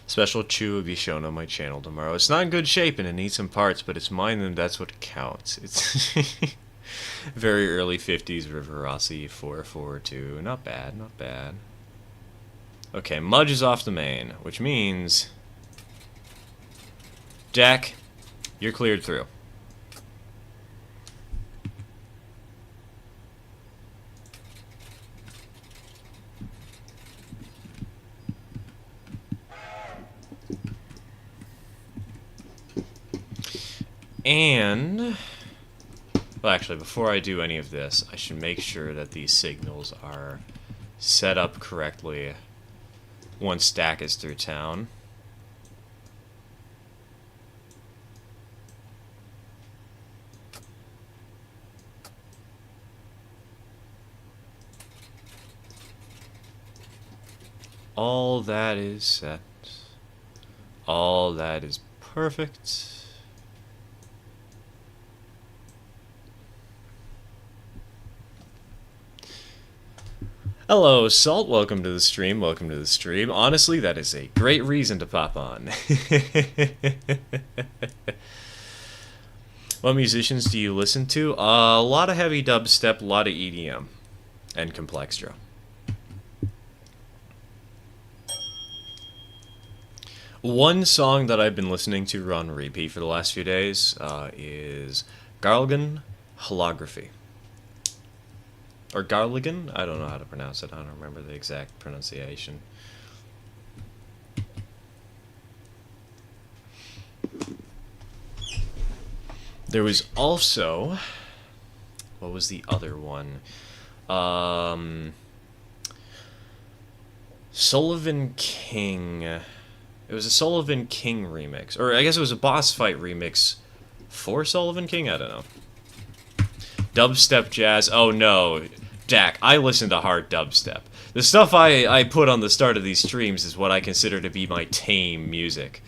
Special chew will be shown on my channel tomorrow. It's not in good shape and it needs some parts, but it's mine and that's what counts. It's... Very early 50s River Rossi 442. Not bad, not bad. Okay, Mudge is off the main, which means... Jack, you're cleared through. And... Well, actually, before I do any of this, I should make sure that these signals are set up correctly once Stack is through town. All that is set. All that is perfect. Hello, Salt. Welcome to the stream. Welcome to the stream. Honestly, that is a great reason to pop on. What musicians do you listen to? A lot of heavy dubstep, a lot of EDM, and Complextro. One song that I've been listening to on repeat for the last few days is Garligan Holography. Or Garligan? I don't know how to pronounce it. I don't remember the exact pronunciation. There was also... What was the other one? Sullivan King. It was a Sullivan King remix. Or I guess it was a boss fight remix for Sullivan King? I don't know. Dubstep jazz. Oh no. Jack, I listen to hard dubstep. The stuff I put on the start of these streams is what I consider to be my tame music.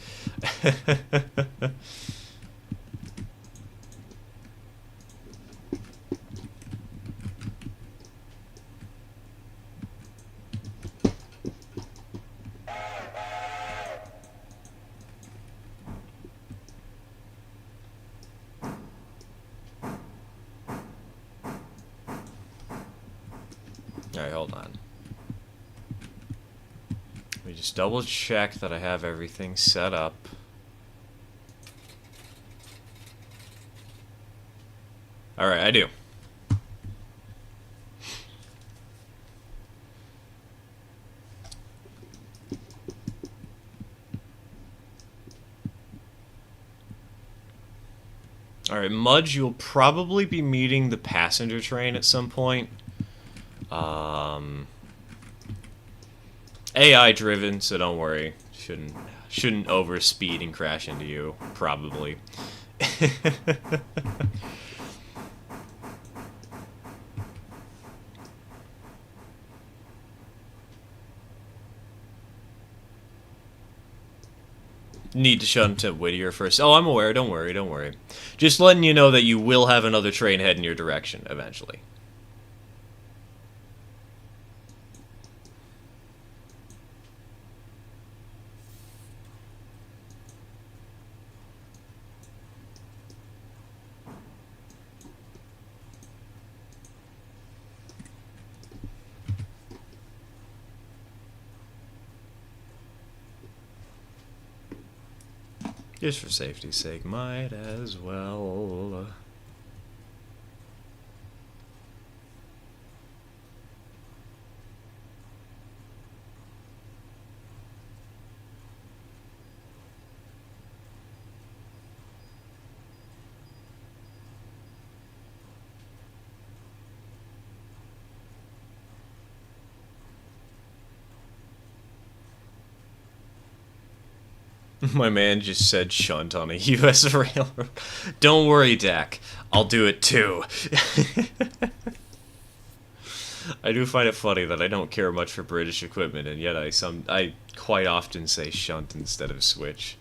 Alright, hold on. Let me just double check that I have everything set up. Alright, I do. Alright, Mudge, you'll probably be meeting the passenger train at some point. AI driven, so don't worry. Shouldn't overspeed and crash into you, probably. Need to shunt to Whittier first. Oh, I'm aware. Don't worry. Don't worry. Just letting you know that you will have another train head in your direction eventually. Just for safety's sake, might as well. My man just said shunt on a U.S. railroad. Don't worry, Dak. I'll do it too. I do find it funny that I don't care much for British equipment, and yet I quite often say shunt instead of switch.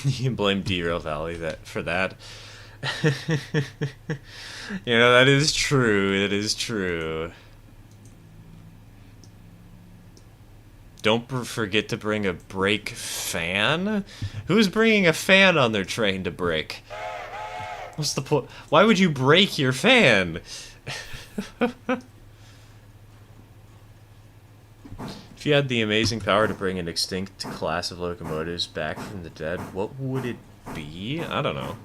You blame Derail Valley for that. You know, that is true. That is true. Don't forget to bring a brake fan? Who's bringing a fan on their train to brake? What's the point? Why would you break your fan? If you had the amazing power to bring an extinct class of locomotives back from the dead, what would it be? I don't know.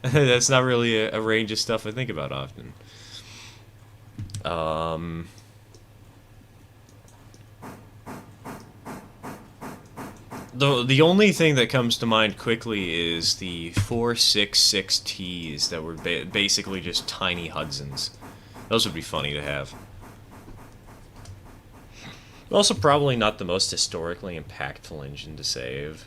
That's not really a range of stuff I think about often. The only thing that comes to mind quickly is the 466Ts that were basically just tiny Hudsons. Those would be funny to have. Also, probably not the most historically impactful engine to save.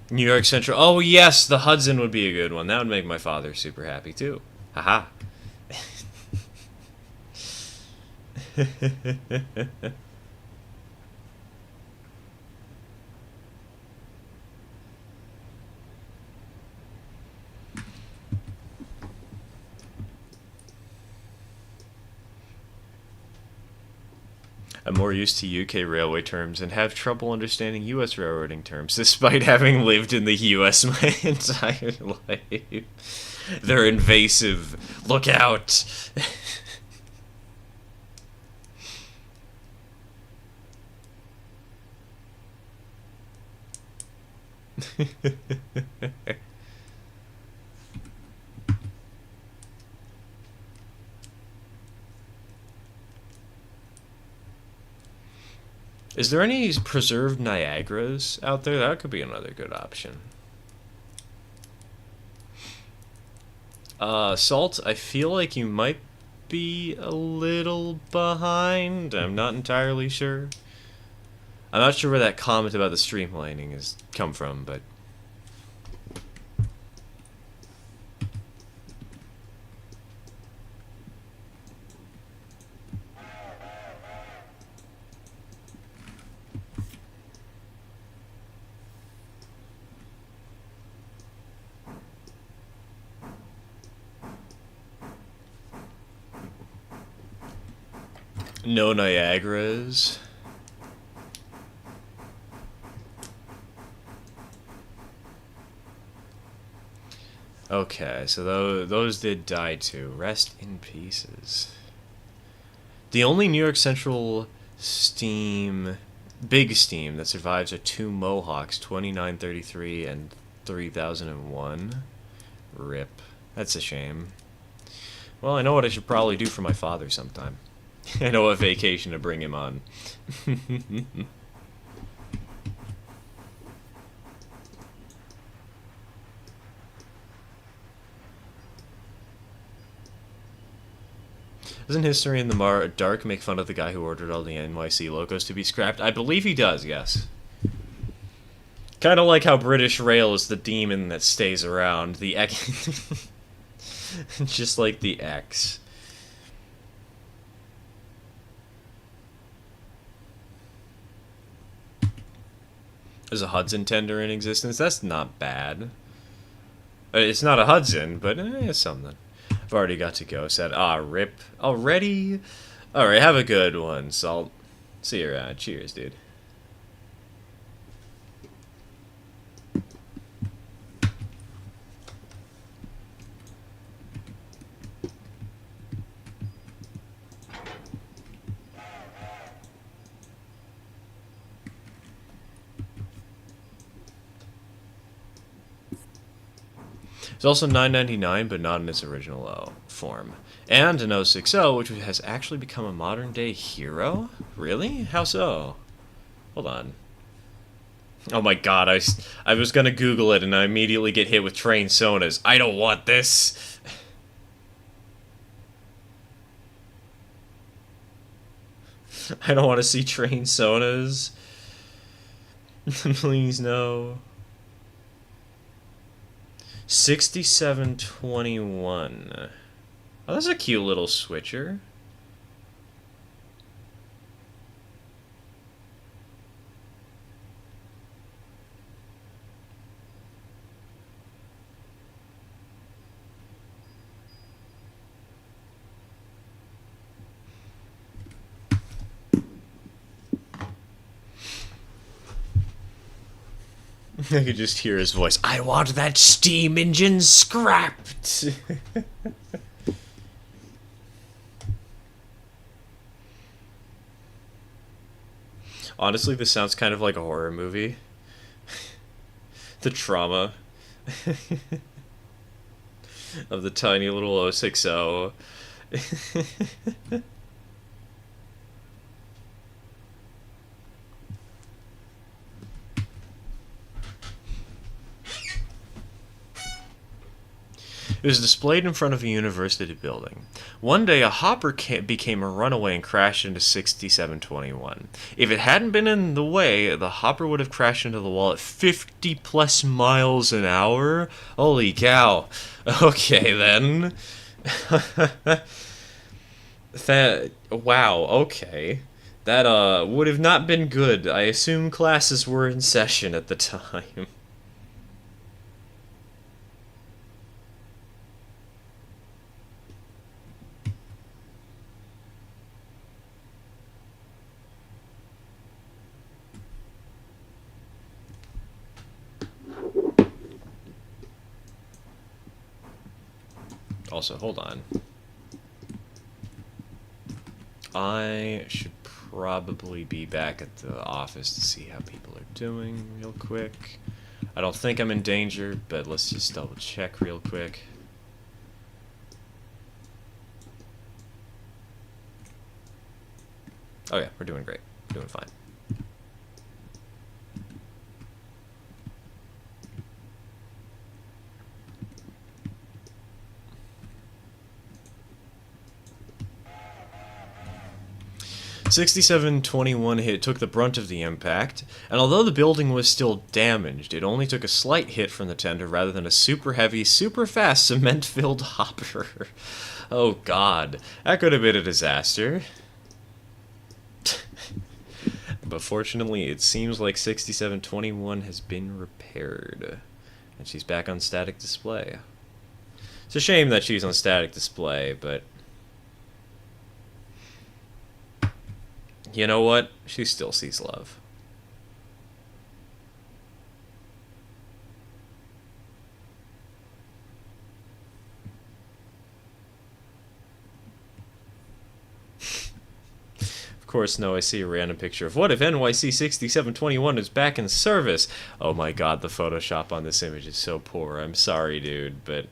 New York Central. Oh, yes, the Hudson would be a good one. That would make my father super happy, too. Haha. I'm more used to UK railway terms and have trouble understanding US railroading terms, despite having lived in the US my entire life. They're invasive. Look out! Is there any preserved Niagaras out there? That could be another good option. Salt, I feel like you might be a little behind. I'm not entirely sure. I'm not sure where that comment about the streamlining has come from, but... No Niagaras. Okay, so those did die too. Rest in pieces. The only New York Central steam, big steam that survives are two Mohawks, 2933 and 3001. Rip. That's a shame. Well, I know what I should probably do for my father sometime. I know a vacation to bring him on. Doesn't History in the Dark make fun of the guy who ordered all the NYC locos to be scrapped? I believe he does, yes. Kind of like how British Rail is the demon that stays around. The X. Just like the X. There's a Hudson tender in existence. That's not bad. It's not a Hudson, but it's something. I've already got to go. Said, rip. Already? Alright, have a good one, Salt. See you around. Cheers, dude. It's also $9.99, but not in its original form. And an 060, which has actually become a modern-day hero? Really? How so? Hold on. Oh my god, I was gonna Google it and I immediately get hit with train sonas. I don't want this! I don't want to see train sonas. Please, no. 6721. Oh, that's a cute little switcher. I could just hear his voice. I want that steam engine scrapped! Honestly, this sounds kind of like a horror movie. The trauma of the tiny little 060. It was displayed in front of a university building. One day, a hopper became a runaway and crashed into 6721. If it hadn't been in the way, the hopper would have crashed into the wall at 50 plus miles an hour. Holy cow. Okay, then. Wow, okay. That, would have not been good. I assume classes were in session at the time. Also, hold on. I should probably be back at the office to see how people are doing real quick. I don't think I'm in danger, but let's just double check real quick. Oh yeah, we're doing great. We're doing fine. 6721 hit took the brunt of the impact, and although the building was still damaged, it only took a slight hit from the tender rather than a super heavy, super fast cement-filled hopper. Oh god, that could have been a disaster. But fortunately, it seems like 6721 has been repaired, and she's back on static display. It's a shame that she's on static display, but You know what? She still sees love. Of course, no, I see a random picture of what if NYC 6721 is back in service? Oh my god, the Photoshop on this image is so poor. I'm sorry, dude, but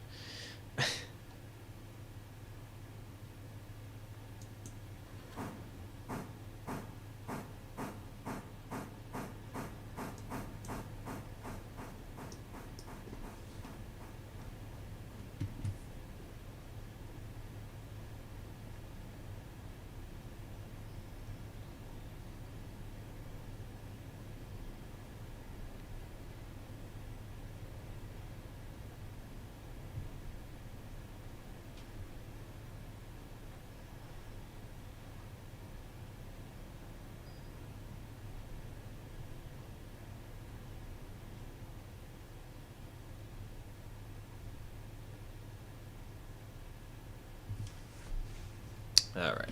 'Alright.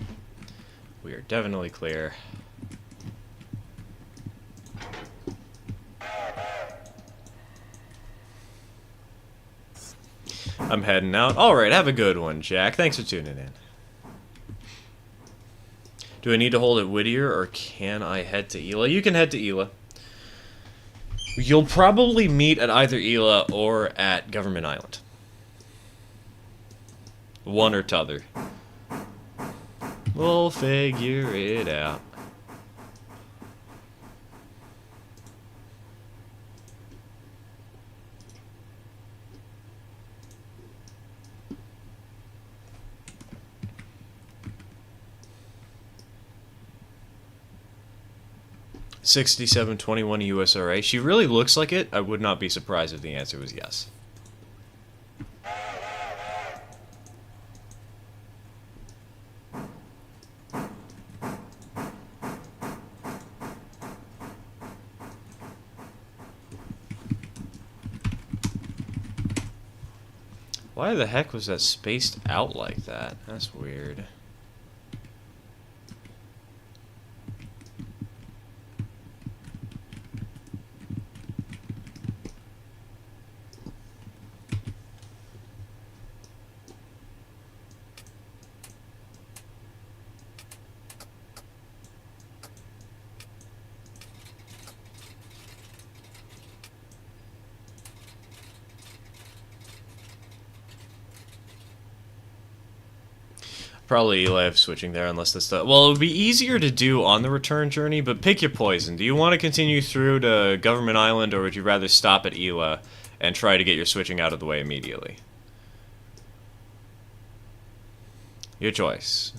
We are definitely clear. I'm heading out. Alright, have a good one, Jack. Thanks for tuning in. Do I need to hold at Whittier, or can I head to Ela? You can head to Ela. You'll probably meet at either Ela or at Government Island. One or t'other. We'll figure it out. $67.21 USRA. She really looks like it. I would not be surprised if the answer was yes. Why the heck was that spaced out like that? That's weird. Probably Eli switching there unless this stuff. Well, it would be easier to do on the return journey, but pick your poison. Do you want to continue through to Government Island, or would you rather stop at Ela and try to get your switching out of the way immediately? Your choice.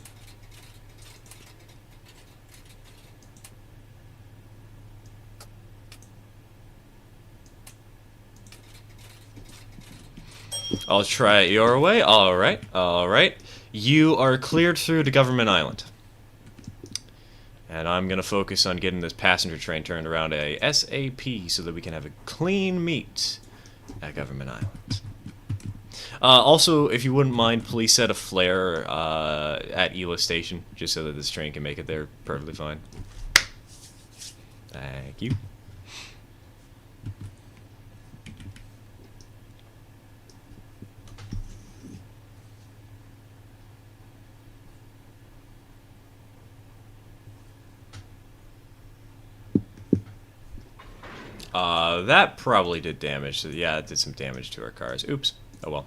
I'll try it your way. Alright, alright. You are cleared through to Government Island. And I'm going to focus on getting this passenger train turned around ASAP so that we can have a clean meet at Government Island. Also, if you wouldn't mind, please set a flare at Ela Station, just so that this train can make it there perfectly fine. Thank you. That probably did damage. So yeah, it did some damage to our cars. Oops. Oh well.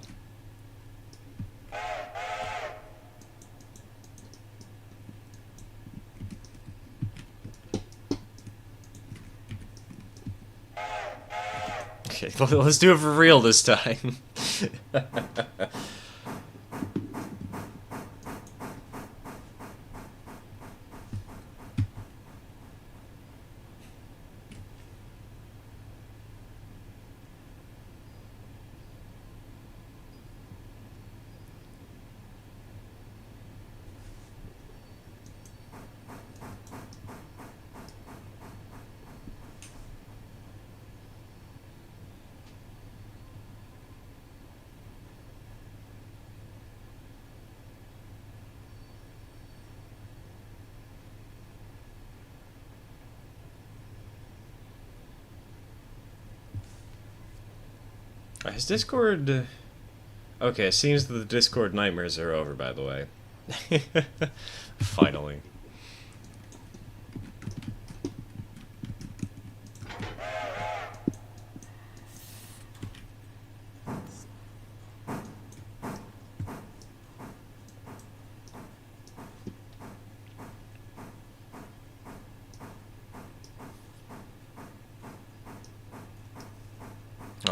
Okay, let's do it for real this time. Is Discord... Okay, it seems that the Discord nightmares are over, by the way. Finally.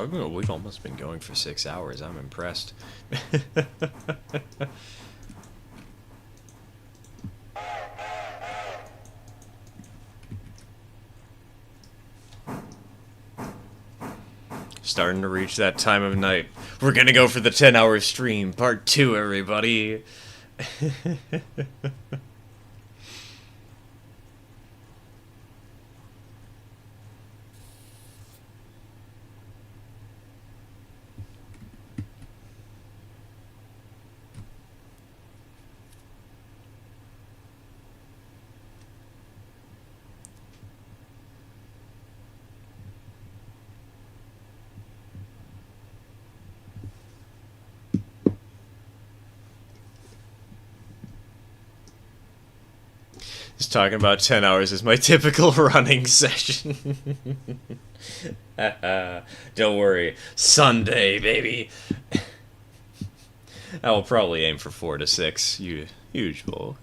Oh, we've almost been going for 6 hours. I'm impressed. Starting to reach that time of night. We're gonna go for the 10-hour stream, part 2, everybody. Just talking about 10 hours is my typical running session. Don't worry. Sunday, baby. I will probably aim for 4 to 6. Usual.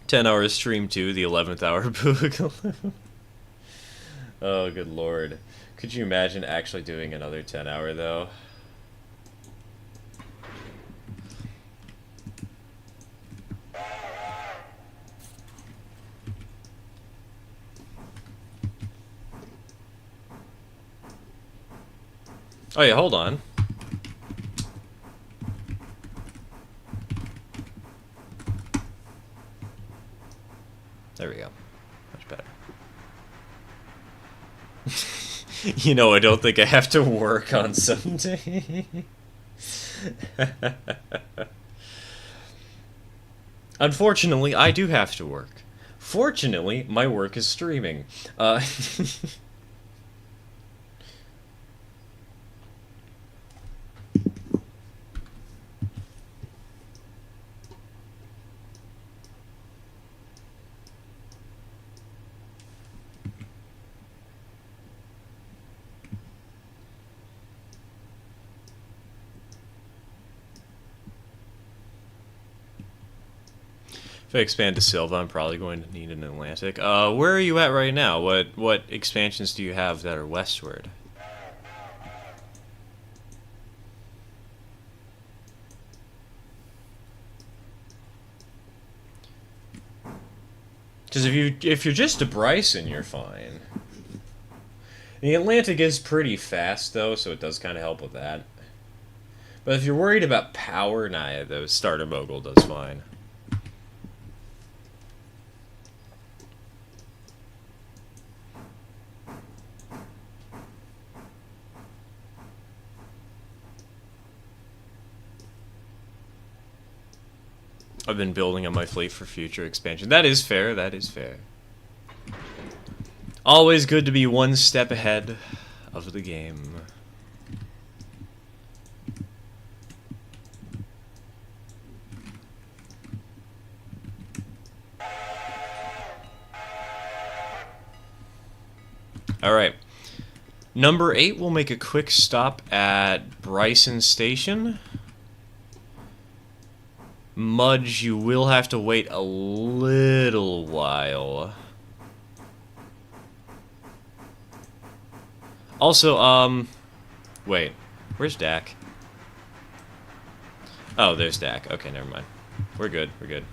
10 hours stream 2, the 11th hour Boogle. Oh, good lord. Could you imagine actually doing another 10 hour, though? Oh yeah, hold on. There we go. Much better. You know, I don't think I have to work on Sunday. Unfortunately, I do have to work. Fortunately, my work is streaming. If I expand to Silva, I'm probably going to need an Atlantic. Where are you at right now? What expansions do you have that are westward? Because if you're just to Bryson, you're fine. The Atlantic is pretty fast though, so it does kind of help with that. But if you're worried about power, nah, the Starter Mogul does fine. I've been building on my fleet for future expansion. That is fair, that is fair. Always good to be one step ahead of the game. Alright. Number 8 will make a quick stop at Bryson Station. Mudge, you will have to wait a little while. Also, wait. Where's Dak? Oh, there's Dak. Okay, never mind. We're good, we're good.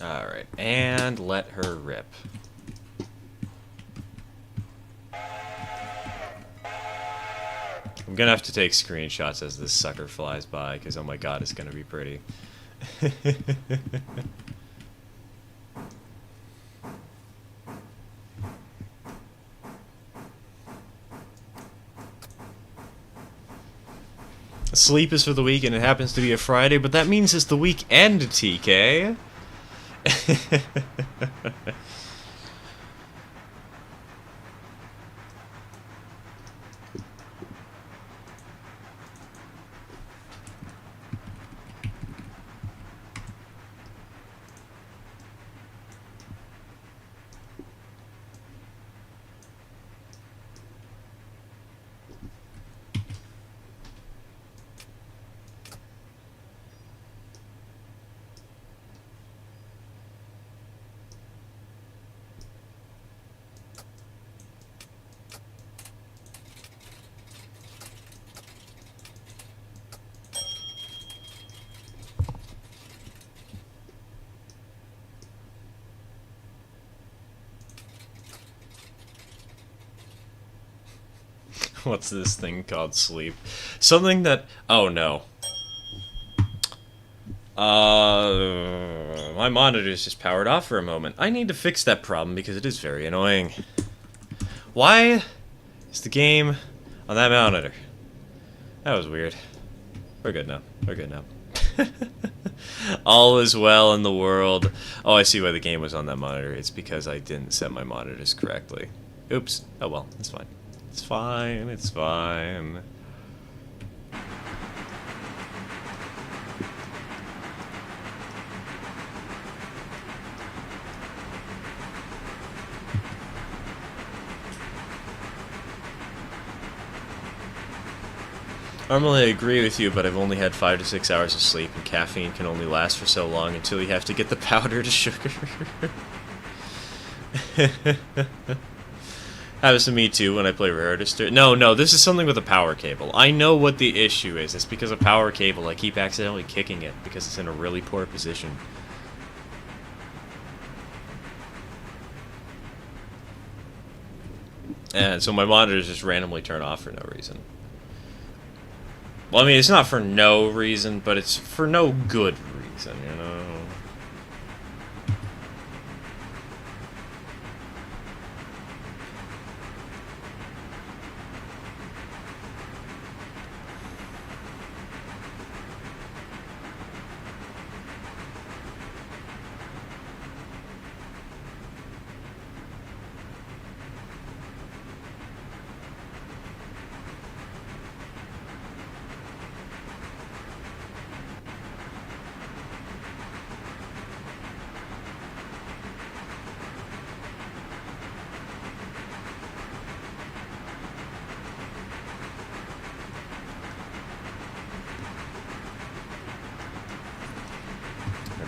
Alright, and let her rip. I'm gonna have to take screenshots as this sucker flies by, because oh my god, it's gonna be pretty. Sleep is for the week, and it happens to be a Friday, but that means it's the weekend, TK. What's this thing called sleep? Something that... Oh, no. My monitor's just powered off for a moment. I need to fix that problem because it is very annoying. Why is the game on that monitor? That was weird. We're good now. We're good now. All is well in the world. Oh, I see why the game was on that monitor. It's because I didn't set my monitors correctly. Oops. Oh well, it's fine. It's fine, it's fine. Normally I agree with you, but I've only had 5 to 6 hours of sleep, and caffeine can only last for so long until you have to get the powder to sugar. Happens to me too when I play Register. No, this is something with a power cable. I know what the issue is. It's because of power cable. I keep accidentally kicking it because it's in a really poor position. And so my monitors just randomly turn off for no reason. Well, I mean, it's not for no reason, but it's for no good reason, you know?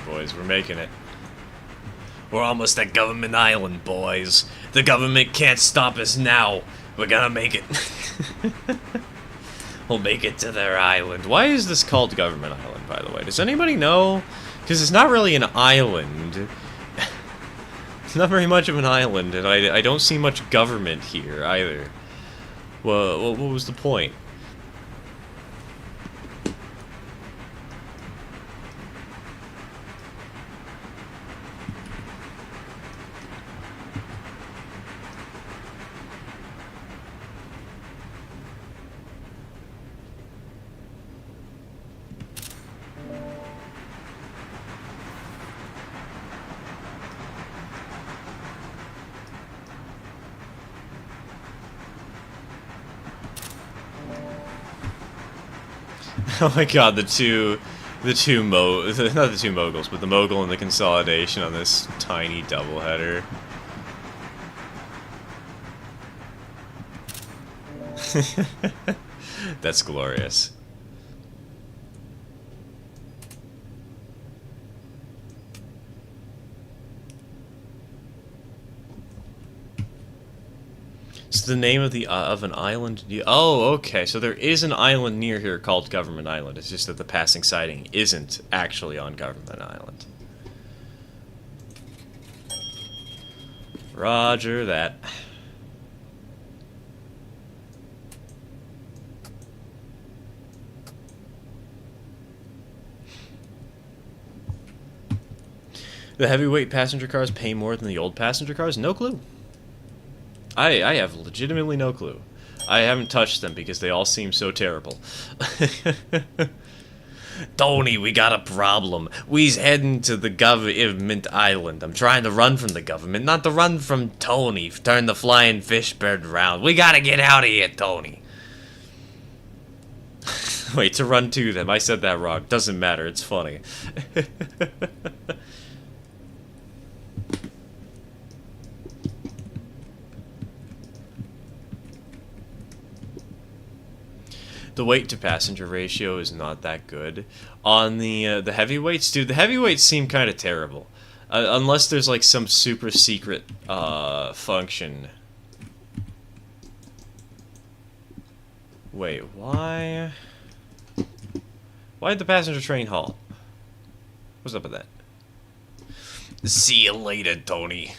Boys, we're making it. We're almost at Government Island, boys. The government can't stop us now. We're gonna make it. We'll make it to their island. Why is this called Government Island, by the way? Does anybody know? Because it's not really an island. It's not very much of an island, and I don't see much government here, either. Well, what was the point? Oh my god, not the two moguls, but the mogul and the consolidation on this tiny doubleheader. That's glorious. It's the name of the of an island. Oh, okay. So there is an island near here called Government Island. It's just that the passing sighting isn't actually on Government Island. Roger that. The heavyweight passenger cars pay more than the old passenger cars? No clue. I have legitimately no clue. I haven't touched them because they all seem so terrible. Tony, we got a problem. We's heading to the government island. I'm trying to run from the government, not to run from Tony. Turn the flying fish bird around. We gotta get out of here, Tony. Wait, to run to them. I said that wrong. Doesn't matter. It's funny. The weight to passenger ratio is not that good on the heavyweights. Dude, the heavyweights seem kind of terrible, unless there's like some super secret function. Wait, why? Why'd the passenger train halt? What's up with that? See you later, Tony.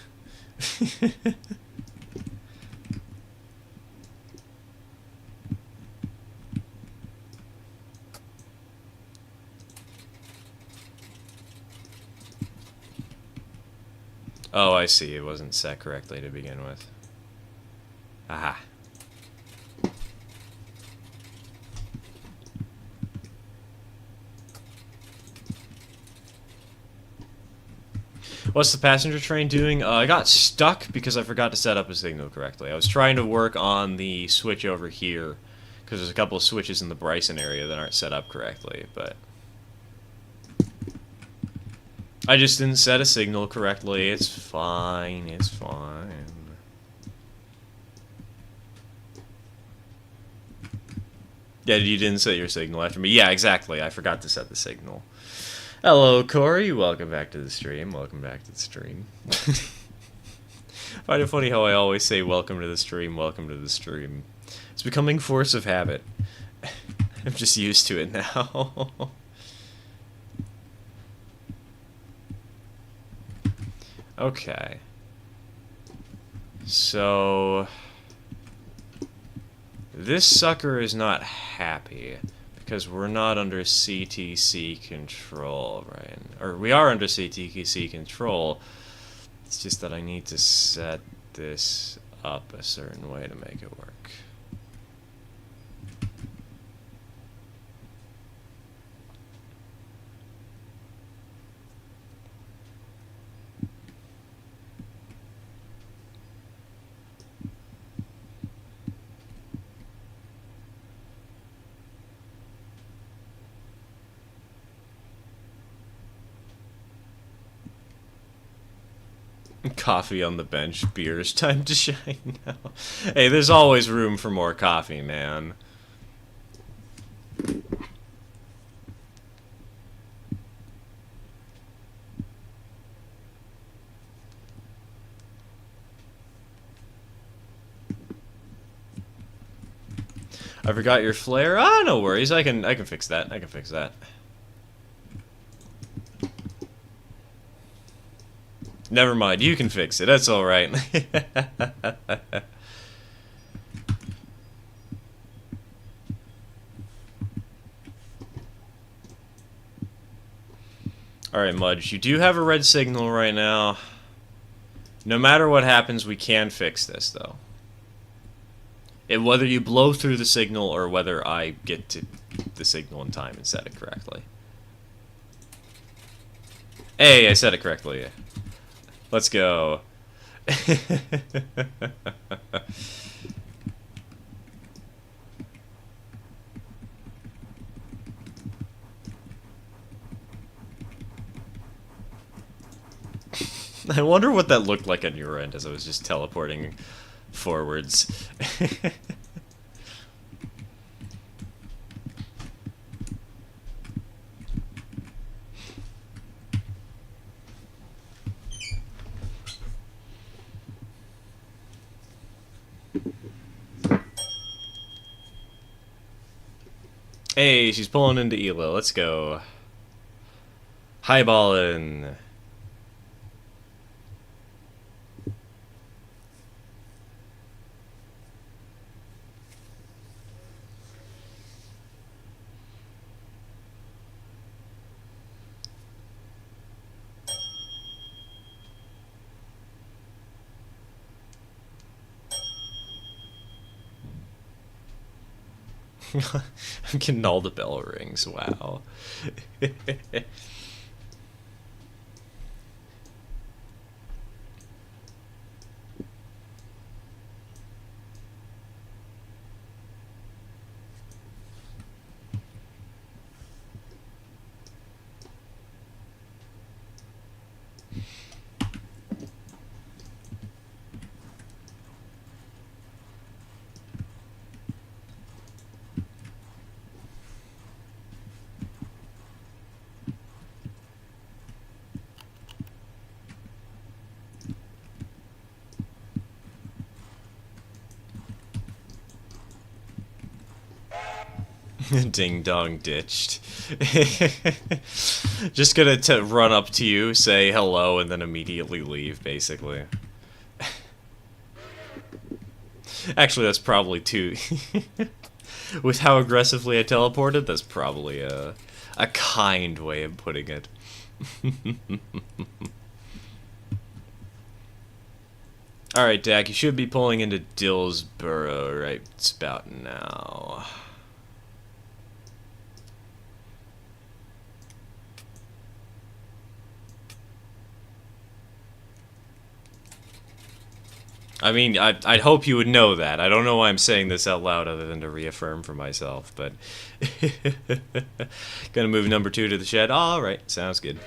Oh, I see. It wasn't set correctly to begin with. Aha. What's the passenger train doing? I got stuck because I forgot to set up a signal correctly. I was trying to work on the switch over here because there's a couple of switches in the Bryson area that aren't set up correctly, but I just didn't set a signal correctly. It's fine. It's fine. Yeah, you didn't set your signal after me. Yeah, exactly. I forgot to set the signal. Hello, Corey. Welcome back to the stream. Welcome back to the stream. Find it funny how I always say welcome to the stream, welcome to the stream. It's becoming force of habit. I'm just used to it now. Okay. So this sucker is not happy because we're not under CTC control, right? Or we are under CTC control. It's just that I need to set this up a certain way to make it work. Coffee on the bench, beers, time to shine now. Hey, there's always room for more coffee, man. I forgot your flare. Ah, no worries. I can fix that. I can fix that. Never mind, you can fix it. That's alright. Alright, Mudge, you do have a red signal right now. No matter what happens, we can fix this, though. Whether you blow through the signal or whether I get to the signal in time and set it correctly. Hey, I said it correctly. Let's go. I wonder what that looked like on your end as I was just teleporting forwards. Hey, she's pulling into Ela. Let's go. Highballing. I'm getting all the bell rings. Wow. Ding dong ditched. Just gonna run up to you, say hello, and then immediately leave, basically. Actually, that's probably too. With how aggressively I teleported, that's probably a kind way of putting it. Alright, Dak, you should be pulling into Dillsboro right about now. I mean, I'd hope you would know that. I don't know why I'm saying this out loud other than to reaffirm for myself, but... Gonna move number 2 to the shed? Alright, sounds good.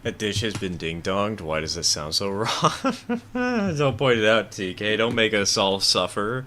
That dish has been ding-donged. Why does this sound so wrong? Don't point it out, TK. Don't make us all suffer.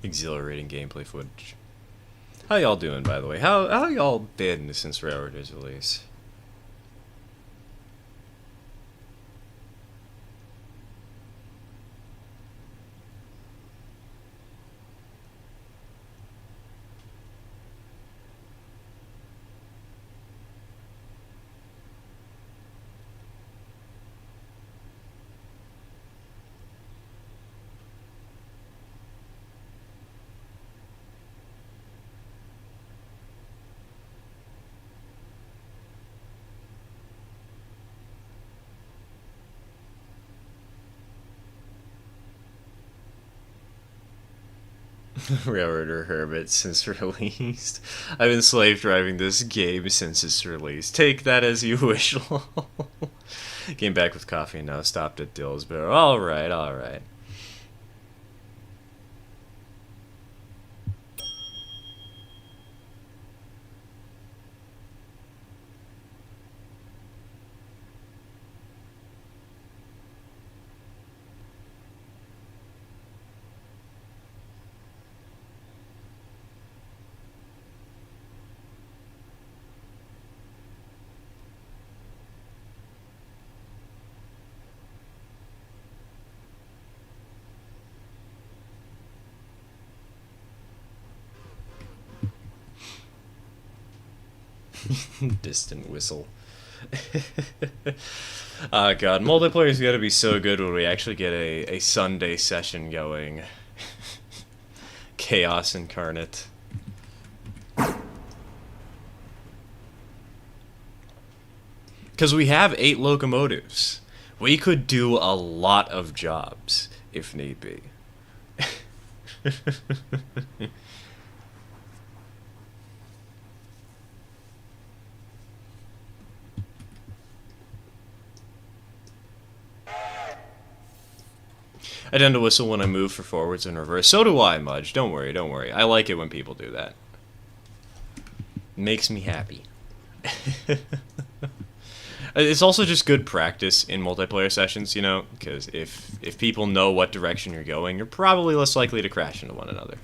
Exhilarating gameplay footage. How y'all doing, by the way? How y'all been since Railroad's release? Railroader Herbert since released. I've been slave driving this game since its release. Take that as you wish. Came back with coffee and now stopped at Dillsboro. Alright, alright. Distant whistle. God, multiplayer's gotta be so good when we actually get a Sunday session going. Chaos incarnate. Because we have 8 locomotives. We could do a lot of jobs, if need be. I tend to whistle when I move for forwards and reverse. So do I, Mudge. Don't worry, don't worry. I like it when people do that. Makes me happy. It's also just good practice in multiplayer sessions, you know, because if people know what direction you're going, you're probably less likely to crash into one another.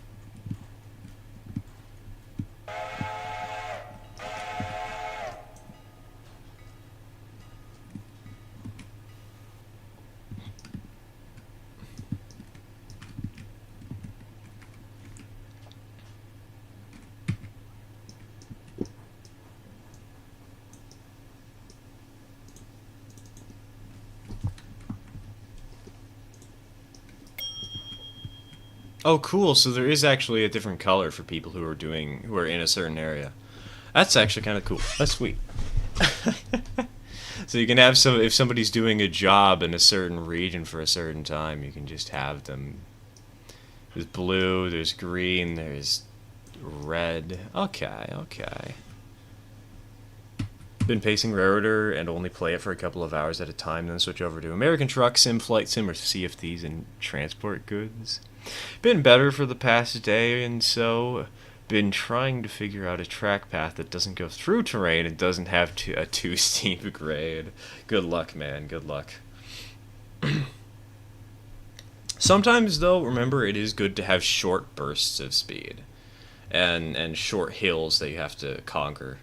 Oh, cool. So there is actually a different color for people who are in a certain area. That's actually kind of cool. That's sweet. So you can have if somebody's doing a job in a certain region for a certain time, you can just have them. There's blue, there's green, there's red. Okay, okay. Been pacing Railroader and only play it for a couple of hours at a time, then switch over to American Truck Sim, Flight Sim, or Sea of Thieves and Transport Goods. Been better for the past day and so. Been trying to figure out a track path that doesn't go through terrain and doesn't have a too steep grade. Good luck, man. Good luck. Sometimes, though, remember, it is good to have short bursts of speed. And short hills that you have to conquer.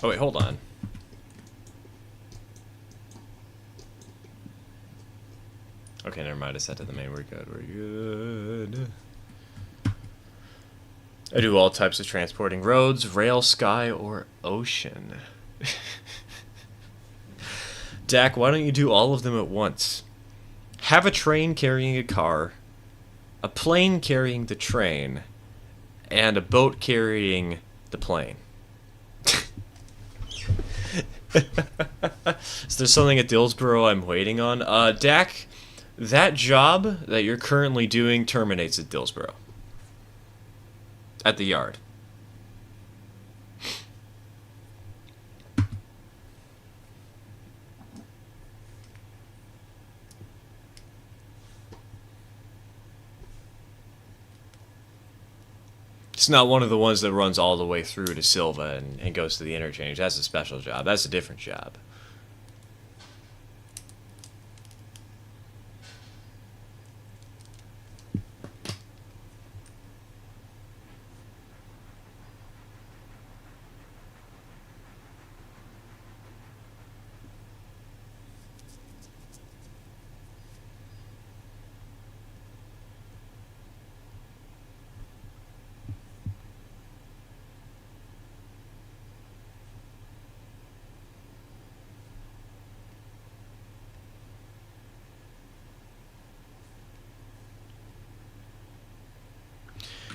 Oh wait, hold on. Okay, never mind. I set to the main. We're good. We're good. I do all types of transporting: roads, rail, sky, or ocean. Dak, why don't you do all of them at once? Have a train carrying a car, a plane carrying the train, and a boat carrying the plane. Is there something at Dillsboro I'm waiting on? Dak, that job that you're currently doing terminates at Dillsboro. At the yard. It's not one of the ones that runs all the way through to Silva and goes to the interchange. That's a special job. That's a different job.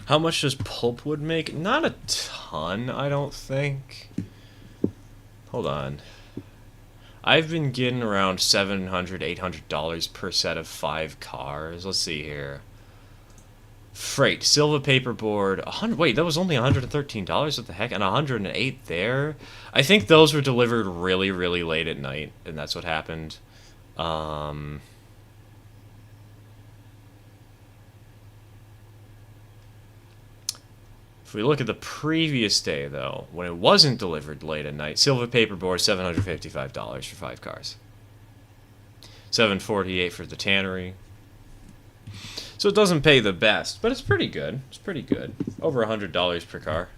How much does pulpwood make? Not a ton, I don't think. Hold on. I've been getting around $700, $800 per set of 5 cars. Let's see here. Freight, Silva paperboard, 100. Wait, that was only $113. What the heck? And 108 there. I think those were delivered really, really late at night, and that's what happened. If we look at the previous day, though, when it wasn't delivered late at night, Silva paperboard, $755 for 5 cars. $748 for the tannery. So it doesn't pay the best, but it's pretty good. It's pretty good. Over $100 per car.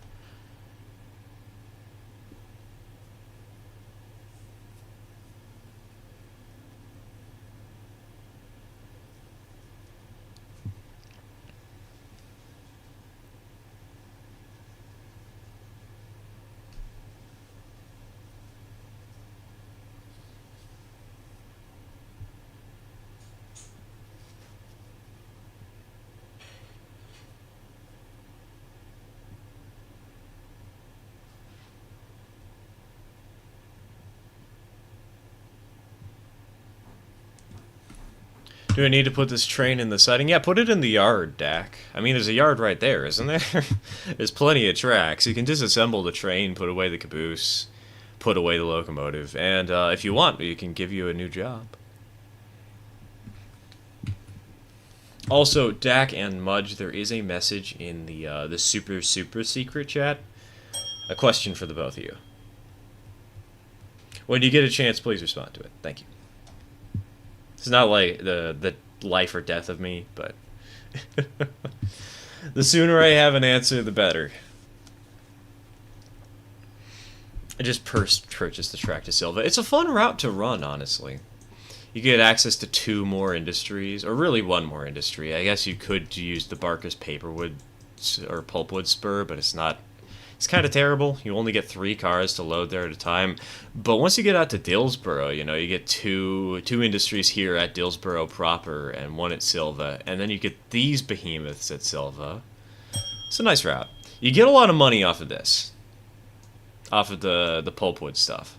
Do I need to put this train in the siding? Yeah, put it in the yard, Dak. I mean, there's a yard right there, isn't there? There's plenty of tracks. You can disassemble the train, put away the caboose, put away the locomotive, and if you want, we can give you a new job. Also, Dak and Mudge, there is a message in the super secret chat. A question for the both of you. When you get a chance, please respond to it. Thank you. It's not like the life or death of me, but the sooner I have an answer, the better. I just purchased the track to Silva. It's a fun route to run, honestly. You get access to 2 more industries, or really 1 more industry. I guess you could use the Barker's Paperwood or Pulpwood Spur, but it's not. It's kind of terrible. You only get 3 cars to load there at a time. But once you get out to Dillsboro, you know, you get two industries here at Dillsboro proper and 1 at Silva. And then you get these behemoths at Silva. It's a nice route. You get a lot of money off of this. Off of the Pulpwood stuff.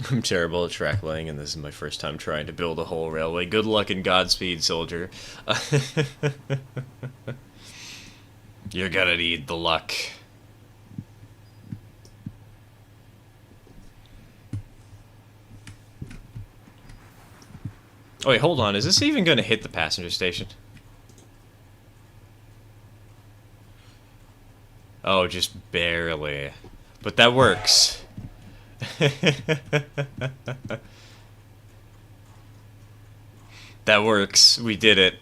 I'm terrible at track laying, and this is my first time trying to build a whole railway. Good luck and Godspeed, soldier. You're gonna need the luck. Oh wait, hold on. Is this even gonna hit the passenger station? Oh, just barely. But that works. That works. We did it.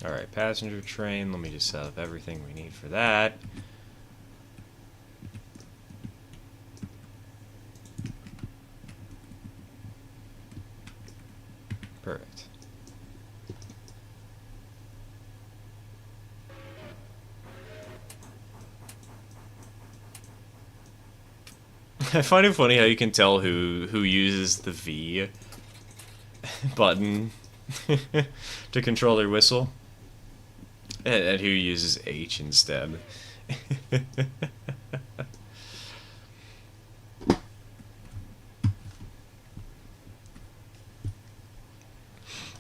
Alright, passenger train. Let me just set up everything we need for that. Perfect. I find it funny how you can tell who uses the V button to control their whistle. And who uses H instead.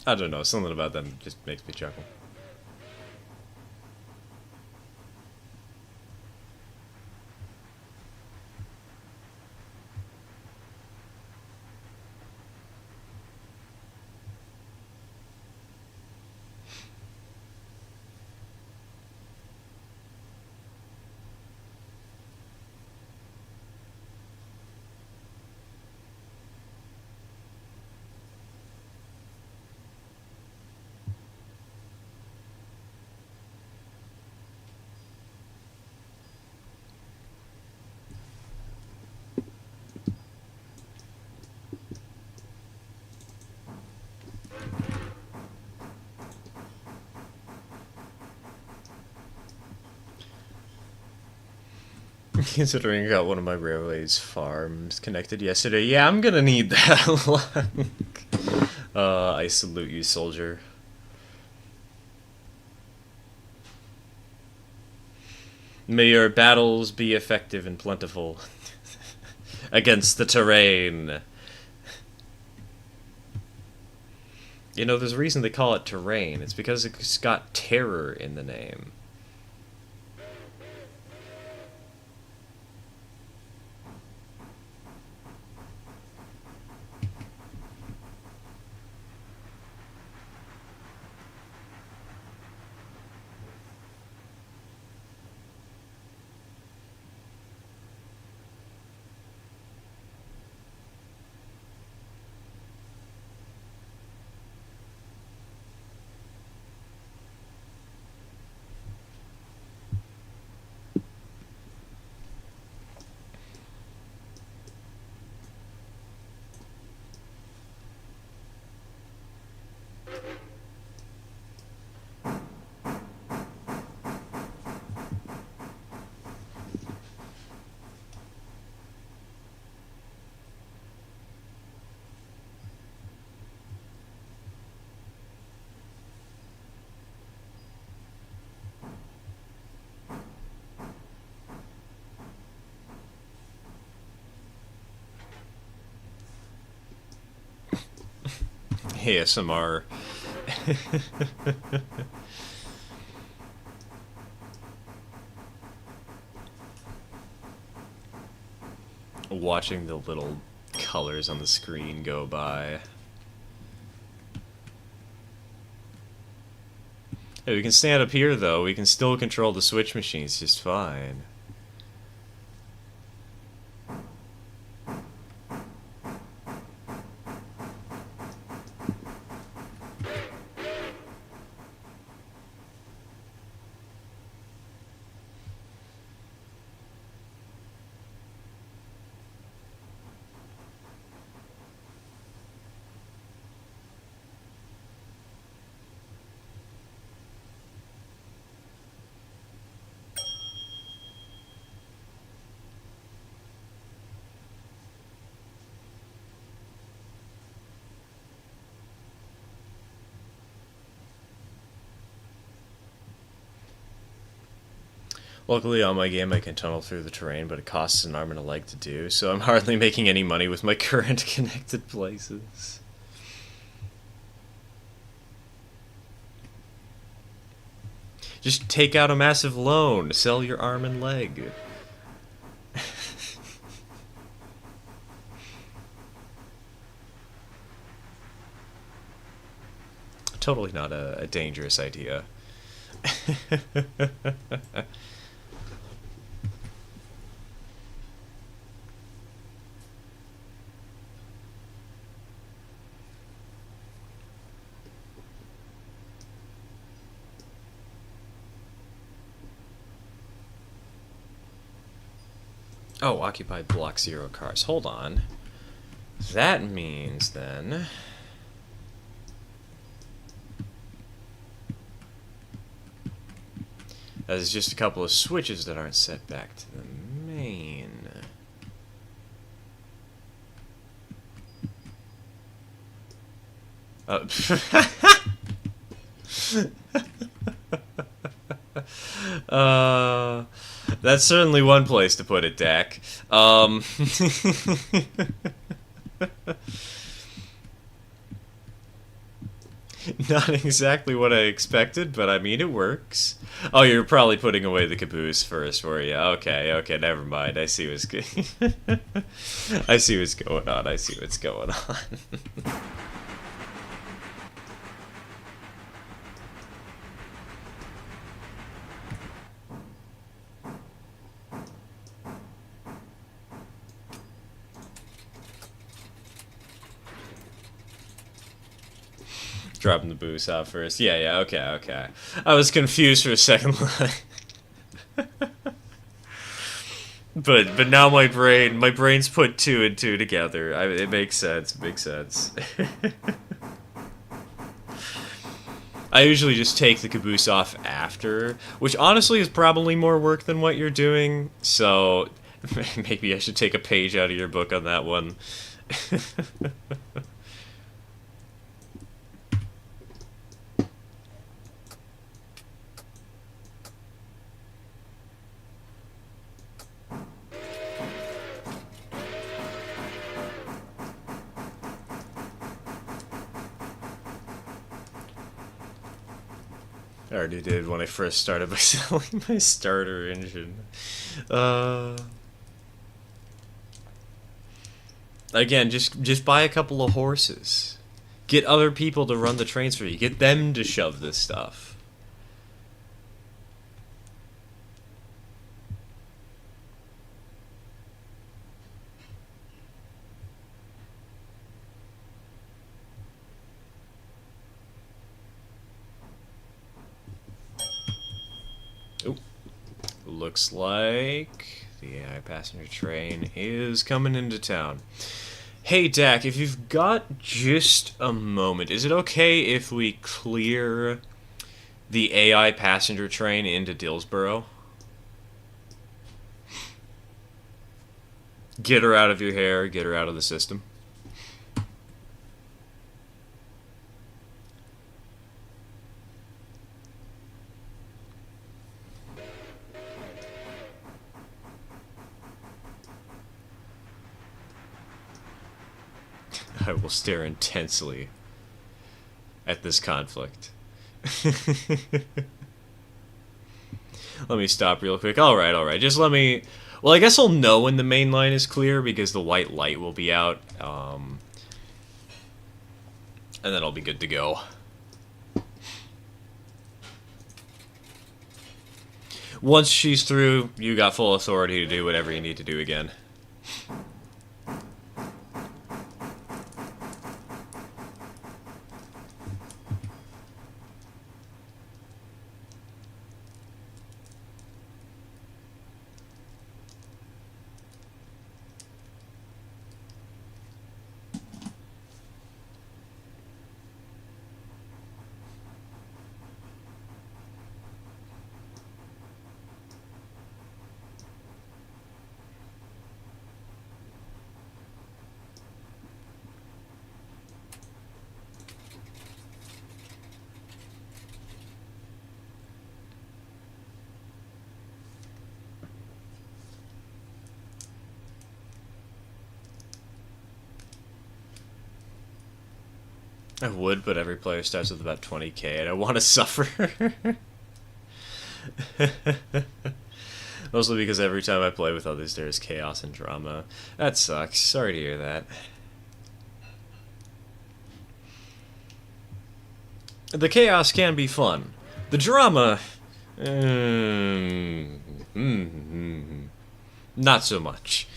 I don't know, something about them just makes me chuckle. Considering I got one of my railways farms connected yesterday, yeah, I'm gonna need that luck. I salute you, soldier. May your battles be effective and plentiful against the terrain. You know, there's a reason they call it terrain. It's because it's got terror in the name. ASMR. Watching the little colors on the screen go by. Hey, we can stand up here though. We can still control the switch machines just fine. Luckily on my game I can tunnel through the terrain, but it costs an arm and a leg to do, so I'm hardly making any money with my current connected places. Just take out a massive loan, sell your arm and leg. Totally not a dangerous idea. Oh, occupied block 0 cars. Hold on. That means then... there's just a couple of switches that aren't set back to the main. That's certainly one place to put it, Dak. Not exactly what I expected, but I mean, it works. Oh, you're probably putting away the caboose first, were you? Okay, okay, never mind. I see what's good. I see what's going on. I see what's going on. Dropping the boost out first. Yeah, yeah, okay, okay. I was confused for a second. But now my brain's put 2 and 2 together. It makes sense. It makes sense. I usually just take the caboose off after, which honestly is probably more work than what you're doing, so maybe I should take a page out of your book on that one. I already did when I first started by selling my starter engine. Again, just buy a couple of horses. Get other people to run the trains for you. Get them to shove this stuff. Oop. Looks like the AI passenger train is coming into town. Hey, Dak, if you've got just a moment, is it okay if we clear the AI passenger train into Dillsboro? Get her out of your hair, get her out of the system. I will stare intensely at this conflict. Let me stop real quick. Alright. Just let me... Well, I guess I'll know when the main line is clear because the white light will be out. And then I'll be good to go. Once she's through, you got full authority to do whatever you need to do again. I would, but every player starts with about 20k, and I want to suffer. Mostly because every time I play with others, there's chaos and drama. That sucks. Sorry to hear that. The chaos can be fun. The drama... not so much.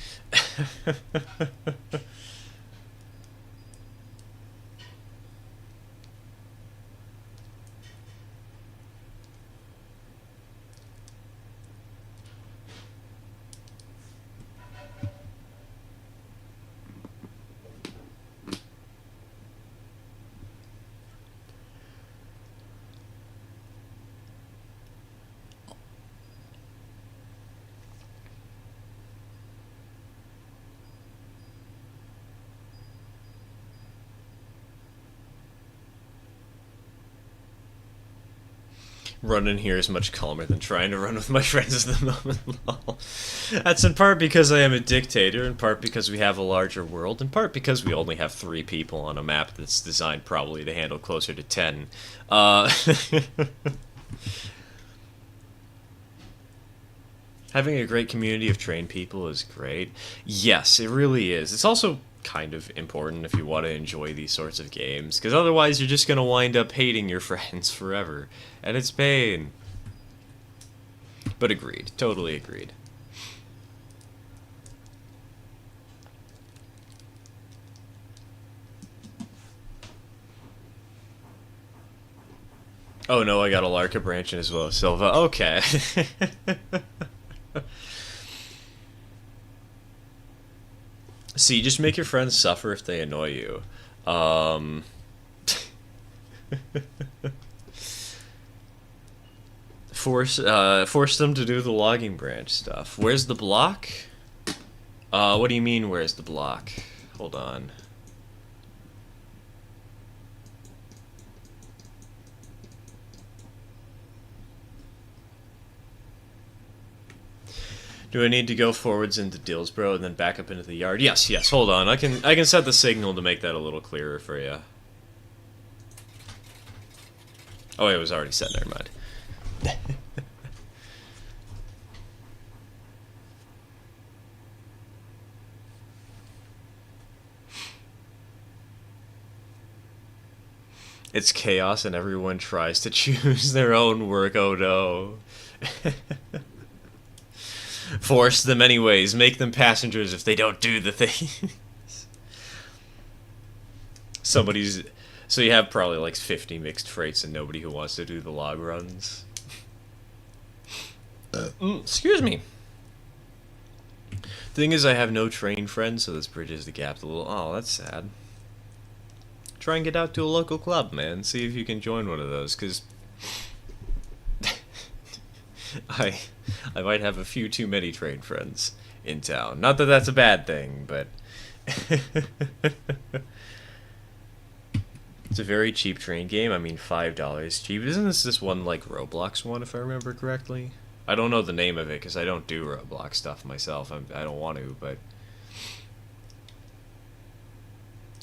Running here is much calmer than trying to run with my friends at the moment. Lol. That's in part because I am a dictator, in part because we have a larger world, in part because we only have 3 people on a map that's designed probably to handle closer to 10. Having a great community of trained people is great. Yes, it really is. It's also kind of important if you want to enjoy these sorts of games, because otherwise you're just going to wind up hating your friends forever, and it's pain. But agreed. Totally agreed. Oh no, I got a Larka branch in as well, Silva. Okay. See, just make your friends suffer if they annoy you. Force them to do the logging branch stuff. Where's the block? What do you mean, where's the block? Hold on. Do I need to go forwards into Dillsboro and then back up into the yard? Yes, yes, hold on. I can set the signal to make that a little clearer for you. Oh, it was already set, never mind. It's chaos and everyone tries to choose their own work, oh no. Force them anyways, make them passengers if they don't do the thing. So you have probably like 50 mixed freights and nobody who wants to do the log runs. Excuse me. Thing is, I have no train friends, so this bridges the gap a little. Oh, that's sad. Try and get out to a local club, man. See if you can join one of those, because I might have a few too many train friends in town. Not that that's a bad thing, but it's a very cheap train game. I mean, $5 cheap. Isn't this one like Roblox one, if I remember correctly? I don't know the name of it because I don't do Roblox stuff myself. I don't want to, but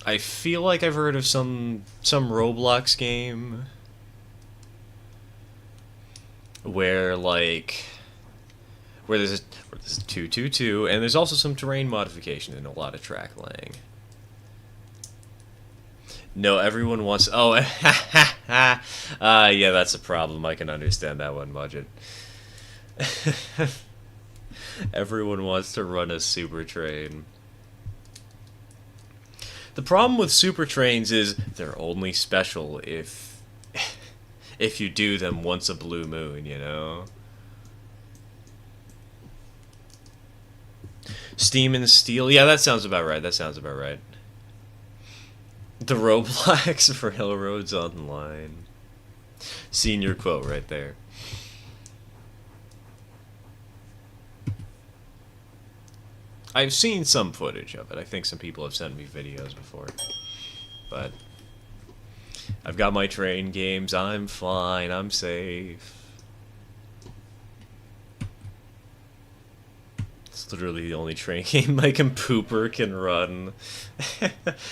I feel like I've heard of some Roblox game where there's a 222 and there's also some terrain modification and a lot of track laying. No, everyone wants. Oh, yeah, that's a problem. I can understand that one, Budget. Everyone wants to run a super train. The problem with super trains is they're only special if you do them once a blue moon, you know? Steam and Steel. Yeah, that sounds about right. That sounds about right. The Roblox for Railroads Online. Senior quote right there. I've seen some footage of it. I think some people have sent me videos before. But I've got my train games. I'm fine. I'm safe. It's literally the only train game my computer can run.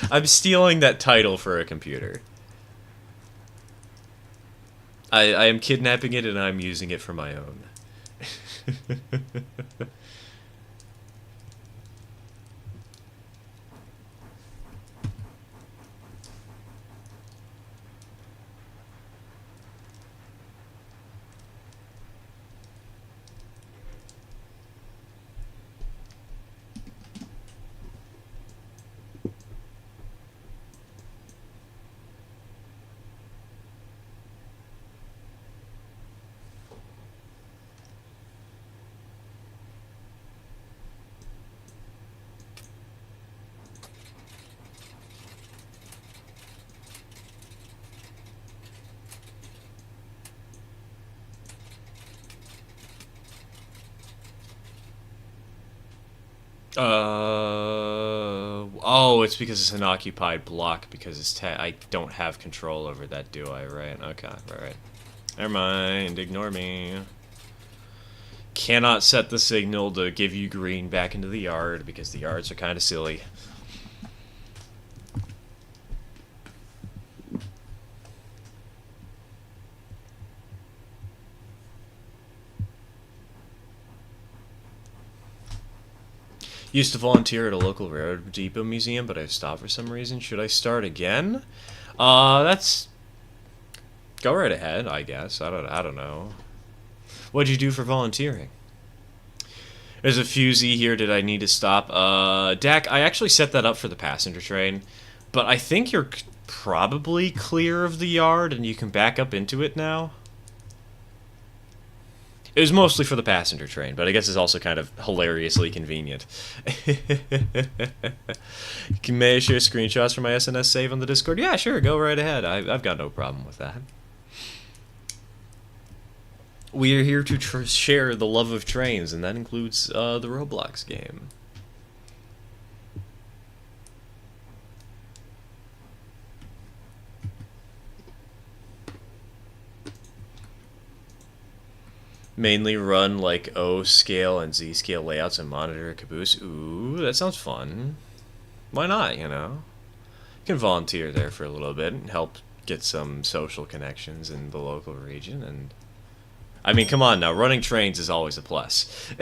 I'm stealing that title for a computer. I am kidnapping it and I'm using it for my own. Oh, it's because it's an occupied block because it's I don't have control over that, do I? Right? Okay, right. Never mind, ignore me. Cannot set the signal to give you green back into the yard because the yards are kind of silly. Used to volunteer at a local railroad depot museum, but I've stopped for some reason. Should I start again? That's... Go right ahead, I guess. I don't know. What'd you do for volunteering? There's a fusee here. Did I need to stop? Dak, I actually set that up for the passenger train, but I think you're probably clear of the yard and you can back up into it now. It was mostly for the passenger train, but I guess it's also kind of hilariously convenient. May I share screenshots from my SNS save on the Discord? Yeah, sure, go right ahead. I've got no problem with that. We are here to share the love of trains, and that includes the Roblox game. Mainly run like O scale and Z scale layouts and monitor a caboose. Ooh, that sounds fun. Why not, you know? You can volunteer there for a little bit and help get some social connections in the local region. And I mean, come on now, running trains is always a plus.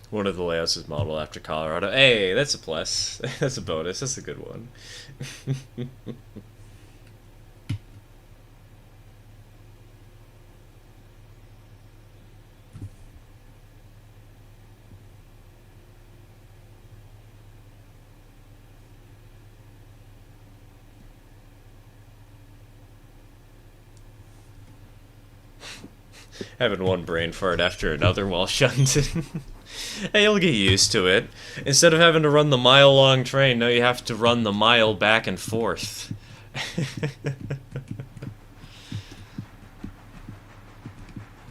One of the layouts is modeled after Colorado. Hey, that's a plus. That's a bonus. That's a good one. Having one brain fart after another while shunting. Hey, you'll get used to it. Instead of having to run the mile-long train, now you have to run the mile back and forth.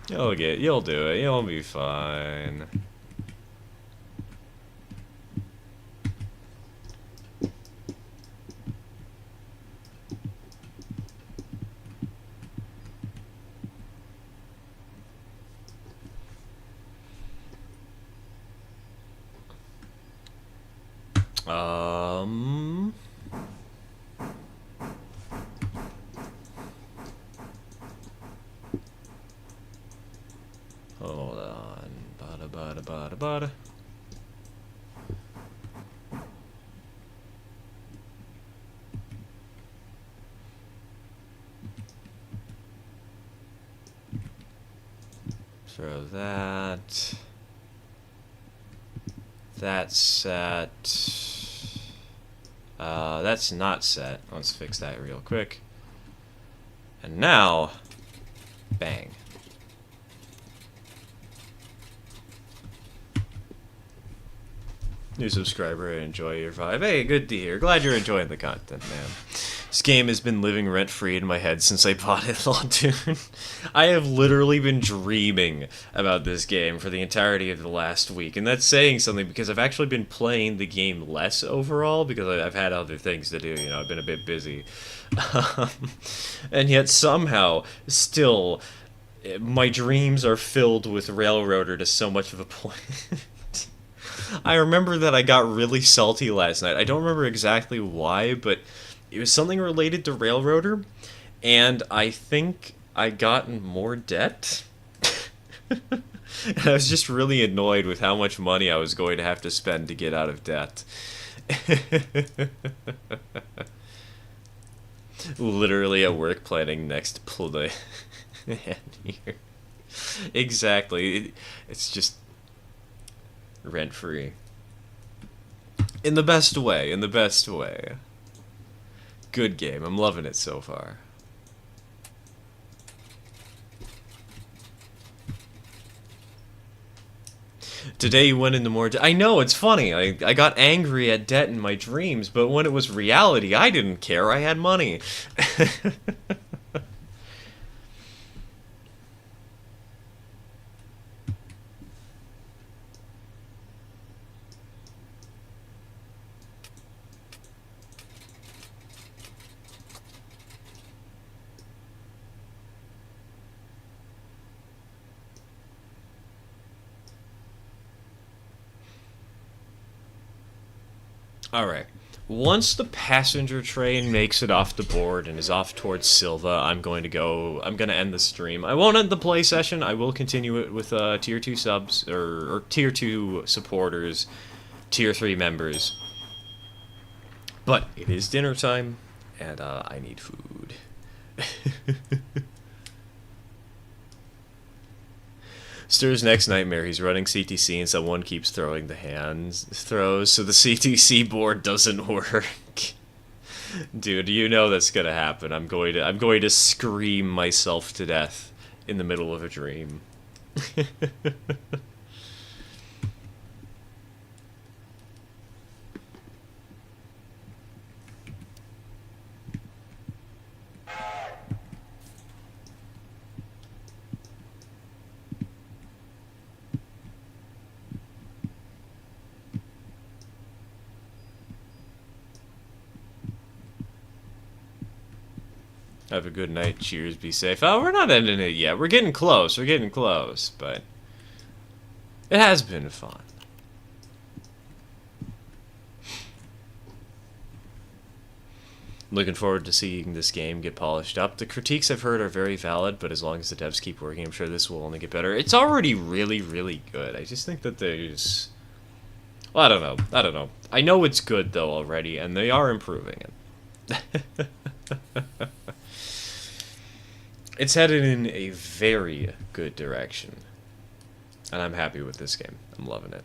You'll do it. You'll be fine. Um... Hold on. Bada bada bada bada. Throw that. That's set. That's not set. Let's fix that real quick. And now, bang. New subscriber, I enjoy your vibe. Hey, good to hear. Glad you're enjoying the content, man. This game has been living rent-free in my head since I bought it, dude. I have literally been dreaming about this game for the entirety of the last week, and that's saying something because I've actually been playing the game less overall because I've had other things to do, you know, I've been a bit busy. And yet somehow, still, my dreams are filled with Railroader to so much of a point. I remember that I got really salty last night. I don't remember exactly why, but it was something related to Railroader, and I think I got in more debt. And I was just really annoyed with how much money I was going to have to spend to get out of debt. Literally at work planning next play. Exactly. It's just rent-free. In the best way, in the best way. Good game, I'm loving it so far. Today you went into more I know, it's funny, I got angry at debt in my dreams, but when it was reality, I didn't care, I had money. Alright, Once the passenger train makes it off the board and is off towards Silva, I'm going to end the stream. I won't end the play session. I will continue it with tier 2 subs, or tier 2 supporters, tier 3 members. But it is dinner time, and I need food. Stir's next nightmare, he's running CTC and someone keeps throwing the throws, so the CTC board doesn't work. Dude, you know that's gonna happen. I'm going to scream myself to death in the middle of a dream. Have a good night. Cheers. Be safe. Oh, we're not ending it yet. We're getting close. We're getting close, but it has been fun. Looking forward to seeing this game get polished up. The critiques I've heard are very valid, but as long as the devs keep working, I'm sure this will only get better. It's already really, really good. I just think that there's... Well, I don't know. I know it's good, though, already, and they are improving it. It's headed in a very good direction. And I'm happy with this game. I'm loving it.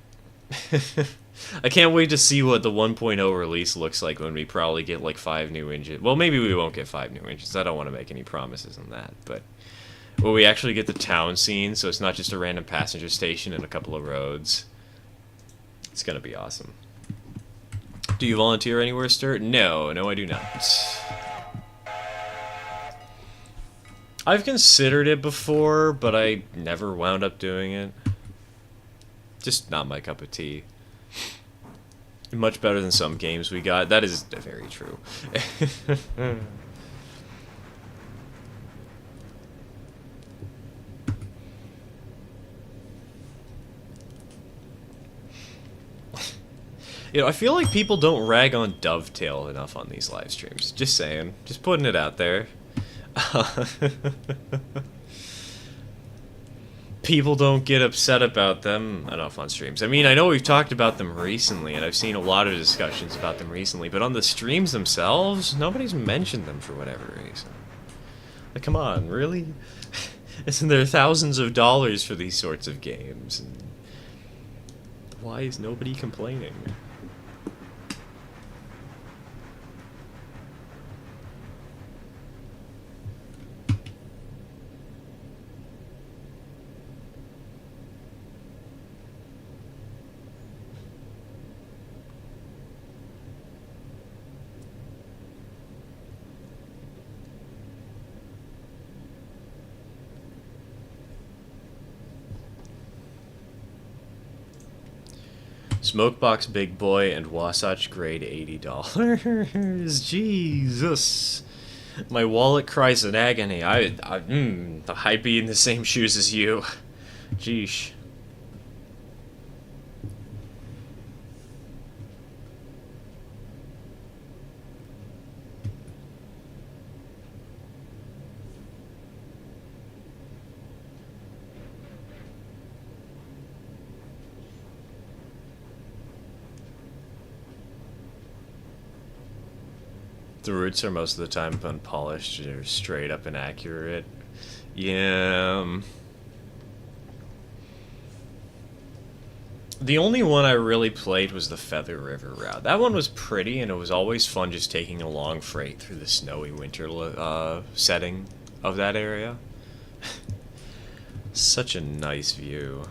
I can't wait to see what the 1.0 release looks like when we probably get like 5 new engines. Well, maybe we won't get 5 new engines. I don't want to make any promises on that. But will we actually get the town scene so it's not just a random passenger station and a couple of roads? It's going to be awesome. Do you volunteer anywhere, Stir? No, I do not. I've considered it before, but I never wound up doing it. Just not my cup of tea. Much better than some games we got. That is very true. You know, I feel like people don't rag on Dovetail enough on these live streams. Just saying. Just putting it out there. People don't get upset about them enough on streams. I mean, I know we've talked about them recently, and I've seen a lot of discussions about them recently, but on the streams themselves, nobody's mentioned them for whatever reason. Like, come on, really? Isn't there thousands of dollars for these sorts of games? And why is nobody complaining? Smokebox Big Boy and Wasatch Grade $80. Jesus. My wallet cries in agony. I'd be in the same shoes as you. Jeesh. The roots are most of the time unpolished or straight up inaccurate. Yeah. The only one I really played was the Feather River route. That one was pretty, and it was always fun just taking a long freight through the snowy winter setting of that area. Such a nice view.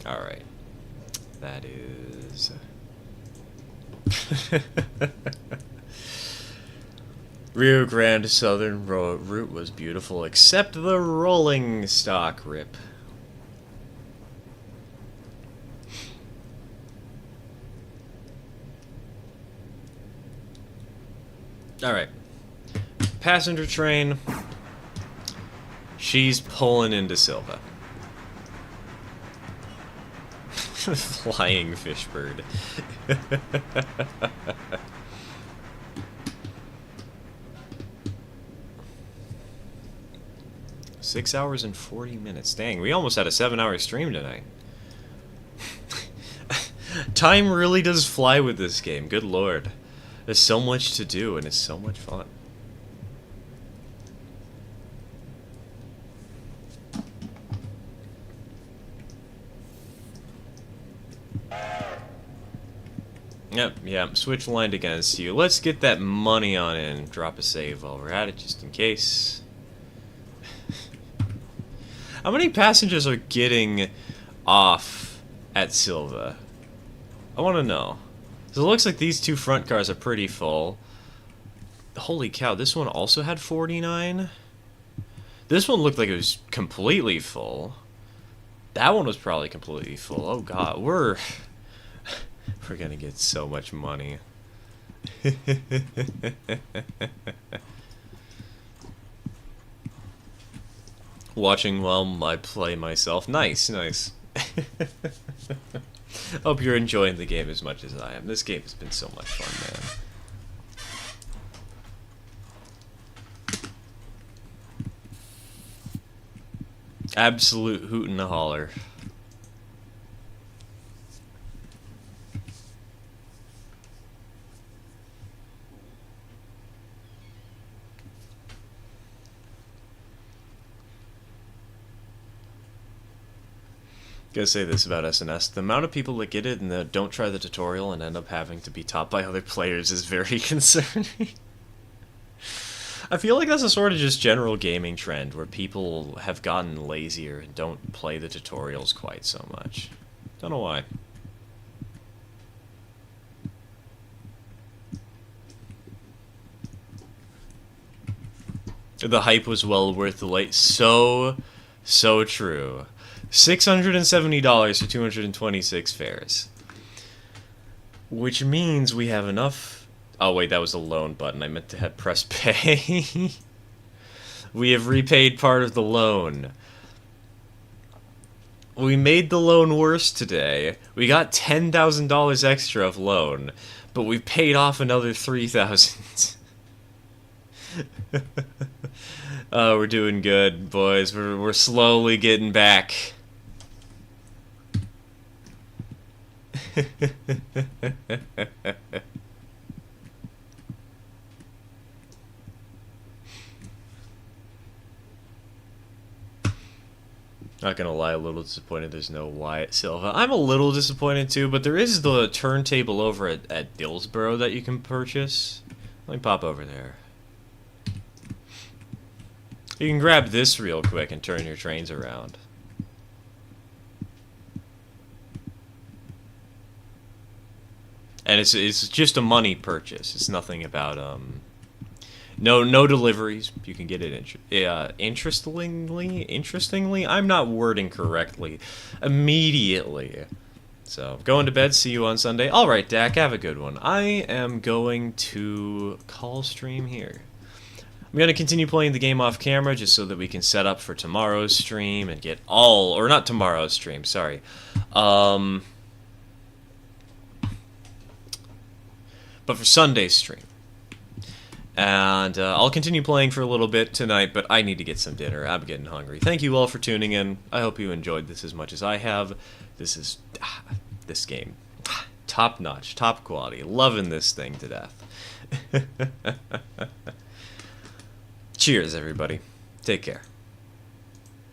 Alright. That is... Rio Grande Southern route was beautiful, except the rolling stock rip. Alright. Passenger train. She's pulling into Silva. Flying fish bird. 6 hours and 40 minutes. Dang, we almost had a 7-hour stream tonight. Time really does fly with this game. Good lord. There's so much to do, and it's so much fun. Yep, yeah, switch lined against you. Let's get that money on in and drop a save while we're at it, just in case. How many passengers are getting off at Silva? I want to know. So it looks like these two front cars are pretty full. Holy cow, this one also had 49? This one looked like it was completely full. That one was probably completely full. Oh god, we're gonna get so much money. Watching while I play myself. Nice, nice. Hope you're enjoying the game as much as I am. This game has been so much fun, man. Absolute hoot and a holler. Gotta say this about SNS. The amount of people that get it and that don't try the tutorial and end up having to be taught by other players is very concerning. I feel like that's a sort of just general gaming trend where people have gotten lazier and don't play the tutorials quite so much. Don't know why. The hype was well worth the wait. So true. $670 for 226 fares. Which means we have enough... Oh wait, that was the loan button. I meant to have press pay. We have repaid part of the loan. We made the loan worse today. We got $10,000 extra of loan, but we paid off another $3,000. Oh, we're doing good, boys. We're slowly getting back. Not gonna lie, a little disappointed there's no Wyatt Silva. I'm a little disappointed too, but there is the turntable over at Dillsboro that you can purchase. Let me pop over there. You can grab this real quick and turn your trains around. And it's just a money purchase. It's nothing about no deliveries. You can get it interestingly. I'm not wording correctly. Immediately. So going to bed. See you on Sunday. All right, Dak. Have a good one. I am going to call stream here. I'm going to continue playing the game off camera just so that we can set up for tomorrow's stream and get all, or not tomorrow's stream, sorry. But for Sunday's stream. And I'll continue playing for a little bit tonight, but I need to get some dinner. I'm getting hungry. Thank you all for tuning in. I hope you enjoyed this as much as I have. This is, this game, top notch, top quality. Loving this thing to death. Cheers, everybody. Take care.